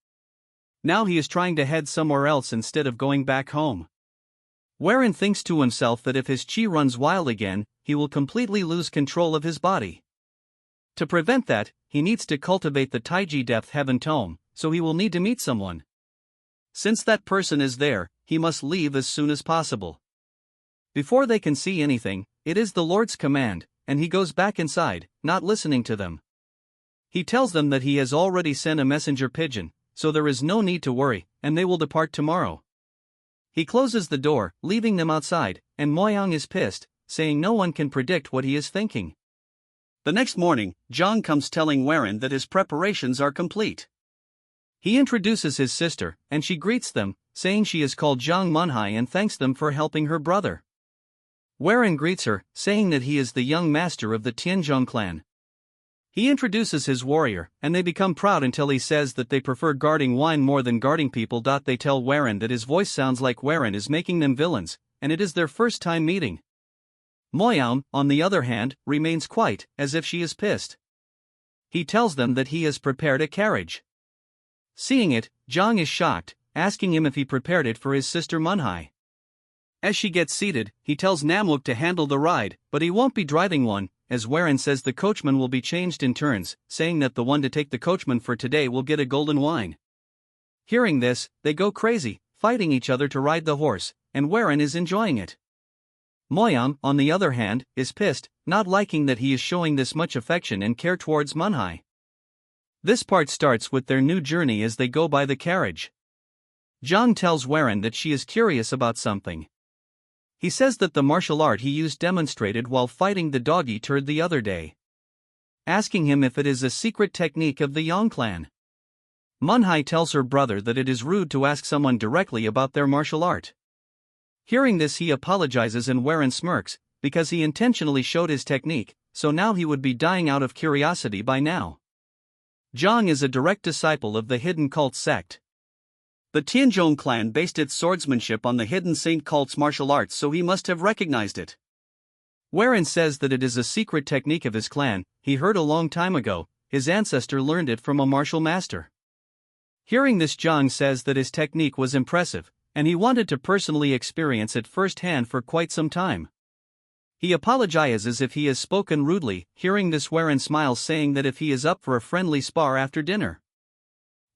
Now he is trying to head somewhere else instead of going back home. Warren thinks to himself that if his chi runs wild again, he will completely lose control of his body. To prevent that, he needs to cultivate the Taiji Depth Heaven Tome, so he will need to meet someone. Since that person is there, he must leave as soon as possible. Before they can see anything, it is the Lord's command, and he goes back inside, not listening to them. He tells them that he has already sent a messenger pigeon, so there is no need to worry, and they will depart tomorrow. He closes the door, leaving them outside, and Moyang is pissed, saying no one can predict what he is thinking. The next morning, Zhang comes telling Warren that his preparations are complete. He introduces his sister, and she greets them, saying she is called Zhang Munhai and thanks them for helping her brother. Warren greets her, saying that he is the young master of the Tianzhong clan. He introduces his warrior, and they become proud until he says that they prefer guarding wine more than guarding people. They tell Warren that his voice sounds like Warren is making them villains, and it is their first time meeting. Moyang, on the other hand, remains quiet, as if she is pissed. He tells them that he has prepared a carriage. Seeing it, Zhang is shocked, asking him if he prepared it for his sister Munhai. As she gets seated, he tells Namwook to handle the ride, but he won't be driving one, as Warren says the coachman will be changed in turns, saying that the one to take the coachman for today will get a golden wine. Hearing this, they go crazy, fighting each other to ride the horse, and Warren is enjoying it. Moyang, on the other hand, is pissed, not liking that he is showing this much affection and care towards Munhai. This part starts with their new journey as they go by the carriage. Zhang tells Warren that she is curious about something. He says that the martial art he used demonstrated while fighting the doggy turd the other day. Asking him if it is a secret technique of the Yong clan. Munhai tells her brother that it is rude to ask someone directly about their martial art. Hearing this, he apologizes and Warren smirks, because he intentionally showed his technique, so now he would be dying out of curiosity by now. Zhang is a direct disciple of the hidden cult sect. The Tianzhong clan based its swordsmanship on the hidden Saint cult's martial arts, so he must have recognized it. Warren says that it is a secret technique of his clan, he heard a long time ago, his ancestor learned it from a martial master. Hearing this, Zhang says that his technique was impressive, and he wanted to personally experience it firsthand for quite some time. He apologizes if he has spoken rudely. Hearing this, Warren smiles, saying that if he is up for a friendly spar after dinner.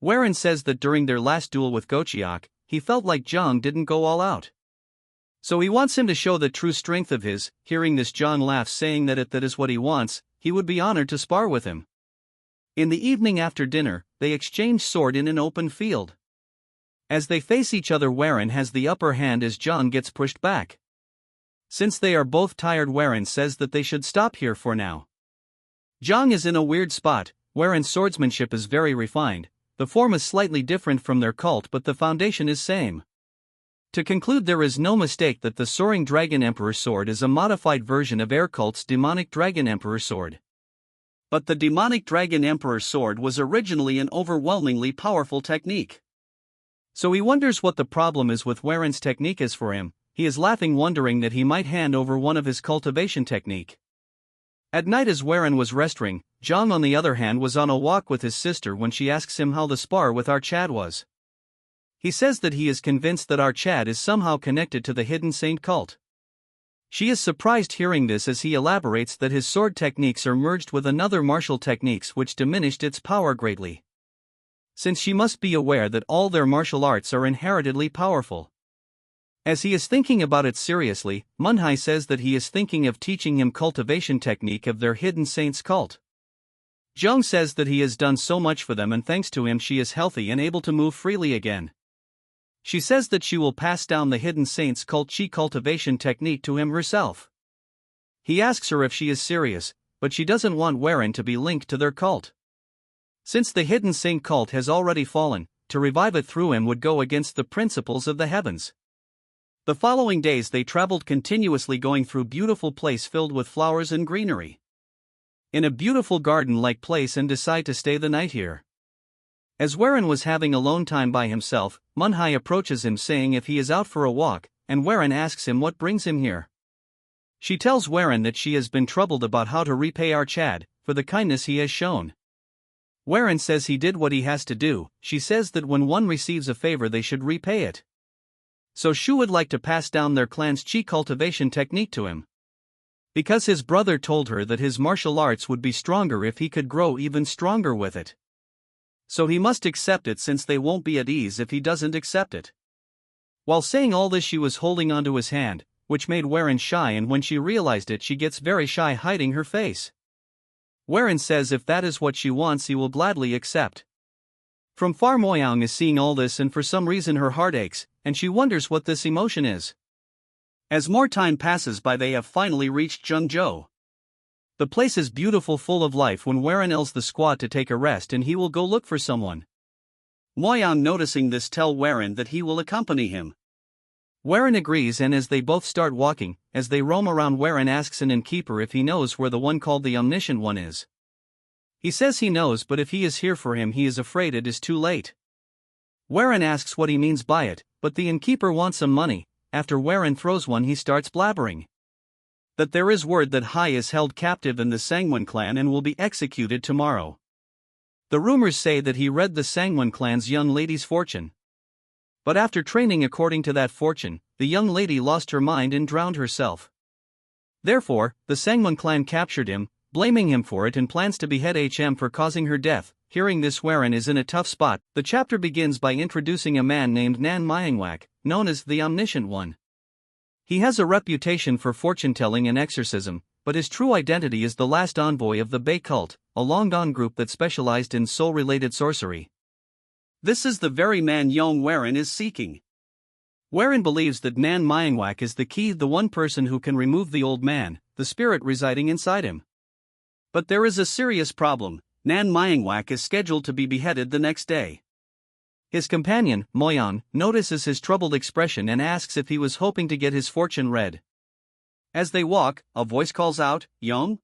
Warren says that during their last duel with Gochiak, he felt like Zhang didn't go all out. So he wants him to show the true strength of his. Hearing this, Zhang laughs, saying that if that is what he wants, he would be honored to spar with him. In the evening after dinner, they exchange sword in an open field. As they face each other, Warren has the upper hand as Zhang gets pushed back. Since they are both tired, Warren says that they should stop here for now. Zhang is in a weird spot. Warren's swordsmanship is very refined, The form is slightly different from their cult, but the foundation is same. To conclude, there is no mistake that the Soaring Dragon Emperor sword is a modified version of Heir cult's Demonic Dragon Emperor sword. But the Demonic Dragon Emperor sword was originally an overwhelmingly powerful technique. So he wonders what the problem is with Waren's technique is for him. He is laughing, wondering that he might hand over one of his cultivation technique. At night, as Waren was resting, Yong on the other hand was on a walk with his sister when she asks him how the spar with our Chad was. He says that he is convinced that our Chad is somehow connected to the hidden saint cult. She is surprised hearing this, as he elaborates that his sword techniques are merged with another martial techniques which diminished its power greatly. Since she must be aware that all their martial arts are inheritedly powerful. As he is thinking about it seriously, Manhwa says that he is thinking of teaching him cultivation technique of their hidden saints cult. Yong says that he has done so much for them, and thanks to him she is healthy and able to move freely again. She says that she will pass down the hidden saints cult chi cultivation technique to him herself. He asks her if she is serious, but she doesn't want Waren to be linked to their cult. Since the hidden saint cult has already fallen, to revive it through him would go against the principles of the heavens. The following days they traveled continuously, going through beautiful place filled with flowers and greenery. In a beautiful garden-like place, and decide to stay the night here. As Waren was having alone time by himself, Manhwa approaches him saying if he is out for a walk, and Waren asks him what brings him here. She tells Waren that she has been troubled about how to repay our Chad for the kindness he has shown. Waren says he did what he has to do. She says that when one receives a favor they should repay it. So she would like to pass down their clan's chi cultivation technique to him. Because his brother told her that his martial arts would be stronger if he could grow even stronger with it. So he must accept it, since they won't be at ease if he doesn't accept it. While saying all this she was holding onto his hand, which made Waren shy, and when she realized it she gets very shy, hiding her face. Waren says if that is what she wants he will gladly accept. From far Moyang is seeing all this, and for some reason her heart aches, and she wonders what this emotion is. As more time passes by they have finally reached Zhengzhou. The place is beautiful, full of life, when Waren tells the squad to take a rest and he will go look for someone. Moyang, noticing this, tell Waren that he will accompany him. Waren agrees, and as they both start walking, as they roam around, Waren asks an innkeeper if he knows where the one called the Omniscient One is. He says he knows, but if he is here for him he is afraid it is too late. Waren asks what he means by it, but the innkeeper wants some money. After Waren throws one he starts blabbering. That there is word that Hai is held captive in the Sangwon clan and will be executed tomorrow. The rumors say that he read the Sangwon clan's young lady's fortune. But after training according to that fortune, the young lady lost her mind and drowned herself. Therefore, the Sangwon clan captured him, blaming him for it, and plans to behead him for causing her death. Hearing this, Waren is in a tough spot. The chapter begins by introducing a man named Nan Myangwak, known as the Omniscient One. He has a reputation for fortune-telling and exorcism, but his true identity is the last envoy of the Bei cult, a long-gone group that specialized in soul-related sorcery. This is the very man Yong Waren is seeking. Waren believes that Nan Myangwak is the key, the one person who can remove the old man, the spirit residing inside him. But there is a serious problem. Nan Myangwak is scheduled to be beheaded the next day. His companion, Moyang, notices his troubled expression and asks if he was hoping to get his fortune read. As they walk, a voice calls out, "Yong?"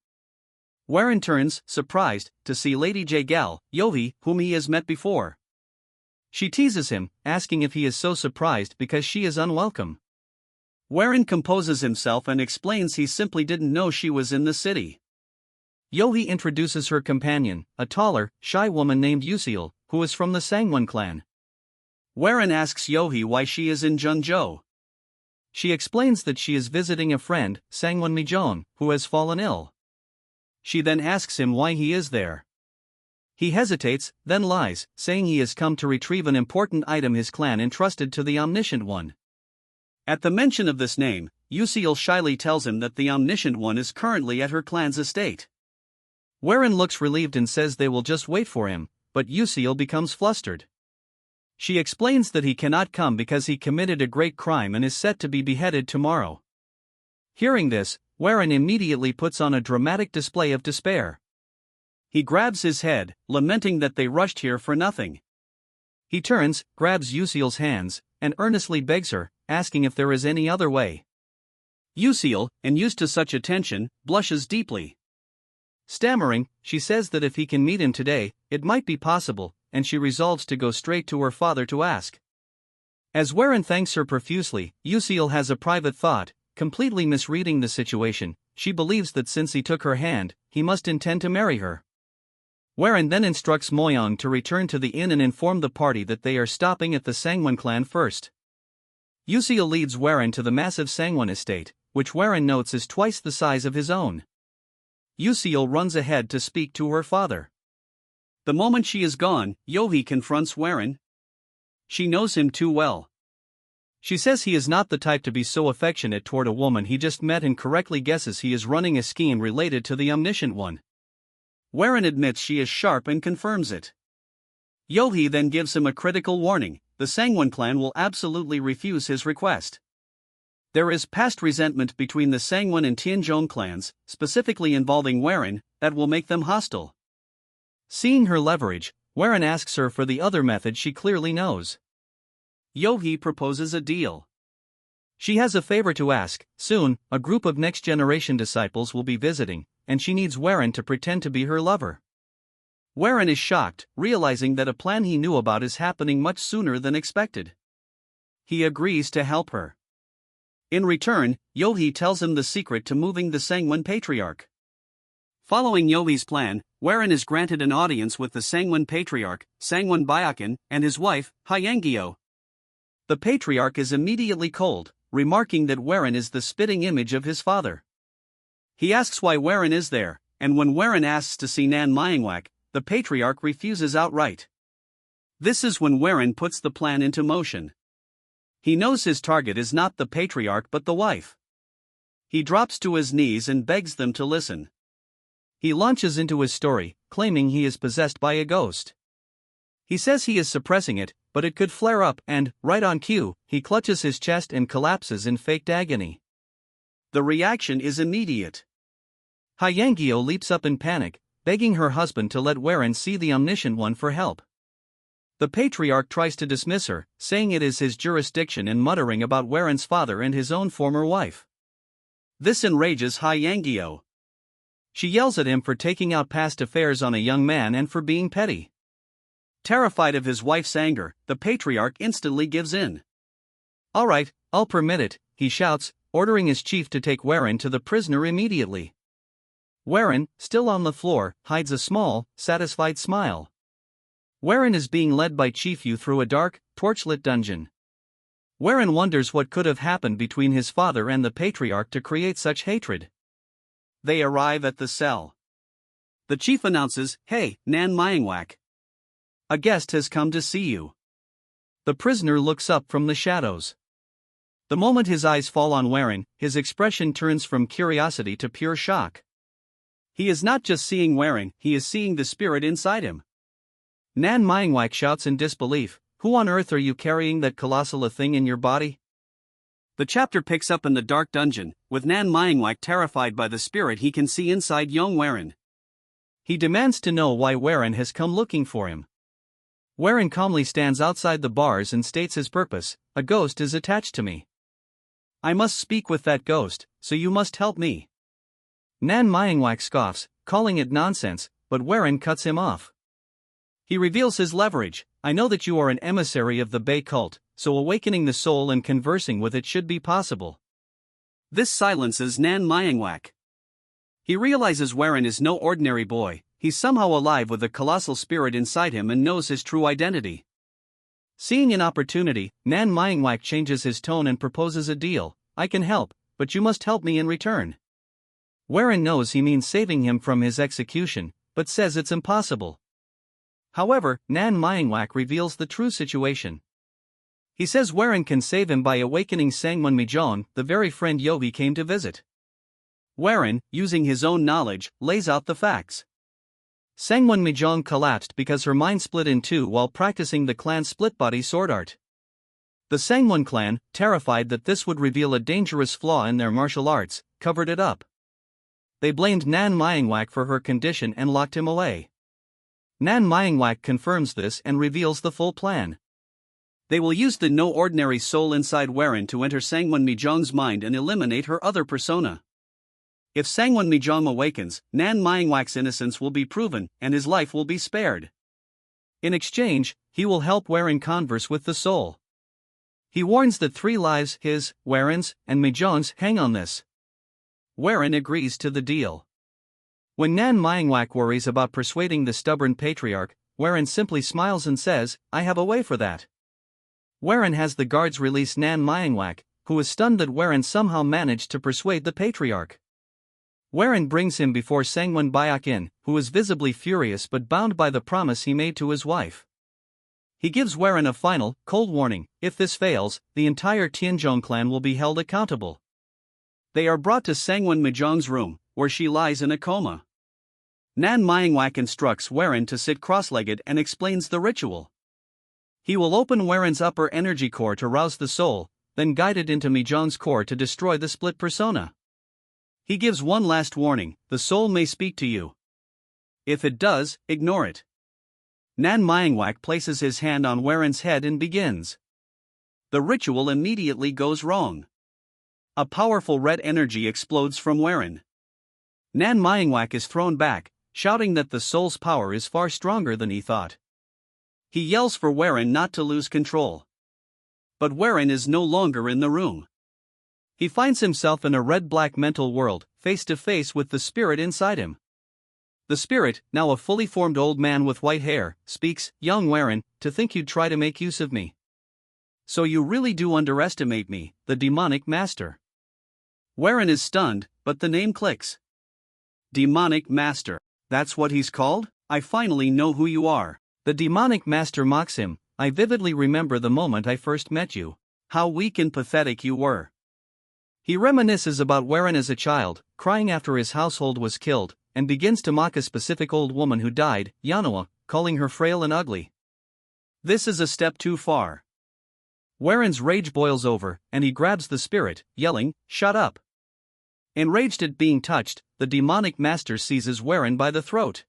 Waren turns, surprised, to see Lady Jaegal, Yohi, whom he has met before. She teases him, asking if he is so surprised because she is unwelcome. Waren composes himself and explains he simply didn't know she was in the city. Yohi introduces her companion, a taller, shy woman named Yusil, who is from the Sangwon clan. Waren asks Yohi why she is in Zhengzhou. She explains that she is visiting a friend, Sangwon Mijon, who has fallen ill. She then asks him why he is there. He hesitates, then lies, saying he has come to retrieve an important item his clan entrusted to the Omniscient One. At the mention of this name, Yusil shyly tells him that the Omniscient One is currently at her clan's estate. Waren looks relieved and says they will just wait for him, but Yusil becomes flustered. She explains that he cannot come because he committed a great crime and is set to be beheaded tomorrow. Hearing this, Waren immediately puts on a dramatic display of despair. He grabs his head, lamenting that they rushed here for nothing. He turns, grabs Yuseal's hands, and earnestly begs her, asking if there is any other way. Yuseal, unused to such attention, blushes deeply. Stammering, she says that if he can meet him today, it might be possible, and she resolves to go straight to her father to ask. As Warren thanks her profusely, Yuseal has a private thought, completely misreading the situation. She believes that since he took her hand, he must intend to marry her. Warren then instructs Moyong to return to the inn and inform the party that they are stopping at the Sangwon clan first. Yuseal leads Warren to the massive Sangwon estate, which Warren notes is twice the size of his own. Yuseal runs ahead to speak to her father. The moment she is gone, Yohee confronts Warren. She knows him too well. She says he is not the type to be so affectionate toward a woman he just met and correctly guesses he is running a scheme related to the Omniscient One. Warren admits she is sharp and confirms it. Yohee then gives him a critical warning: the Sangwon clan will absolutely refuse his request. There is past resentment between the Sangwon and Tianzhong clans, specifically involving Warren, that will make them hostile. Seeing her leverage, Warren asks her for the other method she clearly knows. Yohee proposes a deal. She has a favor to ask. Soon, a group of next-generation disciples will be visiting, and she needs Warren to pretend to be her lover. Warren is shocked, realizing that a plan he knew about is happening much sooner than expected. He agrees to help her. In return, Yohee tells him the secret to moving the Sangwon Patriarch. Following Yohee's plan, Warren is granted an audience with the Sangwon Patriarch, Sangwon Byakan, and his wife, Hyangyo. The Patriarch is immediately cold, remarking that Warren is the spitting image of his father. He asks why Warren is there, and when Warren asks to see Nan Myingwak, the Patriarch refuses outright. This is when Warren puts the plan into motion. He knows his target is not the Patriarch but the wife. He drops to his knees and begs them to listen. He launches into his story, claiming he is possessed by a ghost. He says he is suppressing it, but it could flare up and, right on cue, he clutches his chest and collapses in faked agony. The reaction is immediate. Hyangyo leaps up in panic, begging her husband to let Warren see the Omniscient One for help. The Patriarch tries to dismiss her, saying it is his jurisdiction and muttering about Warren's father and his own former wife. This enrages Hyangyo. She yells at him for taking out past affairs on a young man and for being petty. Terrified of his wife's anger, the Patriarch instantly gives in. "All right, I'll permit it," he shouts, ordering his chief to take Warren to the prisoner immediately. Warren, still on the floor, hides a small, satisfied smile. Warren is being led by Chief Yu through a dark, torchlit dungeon. Warren wonders what could have happened between his father and the Patriarch to create such hatred. They arrive at the cell. The chief announces, "Hey, Nan Myingwak. A guest has come to see you." The prisoner looks up from the shadows. The moment his eyes fall on Warren, his expression turns from curiosity to pure shock. He is not just seeing Warren, he is seeing the spirit inside him. Nan Myingwak shouts in disbelief, "Who on earth are you carrying that colossal a thing in your body?" The chapter picks up in the dark dungeon, with Nan Myingwak terrified by the spirit he can see inside young Warren. He demands to know why Warren has come looking for him. Warren calmly stands outside the bars and states his purpose: "A ghost is attached to me. I must speak with that ghost, so you must help me." Nan Myingwak scoffs, calling it nonsense, but Warren cuts him off. He reveals his leverage: "I know that you are an emissary of the Bei cult, so awakening the soul and conversing with it should be possible." This silences Nan Myingwak. He realizes Warren is no ordinary boy. He's somehow alive with a colossal spirit inside him and knows his true identity. Seeing an opportunity, Nan Myingwak changes his tone and proposes a deal: "I can help, but you must help me in return." Warren knows he means saving him from his execution, but says it's impossible. However, Nan Myingwak reveals the true situation. He says Warren can save him by awakening Sangwon Mijong, the very friend Yohee came to visit. Warren, using his own knowledge, lays out the facts. Sangwon Mijong collapsed because her mind split in two while practicing the clan's split-body sword art. The Sangwon clan, terrified that this would reveal a dangerous flaw in their martial arts, covered it up. They blamed Nan Myingwak for her condition and locked him away. ManhwaCapped confirms this and reveals the full plan. They will use the no ordinary soul inside Warren to enter Sangwon Mijong's mind and eliminate her other persona. If Sangwon Mijong awakens, ManhwaCapped's innocence will be proven and his life will be spared. In exchange, he will help Warren converse with the soul. He warns that 3 lives, his, Warren's, and Mijong's, hang on this. Warren agrees to the deal. When ManhwaCapped worries about persuading the stubborn patriarch, Warren simply smiles and says, "I have a way for that." Warren has the guards release ManhwaCapped, who is stunned that Warren somehow managed to persuade the patriarch. Warren brings him before Sangwon Byakin, who is visibly furious but bound by the promise he made to his wife. He gives Warren a final, cold warning: if this fails, the entire Tianzhong clan will be held accountable. They are brought to Sangwon Mijong's room, where she lies in a coma. ManhwaCapped instructs Warren to sit cross-legged and explains the ritual. He will open Warren's upper energy core to rouse the soul, then guide it into Mijong's core to destroy the split persona. He gives one last warning: the soul may speak to you. If it does, ignore it. ManhwaCapped places his hand on Warren's head and begins. The ritual immediately goes wrong. A powerful red energy explodes from Warren. ManhwaCapped is thrown back, shouting that the soul's power is far stronger than he thought. He yells for Warren not to lose control. But Warren is no longer in the room. He finds himself in a red-black mental world, face to face with the spirit inside him. The spirit, now a fully formed old man with white hair, speaks, "Young Warren, to think you'd try to make use of me. So you really do underestimate me, the demonic master." Warren is stunned, but the name clicks. Demonic master. That's what he's called? I finally know who you are. The demonic master mocks him. "I vividly remember the moment I first met you. How weak and pathetic you were." He reminisces about Warren as a child, crying after his household was killed, and begins to mock a specific old woman who died, Yanhwa, calling her frail and ugly. This is a step too far. Warren's rage boils over, and he grabs the spirit, yelling, "Shut up." Enraged at being touched, the demonic master seizes Warren by the throat.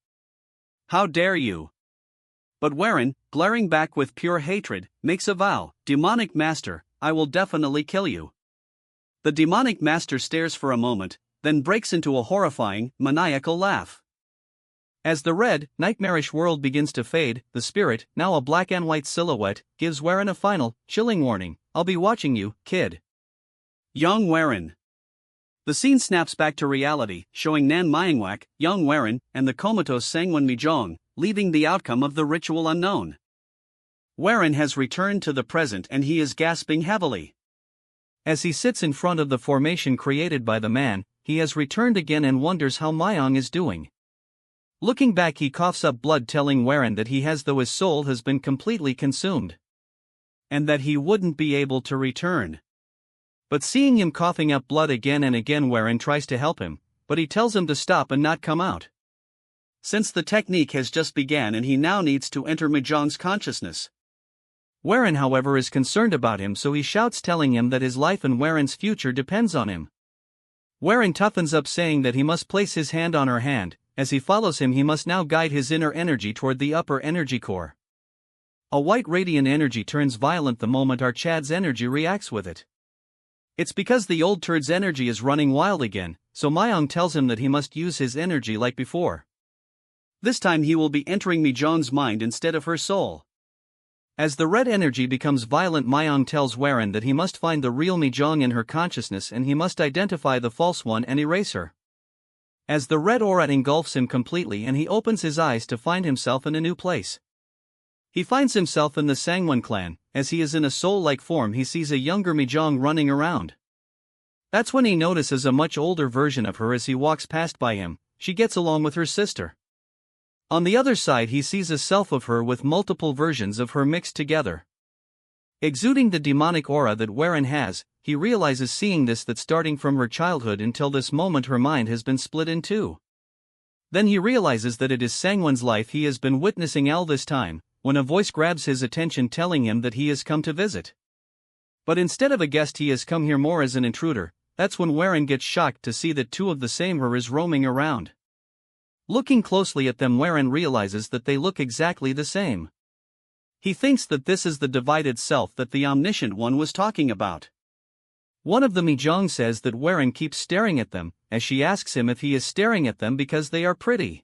"How dare you!" But Warren, glaring back with pure hatred, makes a vow: "Demonic master, I will definitely kill you." The demonic master stares for a moment, then breaks into a horrifying, maniacal laugh. As the red, nightmarish world begins to fade, the spirit, now a black and white silhouette, gives Warren a final, chilling warning: "I'll be watching you, kid." Young Warren. The scene snaps back to reality, showing ManhwaCapped, Young Warren, and the comatose Sangwon Mijong, leaving the outcome of the ritual unknown. Warren has returned to the present and he is gasping heavily. As he sits in front of the formation created by the man, he has returned again and wonders how Myong is doing. Looking back, he coughs up blood, telling Warren that he has, though his soul has been completely consumed. And that he wouldn't be able to return. But seeing him coughing up blood again and again, Warren tries to help him, but he tells him to stop and not come out. Since the technique has just began and he now needs to enter Mijong's consciousness. Warren, however, is concerned about him, so he shouts, telling him that his life and Warren's future depends on him. Warren toughens up, saying that he must place his hand on her hand. As he follows him, he must now guide his inner energy toward the upper energy core. A white radiant energy turns violent the moment our Chad's energy reacts with it. It's because the old turd's energy is running wild again, so Myong tells him that he must use his energy like before. This time he will be entering Mijong's mind instead of her soul. As the red energy becomes violent, Myong tells Warren that he must find the real Mijong in her consciousness and he must identify the false one and erase her. As the red aura engulfs him completely and he opens his eyes to find himself in a new place. He finds himself in the Sangwon clan. As he is in a soul-like form, he sees a younger Mijong running around. That's when he notices a much older version of her as he walks past by him. She gets along with her sister. On the other side, he sees a self of her with multiple versions of her mixed together. Exuding the demonic aura that Warren has, he realizes, seeing this, that starting from her childhood until this moment her mind has been split in two. Then he realizes that it is Sangwon's life he has been witnessing all this time, when a voice grabs his attention, telling him that he has come to visit. But instead of a guest, he has come here more as an intruder. That's when Warren gets shocked to see that two of the same her is roaming around. Looking closely at them, Warren realizes that they look exactly the same. He thinks that this is the divided self that the omniscient one was talking about. One of the Mijong says that Warren keeps staring at them, as she asks him if he is staring at them because they are pretty.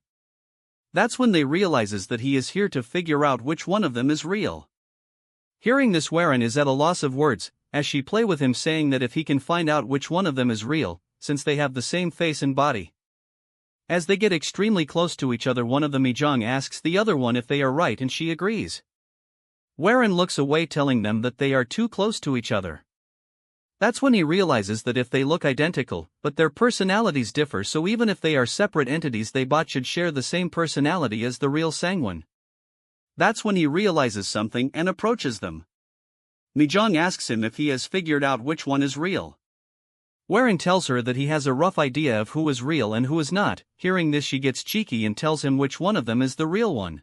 That's when they realizes that he is here to figure out which one of them is real. Hearing this, Warren is at a loss of words, as she play with him, saying that if he can find out which one of them is real, since they have the same face and body. As they get extremely close to each other, one of the Mijong asks the other one if they are right, and she agrees. Warren looks away, telling them that they are too close to each other. That's when he realizes that if they look identical, but their personalities differ, so even if they are separate entities, they both should share the same personality as the real Sangwon. That's when he realizes something and approaches them. Mijong asks him if he has figured out which one is real. Warren tells her that he has a rough idea of who is real and who is not. Hearing this, she gets cheeky and tells him which one of them is the real one.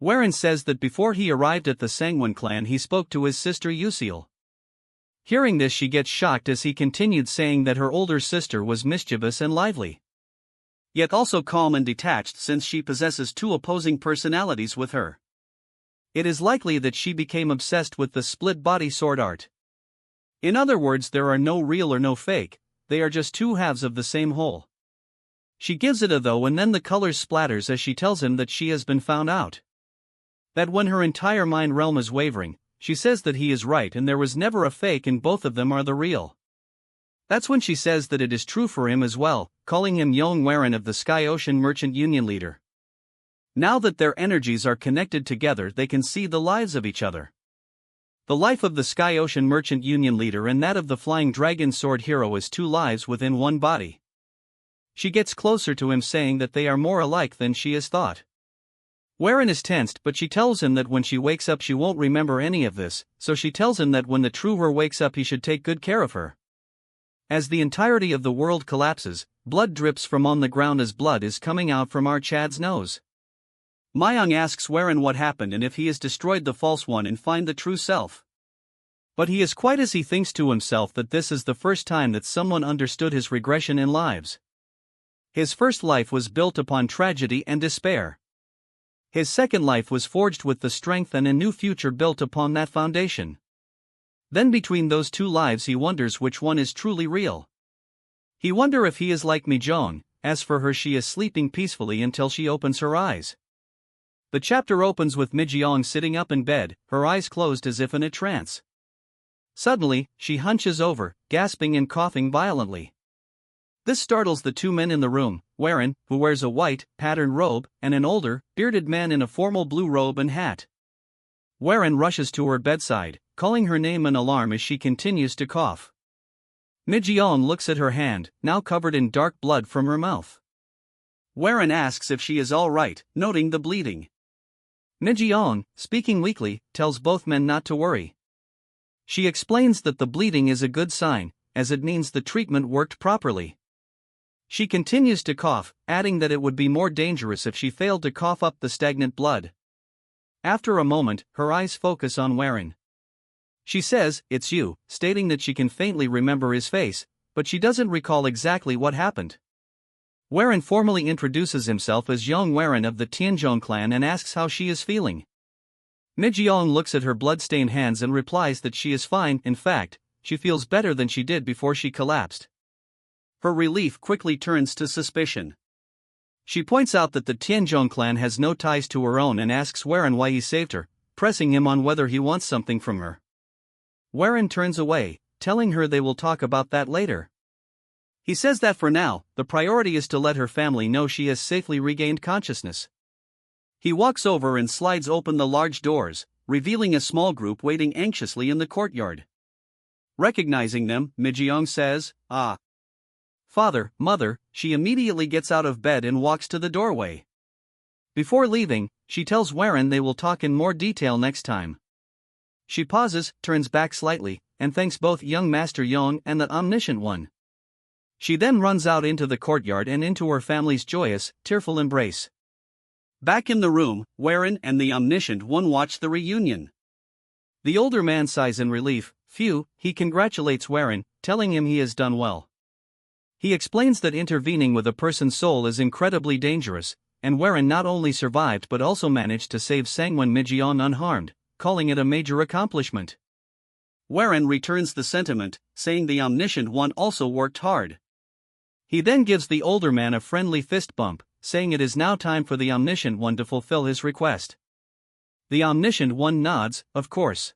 Warren says that before he arrived at the Sangwon clan, he spoke to his sister Yusil. Hearing this, she gets shocked as he continued, saying that her older sister was mischievous and lively, yet also calm and detached, since she possesses two opposing personalities with her. It is likely that she became obsessed with the split body sword art. In other words, there are no real or no fake, they are just two halves of the same whole. She gives it a though, and then the colors splatters as she tells him that she has been found out. That when her entire mind realm is wavering, she says that he is right and there was never a fake and both of them are the real. That's when she says that it is true for him as well, calling him Yong Warren of the Sky Ocean Merchant Union leader. Now that their energies are connected together, they can see the lives of each other. The life of the Sky Ocean Merchant Union leader and that of the Flying Dragon Sword hero is two lives within one body. She gets closer to him, saying that they are more alike than she has thought. Warren is tensed, but she tells him that when she wakes up she won't remember any of this, so she tells him that when the true her wakes up he should take good care of her. As the entirety of the world collapses, blood drips from on the ground as blood is coming out from our Chad's nose. Myung asks Warren what happened and if he has destroyed the false one and find the true self. But he is quiet as he thinks to himself that this is the first time that someone understood his regression in lives. His first life was built upon tragedy and despair. His second life was forged with the strength and a new future built upon that foundation. Then between those two lives he wonders which one is truly real. He wonders if he is like Mijong. As for her, she is sleeping peacefully until she opens her eyes. The chapter opens with Mijong sitting up in bed, her eyes closed as if in a trance. Suddenly, she hunches over, gasping and coughing violently. This startles the two men in the room, Warren, who wears a white, patterned robe, and an older, bearded man in a formal blue robe and hat. Warren rushes to her bedside, calling her name in alarm as she continues to cough. Mijong looks at her hand, now covered in dark blood from her mouth. Warren asks if she is all right, noting the bleeding. Mijong, speaking weakly, tells both men not to worry. She explains that the bleeding is a good sign, as it means the treatment worked properly. She continues to cough, adding that it would be more dangerous if she failed to cough up the stagnant blood. After a moment, her eyes focus on Warren. She says, "It's you," stating that she can faintly remember his face, but she doesn't recall exactly what happened. Warren formally introduces himself as Yong Warren of the Tianzhong clan and asks how she is feeling. Mijong looks at her blood-stained hands and replies that she is fine. In fact, she feels better than she did before she collapsed. Her relief quickly turns to suspicion. She points out that the Tianzhong clan has no ties to her own and asks Warren why he saved her, pressing him on whether he wants something from her. Warren turns away, telling her they will talk about that later. He says that for now, the priority is to let her family know she has safely regained consciousness. He walks over and slides open the large doors, revealing a small group waiting anxiously in the courtyard. Recognizing them, Mijong says, "Ah. Father, mother." She immediately gets out of bed and walks to the doorway. Before leaving, she tells Warren they will talk in more detail next time. She pauses, turns back slightly, and thanks both young Master Yong and the Omniscient One. She then runs out into the courtyard and into her family's joyous, tearful embrace. Back in the room, Warren and the Omniscient One watch the reunion. The older man sighs in relief. Phew, he congratulates Warren, telling him he has done well. He explains that intervening with a person's soul is incredibly dangerous, and Warren not only survived but also managed to save Sangwon Mijeon unharmed, calling it a major accomplishment. Warren returns the sentiment, saying the Omniscient One also worked hard. He then gives the older man a friendly fist bump, saying it is now time for the Omniscient One to fulfill his request. The Omniscient One nods, of course.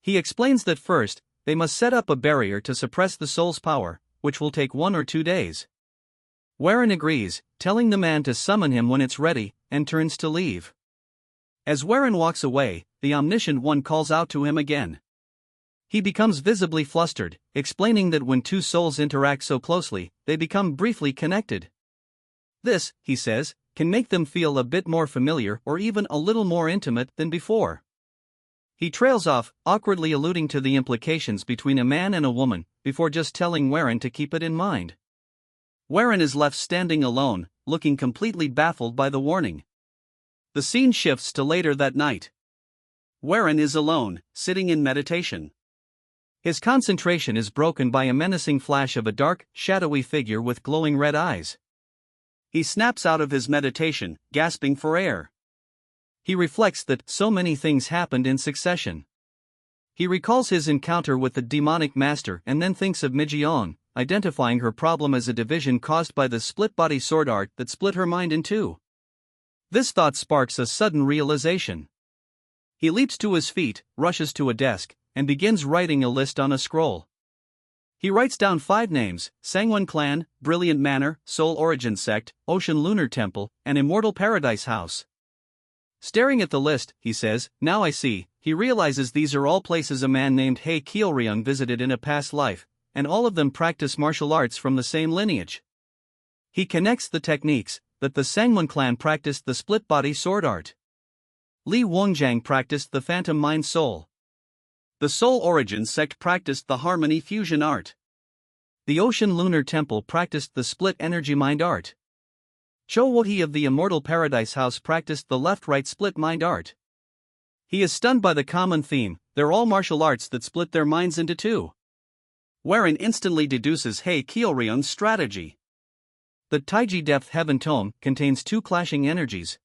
He explains that first, they must set up a barrier to suppress the soul's power, which will take 1 or 2 days. Warren agrees, telling the man to summon him when it's ready, and turns to leave. As Warren walks away, the Omniscient One calls out to him again. He becomes visibly flustered, explaining that when two souls interact so closely, they become briefly connected. This, he says, can make them feel a bit more familiar or even a little more intimate than before. He trails off, awkwardly alluding to the implications between a man and a woman, before just telling Warren to keep it in mind. Warren is left standing alone, looking completely baffled by the warning. The scene shifts to later that night. Warren is alone, sitting in meditation. His concentration is broken by a menacing flash of a dark, shadowy figure with glowing red eyes. He snaps out of his meditation, gasping for air. He reflects that so many things happened in succession. He recalls his encounter with the demonic master and then thinks of Mijeon, identifying her problem as a division caused by the split-body sword art that split her mind in two. This thought sparks a sudden realization. He leaps to his feet, rushes to a desk, and begins writing a list on a scroll. He writes down 5 names: Sangwon Clan, Brilliant Manor, Soul Origin Sect, Ocean Lunar Temple, and Immortal Paradise House. Staring at the list, he says, "Now I see." He realizes these are all places a man named Hei Kyoryung visited in a past life, and all of them practice martial arts from the same lineage. He connects the techniques, that the Sangwon clan practiced the split-body sword art. Li Wongjang practiced the Phantom Mind Soul. The Soul Origin sect practiced the Harmony Fusion art. The Ocean Lunar Temple practiced the Split Energy Mind art. Cho Wohee of the Immortal Paradise House practiced the left-right split mind art. He is stunned by the common theme: they're all martial arts that split their minds into two. Warren instantly deduces Hei Kyoryung's strategy. The Taiji Depth Heaven Tome contains 2 clashing energies.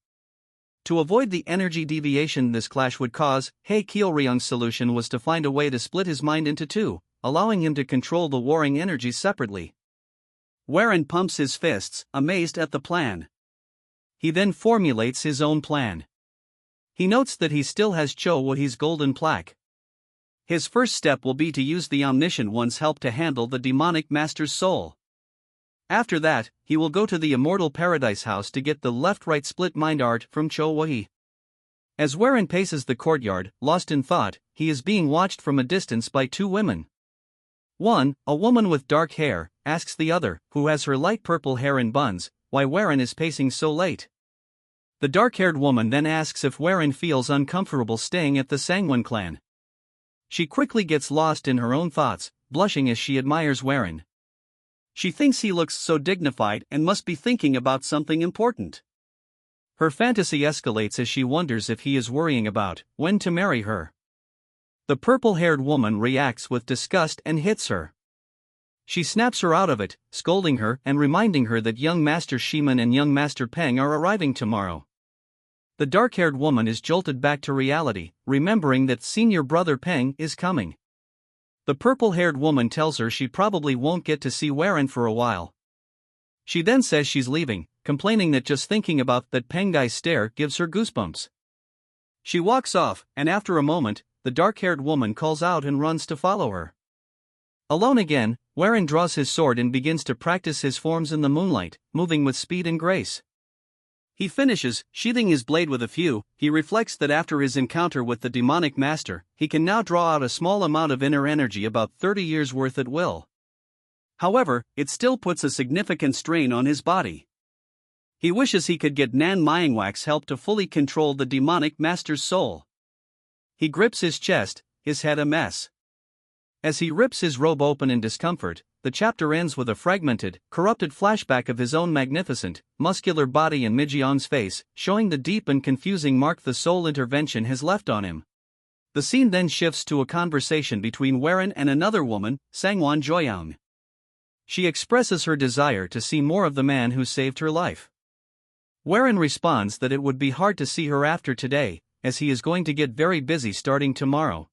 To avoid the energy deviation this clash would cause, Hei Kyoryung's solution was to find a way to split his mind into 2, allowing him to control the warring energies separately. Warren pumps his fists, amazed at the plan. He then formulates his own plan. He notes that he still has Cho Wohee's golden plaque. His first step will be to use the Omniscient One's help to handle the demonic master's soul. After that, he will go to the Immortal Paradise House to get the left-right split mind art from Cho Wohee. As Warren paces the courtyard, lost in thought, he is being watched from a distance by 2 women. One, a woman with dark hair, asks the other, who has her light purple hair in buns, why Warren is pacing so late. The dark-haired woman then asks if Warren feels uncomfortable staying at the Sangwon clan. She quickly gets lost in her own thoughts, blushing as she admires Warren. She thinks he looks so dignified and must be thinking about something important. Her fantasy escalates as she wonders if he is worrying about when to marry her. The purple-haired woman reacts with disgust and hits her. She snaps her out of it, scolding her and reminding her that young Master Shiman and young Master Peng are arriving tomorrow. The dark-haired woman is jolted back to reality, remembering that senior brother Peng is coming. The purple-haired woman tells her she probably won't get to see Warren for a while. She then says she's leaving, complaining that just thinking about that Peng guy's stare gives her goosebumps. She walks off, and after a moment, the dark-haired woman calls out and runs to follow her. Alone again, Warren draws his sword and begins to practice his forms in the moonlight, moving with speed and grace. He finishes, sheathing his blade with a few. He reflects that after his encounter with the demonic master, he can now draw out a small amount of inner energy, about 30 years worth at will. However, it still puts a significant strain on his body. He wishes he could get Nan Myingwak's help to fully control the demonic master's soul. He grips his chest, his head a mess. As he rips his robe open in discomfort, the chapter ends with a fragmented, corrupted flashback of his own magnificent, muscular body and Mijeon's face, showing the deep and confusing mark the soul intervention has left on him. The scene then shifts to a conversation between Warren and another woman, Sangwon Joyoung. She expresses her desire to see more of the man who saved her life. Warren responds that it would be hard to see her after today, as he is going to get very busy starting tomorrow.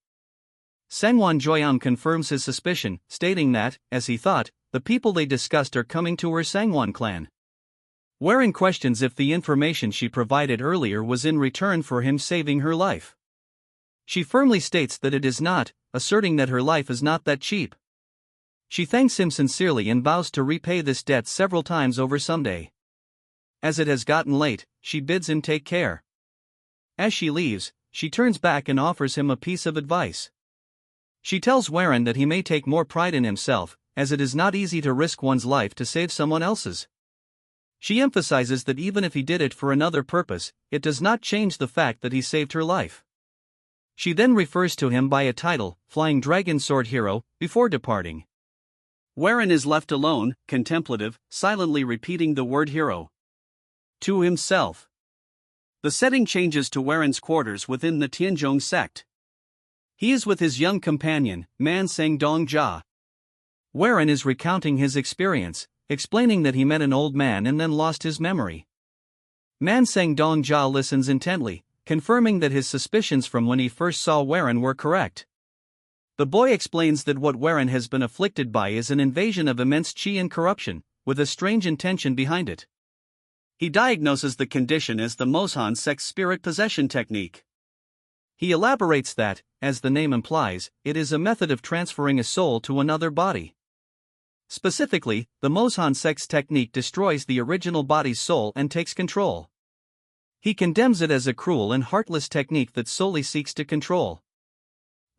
Sangwon Joyam confirms his suspicion, stating that, as he thought, the people they discussed are coming to her Sangwon clan. Warren questions if the information she provided earlier was in return for him saving her life. She firmly states that it is not, asserting that her life is not that cheap. She thanks him sincerely and vows to repay this debt several times over someday. As it has gotten late, she bids him take care. As she leaves, she turns back and offers him a piece of advice. She tells Warren that he may take more pride in himself, as it is not easy to risk one's life to save someone else's. She emphasizes that even if he did it for another purpose, it does not change the fact that he saved her life. She then refers to him by a title, Flying Dragon Sword Hero, before departing. Warren is left alone, contemplative, silently repeating the word hero to himself. The setting changes to Warren's quarters within the Tianzhong sect. He is with his young companion, Man Sang Dong Jia. Warren is recounting his experience, explaining that he met an old man and then lost his memory. Man Sang Dong Jia listens intently, confirming that his suspicions from when he first saw Warren were correct. The boy explains that what Warren has been afflicted by is an invasion of immense qi and corruption, with a strange intention behind it. He diagnoses the condition as the Moshan sect spirit possession technique. He elaborates that, as the name implies, it is a method of transferring a soul to another body. Specifically, the Moshan sect's technique destroys the original body's soul and takes control. He condemns it as a cruel and heartless technique that solely seeks to control.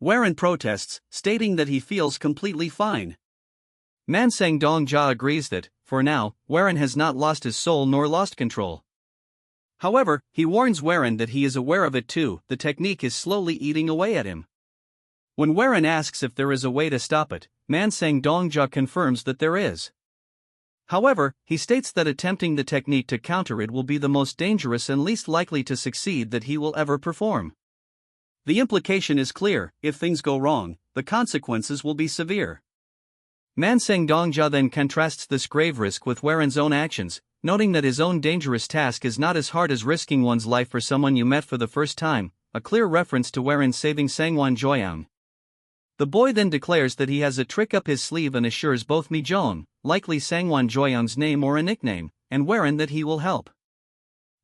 Warren protests, stating that he feels completely fine. Man Sang Dong Jia agrees that, for now, Warren has not lost his soul nor lost control. However, he warns Warren that he is aware of it too. The technique is slowly eating away at him. When Warren asks if there is a way to stop it, Man Sang Dong Jia confirms that there is. However, he states that attempting the technique to counter it will be the most dangerous and least likely to succeed that he will ever perform. The implication is clear: if things go wrong, the consequences will be severe. Man Sang Dong Jia then contrasts this grave risk with Warren's own actions, noting that his own dangerous task is not as hard as risking one's life for someone you met for the first time, a clear reference to Warren saving Sangwon Joyang. The boy then declares that he has a trick up his sleeve and assures both Mijong, likely Sangwon Joyang's name or a nickname, and Warren that he will help.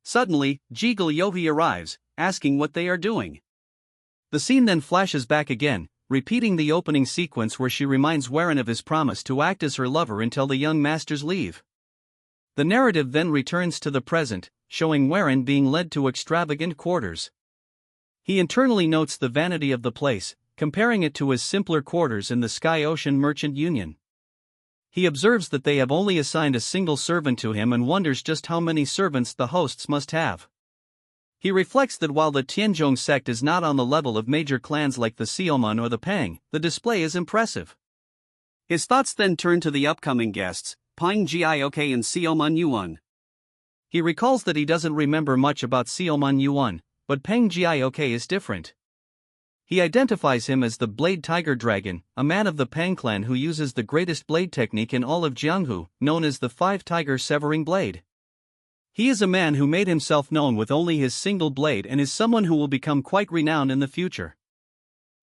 Suddenly, Jiggle Yohi arrives, asking what they are doing. The scene then flashes back again, repeating the opening sequence where she reminds Warren of his promise to act as her lover until the young masters leave. The narrative then returns to the present, showing Warren being led to extravagant quarters. He internally notes the vanity of the place, comparing it to his simpler quarters in the Sky Ocean Merchant Union. He observes that they have only assigned a single servant to him and wonders just how many servants the hosts must have. He reflects that while the Tianzhong sect is not on the level of major clans like the Xiaoman or the Pang, the display is impressive. His thoughts then turn to the upcoming guests, Pang Giok and Xiaoman Yuan. He recalls that he doesn't remember much about Xiaoman Yuan, but Pang Giok is different. He identifies him as the Blade Tiger Dragon, a man of the Pang clan who uses the greatest blade technique in all of Jianghu, known as the Five Tiger Severing Blade. He is a man who made himself known with only his single blade and is someone who will become quite renowned in the future.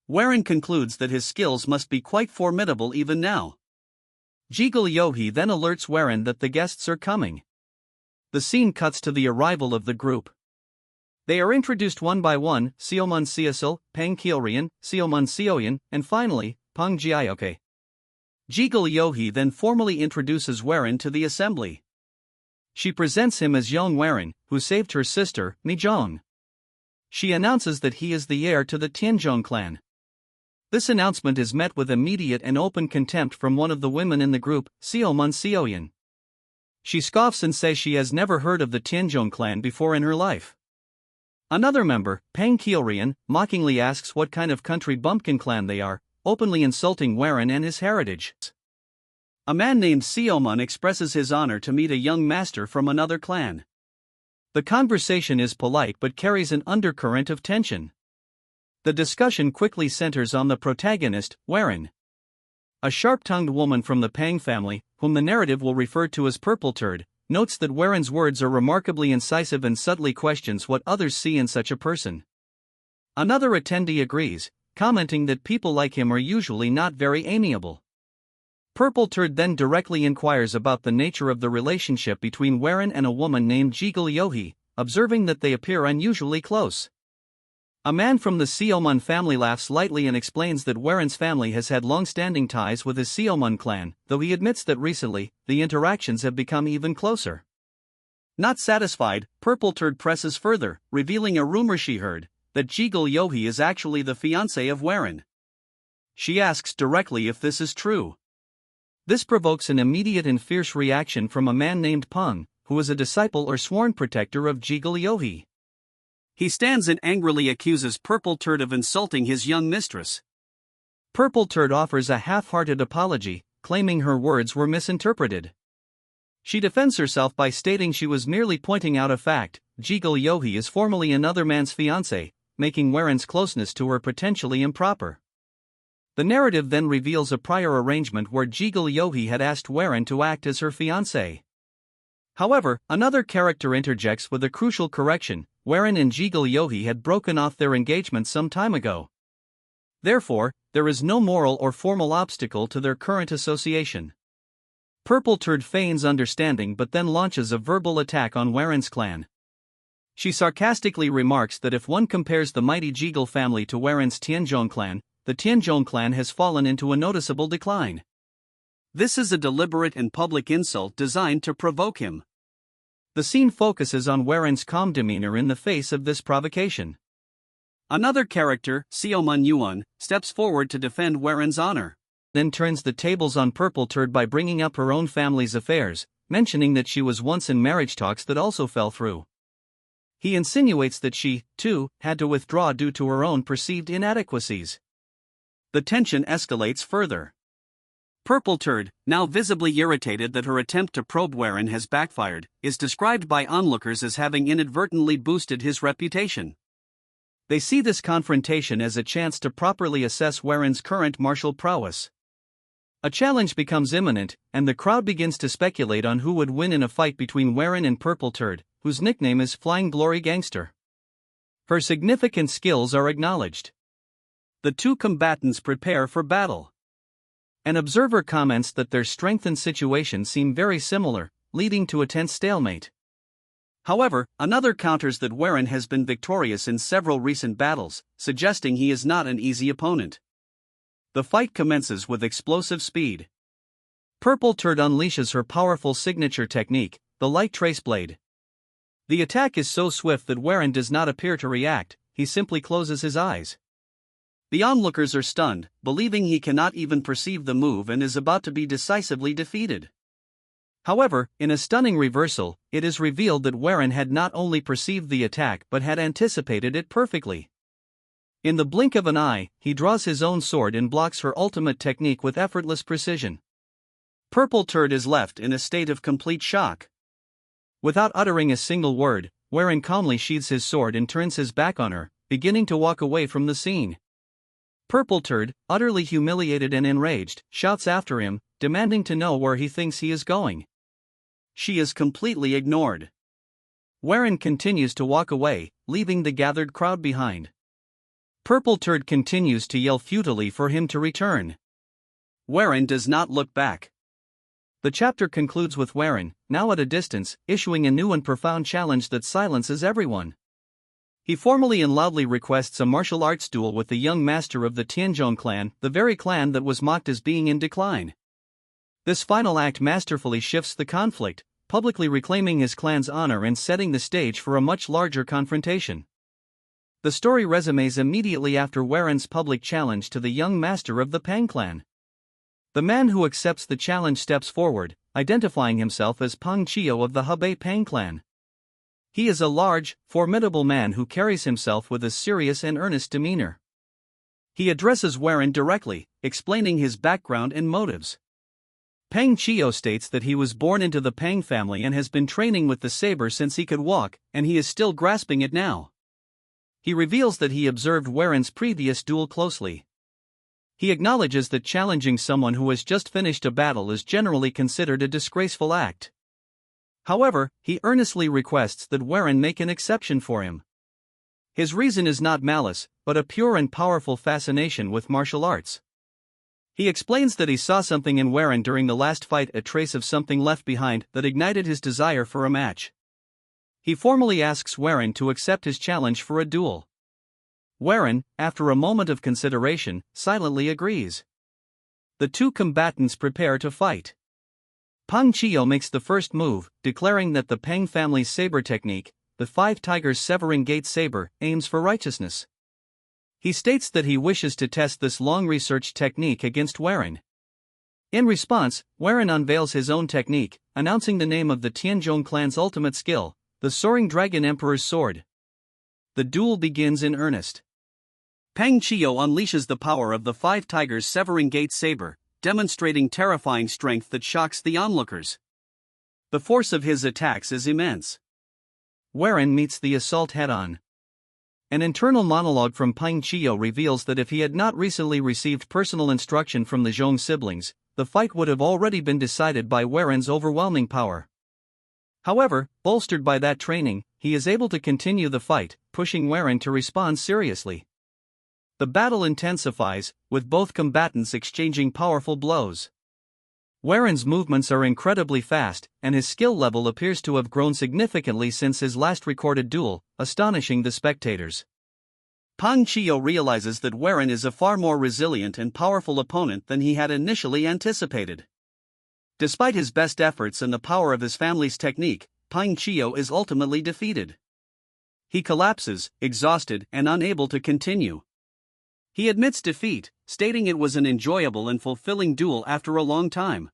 Warren concludes that his skills must be quite formidable even now. Jiggle Yohi then alerts Warren that the guests are coming. The scene cuts to the arrival of the group. They are introduced one by one: Xiaoman Xiasil, Pang Kielrian, Xiaoman Xiaoyan, and finally, Pang Jiaoke. Jiggle Yohi then formally introduces Warren to the assembly. She presents him as Yong Warren, who saved her sister, Mijong. She announces that he is the heir to the Tianzhong clan. This announcement is met with immediate and open contempt from one of the women in the group, Xiaoman Xiaoyan. She scoffs and says she has never heard of the Tianzhong clan before in her life. Another member, Pang Kielrian, mockingly asks what kind of country bumpkin clan they are, openly insulting Warren and his heritage. A man named Xiaoman expresses his honor to meet a young master from another clan. The conversation is polite but carries an undercurrent of tension. The discussion quickly centers on the protagonist, Warren. A sharp-tongued woman from the Pang family, whom the narrative will refer to as Purple Turd, notes that Waren's words are remarkably incisive and subtly questions what others see in such a person. Another attendee agrees, commenting that people like him are usually not very amiable. Purple Turd then directly inquires about the nature of the relationship between Waren and a woman named Jigul Yohi, observing that they appear unusually close. A man from the Seomun family laughs lightly and explains that Waren's family has had long-standing ties with his Seomun clan, though he admits that recently, the interactions have become even closer. Not satisfied, Purple Turd presses further, revealing a rumor she heard, that Jigul Yohi is actually the fiancé of Waren. She asks directly if this is true. This provokes an immediate and fierce reaction from a man named Peng, who is a disciple or sworn protector of Jigul Yohi. He stands and angrily accuses Purple Turd of insulting his young mistress. Purple Turd offers a half-hearted apology, claiming her words were misinterpreted. She defends herself by stating she was merely pointing out a fact: Jigul Yohi is formally another man's fiancé, making Waren's closeness to her potentially improper. The narrative then reveals a prior arrangement where Jigul Yohi had asked Waren to act as her fiancé. However, another character interjects with a crucial correction: Waren and Jigul Yohi had broken off their engagement some time ago. Therefore, there is no moral or formal obstacle to their current association. Purple Turd feigns understanding but then launches a verbal attack on Waren's clan. She sarcastically remarks that if one compares the mighty Jigul family to Waren's Tianzhong clan, the Tianzhong clan has fallen into a noticeable decline. This is a deliberate and public insult designed to provoke him. The scene focuses on Waren's calm demeanor in the face of this provocation. Another character, Seomun Yuan, steps forward to defend Waren's honor, then turns the tables on Purple Turd by bringing up her own family's affairs, mentioning that she was once in marriage talks that also fell through. He insinuates that she, too, had to withdraw due to her own perceived inadequacies. The tension escalates further. Purple Turd, now visibly irritated that her attempt to probe Waren has backfired, is described by onlookers as having inadvertently boosted his reputation. They see this confrontation as a chance to properly assess Waren's current martial prowess. A challenge becomes imminent, and the crowd begins to speculate on who would win in a fight between Waren and Purple Turd, whose nickname is Flying Glory Gangster. Her significant skills are acknowledged. The two combatants prepare for battle. An observer comments that their strength and situation seem very similar, leading to a tense stalemate. However, another counters that Waren has been victorious in several recent battles, suggesting he is not an easy opponent. The fight commences with explosive speed. Purple Turd unleashes her powerful signature technique, the Light Trace Blade. The attack is so swift that Waren does not appear to react, he simply closes his eyes. The onlookers are stunned, believing he cannot even perceive the move and is about to be decisively defeated. However, in a stunning reversal, it is revealed that Waren had not only perceived the attack but had anticipated it perfectly. In the blink of an eye, he draws his own sword and blocks her ultimate technique with effortless precision. Purple Turd is left in a state of complete shock. Without uttering a single word, Waren calmly sheathes his sword and turns his back on her, beginning to walk away from the scene. Purple Turd, utterly humiliated and enraged, shouts after him, demanding to know where he thinks he is going. She is completely ignored. Waren continues to walk away, leaving the gathered crowd behind. Purple Turd continues to yell futilely for him to return. Waren does not look back. The chapter concludes with Waren, now at a distance, issuing a new and profound challenge that silences everyone. He formally and loudly requests a martial arts duel with the young master of the Tianzhong clan, the very clan that was mocked as being in decline. This final act masterfully shifts the conflict, publicly reclaiming his clan's honor and setting the stage for a much larger confrontation. The story resumes immediately after Waren's public challenge to the young master of the Pang clan. The man who accepts the challenge steps forward, identifying himself as Pang Chio of the Hebei Pang clan. He is a large, formidable man who carries himself with a serious and earnest demeanor. He addresses Waren directly, explaining his background and motives. Pang Chio states that he was born into the Pang family and has been training with the saber since he could walk, and he is still grasping it now. He reveals that he observed Waren's previous duel closely. He acknowledges that challenging someone who has just finished a battle is generally considered a disgraceful act. However, he earnestly requests that Warren make an exception for him. His reason is not malice, but a pure and powerful fascination with martial arts. He explains that he saw something in Warren during the last fight, a trace of something left behind that ignited his desire for a match. He formally asks Warren to accept his challenge for a duel. Warren, after a moment of consideration, silently agrees. The two combatants prepare to fight. Pang Chio makes the first move, declaring that the Pang family's saber technique, the Five Tigers Severing Gate Saber, aims for righteousness. He states that he wishes to test this long-researched technique against Warren. In response, Warren unveils his own technique, announcing the name of the Tianzhong clan's ultimate skill, the Soaring Dragon Emperor's Sword. The duel begins in earnest. Pang Chio unleashes the power of the Five Tigers Severing Gate Saber, demonstrating terrifying strength that shocks the onlookers. The force of his attacks is immense. Warren meets the assault head-on. An internal monologue from Pang Chio reveals that if he had not recently received personal instruction from the Zhong siblings, the fight would have already been decided by Warren's overwhelming power. However, bolstered by that training, he is able to continue the fight, pushing Warren to respond seriously. The battle intensifies, with both combatants exchanging powerful blows. Warren's movements are incredibly fast, and his skill level appears to have grown significantly since his last recorded duel, astonishing the spectators. Pang Chio realizes that Warren is a far more resilient and powerful opponent than he had initially anticipated. Despite his best efforts and the power of his family's technique, Pang Chio is ultimately defeated. He collapses, exhausted and unable to continue. He admits defeat, stating it was an enjoyable and fulfilling duel after a long time.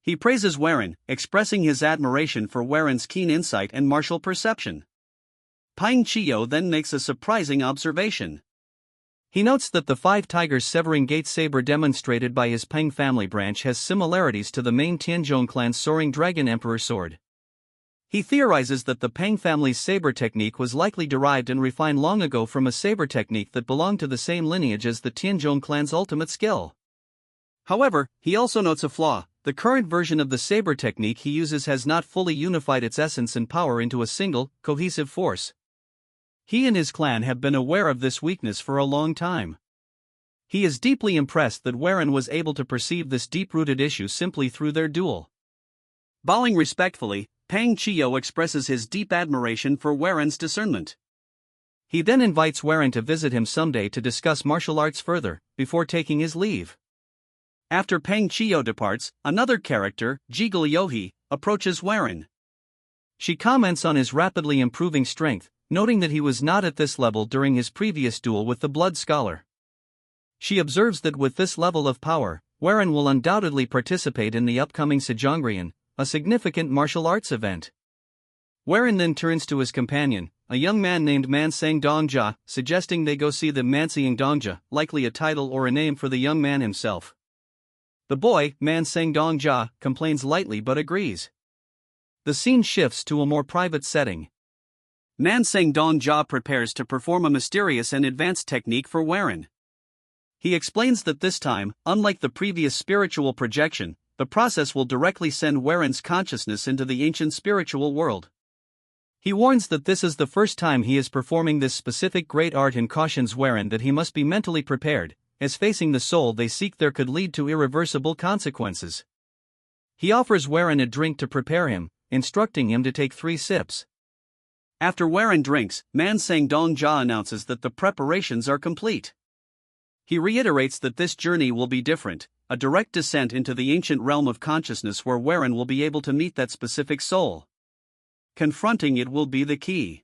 He praises Warren, expressing his admiration for Warren's keen insight and martial perception. Pang Chio then makes a surprising observation. He notes that the Five Tigers Severing Gate Saber demonstrated by his Pang family branch has similarities to the main Tianzhong clan's Soaring Dragon Emperor sword. He theorizes that the Pang family's saber technique was likely derived and refined long ago from a saber technique that belonged to the same lineage as the Tianzhong clan's ultimate skill. However, he also notes a flaw: the current version of the saber technique he uses has not fully unified its essence and power into a single, cohesive force. He and his clan have been aware of this weakness for a long time. He is deeply impressed that Warren was able to perceive this deep-rooted issue simply through their duel. Bowing respectfully, Pang Chio expresses his deep admiration for Warren's discernment. He then invites Warren to visit him someday to discuss martial arts further, before taking his leave. After Pang Chio departs, another character, Jigal Yohi, approaches Warren. She comments on his rapidly improving strength, noting that he was not at this level during his previous duel with the Blood Scholar. She observes that with this level of power, Warren will undoubtedly participate in the upcoming Sejongrian, a significant martial arts event. Warren then turns to his companion, a young man named Mansang Dongjia, suggesting they go see the Mansiang Dongjia, likely a title or a name for the young man himself. The boy, Mansang Dongjia, complains lightly but agrees. The scene shifts to a more private setting. Mansang Dongjia prepares to perform a mysterious and advanced technique for Warren. He explains that this time, unlike the previous spiritual projection, the process will directly send Warren's consciousness into the ancient spiritual world. He warns that this is the first time he is performing this specific great art and cautions Warren that he must be mentally prepared, as facing the soul they seek there could lead to irreversible consequences. He offers Warren a drink to prepare him, instructing him to take 3 sips. After Warren drinks, Mansang Dongjia announces that the preparations are complete. He reiterates that this journey will be different, a direct descent into the ancient realm of consciousness where Warren will be able to meet that specific soul. Confronting it will be the key.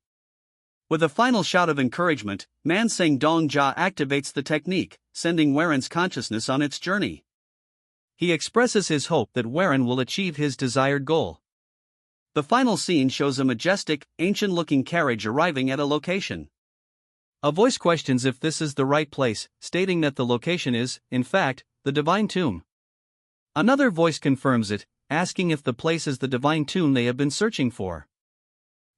With a final shout of encouragement, Mansang Dongjia activates the technique, sending Warren's consciousness on its journey. He expresses his hope that Warren will achieve his desired goal. The final scene shows a majestic, ancient-looking carriage arriving at a location. A voice questions if this is the right place, stating that the location is, in fact, the Divine Tomb. Another voice confirms it, asking if the place is the Divine Tomb they have been searching for.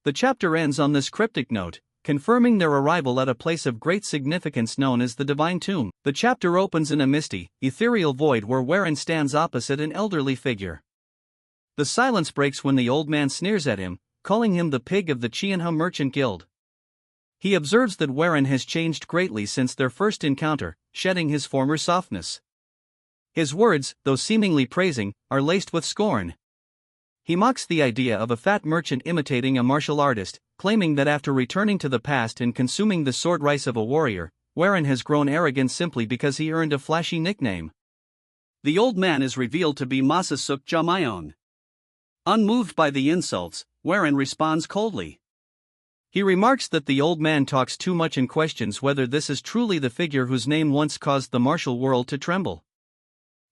The chapter ends on this cryptic note, confirming their arrival at a place of great significance known as the Divine Tomb. The chapter opens in a misty, ethereal void where Warren stands opposite an elderly figure. The silence breaks when the old man sneers at him, calling him the pig of the Chianha Merchant Guild. He observes that Warren has changed greatly since their first encounter, shedding his former softness. His words, though seemingly praising, are laced with scorn. He mocks the idea of a fat merchant imitating a martial artist, claiming that after returning to the past and consuming the sword rice of a warrior, Warren has grown arrogant simply because he earned a flashy nickname. The old man is revealed to be Masasuk Jamayon. Unmoved by the insults, Warren responds coldly. He remarks that the old man talks too much and questions whether this is truly the figure whose name once caused the martial world to tremble.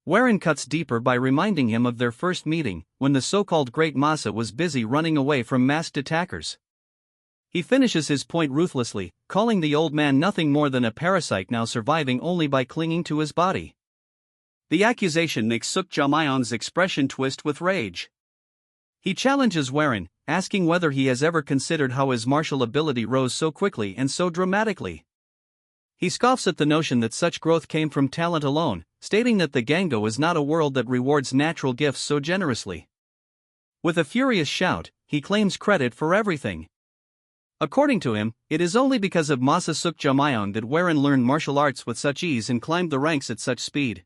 Warren cuts deeper by reminding him of their first meeting, when the so-called Great Masa was busy running away from masked attackers. He finishes his point ruthlessly, calling the old man nothing more than a parasite now surviving only by clinging to his body. The accusation makes Suk Jamayon's expression twist with rage. He challenges Warren, asking whether he has ever considered how his martial ability rose so quickly and so dramatically. He scoffs at the notion that such growth came from talent alone, stating that the Gango is not a world that rewards natural gifts so generously. With a furious shout, he claims credit for everything. According to him, it is only because of Masasuk Jamayon that Warren learned martial arts with such ease and climbed the ranks at such speed.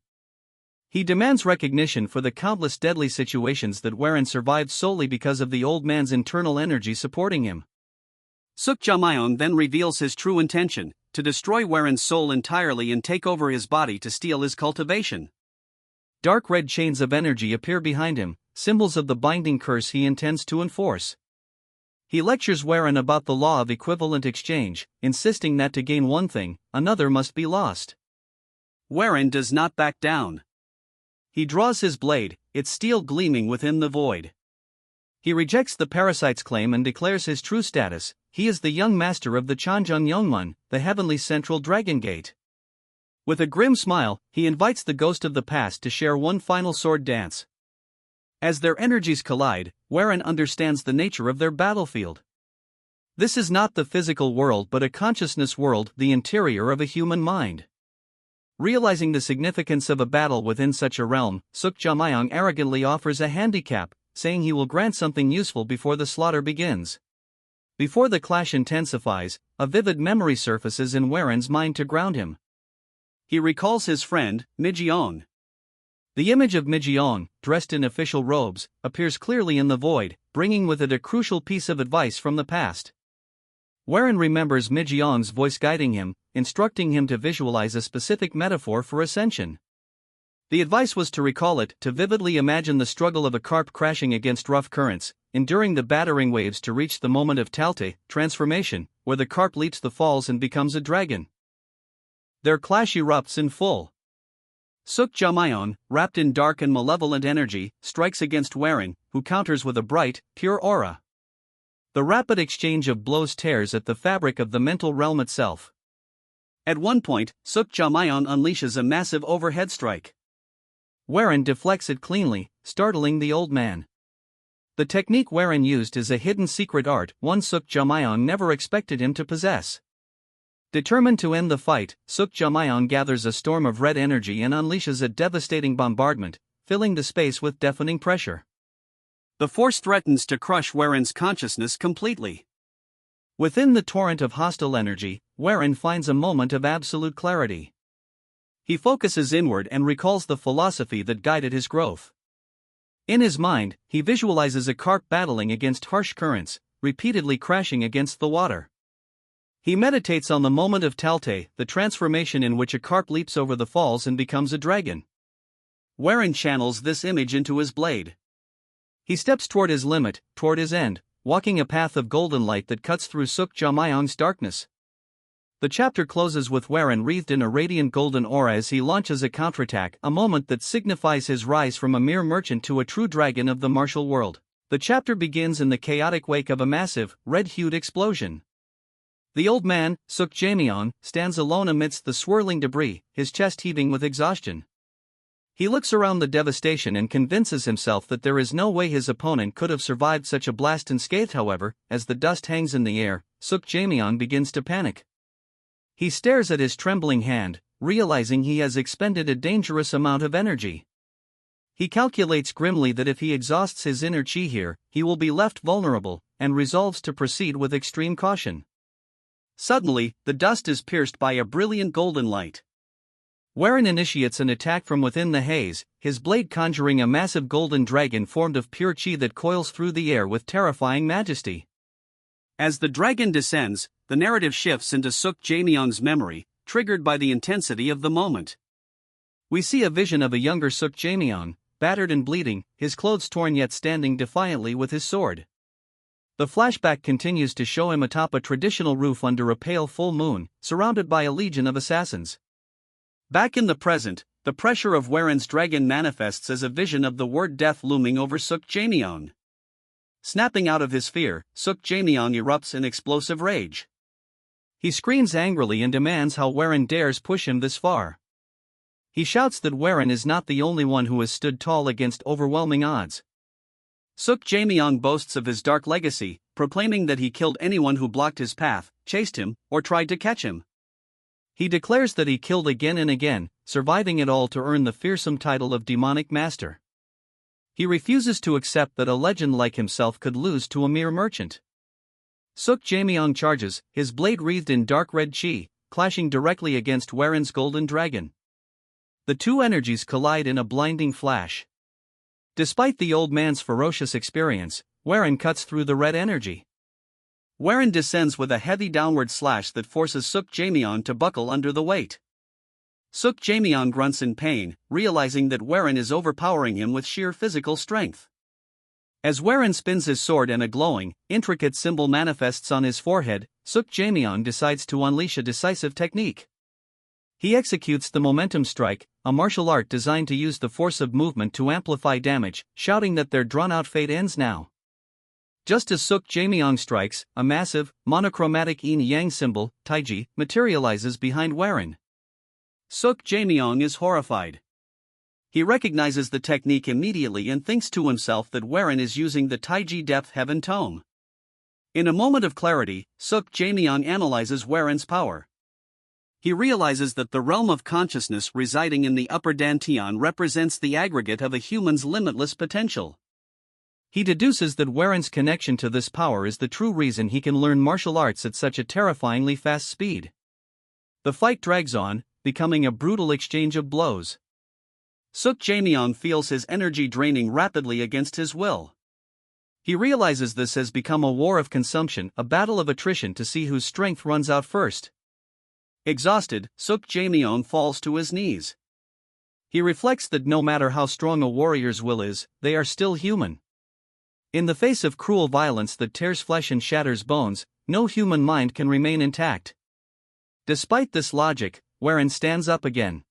He demands recognition for the countless deadly situations that Warren survived solely because of the old man's internal energy supporting him. Suk Jamayon then reveals his true intention, to destroy Warren's soul entirely and take over his body to steal his cultivation. Dark red chains of energy appear behind him, symbols of the binding curse he intends to enforce. He lectures Warren about the law of equivalent exchange, insisting that to gain one thing, another must be lost. Warren does not back down. He draws his blade, its steel gleaming within the void. He rejects the parasite's claim and declares his true status. He is the young master of the Chanjun Yongmun, the heavenly central dragon gate. With a grim smile, he invites the ghost of the past to share one final sword dance. As their energies collide, Warren understands the nature of their battlefield. This is not the physical world but a consciousness world, the interior of a human mind. Realizing the significance of a battle within such a realm, Suk Jamayong arrogantly offers a handicap, saying he will grant something useful before the slaughter begins. Before the clash intensifies, a vivid memory surfaces in Warren's mind to ground him. He recalls his friend, Mijiong. The image of Mijiong, dressed in official robes, appears clearly in the void, bringing with it a crucial piece of advice from the past. Warren remembers Mijiong's voice guiding him, instructing him to visualize a specific metaphor for ascension. The advice was to recall it, to vividly imagine the struggle of a carp crashing against rough currents, enduring the battering waves to reach the moment of Talte, transformation, where the carp leaps the falls and becomes a dragon. Their clash erupts in full. Suk Jamayon, wrapped in dark and malevolent energy, strikes against Warren, who counters with a bright, pure aura. The rapid exchange of blows tears at the fabric of the mental realm itself. At one point, Suk Jamayon unleashes a massive overhead strike. Warren deflects it cleanly, startling the old man. The technique Warren used is a hidden secret art, one Suk Jamayon never expected him to possess. Determined to end the fight, Suk Jamayon gathers a storm of red energy and unleashes a devastating bombardment, filling the space with deafening pressure. The force threatens to crush Warren's consciousness completely. Within the torrent of hostile energy, Warren finds a moment of absolute clarity. He focuses inward and recalls the philosophy that guided his growth. In his mind, he visualizes a carp battling against harsh currents, repeatedly crashing against the water. He meditates on the moment of Talte, the transformation in which a carp leaps over the falls and becomes a dragon. Warren channels this image into his blade. He steps toward his limit, toward his end, walking a path of golden light that cuts through Suk Jamayong's darkness. The chapter closes with Warren wreathed in a radiant golden aura as he launches a counterattack, a moment that signifies his rise from a mere merchant to a true dragon of the martial world. The chapter begins in the chaotic wake of a massive, red-hued explosion. The old man, Suk Jamyeon, stands alone amidst the swirling debris, his chest heaving with exhaustion. He looks around the devastation and convinces himself that there is no way his opponent could have survived such a blast unscathed. However, as the dust hangs in the air, Suk Jaemyeon begins to panic. He stares at his trembling hand, realizing he has expended a dangerous amount of energy. He calculates grimly that if he exhausts his inner chi here, he will be left vulnerable, and resolves to proceed with extreme caution. Suddenly, the dust is pierced by a brilliant golden light. Warren initiates an attack from within the haze, his blade conjuring a massive golden dragon formed of pure chi that coils through the air with terrifying majesty. As the dragon descends, the narrative shifts into Suk Jaemyeon's memory, triggered by the intensity of the moment. We see a vision of a younger Suk Jaemyeon, battered and bleeding, his clothes torn yet standing defiantly with his sword. The flashback continues to show him atop a traditional roof under a pale full moon, surrounded by a legion of assassins. Back in the present, the pressure of Warren's dragon manifests as a vision of the word death looming over Suk Jaemyeon. Snapping out of his fear, Suk Jaemyeon erupts in explosive rage. He screams angrily and demands how Warren dares push him this far. He shouts that Warren is not the only one who has stood tall against overwhelming odds. Suk Jaemyeon boasts of his dark legacy, proclaiming that he killed anyone who blocked his path, chased him, or tried to catch him. He declares that he killed again and again, surviving it all to earn the fearsome title of demonic master. He refuses to accept that a legend like himself could lose to a mere merchant. Suk Jaemyeon charges, his blade wreathed in dark red chi, clashing directly against Warren's golden dragon. The two energies collide in a blinding flash. Despite the old man's ferocious experience, Warren cuts through the red energy. Warren descends with a heavy downward slash that forces Suk Jaemyeon to buckle under the weight. Suk Jaemyeon grunts in pain, realizing that Warren is overpowering him with sheer physical strength. As Warren spins his sword and a glowing, intricate symbol manifests on his forehead, Suk Jaemyeon decides to unleash a decisive technique. He executes the momentum strike, a martial art designed to use the force of movement to amplify damage, shouting that their drawn-out fate ends now. Just as Suk Jaemyeon strikes, a massive, monochromatic yin-yang symbol, Taiji, materializes behind Warren. Suk Jaemyeon is horrified. He recognizes the technique immediately and thinks to himself that Warren is using the Taiji Depth Heaven Tome. In a moment of clarity, Suk Jaemyeon analyzes Warren's power. He realizes that the realm of consciousness residing in the upper dantian represents the aggregate of a human's limitless potential. He deduces that Warren's connection to this power is the true reason he can learn martial arts at such a terrifyingly fast speed. The fight drags on, becoming a brutal exchange of blows. Suk Jaemyeon feels his energy draining rapidly against his will. He realizes this has become a war of consumption, a battle of attrition to see whose strength runs out first. Exhausted, Suk Jaemyeon falls to his knees. He reflects that no matter how strong a warrior's will is, they are still human. In the face of cruel violence that tears flesh and shatters bones, no human mind can remain intact. Despite this logic, Warren stands up again.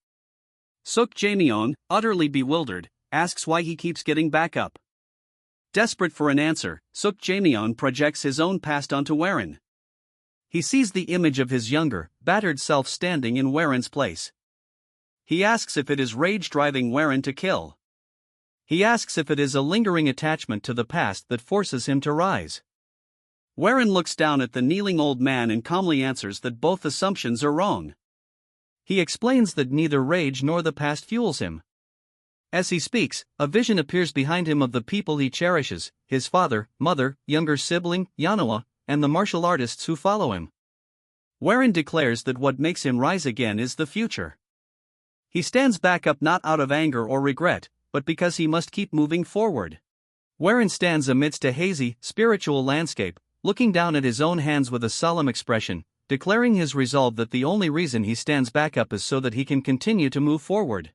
Suk Jaemyeon, utterly bewildered, asks why he keeps getting back up. Desperate for an answer, Suk Jaemyeon projects his own past onto Warren. He sees the image of his younger, battered self standing in Warren's place. He asks if it is rage driving Warren to kill. He asks if it is a lingering attachment to the past that forces him to rise. Warren looks down at the kneeling old man and calmly answers that both assumptions are wrong. He explains that neither rage nor the past fuels him. As he speaks, a vision appears behind him of the people he cherishes, his father, mother, younger sibling, Yanhwa, and the martial artists who follow him. Warren declares that what makes him rise again is the future. He stands back up not out of anger or regret, but because he must keep moving forward. Warren stands amidst a hazy, spiritual landscape, looking down at his own hands with a solemn expression, declaring his resolve that the only reason he stands back up is so that he can continue to move forward.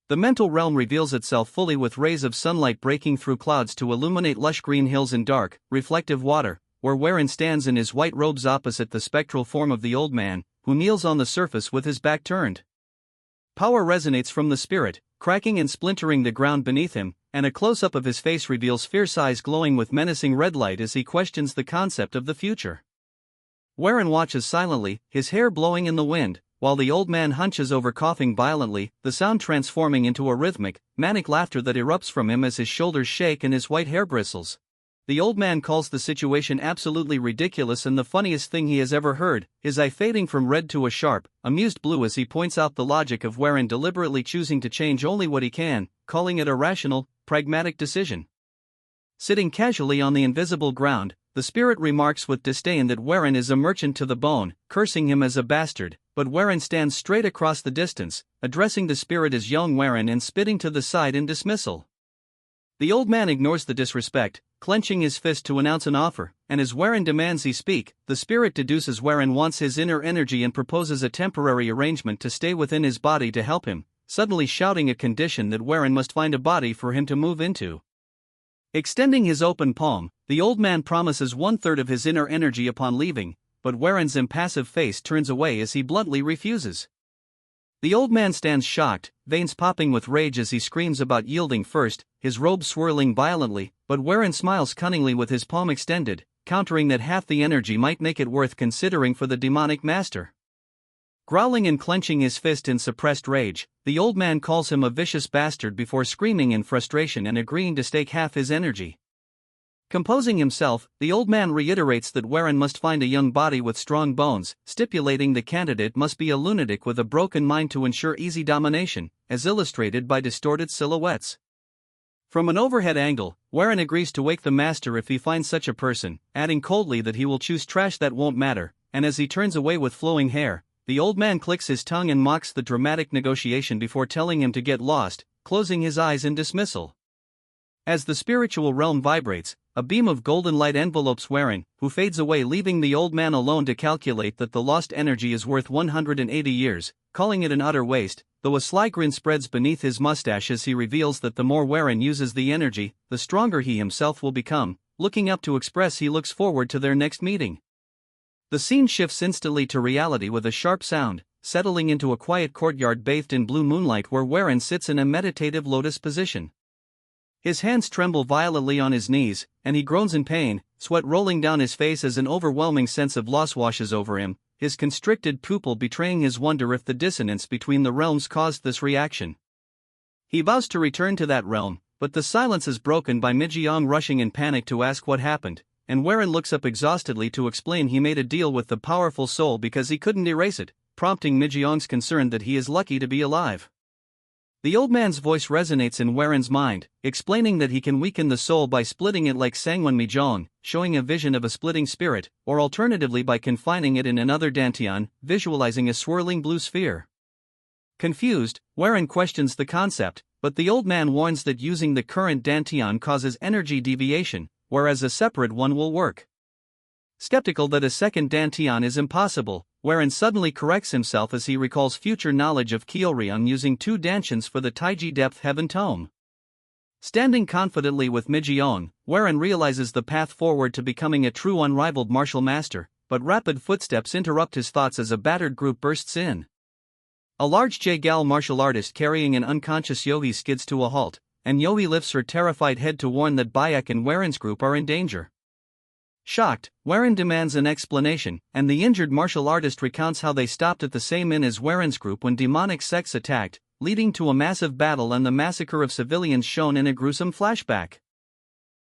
The mental realm reveals itself fully with rays of sunlight breaking through clouds to illuminate lush green hills and dark, reflective water, where Warren stands in his white robes opposite the spectral form of the old man, who kneels on the surface with his back turned. Power resonates from the spirit, cracking and splintering the ground beneath him, and a close-up of his face reveals fierce eyes glowing with menacing red light as he questions the concept of the future. Warren watches silently, his hair blowing in the wind, while the old man hunches over coughing violently, the sound transforming into a rhythmic, manic laughter that erupts from him as his shoulders shake and his white hair bristles. The old man calls the situation absolutely ridiculous and the funniest thing he has ever heard, his eye fading from red to a sharp, amused blue as he points out the logic of Warren deliberately choosing to change only what he can, calling it a rational, pragmatic decision. Sitting casually on the invisible ground, the spirit remarks with disdain that Warren is a merchant to the bone, cursing him as a bastard, but Warren stands straight across the distance, addressing the spirit as Young Warren and spitting to the side in dismissal. The old man ignores the disrespect, clenching his fist to announce an offer, and as Warren demands he speak, the spirit deduces Warren wants his inner energy and proposes a temporary arrangement to stay within his body to help him, suddenly shouting a condition that Warren must find a body for him to move into. Extending his open palm, the old man promises 1/3 of his inner energy upon leaving, but Warren's impassive face turns away as he bluntly refuses. The old man stands shocked, veins popping with rage as he screams about yielding first, his robe swirling violently, but Warren smiles cunningly with his palm extended, countering that half the energy might make it worth considering for the demonic master. Growling and clenching his fist in suppressed rage, the old man calls him a vicious bastard before screaming in frustration and agreeing to stake half his energy. Composing himself, the old man reiterates that Warren must find a young body with strong bones, stipulating the candidate must be a lunatic with a broken mind to ensure easy domination, as illustrated by distorted silhouettes. From an overhead angle, Warren agrees to wake the master if he finds such a person, adding coldly that he will choose trash that won't matter, and as he turns away with flowing hair, the old man clicks his tongue and mocks the dramatic negotiation before telling him to get lost, closing his eyes in dismissal. As the spiritual realm vibrates, a beam of golden light envelopes Warren, who fades away leaving the old man alone to calculate that the lost energy is worth 180 years, calling it an utter waste, though a sly grin spreads beneath his mustache as he reveals that the more Warren uses the energy, the stronger he himself will become, looking up to express he looks forward to their next meeting. The scene shifts instantly to reality with a sharp sound, settling into a quiet courtyard bathed in blue moonlight where Warren sits in a meditative lotus position. His hands tremble violently on his knees, and he groans in pain, sweat rolling down his face as an overwhelming sense of loss washes over him, his constricted pupil betraying his wonder if the dissonance between the realms caused this reaction. He vows to return to that realm, but the silence is broken by Yong rushing in panic to ask what happened, and Warren looks up exhaustedly to explain he made a deal with the powerful soul because he couldn't erase it, prompting Yong's concern that he is lucky to be alive. The old man's voice resonates in Warren's mind, explaining that he can weaken the soul by splitting it like Sangwon Mijong, showing a vision of a splitting spirit, or alternatively by confining it in another dantian, visualizing a swirling blue sphere. Confused, Warren questions the concept, but the old man warns that using the current dantian causes energy deviation, whereas a separate one will work. Skeptical that a second dantian is impossible, Warren suddenly corrects himself as he recalls future knowledge of Kyoryang using 2 dantians for the Taiji Depth Heaven Tome. Standing confidently with Yong, Warren realizes the path forward to becoming a true unrivaled martial master, but rapid footsteps interrupt his thoughts as a battered group bursts in. A large Jaegal martial artist carrying an unconscious Yohi skids to a halt, and Yohi lifts her terrified head to warn that Bayek and Warren's group are in danger. Shocked, Warren demands an explanation, and the injured martial artist recounts how they stopped at the same inn as Warren's group when demonic sects attacked, leading to a massive battle and the massacre of civilians shown in a gruesome flashback.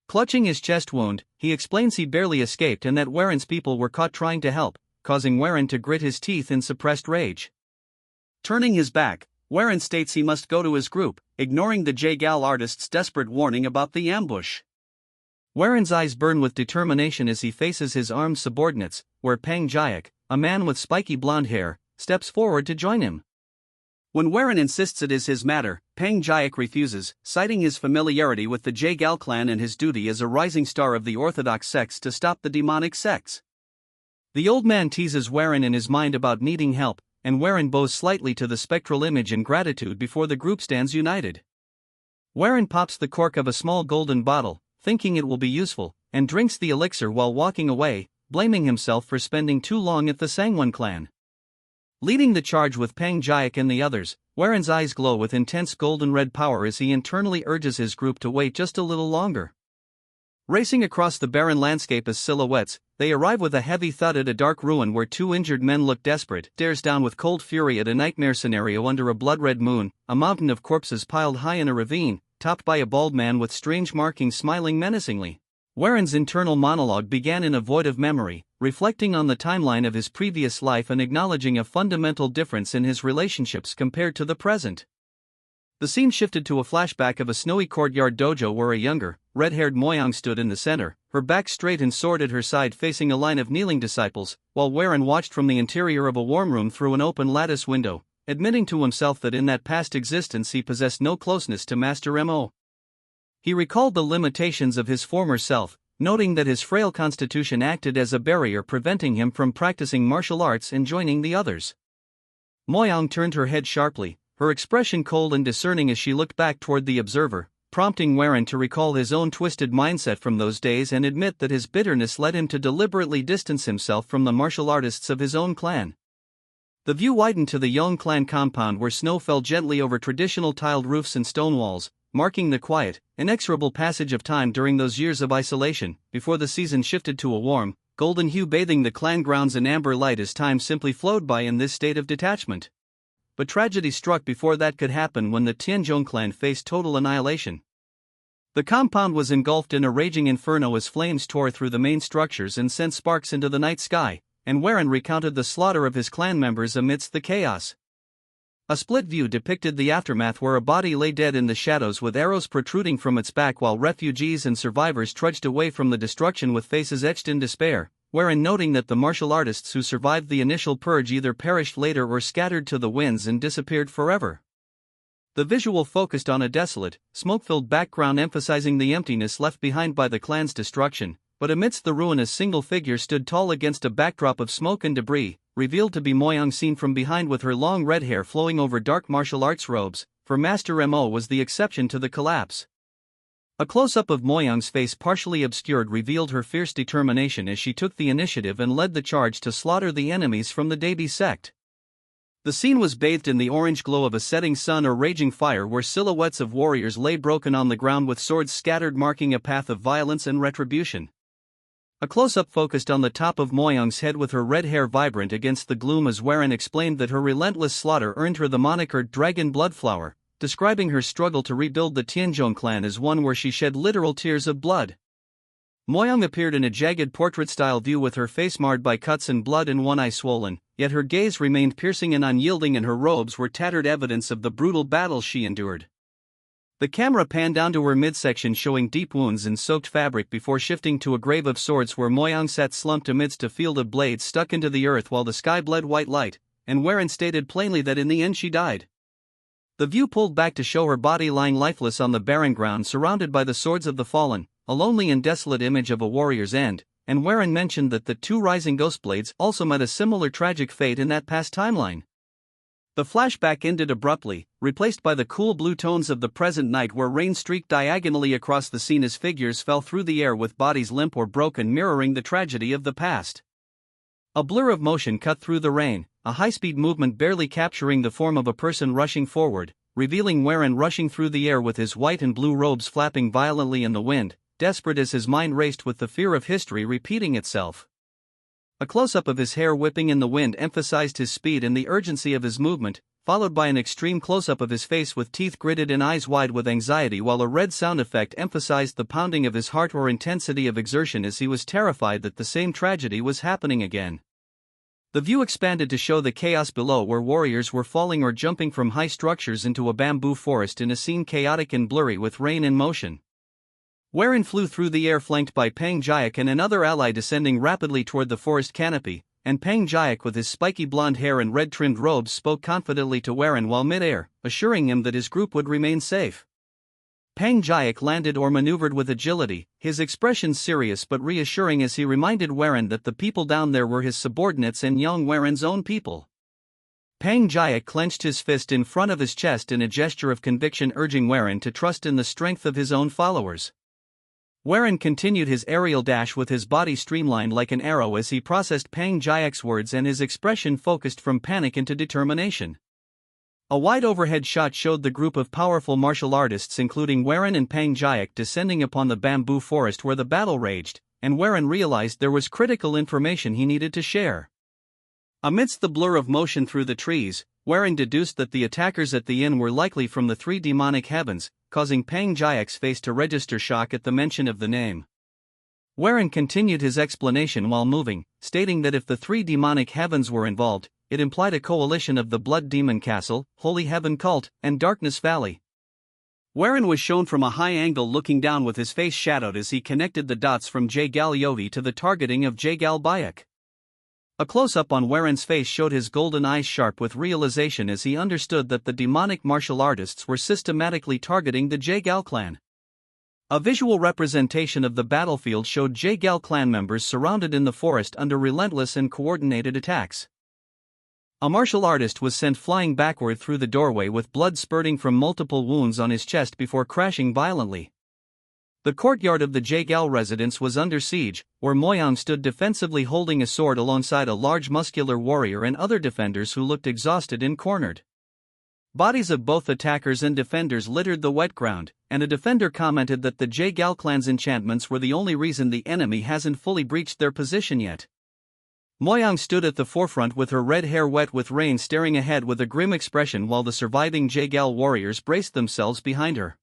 Clutching his chest wound, he explains he barely escaped and that Warren's people were caught trying to help, causing Warren to grit his teeth in suppressed rage. Turning his back, Warren states he must go to his group, ignoring the Jaegal artist's desperate warning about the ambush. Warren's eyes burn with determination as he faces his armed subordinates, where Pang Jayak, a man with spiky blonde hair, steps forward to join him. When Warren insists it is his matter, Pang Jayak refuses, citing his familiarity with the Jaegal clan and his duty as a rising star of the orthodox sects to stop the demonic sects. The old man teases Warren in his mind about needing help, and Warren bows slightly to the spectral image in gratitude before the group stands united. Warren pops the cork of a small golden bottle, thinking it will be useful, and drinks the elixir while walking away, blaming himself for spending too long at the Sangwon clan. Leading the charge with Pang Jayak and the others, Warren's eyes glow with intense golden red power as he internally urges his group to wait just a little longer. Racing across the barren landscape as silhouettes, they arrive with a heavy thud at a dark ruin where two injured men look desperate, stares down with cold fury at a nightmare scenario under a blood-red moon, a mountain of corpses piled high in a ravine, topped by a bald man with strange markings smiling menacingly. Waren's internal monologue began in a void of memory, reflecting on the timeline of his previous life and acknowledging a fundamental difference in his relationships compared to the present. The scene shifted to a flashback of a snowy courtyard dojo where a younger, red-haired Moyang stood in the center, her back straight and sword at her side facing a line of kneeling disciples, while Waren watched from the interior of a warm room through an open lattice window, admitting to himself that in that past existence he possessed no closeness to Master Mo. He recalled the limitations of his former self, noting that his frail constitution acted as a barrier preventing him from practicing martial arts and joining the others. Moyang turned her head sharply, her expression cold and discerning as she looked back toward the observer, prompting Waren to recall his own twisted mindset from those days and admit that his bitterness led him to deliberately distance himself from the martial artists of his own clan. The view widened to the Yong clan compound where snow fell gently over traditional tiled roofs and stone walls, marking the quiet, inexorable passage of time during those years of isolation, before the season shifted to a warm, golden hue bathing the clan grounds in amber light as time simply flowed by in this state of detachment. But tragedy struck before that could happen when the Tianzhong clan faced total annihilation. The compound was engulfed in a raging inferno as flames tore through the main structures and sent sparks into the night sky, and Waren recounted the slaughter of his clan members amidst the chaos. A split view depicted the aftermath where a body lay dead in the shadows with arrows protruding from its back while refugees and survivors trudged away from the destruction with faces etched in despair, Waren noting that the martial artists who survived the initial purge either perished later or scattered to the winds and disappeared forever. The visual focused on a desolate, smoke-filled background emphasizing the emptiness left behind by the clan's destruction, but amidst the ruin a single figure stood tall against a backdrop of smoke and debris, revealed to be Moyang seen from behind with her long red hair flowing over dark martial arts robes, for Master Mo was the exception to the collapse. A close-up of Moyang's face partially obscured revealed her fierce determination as she took the initiative and led the charge to slaughter the enemies from the Debi sect. The scene was bathed in the orange glow of a setting sun or raging fire where silhouettes of warriors lay broken on the ground with swords scattered marking a path of violence and retribution. A close-up focused on the top of Moyang's head with her red hair vibrant against the gloom as Waren explained that her relentless slaughter earned her the moniker Dragon Bloodflower, describing her struggle to rebuild the Tianzhong clan as one where she shed literal tears of blood. Moyang appeared in a jagged portrait-style view with her face marred by cuts and blood and one eye swollen, yet her gaze remained piercing and unyielding and her robes were tattered evidence of the brutal battles she endured. The camera panned down to her midsection showing deep wounds in soaked fabric before shifting to a grave of swords where Moyang sat slumped amidst a field of blades stuck into the earth while the sky bled white light, and Waren stated plainly that in the end she died. The view pulled back to show her body lying lifeless on the barren ground surrounded by the swords of the fallen, a lonely and desolate image of a warrior's end, and Waren mentioned that the two rising ghost blades also met a similar tragic fate in that past timeline. The flashback ended abruptly, replaced by the cool blue tones of the present night where rain streaked diagonally across the scene as figures fell through the air with bodies limp or broken mirroring the tragedy of the past. A blur of motion cut through the rain, a high-speed movement barely capturing the form of a person rushing forward, revealing Waren rushing through the air with his white and blue robes flapping violently in the wind, desperate as his mind raced with the fear of history repeating itself. A close-up of his hair whipping in the wind emphasized his speed and the urgency of his movement, followed by an extreme close-up of his face with teeth gritted and eyes wide with anxiety while a red sound effect emphasized the pounding of his heart or intensity of exertion as he was terrified that the same tragedy was happening again. The view expanded to show the chaos below where warriors were falling or jumping from high structures into a bamboo forest in a scene chaotic and blurry with rain in motion. Waren flew through the air flanked by Pang Jiak and another ally descending rapidly toward the forest canopy, and Pang Jiak with his spiky blonde hair and red-trimmed robes spoke confidently to Waren while mid-air, assuring him that his group would remain safe. Pang Jiak landed or maneuvered with agility, his expression serious but reassuring as he reminded Waren that the people down there were his subordinates and Yong Waren's own people. Pang Jiak clenched his fist in front of his chest in a gesture of conviction urging Waren to trust in the strength of his own followers. Waren continued his aerial dash with his body streamlined like an arrow as he processed Pang Jiak's words and his expression focused from panic into determination. A wide overhead shot showed the group of powerful martial artists including Warren and Pang Jayak descending upon the bamboo forest where the battle raged, and Warren realized there was critical information he needed to share. Amidst the blur of motion through the trees, Warren deduced that the attackers at the inn were likely from the three demonic heavens, causing Pang Jayak's face to register shock at the mention of the name. Warren continued his explanation while moving, stating that if the three demonic heavens were involved, it implied a coalition of the Blood Demon Castle, Holy Heaven Cult, and Darkness Valley. Warren was shown from a high angle looking down with his face shadowed as he connected the dots from Jagal Yovi to the targeting of Jagal Bayak. A close-up on Warren's face showed his golden eyes sharp with realization as he understood that the demonic martial artists were systematically targeting the Jagal clan. A visual representation of the battlefield showed Jagal clan members surrounded in the forest under relentless and coordinated attacks. A martial artist was sent flying backward through the doorway with blood spurting from multiple wounds on his chest before crashing violently. The courtyard of the Jagal residence was under siege, where Moyang stood defensively holding a sword alongside a large muscular warrior and other defenders who looked exhausted and cornered. Bodies of both attackers and defenders littered the wet ground, and a defender commented that the Jagal clan's enchantments were the only reason the enemy hasn't fully breached their position yet. Moyang stood at the forefront with her red hair wet with rain staring ahead with a grim expression while the surviving Jagal warriors braced themselves behind her.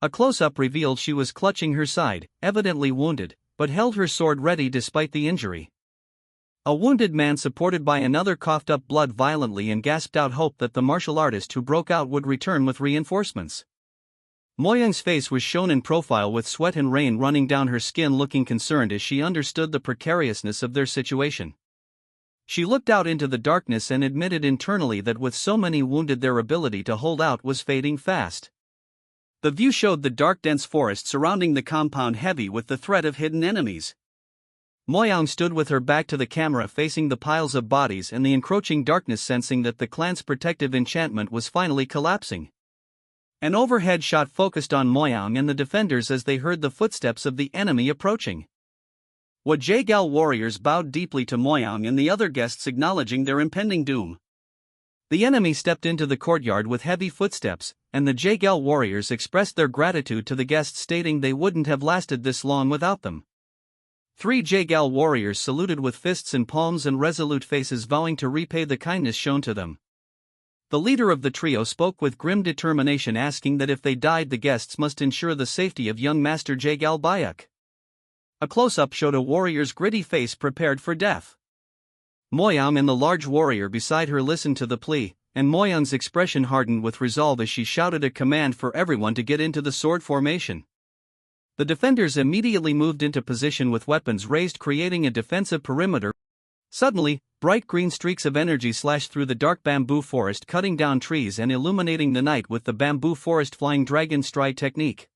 A close-up revealed she was clutching her side, evidently wounded, but held her sword ready despite the injury. A wounded man supported by another coughed up blood violently and gasped out hope that the martial artist who broke out would return with reinforcements. Moyang's face was shown in profile with sweat and rain running down her skin, looking concerned as she understood the precariousness of their situation. She looked out into the darkness and admitted internally that with so many wounded their ability to hold out was fading fast. The view showed the dark dense forest surrounding the compound heavy with the threat of hidden enemies. Moyang stood with her back to the camera facing the piles of bodies and the encroaching darkness, sensing that the clan's protective enchantment was finally collapsing. An overhead shot focused on Moyang and the defenders as they heard the footsteps of the enemy approaching. What Jagal warriors bowed deeply to Moyang and the other guests, acknowledging their impending doom. The enemy stepped into the courtyard with heavy footsteps, and the Jagal warriors expressed their gratitude to the guests, stating they wouldn't have lasted this long without them. 3 Jagal warriors saluted with fists and palms and resolute faces, vowing to repay the kindness shown to them. The leader of the trio spoke with grim determination, asking that if they died the guests must ensure the safety of young Master Jagal Bayak. A close-up showed a warrior's gritty face prepared for death. Moyang and the large warrior beside her listened to the plea, and Moyang's expression hardened with resolve as she shouted a command for everyone to get into the sword formation. The defenders immediately moved into position with weapons raised, creating a defensive perimeter. Suddenly, bright green streaks of energy slashed through the dark bamboo forest, cutting down trees and illuminating the night with the bamboo forest flying dragon stride technique.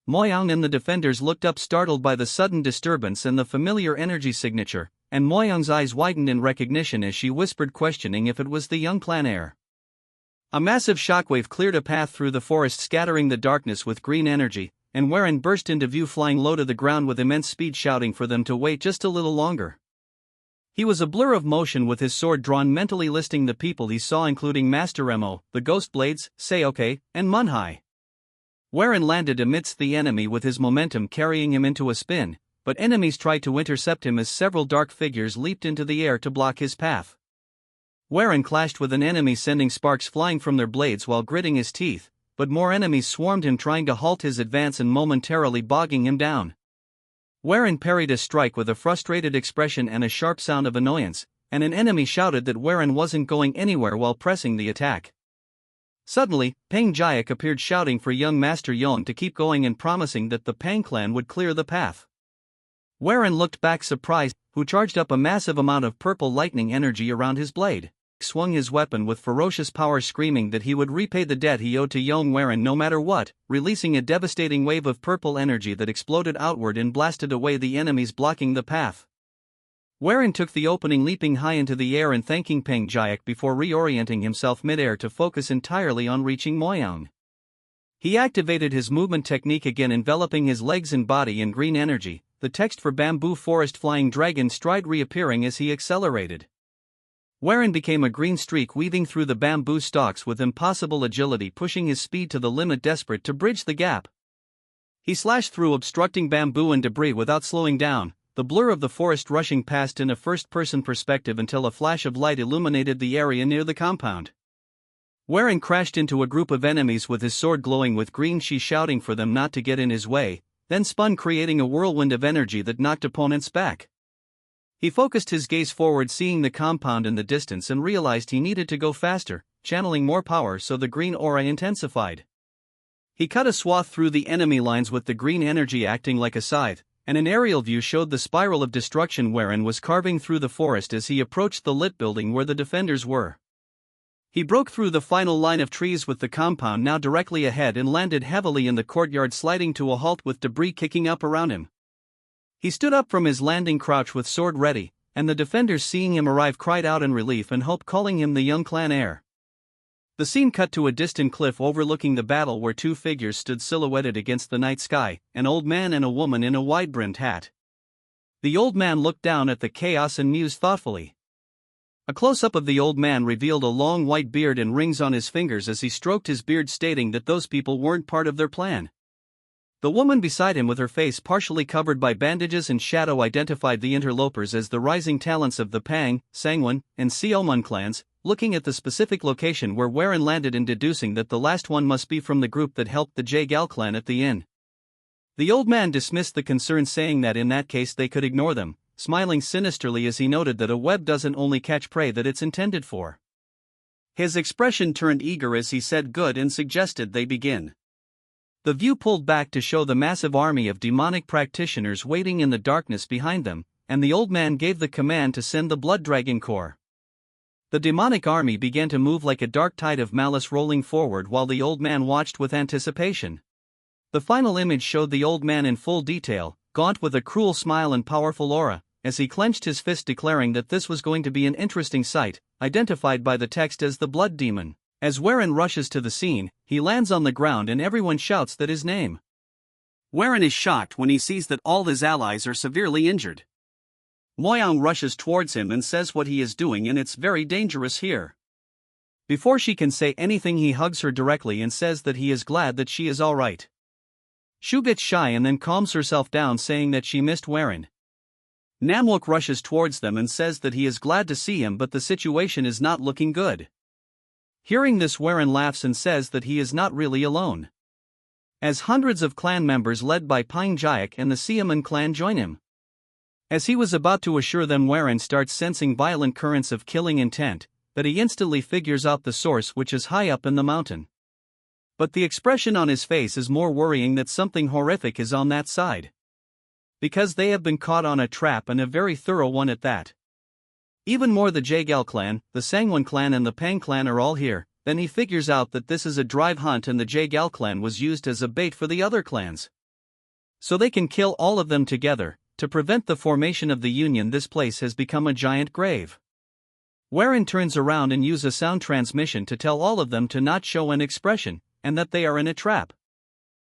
Moyang and the defenders looked up, startled by the sudden disturbance and the familiar energy signature, and Moyang's eyes widened in recognition as she whispered, questioning if it was the young clan Heir. A massive shockwave cleared a path through the forest, scattering the darkness with green energy, and Warren burst into view flying low to the ground with immense speed, shouting for them to wait just a little longer. He was a blur of motion with his sword drawn, mentally listing the people he saw, including Master Mo, the Ghost Blades, Seoke, and Manhwa. Warren landed amidst the enemy with his momentum carrying him into a spin, but enemies tried to intercept him as several dark figures leaped into the air to block his path. Warren clashed with an enemy, sending sparks flying from their blades while gritting his teeth, but more enemies swarmed him, trying to halt his advance and momentarily bogging him down. Warren parried a strike with a frustrated expression and a sharp sound of annoyance, and an enemy shouted that Warren wasn't going anywhere while pressing the attack. Suddenly, Pang Jayak appeared, shouting for young Master Yong to keep going and promising that the Pang clan would clear the path. Warren looked back surprised, who charged up a massive amount of purple lightning energy around his blade, swung his weapon with ferocious power, screaming that he would repay the debt he owed to Yong Warren no matter what, releasing a devastating wave of purple energy that exploded outward and blasted away the enemies blocking the path. Warren took the opening, leaping high into the air and thanking Pang Jayak before reorienting himself mid-air to focus entirely on reaching Moyang. He activated his movement technique again, enveloping his legs and body in green energy, the text for Bamboo Forest Flying Dragon Stride reappearing as he accelerated. Warren became a green streak weaving through the bamboo stalks with impossible agility, pushing his speed to the limit, desperate to bridge the gap. He slashed through obstructing bamboo and debris without slowing down, the blur of the forest rushing past in a first-person perspective until a flash of light illuminated the area near the compound. Warren crashed into a group of enemies with his sword glowing with green, she shouting for them not to get in his way, then spun, creating a whirlwind of energy that knocked opponents back. He focused his gaze forward, seeing the compound in the distance, and realized he needed to go faster, channeling more power, so the green aura intensified. He cut a swath through the enemy lines with the green energy acting like a scythe, and an aerial view showed the spiral of destruction Warren was carving through the forest as he approached the lit building where the defenders were. He broke through the final line of trees with the compound now directly ahead and landed heavily in the courtyard, sliding to a halt with debris kicking up around him. He stood up from his landing crouch with sword ready, and the defenders, seeing him arrive, cried out in relief and hope, calling him the young clan heir. The scene cut to a distant cliff overlooking the battle where two figures stood silhouetted against the night sky, an old man and a woman in a wide-brimmed hat. The old man looked down at the chaos and mused thoughtfully. A close-up of the old man revealed a long white beard and rings on his fingers as he stroked his beard, stating that those people weren't part of their plan. The woman beside him, with her face partially covered by bandages and shadow, identified the interlopers as the rising talents of the Pang, Sangwon, and Seomun clans, looking at the specific location where Warren landed and deducing that the last one must be from the group that helped the Jaegal clan at the inn. The old man dismissed the concern, saying that in that case they could ignore them, smiling sinisterly as he noted that a web doesn't only catch prey that it's intended for. His expression turned eager as he said good and suggested they begin. The view pulled back to show the massive army of demonic practitioners waiting in the darkness behind them, and the old man gave the command to send the Blood Dragon Corps. The demonic army began to move like a dark tide of malice rolling forward while the old man watched with anticipation. The final image showed the old man in full detail, gaunt with a cruel smile and powerful aura, as he clenched his fist, declaring that this was going to be an interesting sight, identified by the text as the Blood Demon. As Warren rushes to the scene, he lands on the ground and everyone shouts that his name. Warren is shocked when he sees that all his allies are severely injured. Yong rushes towards him and says what he is doing and it's very dangerous here. Before she can say anything, he hugs her directly and says that he is glad that she is alright. Shu gets shy and then calms herself down, saying that she missed Warren. Namwook rushes towards them and says that he is glad to see him, but the situation is not looking good. Hearing this, Warren laughs and says that he is not really alone, as hundreds of clan members led by Pine Jayak and the Seomun clan join him. As he was about to assure them, Warren starts sensing violent currents of killing intent, that he instantly figures out the source, which is high up in the mountain. But the expression on his face is more worrying, that something horrific is on that side. Because they have been caught on a trap, and a very thorough one at that. Even more, the Jaegal clan, the Sangwon clan and the Pang clan are all here. Then he figures out that this is a drive hunt and the Jaegal clan was used as a bait for the other clans. So they can kill all of them together. To prevent the formation of the Union, this place has become a giant grave. Warren turns around and uses a sound transmission to tell all of them to not show an expression, and that they are in a trap.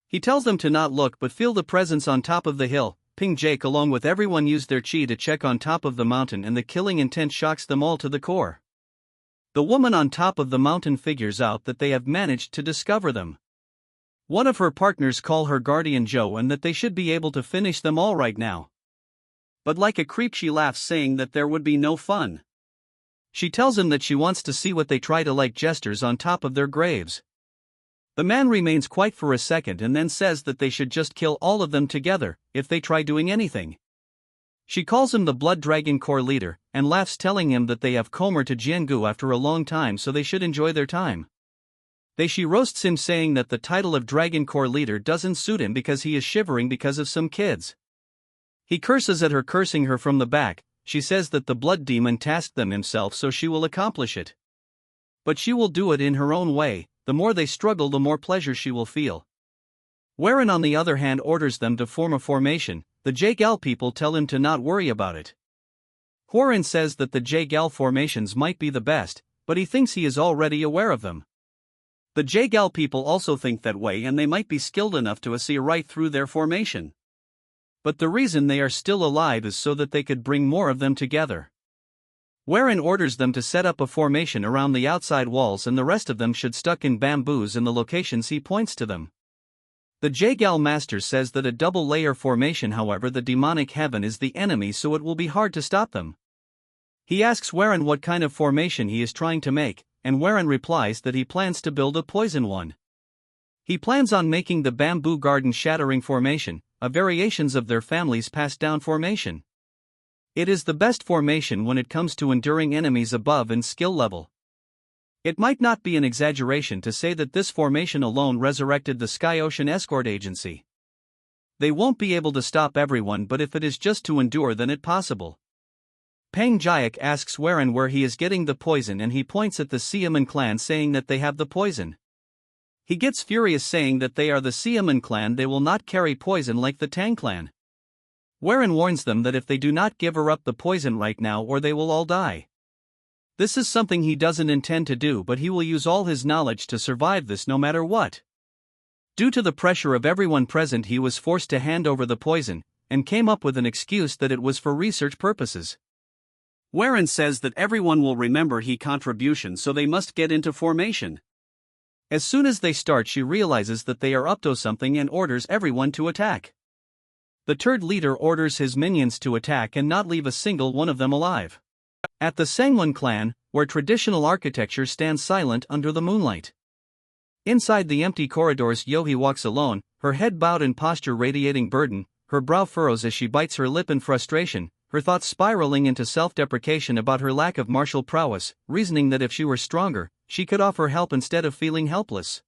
He tells them to not look but feel the presence on top of the hill. Ping Jake along with everyone use their chi to check on top of the mountain, and the killing intent shocks them all to the core. The woman on top of the mountain figures out that they have managed to discover them. One of her partners call her guardian Joe and that they should be able to finish them all right now. But like a creep she laughs, saying that there would be no fun. She tells him that she wants to see what they try to like jesters on top of their graves. The man remains quiet for a second and then says that they should just kill all of them together, if they try doing anything. She calls him the Blood Dragon Corps leader, and laughs, telling him that they have Comer to Jiangu after a long time, so they should enjoy their time. She roasts him, saying that the title of Dragon Corps leader doesn't suit him because he is shivering because of some kids. He curses at her, cursing her from the back. She says that the blood demon tasked them himself, so she will accomplish it. But she will do it in her own way. The more they struggle, the more pleasure she will feel. Warren, on the other hand, orders them to form a formation. The Jaegal people tell him to not worry about it. Warren says that the Jaegal formations might be the best, but he thinks he is already aware of them. The Jaegal people also think that way, and they might be skilled enough to see right through their formation. But the reason they are still alive is so that they could bring more of them together. Warren orders them to set up a formation around the outside walls and the rest of them should stuck in bamboos in the locations he points to them. The Jagal Master says that a double-layer formation, however, the demonic heaven is the enemy, so it will be hard to stop them. He asks Warren what kind of formation he is trying to make, and Warren replies that he plans to build a poison one. He plans on making the bamboo garden shattering formation, a variations of their family's passed down formation. It is the best formation when it comes to enduring enemies above in skill level. It might not be an exaggeration to say that this formation alone resurrected the Sky Ocean Escort Agency. They won't be able to stop everyone, but if it is just to endure, then it's possible. Pang Jayak asks Warren where he is getting the poison and he points at the Siaman clan saying that they have the poison. He gets furious saying that they are the Siaman clan, they will not carry poison like the Tang clan. Warren warns them that if they do not give her up the poison right now or they will all die. This is something he doesn't intend to do, but he will use all his knowledge to survive this no matter what. Due to the pressure of everyone present, he was forced to hand over the poison, and came up with an excuse that it was for research purposes. Warren says that everyone will remember his contribution, so they must get into formation. As soon as they start, she realizes that they are up to something and orders everyone to attack. The third leader orders his minions to attack and not leave a single one of them alive. At the Sangwon clan, where traditional architecture stands silent under the moonlight. Inside the empty corridors, Yohi walks alone, her head bowed in posture radiating burden, her brow furrows as she bites her lip in frustration, her thoughts spiraling into self-deprecation about her lack of martial prowess, reasoning that if she were stronger, she could offer help instead of feeling helpless.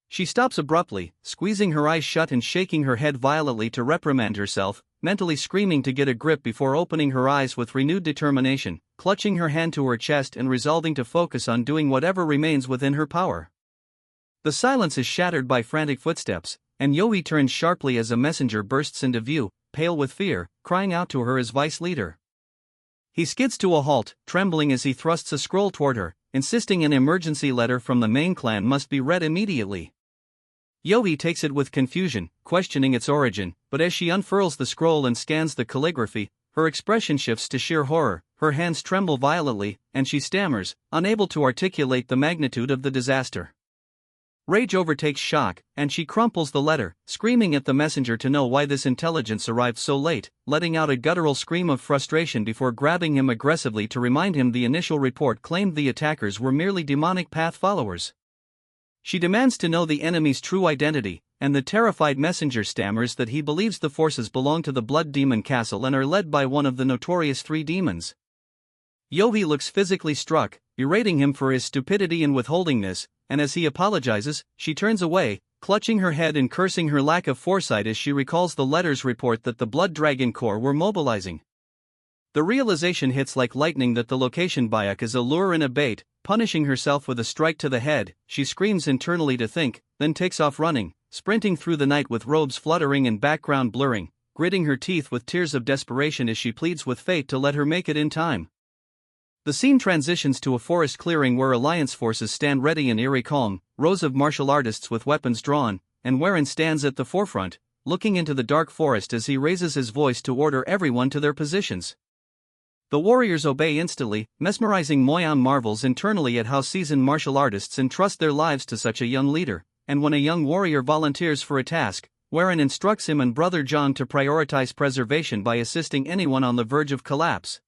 She stops abruptly, squeezing her eyes shut and shaking her head violently to reprimand herself, mentally screaming to get a grip before opening her eyes with renewed determination, clutching her hand to her chest and resolving to focus on doing whatever remains within her power. The silence is shattered by frantic footsteps, and Yohi turns sharply as a messenger bursts into view, pale with fear, crying out to her as vice leader. He skids to a halt, trembling as he thrusts a scroll toward her, insisting an emergency letter from the main clan must be read immediately. Yohi takes it with confusion, questioning its origin, but as she unfurls the scroll and scans the calligraphy, her expression shifts to sheer horror, her hands tremble violently, and she stammers, unable to articulate the magnitude of the disaster. Rage overtakes shock, and she crumples the letter, screaming at the messenger to know why this intelligence arrived so late, letting out a guttural scream of frustration before grabbing him aggressively to remind him the initial report claimed the attackers were merely demonic path followers. She demands to know the enemy's true identity, and the terrified messenger stammers that he believes the forces belong to the Blood Demon Castle and are led by one of the notorious three demons. Yohi looks physically struck, berating him for his stupidity and withholdingness, and as he apologizes, she turns away, clutching her head and cursing her lack of foresight as she recalls the letter's report that the Blood Dragon Corps were mobilizing. The realization hits like lightning that the location Bayek is a lure and a bait. Punishing herself with a strike to the head, she screams internally to think, then takes off running, sprinting through the night with robes fluttering and background blurring, gritting her teeth with tears of desperation as she pleads with fate to let her make it in time. The scene transitions to a forest clearing where Alliance forces stand ready in eerie calm, rows of martial artists with weapons drawn, and Warren stands at the forefront, looking into the dark forest as he raises his voice to order everyone to their positions. The warriors obey instantly, mesmerizing Moyan marvels internally at how seasoned martial artists entrust their lives to such a young leader, and when a young warrior volunteers for a task, Warren instructs him and Brother John to prioritize preservation by assisting anyone on the verge of collapse.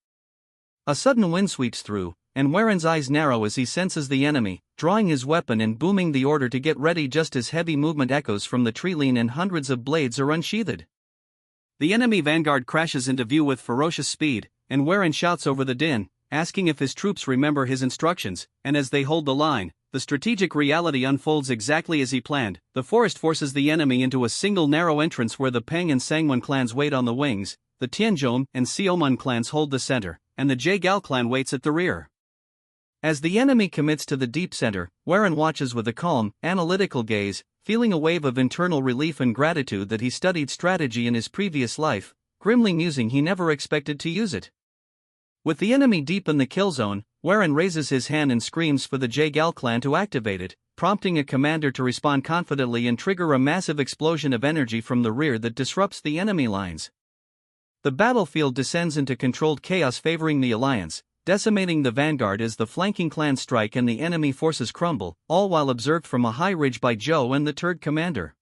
A sudden wind sweeps through, and Warren's eyes narrow as he senses the enemy, drawing his weapon and booming the order to get ready just as heavy movement echoes from the tree line and hundreds of blades are unsheathed. The enemy vanguard crashes into view with ferocious speed, and Warren shouts over the din, asking if his troops remember his instructions, and as they hold the line, the strategic reality unfolds exactly as he planned. The forest forces the enemy into a single narrow entrance where the Peng and Sangwon clans wait on the wings, the Tianzhong and Xiaoman clans hold the center, and the Jagal clan waits at the rear. As the enemy commits to the deep center, Warren watches with a calm, analytical gaze, feeling a wave of internal relief and gratitude that he studied strategy in his previous life, grimly musing he never expected to use it. With the enemy deep in the kill zone, Warren raises his hand and screams for the Jagal clan to activate it, prompting a commander to respond confidently and trigger a massive explosion of energy from the rear that disrupts the enemy lines. The battlefield descends into controlled chaos favoring the Alliance, decimating the vanguard as the flanking clans strike and the enemy forces crumble, all while observed from a high ridge by Joe and the third commander.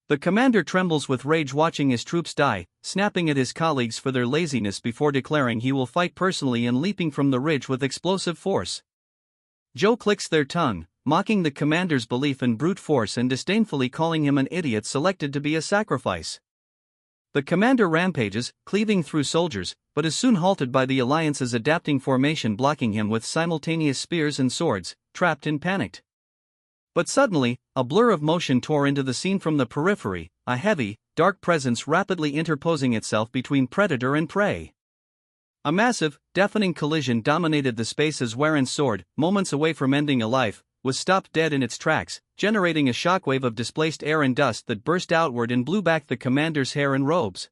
The commander trembles with rage watching his troops die, snapping at his colleagues for their laziness before declaring he will fight personally and leaping from the ridge with explosive force. Joe clicks their tongue, mocking the commander's belief in brute force and disdainfully calling him an idiot selected to be a sacrifice. The commander rampages, cleaving through soldiers, but is soon halted by the Alliance's adapting formation blocking him with simultaneous spears and swords, trapped and panicked. But suddenly, a blur of motion tore into the scene from the periphery, a heavy, dark presence rapidly interposing itself between predator and prey. A massive, deafening collision dominated the space as Warren's sword, moments away from ending a life, was stopped dead in its tracks, generating a shockwave of displaced air and dust that burst outward and blew back the commander's hair and robes.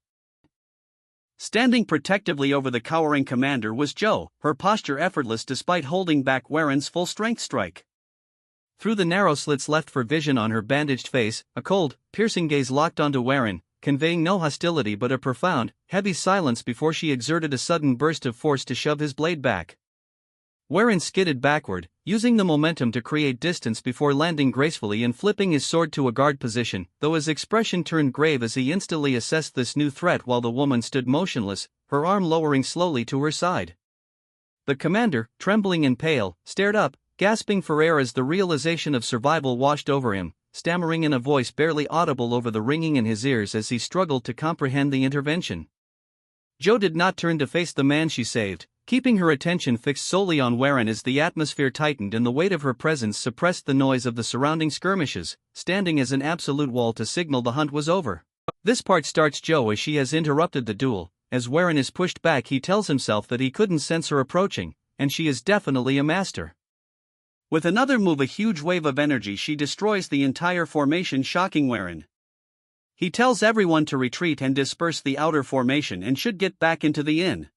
Standing protectively over the cowering commander was Joe, her posture effortless despite holding back Warren's full-strength strike. Through the narrow slits left for vision on her bandaged face, a cold, piercing gaze locked onto Warren, conveying no hostility but a profound, heavy silence before she exerted a sudden burst of force to shove his blade back. Warren skidded backward, using the momentum to create distance before landing gracefully and flipping his sword to a guard position, though his expression turned grave as he instantly assessed this new threat while the woman stood motionless, her arm lowering slowly to her side. The commander, trembling and pale, stared up, gasping for air as the realization of survival washed over him, stammering in a voice barely audible over the ringing in his ears as he struggled to comprehend the intervention. Joe did not turn to face the man she saved, keeping her attention fixed solely on Warren as the atmosphere tightened and the weight of her presence suppressed the noise of the surrounding skirmishes, standing as an absolute wall to signal the hunt was over. This part starts Joe as she has interrupted the duel. As Warren is pushed back, he tells himself that he couldn't sense her approaching, and she is definitely a master. With another move, a huge wave of energy, she destroys the entire formation, shocking Warren. He tells everyone to retreat and disperse the outer formation and should get back into the inn.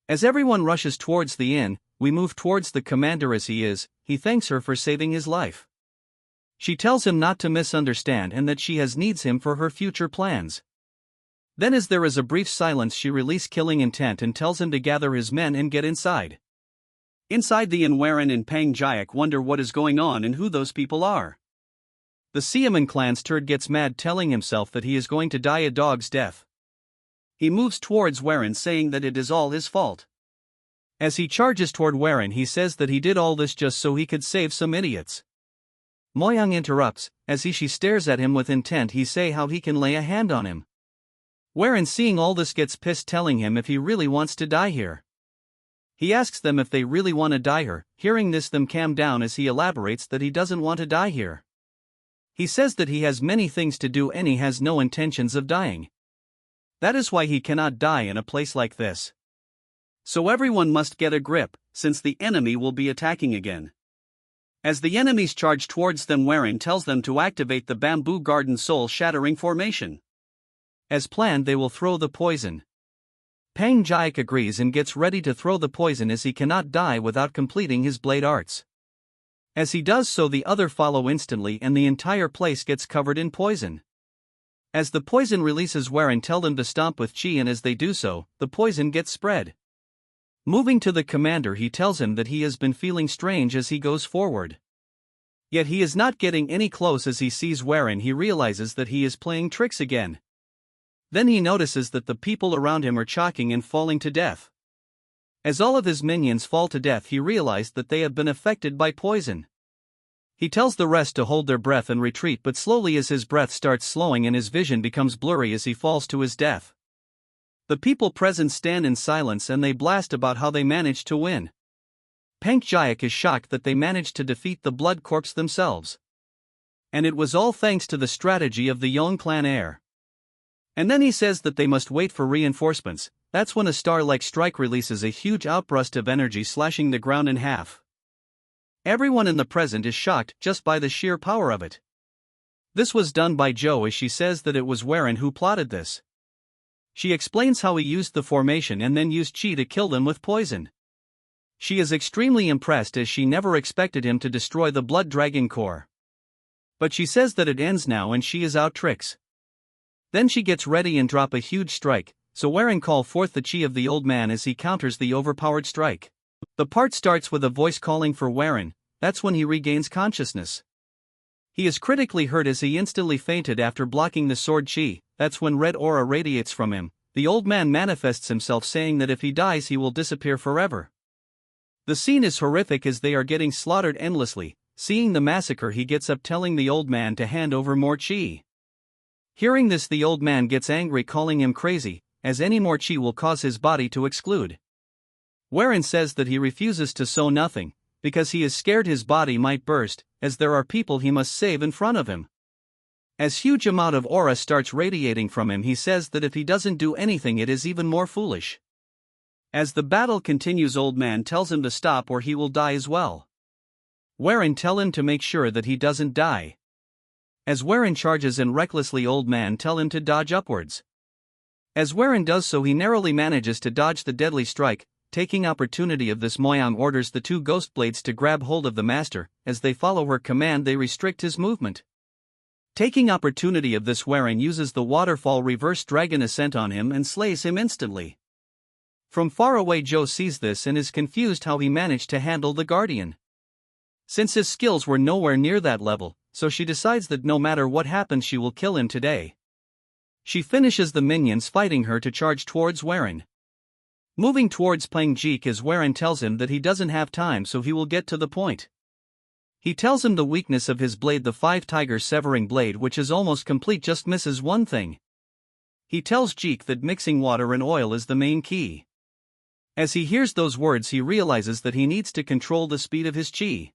As everyone rushes towards the inn, we move towards the commander as he thanks her for saving his life. She tells him not to misunderstand and that she needs him for her future plans. Then as there is a brief silence, she releases killing intent and tells him to gather his men and get inside. Inside the inn, Warren and Pang Jayak wonder what is going on and who those people are. The Siaman clan's turd gets mad, telling himself that he is going to die a dog's death. He moves towards Warren saying that it is all his fault. As he charges toward Warren, he says that he did all this just so he could save some idiots. Moyoung interrupts, as she stares at him with intent. He say how he can lay a hand on him. Warren, seeing all this, gets pissed, telling him if he really wants to die here. He asks them if they really want to die here. Hearing this, them calm down as he elaborates that he doesn't want to die here. He says that he has many things to do and he has no intentions of dying. That is why he cannot die in a place like this. So everyone must get a grip, since the enemy will be attacking again. As the enemies charge towards them, Warren tells them to activate the bamboo garden soul-shattering formation. As planned, they will throw the poison. Pang Jayak agrees and gets ready to throw the poison as he cannot die without completing his blade arts. As he does so, the other follow instantly and the entire place gets covered in poison. As the poison releases, Warren tells them to stomp with chi, and as they do so, the poison gets spread. Moving to the commander, he tells him that he has been feeling strange as he goes forward. Yet he is not getting any close. As he sees Warren, he realizes that he is playing tricks again. Then he notices that the people around him are choking and falling to death. As all of his minions fall to death, he realized that they have been affected by poison. He tells the rest to hold their breath and retreat, but slowly as his breath starts slowing and his vision becomes blurry as he falls to his death. The people present stand in silence and they blast about how they managed to win. Pang Jayak is shocked that they managed to defeat the Blood Corps themselves. And it was all thanks to the strategy of the Yong clan Heir. And then he says that they must wait for reinforcements. That's when a star-like strike releases a huge outburst of energy, slashing the ground in half. Everyone in the present is shocked just by the sheer power of it. This was done by Joe, as she says that it was Warren who plotted this. She explains how he used the formation and then used chi to kill them with poison. She is extremely impressed as she never expected him to destroy the Blood Dragon Core. But she says that it ends now and she is out tricks. Then she gets ready and drop a huge strike, so Warren call forth the chi of the old man as he counters the overpowered strike. The part starts with a voice calling for Warren. That's when he regains consciousness. He is critically hurt as he instantly fainted after blocking the sword chi. That's when red aura radiates from him. The old man manifests himself saying that if he dies he will disappear forever. The scene is horrific as they are getting slaughtered endlessly. Seeing the massacre, he gets up telling the old man to hand over more chi. Hearing this, the old man gets angry, calling him crazy, as any more chi will cause his body to explode. Warren says that he refuses to sow nothing, because he is scared his body might burst, as there are people he must save in front of him. As huge amount of aura starts radiating from him, he says that if he doesn't do anything it is even more foolish. As the battle continues, old man tells him to stop or he will die as well. Warren tell him to make sure that he doesn't die. As Warren charges and recklessly, old man tell him to dodge upwards. As Warren does so, he narrowly manages to dodge the deadly strike. Taking opportunity of this, Moyang orders the two ghost blades to grab hold of the master. As they follow her command, they restrict his movement. Taking opportunity of this, Warren uses the waterfall reverse dragon ascent on him and slays him instantly. From far away, Joe sees this and is confused how he managed to handle the guardian. Since his skills were nowhere near that level, so she decides that no matter what happens she will kill him today. She finishes the minions fighting her to charge towards Warren. Moving towards Pang Jik, as Warren tells him that he doesn't have time, so he will get to the point. He tells him the weakness of his blade, the 5 tiger severing blade, which is almost complete, just misses one thing. He tells Jik that mixing water and oil is the main key. As he hears those words, he realizes that he needs to control the speed of his chi.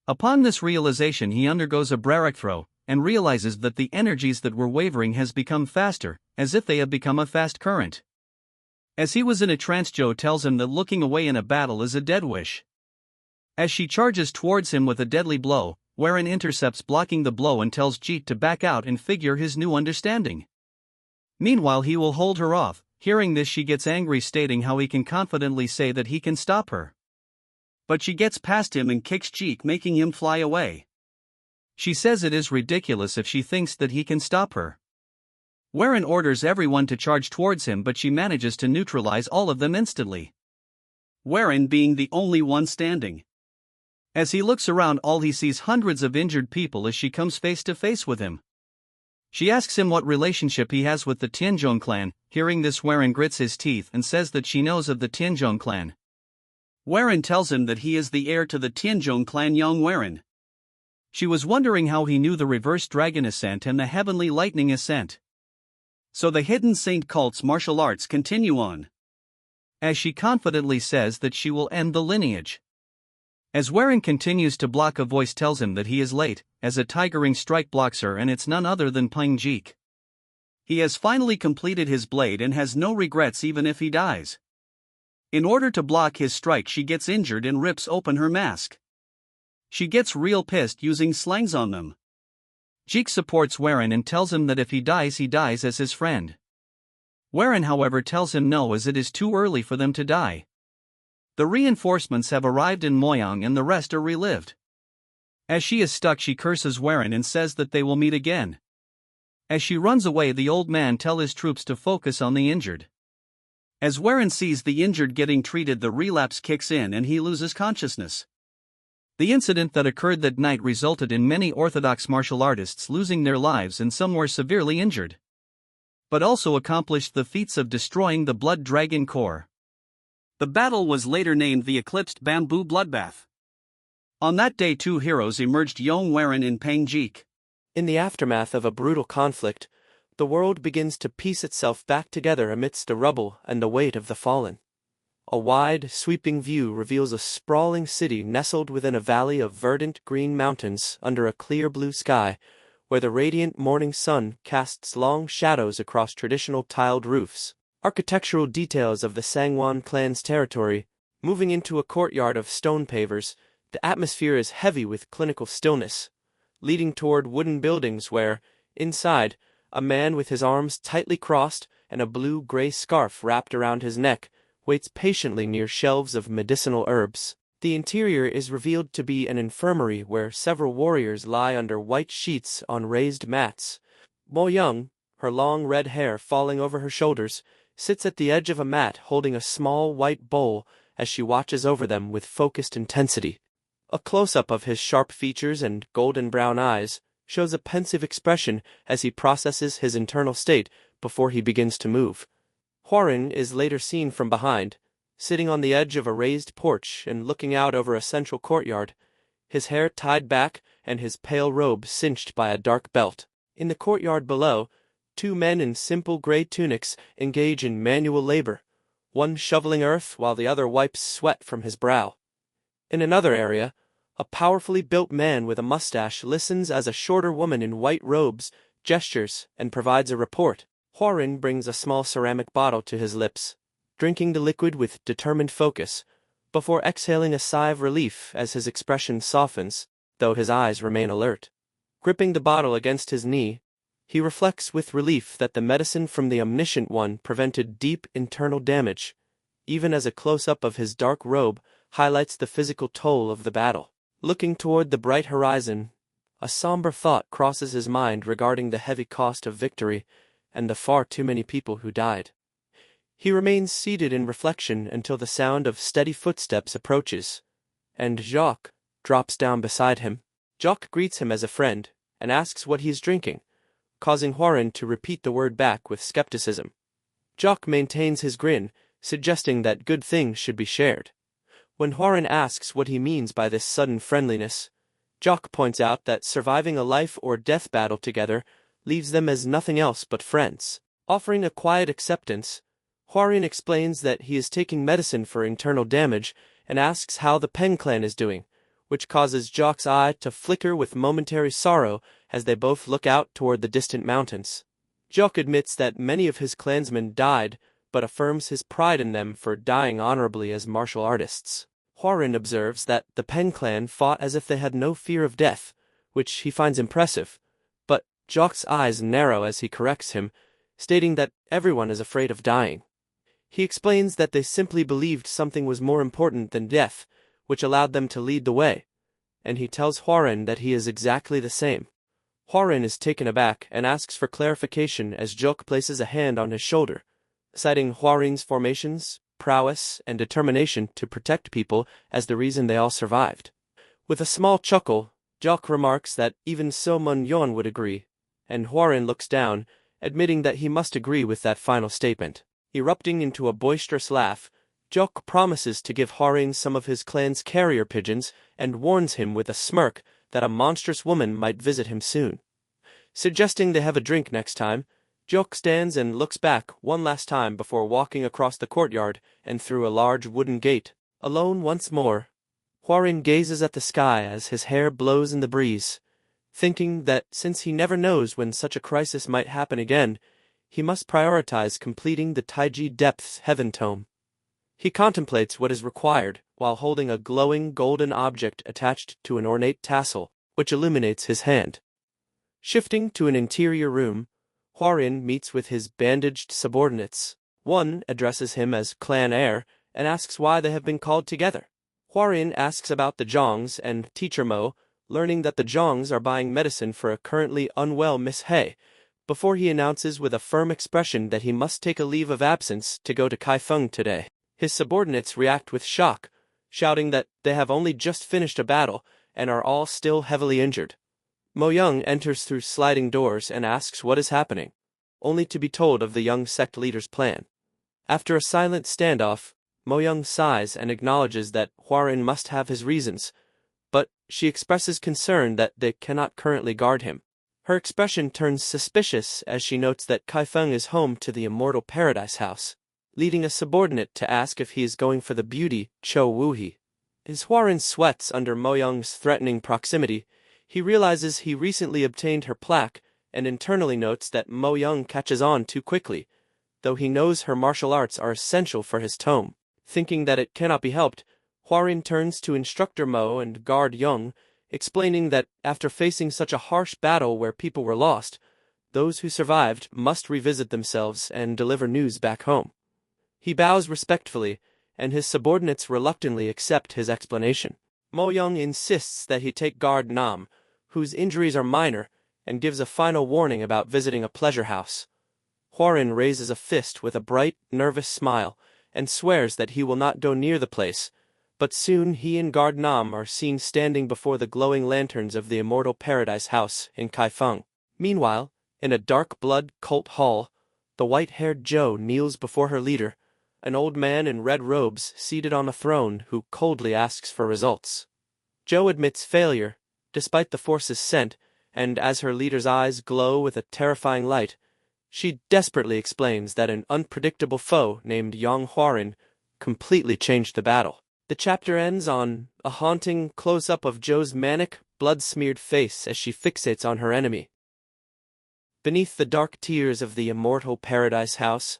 Upon this realization, he undergoes a breakthrough and realizes that the energies that were wavering has become faster, as if they have become a fast current. As he was in a trance, Joe tells him that looking away in a battle is a dead wish. As she charges towards him with a deadly blow, Warren intercepts, blocking the blow, and tells Jik to back out and figure his new understanding. Meanwhile, he will hold her off. Hearing this, she gets angry, stating how he can confidently say that he can stop her. But she gets past him and kicks Jik, making him fly away. She says it is ridiculous if she thinks that he can stop her. Warren orders everyone to charge towards him, but she manages to neutralize all of them instantly. Warren being the only one standing. As he looks around, all he sees hundreds of injured people as she comes face to face with him. She asks him what relationship he has with the Tianzhong clan. Hearing this, Warren grits his teeth and says that she knows of the Tianzhong clan. Warren tells him that he is the heir to the Tianzhong clan, Yong Warren. She was wondering how he knew the reverse dragon ascent and the heavenly lightning ascent. So the hidden saint cult's martial arts continue on. As she confidently says that she will end the lineage. As Warren continues to block, a voice tells him that he is late, as a tigering strike blocks her, and it's none other than Pang Jik. He has finally completed his blade and has no regrets even if he dies. In order to block his strike, she gets injured and rips open her mask. She gets real pissed, using slangs on them. Jik supports Warren and tells him that if he dies as his friend. Warren, however, tells him no, as it is too early for them to die. The reinforcements have arrived in Moyang and the rest are relived. As she is stuck, she curses Warren and says that they will meet again. As she runs away, the old man tells his troops to focus on the injured. As Warren sees the injured getting treated, the relapse kicks in and he loses consciousness. The incident that occurred that night resulted in many orthodox martial artists losing their lives and some were severely injured. But also accomplished the feats of destroying the Blood Dragon core. The battle was later named the Eclipsed Bamboo Bloodbath. On that day, two heroes emerged, Yong Warren and Pang Jik. In the aftermath of a brutal conflict, the world begins to piece itself back together amidst the rubble and the weight of the fallen. A wide, sweeping view reveals a sprawling city nestled within a valley of verdant green mountains under a clear blue sky, where the radiant morning sun casts long shadows across traditional tiled roofs. Architectural details of the Sangwon clan's territory. Moving into a courtyard of stone pavers, the atmosphere is heavy with clinical stillness, leading toward wooden buildings where, inside, a man with his arms tightly crossed and a blue-gray scarf wrapped around his neck waits patiently near shelves of medicinal herbs. The interior is revealed to be an infirmary where several warriors lie under white sheets on raised mats. Mo Young, her long red hair falling over her shoulders, sits at the edge of a mat holding a small white bowl as she watches over them with focused intensity. A close-up of his sharp features and golden brown eyes shows a pensive expression as he processes his internal state before he begins to move. Hwarin is later seen from behind, sitting on the edge of a raised porch and looking out over a central courtyard, his hair tied back and his pale robe cinched by a dark belt. In the courtyard below, two men in simple gray tunics engage in manual labor, one shoveling earth while the other wipes sweat from his brow. In another area, a powerfully built man with a mustache listens as a shorter woman in white robes gestures and provides a report. Hwarin brings a small ceramic bottle to his lips, drinking the liquid with determined focus, before exhaling a sigh of relief as his expression softens, though his eyes remain alert. Gripping the bottle against his knee, he reflects with relief that the medicine from the Omniscient One prevented deep internal damage, even as a close-up of his dark robe highlights the physical toll of the battle. Looking toward the bright horizon, a somber thought crosses his mind regarding the heavy cost of victory and the far too many people who died. He remains seated in reflection until the sound of steady footsteps approaches, and Jacques drops down beside him. Jacques greets him as a friend and asks what he is drinking, causing Hwarin to repeat the word back with skepticism. Jacques maintains his grin, suggesting that good things should be shared. When Hwarin asks what he means by this sudden friendliness, Jacques points out that surviving a life or death battle together leaves them as nothing else but friends. Offering a quiet acceptance, Hwarin explains that he is taking medicine for internal damage and asks how the Pen clan is doing, which causes Jacques' eye to flicker with momentary sorrow as they both look out toward the distant mountains. Jacques admits that many of his clansmen died, but affirms his pride in them for dying honorably as martial artists. Hwarin observes that the Pen clan fought as if they had no fear of death, which he finds impressive, but Jacques' eyes narrow as he corrects him, stating that everyone is afraid of dying. He explains that they simply believed something was more important than death, which allowed them to lead the way, and he tells Hwarin that he is exactly the same. Hwarin is taken aback and asks for clarification as Jacques places a hand on his shoulder, citing Hwarin's formations, prowess, and determination to protect people as the reason they all survived. With a small chuckle, Jacques remarks that even so Munyon would agree, and Hwarin looks down, admitting that he must agree with that final statement. Erupting into a boisterous laugh, Jacques promises to give Hwarin some of his clan's carrier pigeons and warns him with a smirk that a monstrous woman might visit him soon. Suggesting they have a drink next time, Jacques stands and looks back one last time before walking across the courtyard and through a large wooden gate. Alone once more, Hwarin gazes at the sky as his hair blows in the breeze, thinking that since he never knows when such a crisis might happen again, he must prioritize completing the Taiji Depths Heaven Tome. He contemplates what is required while holding a glowing golden object attached to an ornate tassel, which illuminates his hand. Shifting to an interior room, Hwarin meets with his bandaged subordinates. One addresses him as Clan Heir and asks why they have been called together. Hwarin asks about the Zhongs and Teacher Mo, learning that the Zhongs are buying medicine for a currently unwell Miss He, before he announces with a firm expression that he must take a leave of absence to go to Kaifeng today. His subordinates react with shock, shouting that they have only just finished a battle and are all still heavily injured. Mo Young enters through sliding doors and asks what is happening, only to be told of the young sect leader's plan. After a silent standoff, Mo Young sighs and acknowledges that Hwarin must have his reasons, but she expresses concern that they cannot currently guard him. Her expression turns suspicious as she notes that Kaifeng is home to the Immortal Paradise House, leading a subordinate to ask if he is going for the beauty Cho Wuhi. As Hwarin sweats under Mo Young's threatening proximity, he realizes he recently obtained her plaque and internally notes that Mo Young catches on too quickly, though he knows her martial arts are essential for his tome. Thinking that it cannot be helped, Hwarin turns to Instructor Mo and Guard Yong, explaining that after facing such a harsh battle where people were lost, those who survived must revisit themselves and deliver news back home. He bows respectfully, and his subordinates reluctantly accept his explanation. Mo Young insists that he take Guard Nam, whose injuries are minor, and gives a final warning about visiting a pleasure house. Hwarin raises a fist with a bright, nervous smile and swears that he will not go near the place, but soon he and Guard Nam are seen standing before the glowing lanterns of the immortal paradise house in Kaifeng. Meanwhile, in a dark blood cult hall, the white-haired Zhou kneels before her leader, an old man in red robes seated on a throne who coldly asks for results. Zhou admits failure, despite the forces sent, and as her leader's eyes glow with a terrifying light, she desperately explains that an unpredictable foe named Yong completely changed the battle. The chapter ends on a haunting close-up of Zhou's manic, blood-smeared face as she fixates on her enemy. Beneath the dark tiers of the immortal paradise house,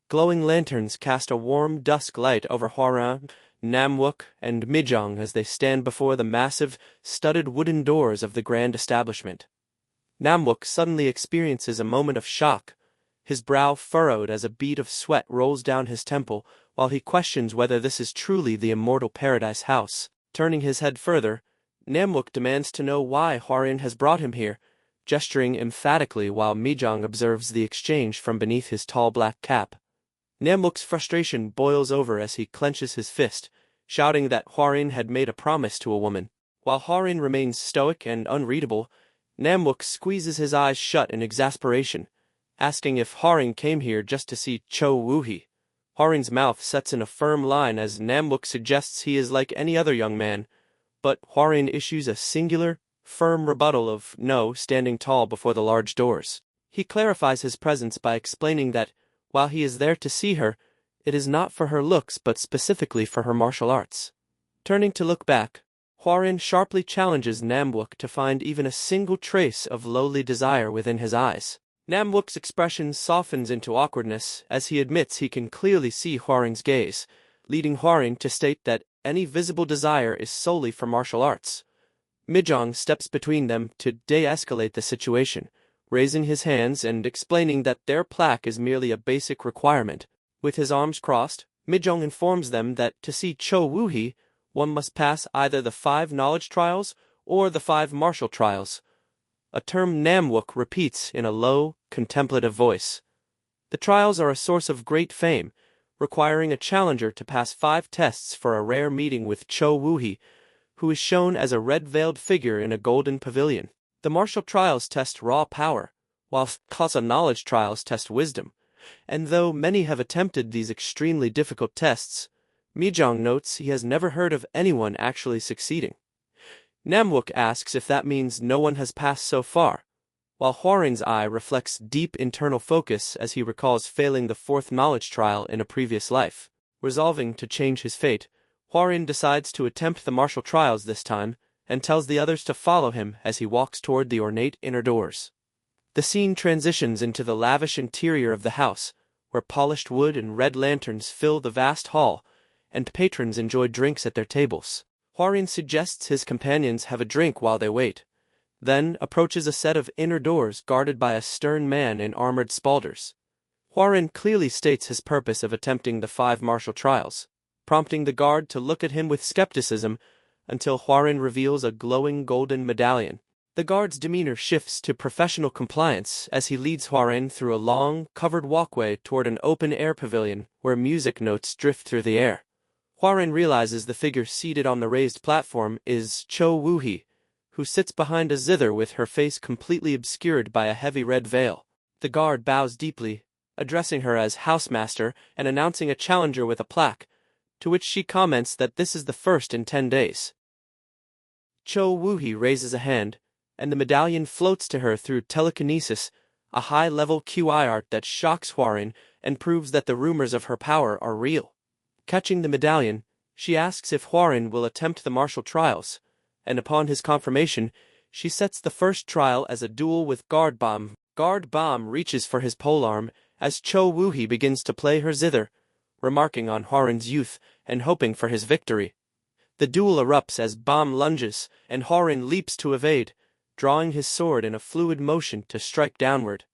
glowing lanterns cast a warm dusk light over Hwoarang, Namwook, and Mijong as they stand before the massive, studded wooden doors of the grand establishment. Namwook suddenly experiences a moment of shock, his brow furrowed as a bead of sweat rolls down his temple while he questions whether this is truly the immortal paradise house. Turning his head further, Namwook demands to know why Hwoarang has brought him here, gesturing emphatically while Mijong observes the exchange from beneath his tall black cap. Namwook's frustration boils over as he clenches his fist, shouting that Hwoarang had made a promise to a woman. While Hwoarang remains stoic and unreadable, Namwook squeezes his eyes shut in exasperation, asking if Hwoarang came here just to see Cho Woohee. Hwoarang's mouth sets in a firm line as Namwook suggests he is like any other young man, but Hwoarang issues a singular, firm rebuttal of no, standing tall before the large doors. He clarifies his presence by explaining that, while he is there to see her, it is not for her looks but specifically for her martial arts. Turning to look back, Hwoarang sharply challenges Namwook to find even a single trace of lowly desire within his eyes. Namwook's expression softens into awkwardness as he admits he can clearly see Hwoarang's gaze, leading Hwoarang to state that any visible desire is solely for martial arts. Mijong steps between them to de-escalate the situation, raising his hands and explaining that their plaque is merely a basic requirement. With his arms crossed, Mijong informs them that to see Cho Woohee, one must pass either the 5 knowledge trials or the 5 martial trials, a term Namwook repeats in a low, contemplative voice. The trials are a source of great fame, requiring a challenger to pass 5 tests for a rare meeting with Cho Woohee, who is shown as a red-veiled figure in a golden pavilion. The martial trials test raw power, while Kasa knowledge trials test wisdom, and though many have attempted these extremely difficult tests, Mijong notes he has never heard of anyone actually succeeding. Namwook asks if that means no one has passed so far, while Hwoarang's eye reflects deep internal focus as he recalls failing the 4th knowledge trial in a previous life. Resolving to change his fate, Hwoarang decides to attempt the martial trials this time, and tells the others to follow him as he walks toward the ornate inner doors. The scene transitions into the lavish interior of the house, where polished wood and red lanterns fill the vast hall, and patrons enjoy drinks at their tables. Hwoarang suggests his companions have a drink while they wait, then approaches a set of inner doors guarded by a stern man in armored spalders. Hwoarang clearly states his purpose of attempting the 5 martial trials, prompting the guard to look at him with skepticism until Hwoarang reveals a glowing golden medallion. The guard's demeanor shifts to professional compliance as he leads Hwoarang through a long, covered walkway toward an open-air pavilion where music notes drift through the air. Hwoarang realizes the figure seated on the raised platform is Cho Woohee, who sits behind a zither with her face completely obscured by a heavy red veil. The guard bows deeply, addressing her as housemaster and announcing a challenger with a plaque, to which she comments that this is the first in 10 days. Cho Woohee raises a hand, and the medallion floats to her through telekinesis, a high-level QI art that shocks Hwoarang and proves that the rumors of her power are real. Catching the medallion, she asks if Hwoarang will attempt the martial trials, and upon his confirmation, she sets the first trial as a duel with Guard Bomb. Guard Bomb reaches for his polearm as Cho Woohee begins to play her zither, remarking on Hwoarang's youth and hoping for his victory. The duel erupts as Bomb lunges, and Hwoarang leaps to evade, drawing his sword in a fluid motion to strike downward.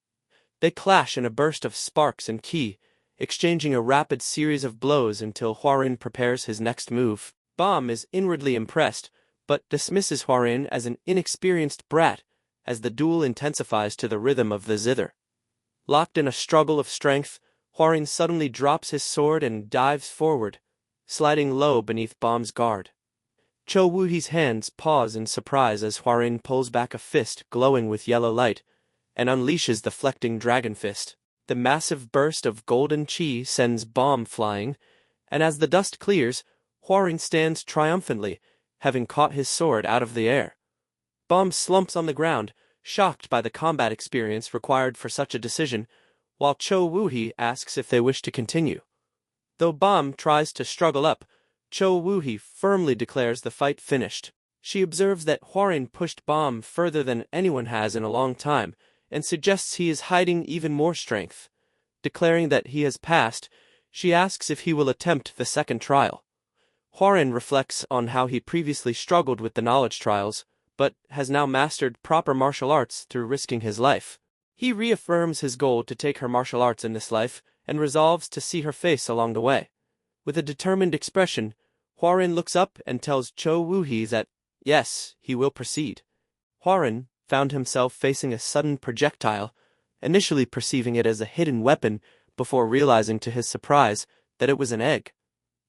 They clash in a burst of sparks and ki, exchanging a rapid series of blows until Hwoarang prepares his next move. Bomb is inwardly impressed, but dismisses Hwoarang as an inexperienced brat as the duel intensifies to the rhythm of the zither. Locked in a struggle of strength, Hwarin suddenly drops his sword and dives forward, sliding low beneath Bomb's guard. Cho Woohee's hands pause in surprise as Hwarin pulls back a fist glowing with yellow light and unleashes the flecting dragon fist. The massive burst of golden chi sends Bomb flying, and as the dust clears, Hwarin stands triumphantly, having caught his sword out of the air. Bomb slumps on the ground, shocked by the combat experience required for such a decision, while Cho Woohee asks if they wish to continue. Though Bomb tries to struggle up, Cho Woohee firmly declares the fight finished. She observes that Hwarin pushed Bomb further than anyone has in a long time, and suggests he is hiding even more strength. Declaring that he has passed, she asks if he will attempt the second trial. Hwarin reflects on how he previously struggled with the knowledge trials, but has now mastered proper martial arts through risking his life. He reaffirms his goal to take her martial arts in this life, and resolves to see her face along the way. With a determined expression, Hwarin looks up and tells Cho Woohee that, yes, he will proceed. Hwarin found himself facing a sudden projectile, initially perceiving it as a hidden weapon before realizing to his surprise that it was an egg.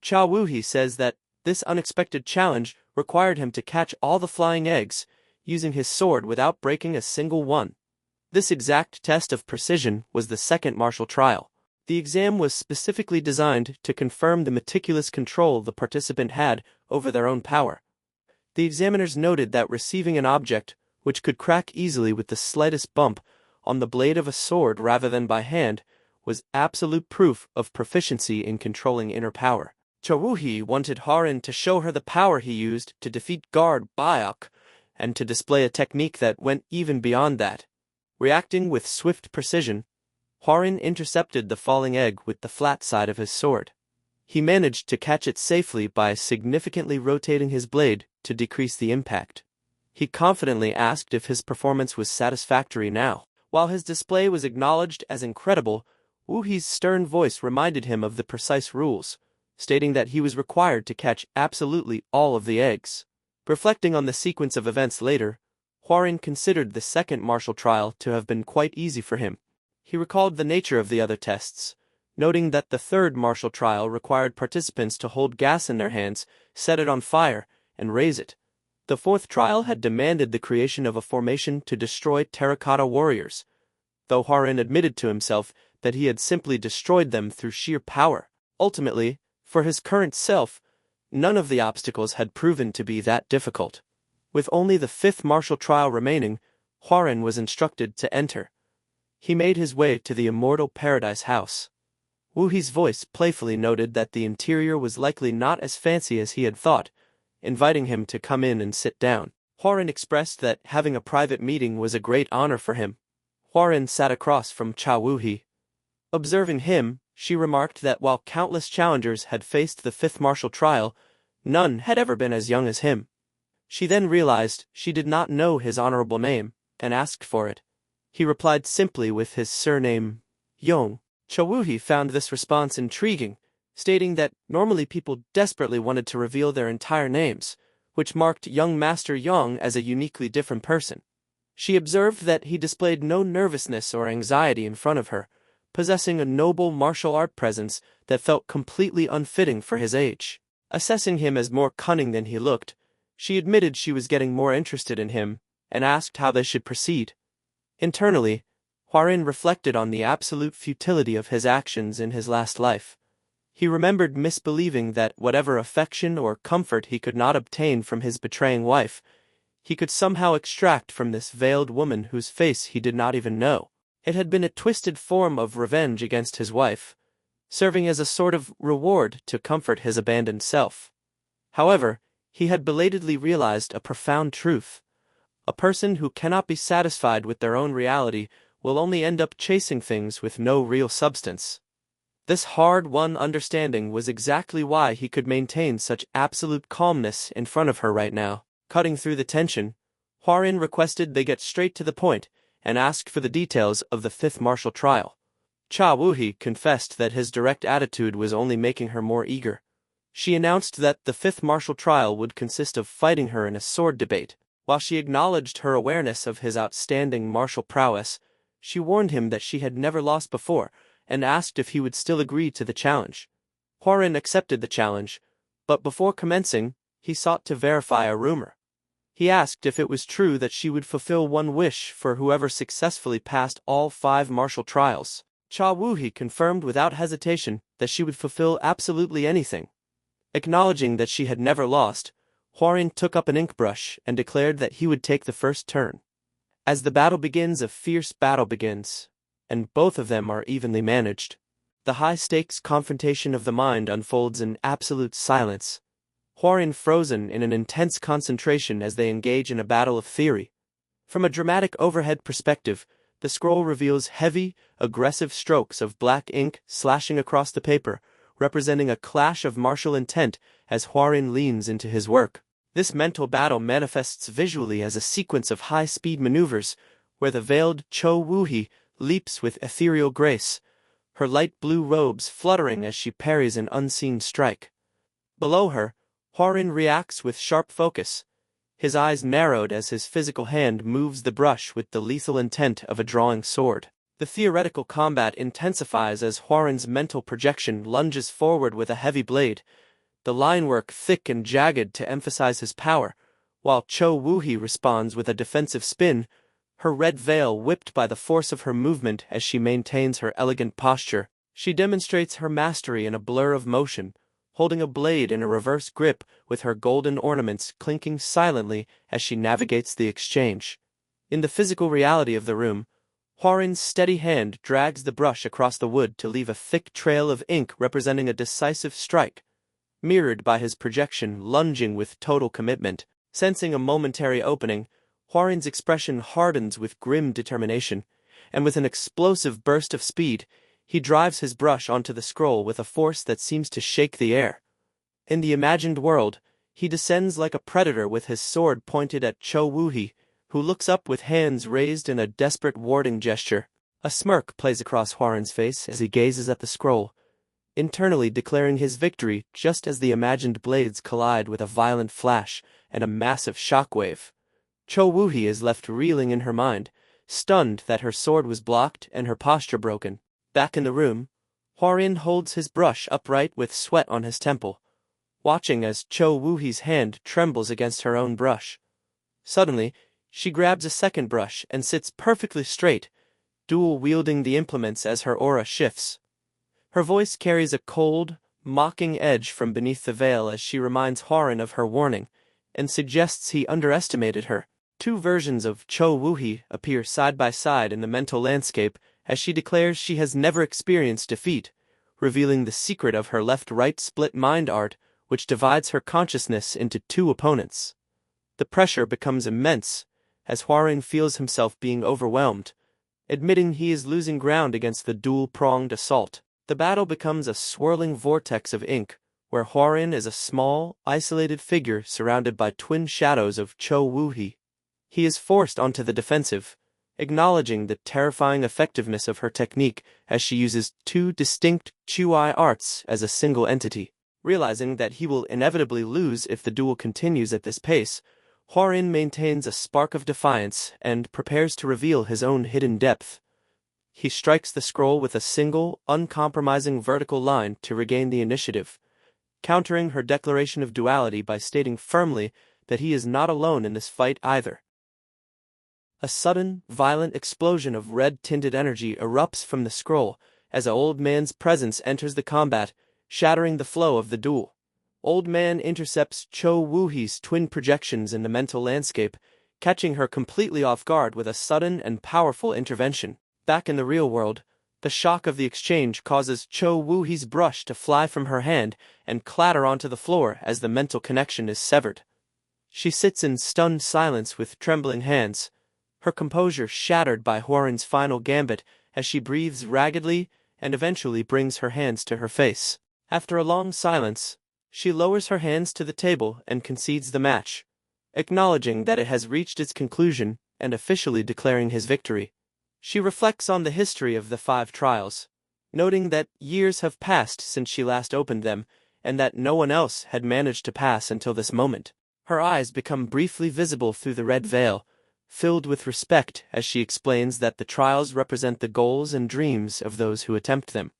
Cho Woohee says that this unexpected challenge required him to catch all the flying eggs, using his sword without breaking a single one. This exact test of precision was the second martial trial. The exam was specifically designed to confirm the meticulous control the participant had over their own power. The examiners noted that receiving an object which could crack easily with the slightest bump on the blade of a sword rather than by hand was absolute proof of proficiency in controlling inner power. Cho Woohee wanted Hwarin to show her the power he used to defeat guard Byok, and to display a technique that went even beyond that. Reacting with swift precision, Hwarin intercepted the falling egg with the flat side of his sword. He managed to catch it safely by significantly rotating his blade to decrease the impact. He confidently asked if his performance was satisfactory now. While his display was acknowledged as incredible, Woohee's stern voice reminded him of the precise rules, stating that he was required to catch absolutely all of the eggs. Reflecting on the sequence of events later, Hwarin considered the second martial trial to have been quite easy for him. He recalled the nature of the other tests, noting that the third martial trial required participants to hold gas in their hands, set it on fire, and raise it. The fourth trial had demanded the creation of a formation to destroy terracotta warriors, though Hwarin admitted to himself that he had simply destroyed them through sheer power. Ultimately, for his current self, none of the obstacles had proven to be that difficult. With only the fifth martial trial remaining, Hwarin was instructed to enter. He made his way to the immortal paradise house. Woohee's voice playfully noted that the interior was likely not as fancy as he had thought, inviting him to come in and sit down. Hwarin expressed that having a private meeting was a great honor for him. Hwarin sat across from Cho Woohee. Observing him, she remarked that while countless challengers had faced the fifth martial trial, none had ever been as young as him. She then realized she did not know his honorable name, and asked for it. He replied simply with his surname, Yong. Cho Woohee found this response intriguing, stating that normally people desperately wanted to reveal their entire names, which marked young Master Yong as a uniquely different person. She observed that he displayed no nervousness or anxiety in front of her, possessing a noble martial art presence that felt completely unfitting for his age. Assessing him as more cunning than he looked, she admitted she was getting more interested in him, and asked how they should proceed. Internally, Hwarin reflected on the absolute futility of his actions in his last life. He remembered misbelieving that whatever affection or comfort he could not obtain from his betraying wife, he could somehow extract from this veiled woman whose face he did not even know. It had been a twisted form of revenge against his wife, serving as a sort of reward to comfort his abandoned self. However, he had belatedly realized a profound truth. A person who cannot be satisfied with their own reality will only end up chasing things with no real substance. This hard-won understanding was exactly why he could maintain such absolute calmness in front of her right now. Cutting through the tension, Hwarin requested they get straight to the point and asked for the details of the fifth martial trial. Cho Woohee confessed that his direct attitude was only making her more eager. She announced that the fifth martial trial would consist of fighting her in a sword debate. While she acknowledged her awareness of his outstanding martial prowess, she warned him that she had never lost before, and asked if he would still agree to the challenge. Hwarin accepted the challenge, but before commencing, he sought to verify a rumor. He asked if it was true that she would fulfill one wish for whoever successfully passed all 5 martial trials. Cha Woohee confirmed without hesitation that she would fulfill absolutely anything. Acknowledging that she had never lost, Hwarin took up an ink brush and declared that he would take the first turn. As the battle begins, a fierce battle begins, and both of them are evenly managed. The high-stakes confrontation of the mind unfolds in absolute silence, Hwarin frozen in an intense concentration as they engage in a battle of theory. From a dramatic overhead perspective, the scroll reveals heavy, aggressive strokes of black ink slashing across the paper, representing a clash of martial intent as Hwarin leans into his work. This mental battle manifests visually as a sequence of high-speed maneuvers, where the veiled Cho Woohee leaps with ethereal grace, her light blue robes fluttering as she parries an unseen strike. Below her, Hwarin reacts with sharp focus, his eyes narrowed as his physical hand moves the brush with the lethal intent of a drawing sword. The theoretical combat intensifies as Hwarin's mental projection lunges forward with a heavy blade, the linework thick and jagged to emphasize his power, while Cho Woohee responds with a defensive spin, her red veil whipped by the force of her movement as she maintains her elegant posture. She demonstrates her mastery in a blur of motion, holding a blade in a reverse grip with her golden ornaments clinking silently as she navigates the exchange. In the physical reality of the room, Hwarin's steady hand drags the brush across the wood to leave a thick trail of ink representing a decisive strike, mirrored by his projection lunging with total commitment. Sensing a momentary opening, Hwarin's expression hardens with grim determination, and with an explosive burst of speed, he drives his brush onto the scroll with a force that seems to shake the air. In the imagined world, he descends like a predator with his sword pointed at Cho Woohee, who looks up with hands raised in a desperate warding gesture. A smirk plays across Hwarin's face as he gazes at the scroll, internally declaring his victory just as the imagined blades collide with a violent flash and a massive shockwave. Cho Woohee is left reeling in her mind, stunned that her sword was blocked and her posture broken. Back in the room, Hwarin holds his brush upright with sweat on his temple, watching as Cho Woohee's hand trembles against her own brush. Suddenly, she grabs a second brush and sits perfectly straight, dual-wielding the implements as her aura shifts. Her voice carries a cold, mocking edge from beneath the veil as she reminds Hwarin of her warning, and suggests he underestimated her. 2 versions of Cho Woohee appear side by side in the mental landscape as she declares she has never experienced defeat, revealing the secret of her left-right split mind art, which divides her consciousness into 2 opponents. The pressure becomes immense, as Hwarin feels himself being overwhelmed, admitting he is losing ground against the dual-pronged assault. The battle becomes a swirling vortex of ink, where Hwarin is a small, isolated figure surrounded by twin shadows of Cho Woohee. He is forced onto the defensive, acknowledging the terrifying effectiveness of her technique as she uses 2 distinct Chui arts as a single entity. Realizing that he will inevitably lose if the duel continues at this pace, Hwarin maintains a spark of defiance and prepares to reveal his own hidden depth. He strikes the scroll with a single, uncompromising vertical line to regain the initiative, countering her declaration of duality by stating firmly that he is not alone in this fight either. A sudden, violent explosion of red-tinted energy erupts from the scroll as an old man's presence enters the combat, shattering the flow of the duel. Old Man intercepts Cho Woohee's twin projections in the mental landscape, catching her completely off guard with a sudden and powerful intervention. Back in the real world, the shock of the exchange causes Cho Woohee's brush to fly from her hand and clatter onto the floor as the mental connection is severed. She sits in stunned silence with trembling hands, her composure shattered by Hwarin's final gambit as she breathes raggedly and eventually brings her hands to her face. After a long silence, she lowers her hands to the table and concedes the match, acknowledging that it has reached its conclusion and officially declaring his victory. She reflects on the history of the 5 trials, noting that years have passed since she last opened them and that no one else had managed to pass until this moment. Her eyes become briefly visible through the red veil, filled with respect as she explains that the trials represent the goals and dreams of those who attempt them.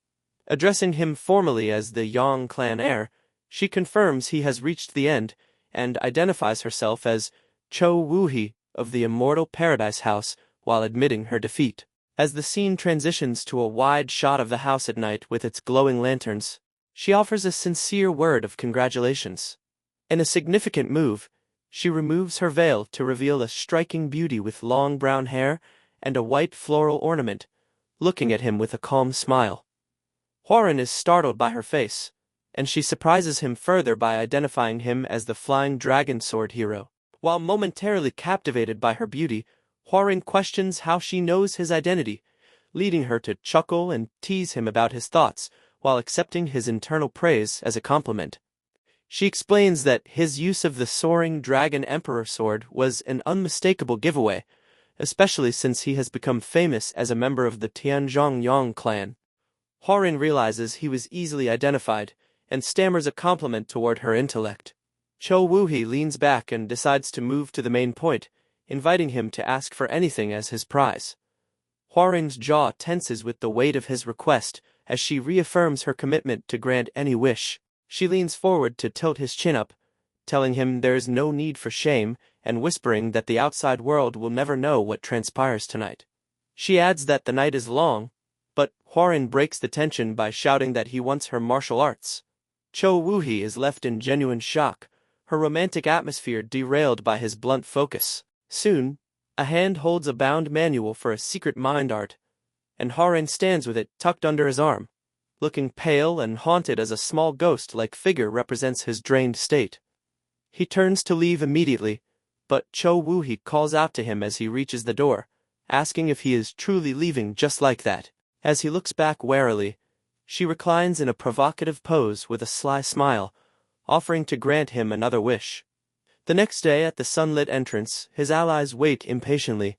Addressing him formally as the Yong clan heir, she confirms he has reached the end and identifies herself as Cho Woo-hee of the Immortal Paradise House while admitting her defeat. As the scene transitions to a wide shot of the house at night with its glowing lanterns, she offers a sincere word of congratulations. In a significant move, she removes her veil to reveal a striking beauty with long brown hair and a white floral ornament, looking at him with a calm smile. Hworin is startled by her face, and she surprises him further by identifying him as the Flying Dragon Sword hero. While momentarily captivated by her beauty, Hworin questions how she knows his identity, leading her to chuckle and tease him about his thoughts, while accepting his internal praise as a compliment. She explains that his use of the Soaring Dragon Emperor sword was an unmistakable giveaway, especially since he has become famous as a member of the Tianzhong Yong clan. Hworin realizes he was easily identified, and stammers a compliment toward her intellect. Cho Woo-hee leans back and decides to move to the main point, inviting him to ask for anything as his prize. Hworin's jaw tenses with the weight of his request as she reaffirms her commitment to grant any wish. She leans forward to tilt his chin up, telling him there is no need for shame and whispering that the outside world will never know what transpires tonight. She adds that the night is long, but Hworin breaks the tension by shouting that he wants her martial arts. Cho Woo-hee is left in genuine shock, her romantic atmosphere derailed by his blunt focus. Soon, a hand holds a bound manual for a secret mind art, and Hworin stands with it tucked under his arm, looking pale and haunted as a small ghost-like figure represents his drained state. He turns to leave immediately, but Cho Woo-hee calls out to him as he reaches the door, asking if he is truly leaving just like that. As he looks back warily, she reclines in a provocative pose with a sly smile, offering to grant him another wish. The next day at the sunlit entrance, his allies wait impatiently.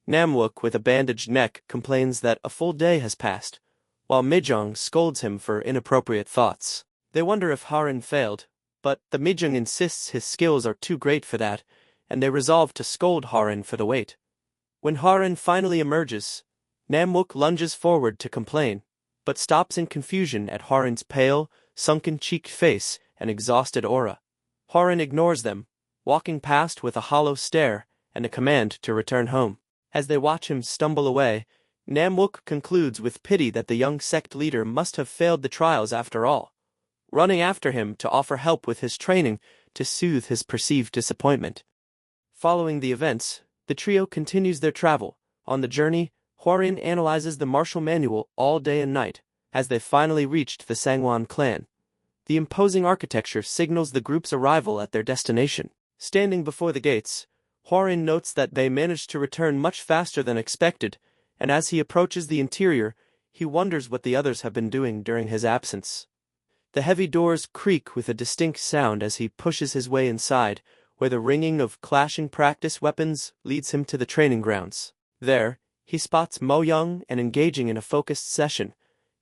Namwook with a bandaged neck complains that a full day has passed, while Mijong scolds him for inappropriate thoughts. They wonder if Hworin failed, but the Mijong insists his skills are too great for that, and they resolve to scold Hworin for the wait. When Hworin finally emerges, Namwook lunges forward to complain, but stops in confusion at Hworin's pale, sunken-cheeked face and exhausted aura. Hworin ignores them, walking past with a hollow stare and a command to return home. As they watch him stumble away, Namwook concludes with pity that the young sect leader must have failed the trials after all, running after him to offer help with his training to soothe his perceived disappointment. Following the events, the trio continues their travel. On the journey, Hworin analyzes the martial manual all day and night. As they finally reached the Sangwon clan, the imposing architecture signals the group's arrival at their destination. Standing before the gates, Hworin notes that they managed to return much faster than expected, and as he approaches the interior, he wonders what the others have been doing during his absence. The heavy doors creak with a distinct sound as he pushes his way inside, where the ringing of clashing practice weapons leads him to the training grounds. There, he spots Mo Young and engaging in a focused session,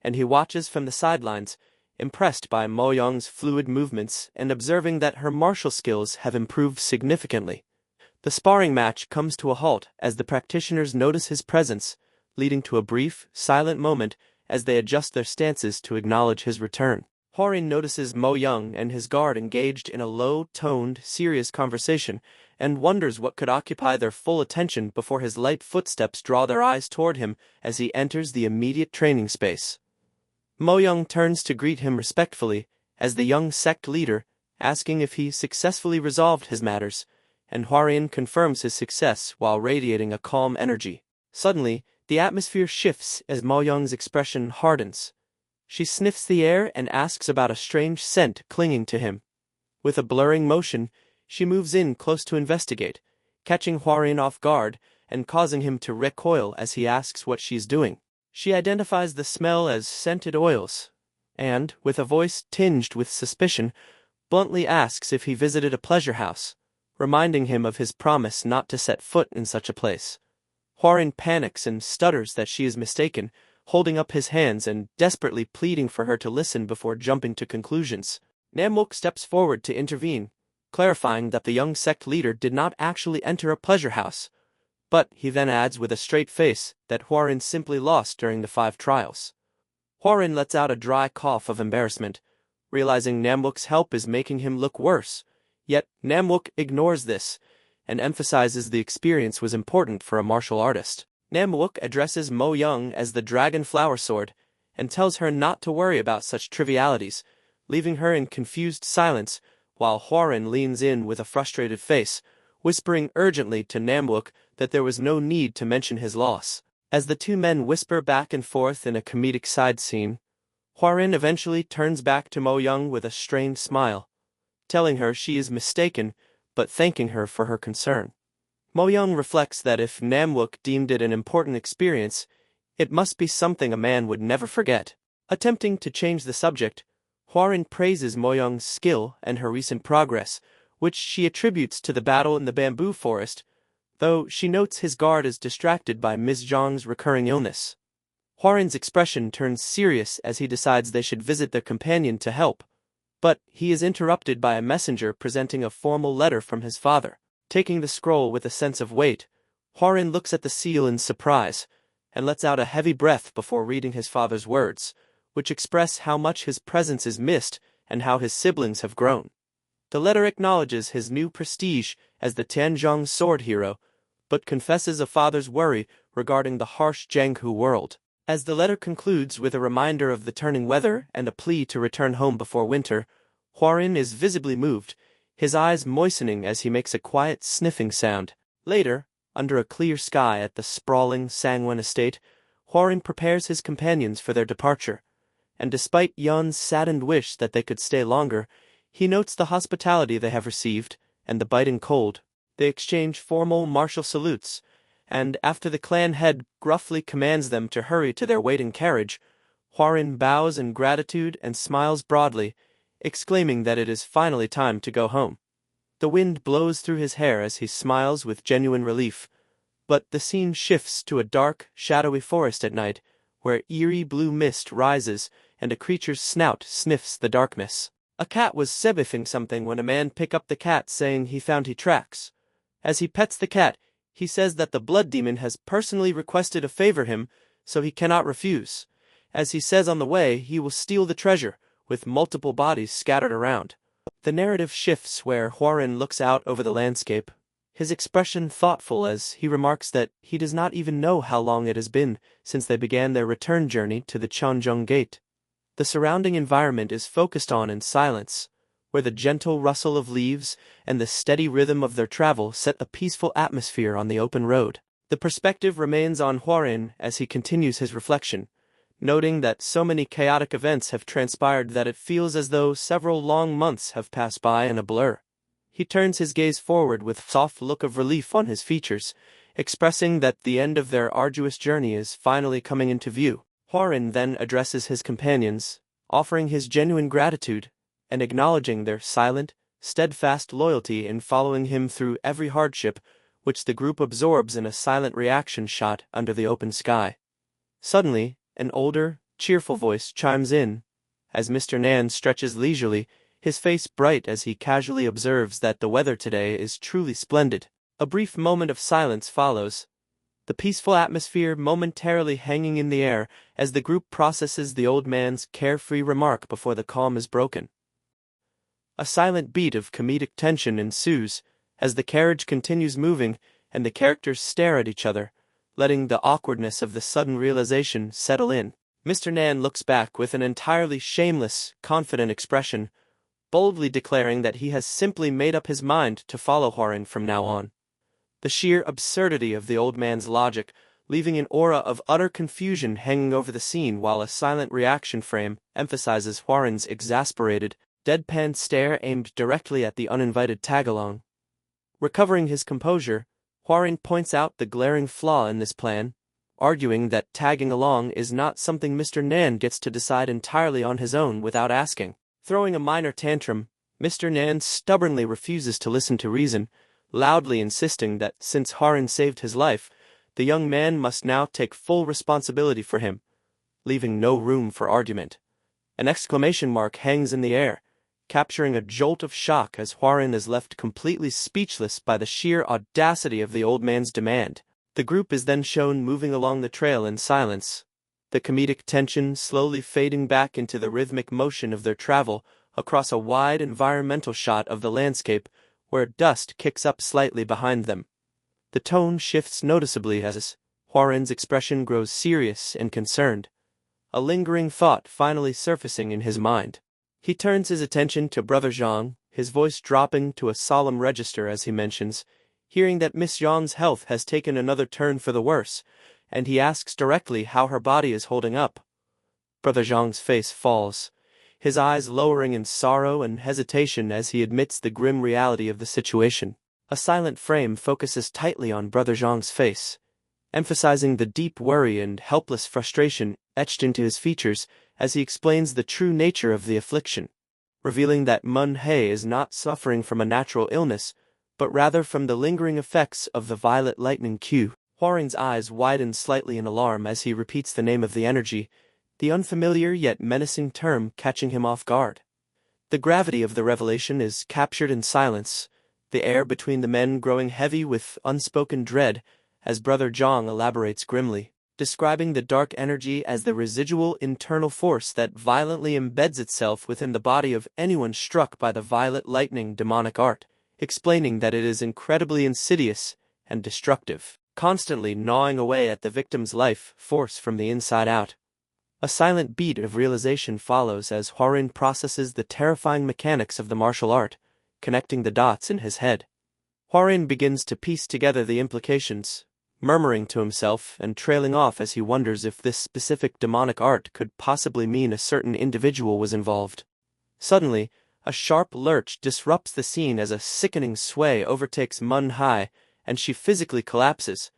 and he watches from the sidelines, impressed by Mo Young's fluid movements and observing that her martial skills have improved significantly. The sparring match comes to a halt as the practitioners notice his presence, leading to a brief, silent moment as they adjust their stances to acknowledge his return. Hworin notices Mo Young and his guard engaged in a low-toned, serious conversation, and wonders what could occupy their full attention before his light footsteps draw their eyes toward him as he enters the immediate training space. Mo Young turns to greet him respectfully as the young sect leader, asking if he successfully resolved his matters, and Hworin confirms his success while radiating a calm energy. Suddenly, the atmosphere shifts as Mo Young's expression hardens. She sniffs the air and asks about a strange scent clinging to him. With a blurring motion, she moves in close to investigate, catching Hworin off guard and causing him to recoil as he asks what she's doing. She identifies the smell as scented oils, and, with a voice tinged with suspicion, bluntly asks if he visited a pleasure house, reminding him of his promise not to set foot in such a place. Hworin panics and stutters that she is mistaken, holding up his hands and desperately pleading for her to listen before jumping to conclusions. Namwook steps forward to intervene, clarifying that the young sect leader did not actually enter a pleasure house, But he then adds with a straight face that Hwarin simply lost during the 5 trials. Hwarin lets out a dry cough of embarrassment, realizing Namwook's help is making him look worse. Yet Namwook ignores this and emphasizes the experience was important for a martial artist. Namwook addresses Mo Young as the Dragon Flower Sword and tells her not to worry about such trivialities, leaving her in confused silence while Hwarin leans in with a frustrated face, whispering urgently to Namwook that there was no need to mention his loss. As the 2 men whisper back and forth in a comedic side scene, Hwarin eventually turns back to Mo Young with a strained smile, telling her she is mistaken but thanking her for her concern. Mo Young reflects that if Namwook deemed it an important experience, it must be something a man would never forget. Attempting to change the subject, Hwarin praises Mo Young's skill and her recent progress, which she attributes to the battle in the bamboo forest, though she notes his guard is distracted by Ms. Zhang's recurring illness. Hwarin's expression turns serious as he decides they should visit their companion to help, but he is interrupted by a messenger presenting a formal letter from his father. Taking the scroll with a sense of weight, Hwarin looks at the seal in surprise and lets out a heavy breath before reading his father's words, which express how much his presence is missed and how his siblings have grown. The letter acknowledges his new prestige as the Tianzhong sword hero, but confesses a father's worry regarding the harsh Jianghu world. As the letter concludes with a reminder of the turning weather and a plea to return home before winter, Hwarin is visibly moved, his eyes moistening as he makes a quiet sniffing sound. Later, under a clear sky at the sprawling Sangwon estate, Hwarin prepares his companions for their departure, and despite Yun's saddened wish that they could stay longer, he notes the hospitality they have received and the biting cold. They exchange formal martial salutes, and after the clan head gruffly commands them to hurry to their waiting carriage, Hwarin bows in gratitude and smiles broadly, exclaiming that it is finally time to go home. The wind blows through his hair as he smiles with genuine relief, but the scene shifts to a dark, shadowy forest at night, where eerie blue mist rises and a creature's snout sniffs the darkness. A cat was sebiffing something when a man picked up the cat, saying he found he tracks. As he pets the cat, he says that the blood demon has personally requested a favor him, so he cannot refuse. As he says on the way, he will steal the treasure, with multiple bodies scattered around. The narrative shifts where Hwarin looks out over the landscape, his expression thoughtful as he remarks that he does not even know how long it has been since they began their return journey to the Cheonjong Gate. The surrounding environment is focused on in silence, where the gentle rustle of leaves and the steady rhythm of their travel set a peaceful atmosphere on the open road. The perspective remains on Hwarin as he continues his reflection, noting that so many chaotic events have transpired that it feels as though several long months have passed by in a blur. He turns his gaze forward with a soft look of relief on his features, expressing that the end of their arduous journey is finally coming into view. Hwarin then addresses his companions, offering his genuine gratitude and acknowledging their silent, steadfast loyalty in following him through every hardship, which the group absorbs in a silent reaction shot under the open sky. Suddenly, an older, cheerful voice chimes in, as Mr. Nan stretches leisurely, his face bright as he casually observes that the weather today is truly splendid. A brief moment of silence follows, the peaceful atmosphere momentarily hanging in the air as the group processes the old man's carefree remark before the calm is broken. A silent beat of comedic tension ensues as the carriage continues moving and the characters stare at each other, letting the awkwardness of the sudden realization settle in. Mr. Nan looks back with an entirely shameless, confident expression, boldly declaring that he has simply made up his mind to follow Hwarin from now on. The sheer absurdity of the old man's logic, leaving an aura of utter confusion hanging over the scene, while a silent reaction frame emphasizes Hwarin's exasperated, deadpan stare aimed directly at the uninvited tag-along. Recovering his composure, Hwarin points out the glaring flaw in this plan, arguing that tagging along is not something Mr. Nan gets to decide entirely on his own without asking. Throwing a minor tantrum, Mr. Nan stubbornly refuses to listen to reason, loudly insisting that since Hwarin saved his life, the young man must now take full responsibility for him, leaving no room for argument. An exclamation mark hangs in the air, capturing a jolt of shock as Hwarin is left completely speechless by the sheer audacity of the old man's demand. The group is then shown moving along the trail in silence, the comedic tension slowly fading back into the rhythmic motion of their travel across a wide environmental shot of the landscape where dust kicks up slightly behind them. The tone shifts noticeably as Hwarin's expression grows serious and concerned, a lingering thought finally surfacing in his mind. He turns his attention to Brother Zhang, his voice dropping to a solemn register as he mentions, hearing that Miss Yong's health has taken another turn for the worse, and he asks directly how her body is holding up. Brother Zhang's face falls, his eyes lowering in sorrow and hesitation as he admits the grim reality of the situation. A silent frame focuses tightly on Brother Zhang's face, emphasizing the deep worry and helpless frustration etched into his features as he explains the true nature of the affliction, revealing that Manhwa is not suffering from a natural illness, but rather from the lingering effects of the violet lightning Q. Hwarin's eyes widen slightly in alarm as he repeats the name of the energy, the unfamiliar yet menacing term catching him off guard. The gravity of the revelation is captured in silence, the air between the men growing heavy with unspoken dread as Brother Zhang elaborates grimly, describing the dark energy as the residual internal force that violently embeds itself within the body of anyone struck by the violet lightning demonic art, explaining that it is incredibly insidious and destructive, constantly gnawing away at the victim's life force from the inside out. A silent beat of realization follows as Hwarin processes the terrifying mechanics of the martial art, connecting the dots in his head. Hwarin begins to piece together the implications, murmuring to himself and trailing off as he wonders if this specific demonic art could possibly mean a certain individual was involved. Suddenly, a sharp lurch disrupts the scene as a sickening sway overtakes Manhwa, and she physically collapses,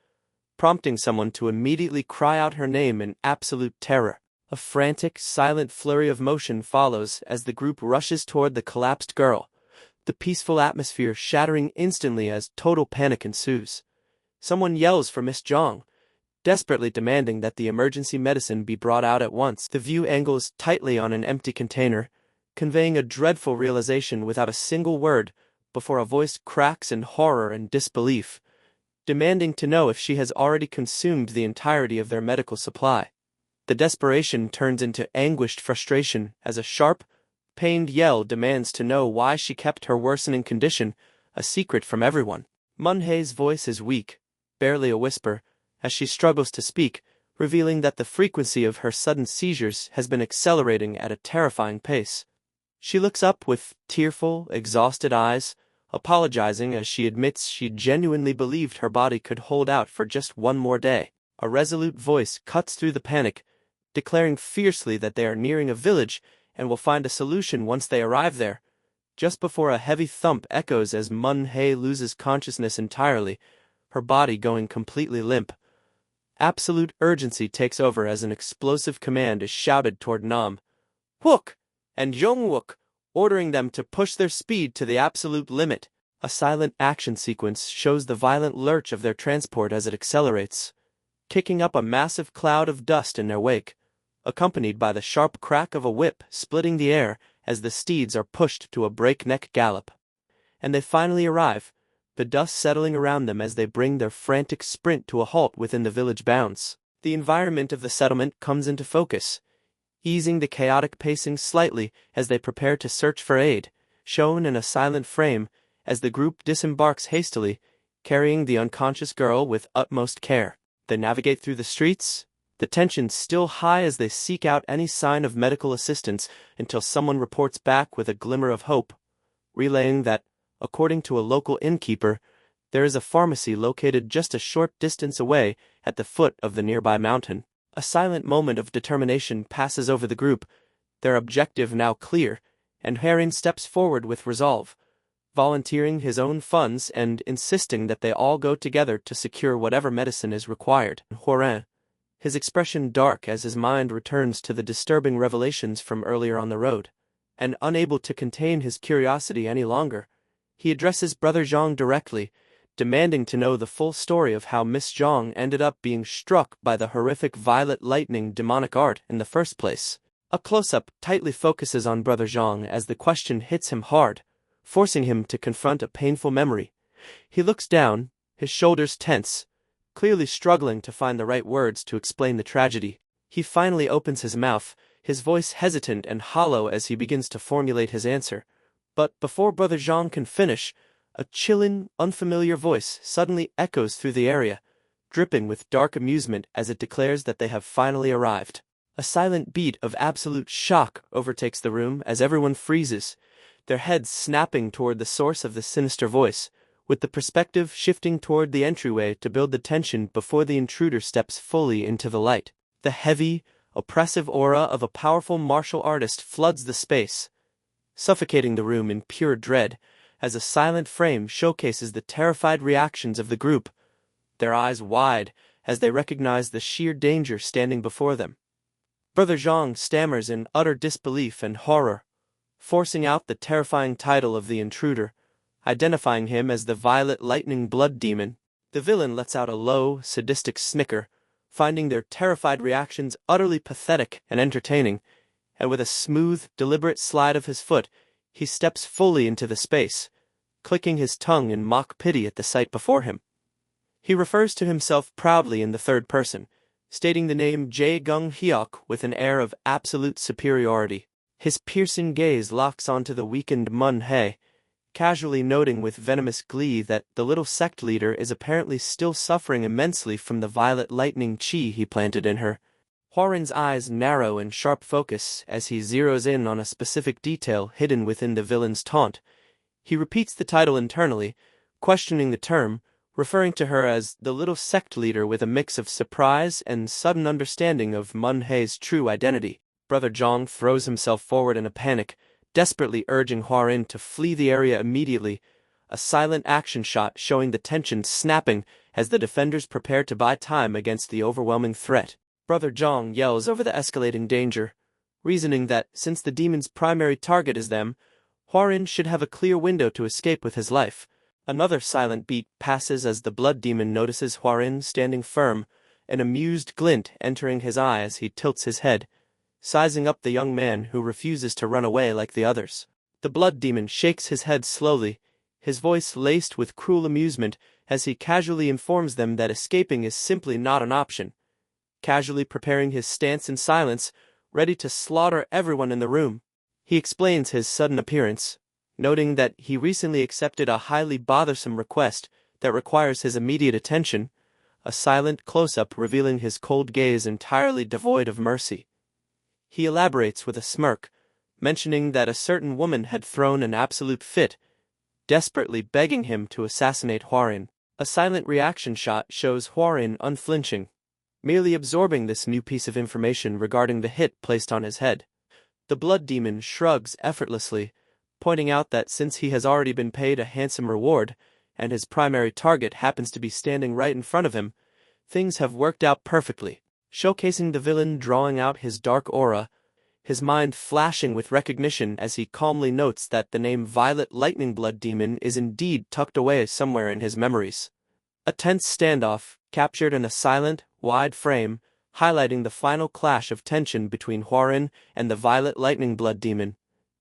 prompting someone to immediately cry out her name in absolute terror. A frantic, silent flurry of motion follows as the group rushes toward the collapsed girl, the peaceful atmosphere shattering instantly as total panic ensues. Someone yells for Miss Zhang, desperately demanding that the emergency medicine be brought out at once. The view angles tightly on an empty container, conveying a dreadful realization without a single word, before a voice cracks in horror and disbelief, demanding to know if she has already consumed the entirety of their medical supply. The desperation turns into anguished frustration as a sharp, pained yell demands to know why she kept her worsening condition a secret from everyone. Manhwa's voice is weak, barely a whisper, as she struggles to speak, revealing that the frequency of her sudden seizures has been accelerating at a terrifying pace. She looks up with tearful, exhausted eyes, apologizing as she admits she genuinely believed her body could hold out for just one more day. A resolute voice cuts through the panic, declaring fiercely that they are nearing a village and will find a solution once they arrive there, just before a heavy thump echoes as Manhwa loses consciousness entirely, her body going completely limp. Absolute urgency takes over as an explosive command is shouted toward Nam Wook and Yong Wook, ordering them to push their speed to the absolute limit. A silent action sequence shows the violent lurch of their transport as it accelerates, kicking up a massive cloud of dust in their wake, accompanied by the sharp crack of a whip splitting the air as the steeds are pushed to a breakneck gallop. And they finally arrive, the dust settling around them as they bring their frantic sprint to a halt within the village bounds. The environment of the settlement comes into focus, easing the chaotic pacing slightly as they prepare to search for aid, shown in a silent frame as the group disembarks hastily, carrying the unconscious girl with utmost care. They navigate through the streets, the tension still high as they seek out any sign of medical assistance until someone reports back with a glimmer of hope, relaying that, according to a local innkeeper, there is a pharmacy located just a short distance away at the foot of the nearby mountain. A silent moment of determination passes over the group, their objective now clear, and Heir steps forward with resolve, volunteering his own funds and insisting that they all go together to secure whatever medicine is required. Hwarin, his expression dark as his mind returns to the disturbing revelations from earlier on the road, and unable to contain his curiosity any longer, he addresses Brother Zhang directly, demanding to know the full story of how Miss Zhang ended up being struck by the horrific violet lightning demonic art in the first place. A close-up tightly focuses on Brother Zhang as the question hits him hard, forcing him to confront a painful memory. He looks down, his shoulders tense, clearly struggling to find the right words to explain the tragedy. He finally opens his mouth, his voice hesitant and hollow as he begins to formulate his answer. But before Brother Zhang can finish, a chilling, unfamiliar voice suddenly echoes through the area, dripping with dark amusement as it declares that they have finally arrived. A silent beat of absolute shock overtakes the room as everyone freezes, their heads snapping toward the source of the sinister voice, with the perspective shifting toward the entryway to build the tension before the intruder steps fully into the light. The heavy, oppressive aura of a powerful martial artist floods the space, suffocating the room in pure dread, as a silent frame showcases the terrified reactions of the group, their eyes wide as they recognize the sheer danger standing before them. Brother Zhang stammers in utter disbelief and horror, forcing out the terrifying title of the intruder, identifying him as the Violet Lightning Blood Demon. The villain lets out a low, sadistic snicker, finding their terrified reactions utterly pathetic and entertaining, and with a smooth, deliberate slide of his foot, he steps fully into the space, clicking his tongue in mock pity at the sight before him. He refers to himself proudly in the third person, stating the name Jae-gung Hyuk with an air of absolute superiority. His piercing gaze locks onto the weakened Mun-hye, casually noting with venomous glee that the little sect leader is apparently still suffering immensely from the violet lightning chi he planted in her. Hwarin's eyes narrow in sharp focus as he zeroes in on a specific detail hidden within the villain's taunt. He repeats the title internally, questioning the term, referring to her as the little sect leader with a mix of surprise and sudden understanding of Mun-hye's true identity. Brother Zhang throws himself forward in a panic, desperately urging Hwarin to flee the area immediately, a silent action shot showing the tension snapping as the defenders prepare to buy time against the overwhelming threat. Brother Zhang yells over the escalating danger, reasoning that since the demon's primary target is them, Hwarin should have a clear window to escape with his life. Another silent beat passes as the blood demon notices Hwarin standing firm, an amused glint entering his eye as he tilts his head, sizing up the young man who refuses to run away like the others. The blood demon shakes his head slowly, his voice laced with cruel amusement as he casually informs them that escaping is simply not an option, casually preparing his stance in silence, ready to slaughter everyone in the room. He explains his sudden appearance, noting that he recently accepted a highly bothersome request that requires his immediate attention, a silent close-up revealing his cold gaze entirely devoid of mercy. He elaborates with a smirk, mentioning that a certain woman had thrown an absolute fit, desperately begging him to assassinate Hwarin. A silent reaction shot shows Hwarin unflinching, merely absorbing this new piece of information regarding the hit placed on his head. The blood demon shrugs effortlessly, pointing out that since he has already been paid a handsome reward, and his primary target happens to be standing right in front of him, things have worked out perfectly, showcasing the villain drawing out his dark aura, his mind flashing with recognition as he calmly notes that the name Violet Lightning Blood Demon is indeed tucked away somewhere in his memories. A tense standoff, captured in a silent, wide frame, highlighting the final clash of tension between Hwarin and the Violet Lightning Blood Demon,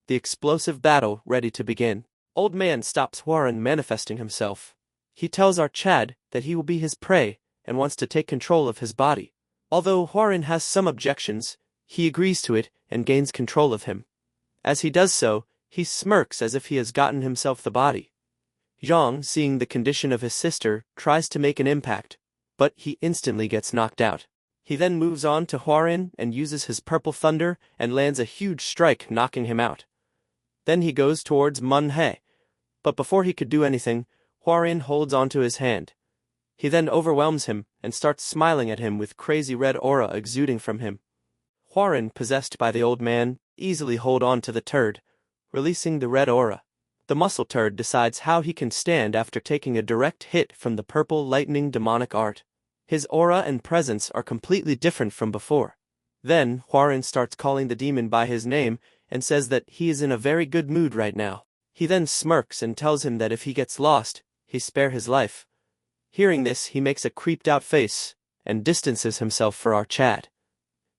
the explosive battle ready to begin. Old Man stops Hwarin manifesting himself. He tells our Chad that he will be his prey and wants to take control of his body. Although Hwarin has some objections, he agrees to it and gains control of him. As he does so, he smirks as if he has gotten himself the body. Yong, seeing the condition of his sister, tries to make an impact, but he instantly gets knocked out. He then moves on to Hwarin and uses his purple thunder and lands a huge strike, knocking him out. Then he goes towards Mun-hye, but before he could do anything, Hwarin holds onto his hand. He then overwhelms him and starts smiling at him with crazy red aura exuding from him. Hwarin, possessed by the old man, easily hold on to the turd, releasing the red aura. The muscle turd decides how he can stand after taking a direct hit from the purple lightning demonic art. His aura and presence are completely different from before. Then, Hwarin starts calling the demon by his name and says that he is in a very good mood right now. He then smirks and tells him that if he gets lost, he spare his life. Hearing this, he makes a creeped-out face and distances himself for our Chad.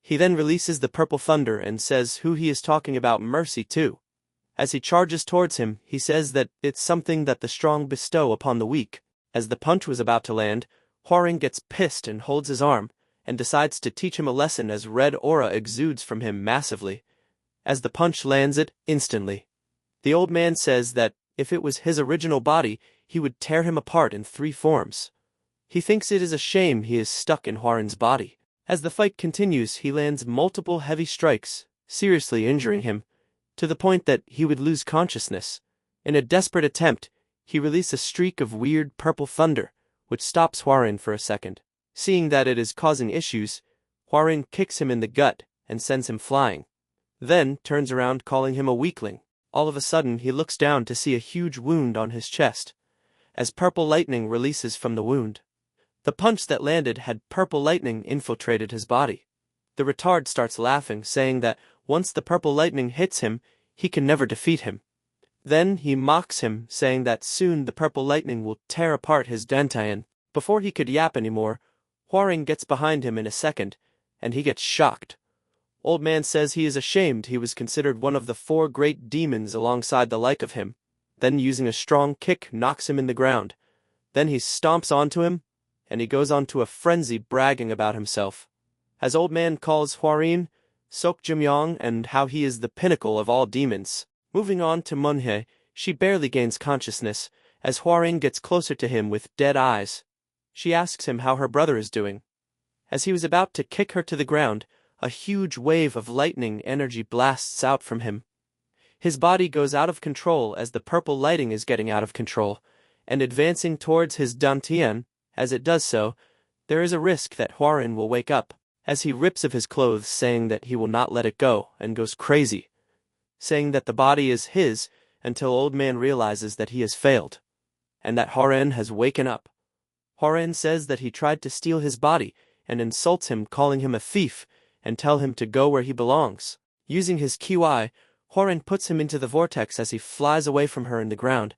He then releases the purple thunder and says who he is talking about mercy to. As he charges towards him, he says that it's something that the strong bestow upon the weak. As the punch was about to land, Hwoaring gets pissed and holds his arm, and decides to teach him a lesson as red aura exudes from him massively. As the punch lands it instantly. The old man says that if it was his original body, he would tear him apart in 3 forms. He thinks it is a shame he is stuck in Hwoaring's body. As the fight continues, he lands multiple heavy strikes, seriously injuring him, to the point that he would lose consciousness. In a desperate attempt, he releases a streak of weird purple thunder, which stops Hwoaring for a second. Seeing that it is causing issues, Hwoaring kicks him in the gut and sends him flying. Then turns around calling him a weakling. All of a sudden he looks down to see a huge wound on his chest, as purple lightning releases from the wound. The punch that landed had purple lightning infiltrated his body. The retard starts laughing, saying that once the purple lightning hits him, he can never defeat him. Then he mocks him, saying that soon the purple lightning will tear apart his dantian. Before he could yap anymore, Hwoaring gets behind him in a second, and he gets shocked. Old man says he is ashamed he was considered one of the 4 great demons alongside the like of him, then using a strong kick knocks him in the ground. Then he stomps onto him, and he goes on to a frenzy bragging about himself. As old man calls Hwoaring, Sokjumyong, and how he is the pinnacle of all demons. Moving on to Manhwa, she barely gains consciousness, as Hwoaring gets closer to him with dead eyes. She asks him how her brother is doing. As he was about to kick her to the ground, a huge wave of lightning energy blasts out from him. His body goes out of control as the purple lighting is getting out of control, and advancing towards his dantian. As it does so, there is a risk that Hwoaring will wake up, as he rips of his clothes, saying that he will not let it go, and goes crazy, saying that the body is his, until old man realizes that he has failed, and that Hwoaring has waken up. Hwoaring says that he tried to steal his body, and insults him, calling him a thief, and tell him to go where he belongs. Using his QI, Hwoaring puts him into the vortex as he flies away from her in the ground.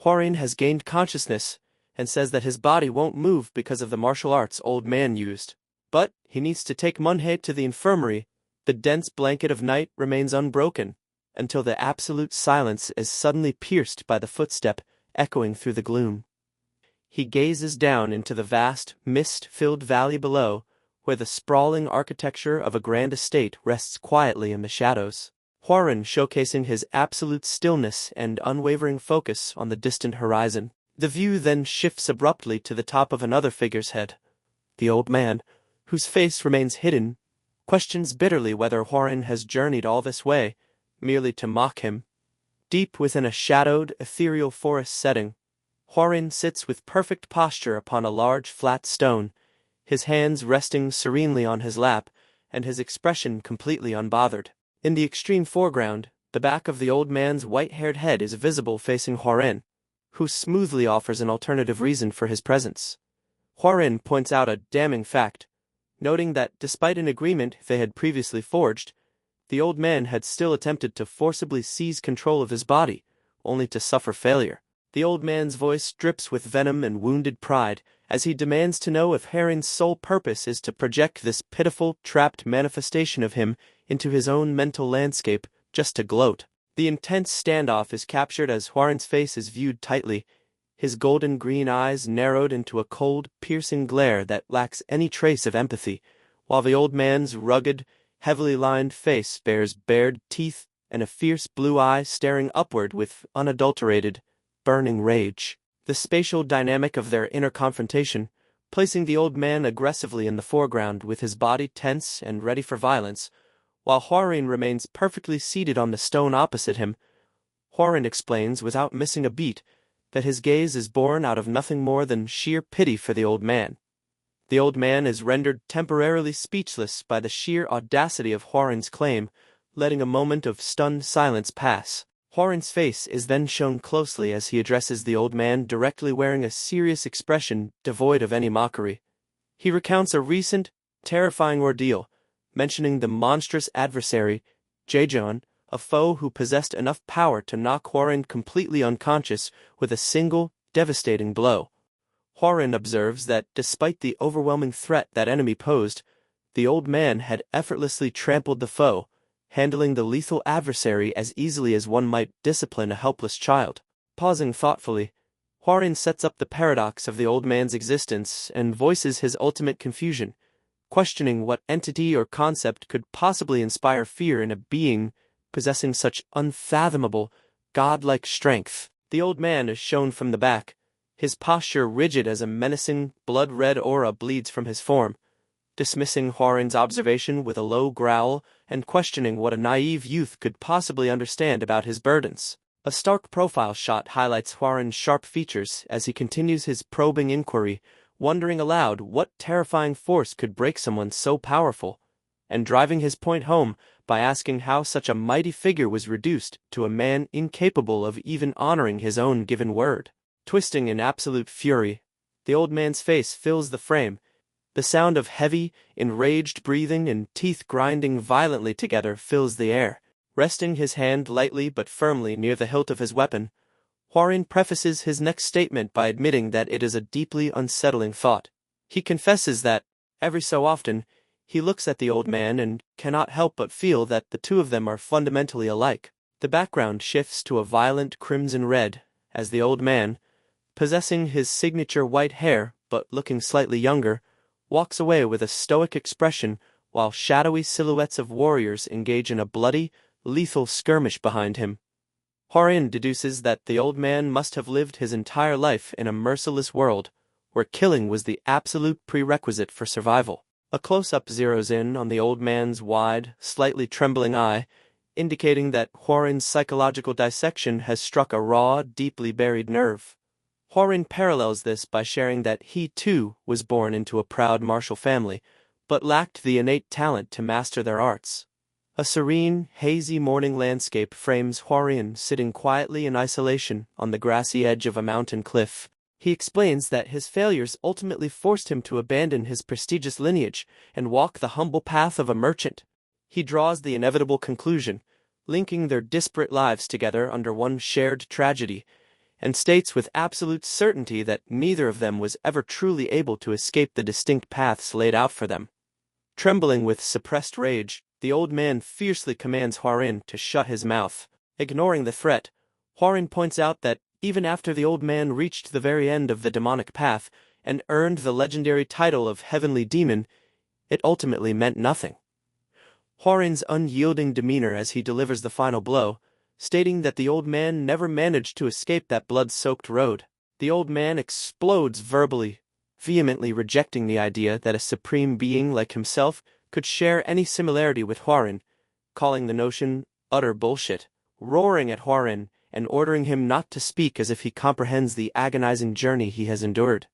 Hwoaring has gained consciousness, and says that his body won't move because of the martial arts old man used. But he needs to take Manhwa to the infirmary. The dense blanket of night remains unbroken, until the absolute silence is suddenly pierced by the footstep echoing through the gloom. He gazes down into the vast, mist-filled valley below, where the sprawling architecture of a grand estate rests quietly in the shadows. Hwoaring showcasing his absolute stillness and unwavering focus on the distant horizon. The view then shifts abruptly to the top of another figure's head. The old man, whose face remains hidden, questions bitterly whether Hwoaring has journeyed all this way, merely to mock him. Deep within a shadowed, ethereal forest setting, Hwoaring sits with perfect posture upon a large flat stone, his hands resting serenely on his lap, and his expression completely unbothered. In the extreme foreground, the back of the old man's white-haired head is visible facing Hwoaring, who smoothly offers an alternative reason for his presence. Hwoaring points out a damning fact, noting that despite an agreement they had previously forged, the old man had still attempted to forcibly seize control of his body, only to suffer failure. The old man's voice drips with venom and wounded pride, as he demands to know if Hwoaring's sole purpose is to project this pitiful, trapped manifestation of him into his own mental landscape, just to gloat. The intense standoff is captured as Hwoaring's face is viewed tightly, his golden green eyes narrowed into a cold, piercing glare that lacks any trace of empathy, while the old man's rugged, heavily lined face bears bared teeth and a fierce blue eye staring upward with unadulterated, burning rage. The spatial dynamic of their inner confrontation, placing the old man aggressively in the foreground with his body tense and ready for violence, while Hwoaring remains perfectly seated on the stone opposite him. Hwoaring explains without missing a beat that his gaze is born out of nothing more than sheer pity for the old man. The old man is rendered temporarily speechless by the sheer audacity of Hwoaring's claim, letting a moment of stunned silence pass. Hwoaring's face is then shown closely as he addresses the old man, directly, wearing a serious expression devoid of any mockery. He recounts a recent, terrifying ordeal, mentioning the monstrous adversary, Jaejeon, a foe who possessed enough power to knock Hwoaring completely unconscious with a single, devastating blow. Hwoaring observes that despite the overwhelming threat that enemy posed, the old man had effortlessly trampled the foe, handling the lethal adversary as easily as one might discipline a helpless child. Pausing thoughtfully, Hwarin sets up the paradox of the old man's existence and voices his ultimate confusion, questioning what entity or concept could possibly inspire fear in a being possessing such unfathomable, godlike strength. The old man is shown from the back, his posture rigid as a menacing, blood-red aura bleeds from his form, dismissing Hwarin's observation with a low growl and questioning what a naive youth could possibly understand about his burdens. A stark profile shot highlights Hwarin's sharp features as he continues his probing inquiry, wondering aloud what terrifying force could break someone so powerful, and driving his point home by asking how such a mighty figure was reduced to a man incapable of even honoring his own given word. Twisting in absolute fury, the old man's face fills the frame. The sound of heavy, enraged breathing and teeth grinding violently together fills the air. Resting his hand lightly but firmly near the hilt of his weapon, Hwarin prefaces his next statement by admitting that it is a deeply unsettling thought. He confesses that, every so often, he looks at the old man and cannot help but feel that the two of them are fundamentally alike. The background shifts to a violent crimson red, as the old man, possessing his signature white hair but looking slightly younger, walks away with a stoic expression while shadowy silhouettes of warriors engage in a bloody, lethal skirmish behind him. Hwarin deduces that the old man must have lived his entire life in a merciless world, where killing was the absolute prerequisite for survival. A close-up zeroes in on the old man's wide, slightly trembling eye, indicating that Hwarin's psychological dissection has struck a raw, deeply buried nerve. Hwarin parallels this by sharing that he, too, was born into a proud martial family, but lacked the innate talent to master their arts. A serene, hazy morning landscape frames Hwarin sitting quietly in isolation on the grassy edge of a mountain cliff. He explains that his failures ultimately forced him to abandon his prestigious lineage and walk the humble path of a merchant. He draws the inevitable conclusion, linking their disparate lives together under one shared tragedy, and states with absolute certainty that neither of them was ever truly able to escape the distinct paths laid out for them. Trembling with suppressed rage, the old man fiercely commands Hwarin to shut his mouth. Ignoring the threat, Hwarin points out that even after the old man reached the very end of the demonic path and earned the legendary title of Heavenly Demon, it ultimately meant nothing. Hwarin's unyielding demeanor as he delivers the final blow, stating that the old man never managed to escape that blood-soaked road. The old man explodes verbally, vehemently rejecting the idea that a supreme being like himself could share any similarity with Hwarin, calling the notion utter bullshit, roaring at Hwarin and ordering him not to speak as if he comprehends the agonizing journey he has endured.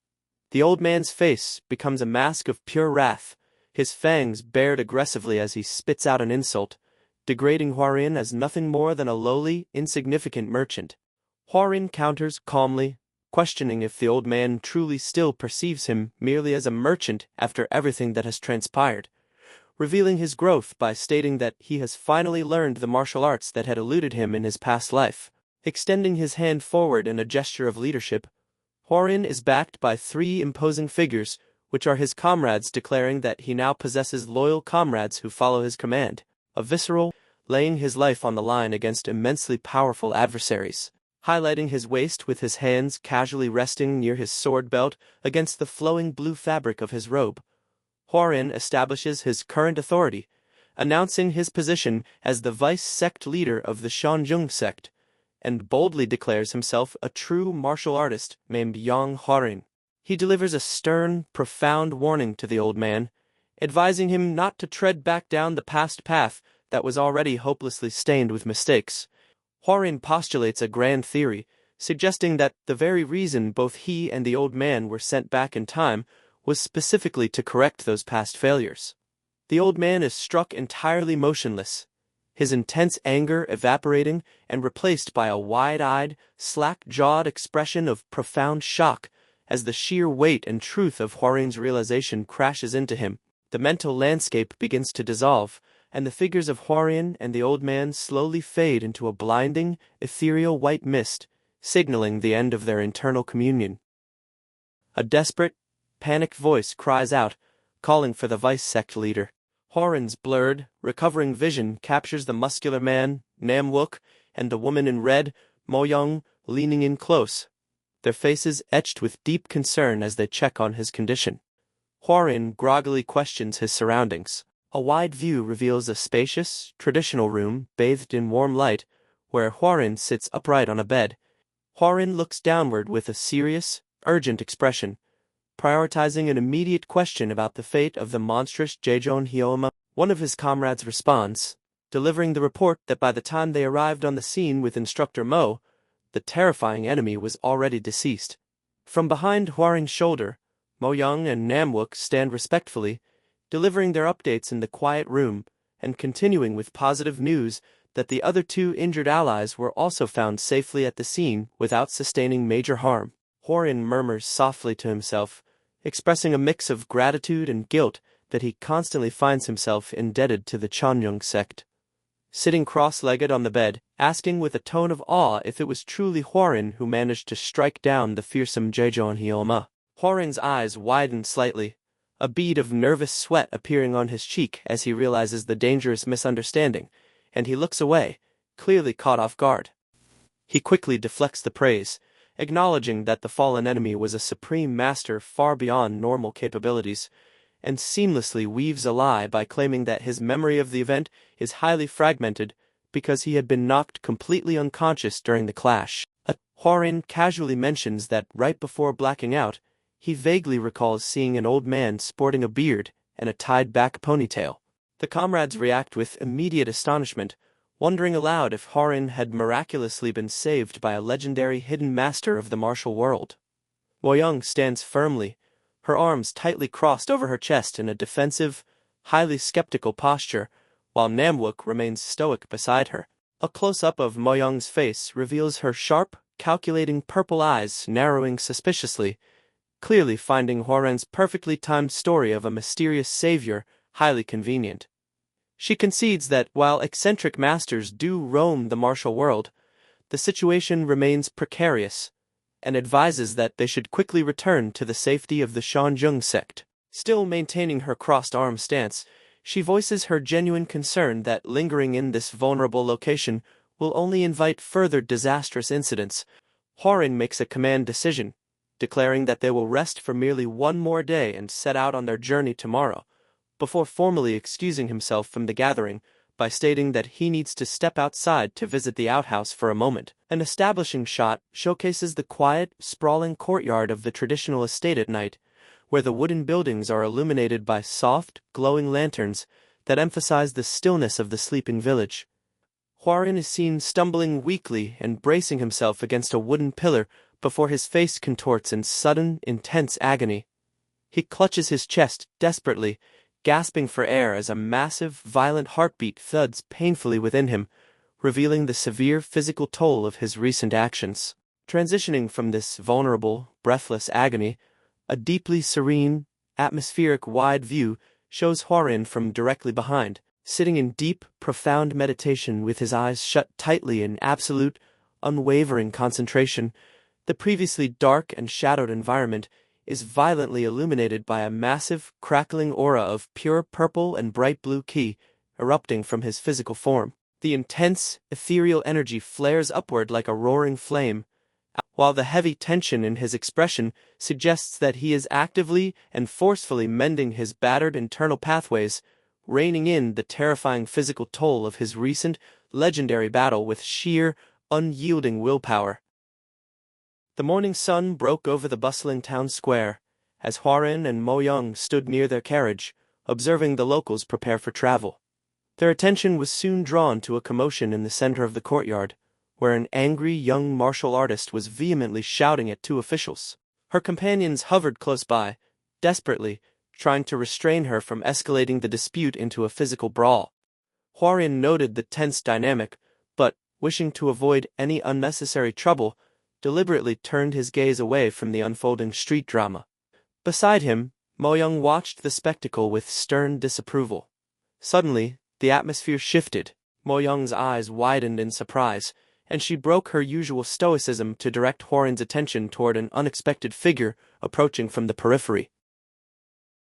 The old man's face becomes a mask of pure wrath, his fangs bared aggressively as he spits out an insult, degrading Hwarin as nothing more than a lowly, insignificant merchant. Hwarin counters calmly, questioning if the old man truly still perceives him merely as a merchant after everything that has transpired, revealing his growth by stating that he has finally learned the martial arts that had eluded him in his past life. Extending his hand forward in a gesture of leadership, Hwarin is backed by 3 imposing figures, which are his comrades, declaring that he now possesses loyal comrades who follow his command, a visceral, laying his life on the line against immensely powerful adversaries. Highlighting his waist with his hands casually resting near his sword belt against the flowing blue fabric of his robe, Hwarin establishes his current authority, announcing his position as the vice-sect leader of the Shanjung sect, and boldly declares himself a true martial artist named Yong Hwarin. He delivers a stern, profound warning to the old man, advising him not to tread back down the past path that was already hopelessly stained with mistakes. Hwarin postulates a grand theory, suggesting that the very reason both he and the old man were sent back in time was specifically to correct those past failures. The old man is struck entirely motionless, his intense anger evaporating and replaced by a wide-eyed, slack-jawed expression of profound shock as the sheer weight and truth of Hwarin's realization crashes into him. The mental landscape begins to dissolve, and the figures of Hwarin and the old man slowly fade into a blinding, ethereal white mist, signaling the end of their internal communion. A desperate, panicked voice cries out, calling for the vice-sect leader. Hwarin's blurred, recovering vision captures the muscular man, Namwook, and the woman in red, Mo Young, leaning in close, their faces etched with deep concern as they check on his condition. Hwarin groggily questions his surroundings. A wide view reveals a spacious, traditional room bathed in warm light, where Hwarin sits upright on a bed. Hwarin looks downward with a serious, urgent expression, prioritizing an immediate question about the fate of the monstrous Jaejeon Hyoma. One of his comrades responds, delivering the report that by the time they arrived on the scene with Instructor Mo, the terrifying enemy was already deceased. From behind Hwarin's shoulder, Mo Young and Namwook stand respectfully, delivering their updates in the quiet room, and continuing with positive news that the other two injured allies were also found safely at the scene without sustaining major harm. Hwarin murmurs softly to himself, expressing a mix of gratitude and guilt that he constantly finds himself indebted to the Chonyung sect. Sitting cross-legged on the bed, asking with a tone of awe if it was truly Hwarin who managed to strike down the fearsome Jaejeon Hyoma. Hwarin's eyes widen slightly, a bead of nervous sweat appearing on his cheek as he realizes the dangerous misunderstanding, and he looks away, clearly caught off guard. He quickly deflects the praise, acknowledging that the fallen enemy was a supreme master far beyond normal capabilities, and seamlessly weaves a lie by claiming that his memory of the event is highly fragmented because he had been knocked completely unconscious during the clash. Hwarin casually mentions that right before blacking out, he vaguely recalls seeing an old man sporting a beard and a tied-back ponytail. The comrades react with immediate astonishment, wondering aloud if Hwarin had miraculously been saved by a legendary hidden master of the martial world. Mo Young stands firmly, her arms tightly crossed over her chest in a defensive, highly skeptical posture, while Namwook remains stoic beside her. A close-up of Mo Young's face reveals her sharp, calculating purple eyes narrowing suspiciously, clearly finding Hwarin's perfectly timed story of a mysterious savior highly convenient. She concedes that while eccentric masters do roam the martial world, the situation remains precarious, and advises that they should quickly return to the safety of the Chonyung sect. Still maintaining her crossed-arm stance, she voices her genuine concern that lingering in this vulnerable location will only invite further disastrous incidents. Hwarin makes a command decision, declaring that they will rest for merely one more day and set out on their journey tomorrow, before formally excusing himself from the gathering by stating that he needs to step outside to visit the outhouse for a moment. An establishing shot showcases the quiet, sprawling courtyard of the traditional estate at night, where the wooden buildings are illuminated by soft, glowing lanterns that emphasize the stillness of the sleeping village. Hwarin is seen stumbling weakly and bracing himself against a wooden pillar before his face contorts in sudden, intense agony. He clutches his chest desperately, gasping for air as a massive, violent heartbeat thuds painfully within him, revealing the severe physical toll of his recent actions. Transitioning from this vulnerable, breathless agony, a deeply serene, atmospheric wide view shows Hwarin from directly behind, sitting in deep, profound meditation with his eyes shut tightly in absolute, unwavering concentration. The previously dark and shadowed environment is violently illuminated by a massive, crackling aura of pure purple and bright blue ki erupting from his physical form. The intense, ethereal energy flares upward like a roaring flame, while the heavy tension in his expression suggests that he is actively and forcefully mending his battered internal pathways, reining in the terrifying physical toll of his recent, legendary battle with sheer, unyielding willpower. The morning sun broke over the bustling town square, as Hwarin and Mo Young stood near their carriage, observing the locals prepare for travel. Their attention was soon drawn to a commotion in the center of the courtyard, where an angry young martial artist was vehemently shouting at two officials. Her companions hovered close by, desperately, trying to restrain her from escalating the dispute into a physical brawl. Hwarin noted the tense dynamic, but, wishing to avoid any unnecessary trouble, deliberately turned his gaze away from the unfolding street drama. Beside him, Mo Young watched the spectacle with stern disapproval. Suddenly, the atmosphere shifted. Mo Young's eyes widened in surprise, and she broke her usual stoicism to direct Hwarin's attention toward an unexpected figure approaching from the periphery.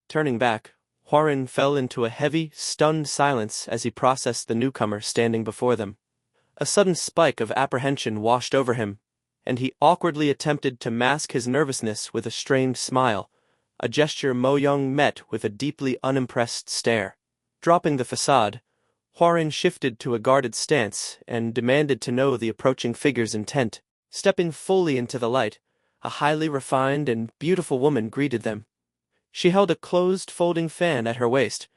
Turning back, Hwarin fell into a heavy, stunned silence as he processed the newcomer standing before them. A sudden spike of apprehension washed over him, and he awkwardly attempted to mask his nervousness with a strained smile, a gesture Yong met with a deeply unimpressed stare. Dropping the facade, Hwarin shifted to a guarded stance and demanded to know the approaching figure's intent. Stepping fully into the light, a highly refined and beautiful woman greeted them. She held a closed folding fan at her waist,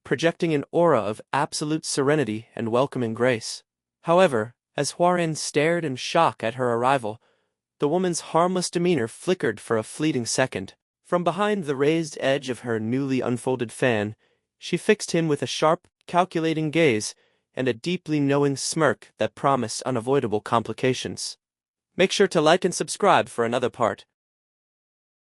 projecting an aura of absolute serenity and welcoming grace. However, as Hwarin stared in shock at her arrival, the woman's harmless demeanor flickered for a fleeting second. From behind the raised edge of her newly unfolded fan, she fixed him with a sharp, calculating gaze and a deeply knowing smirk that promised unavoidable complications. Make sure to like and subscribe for another part.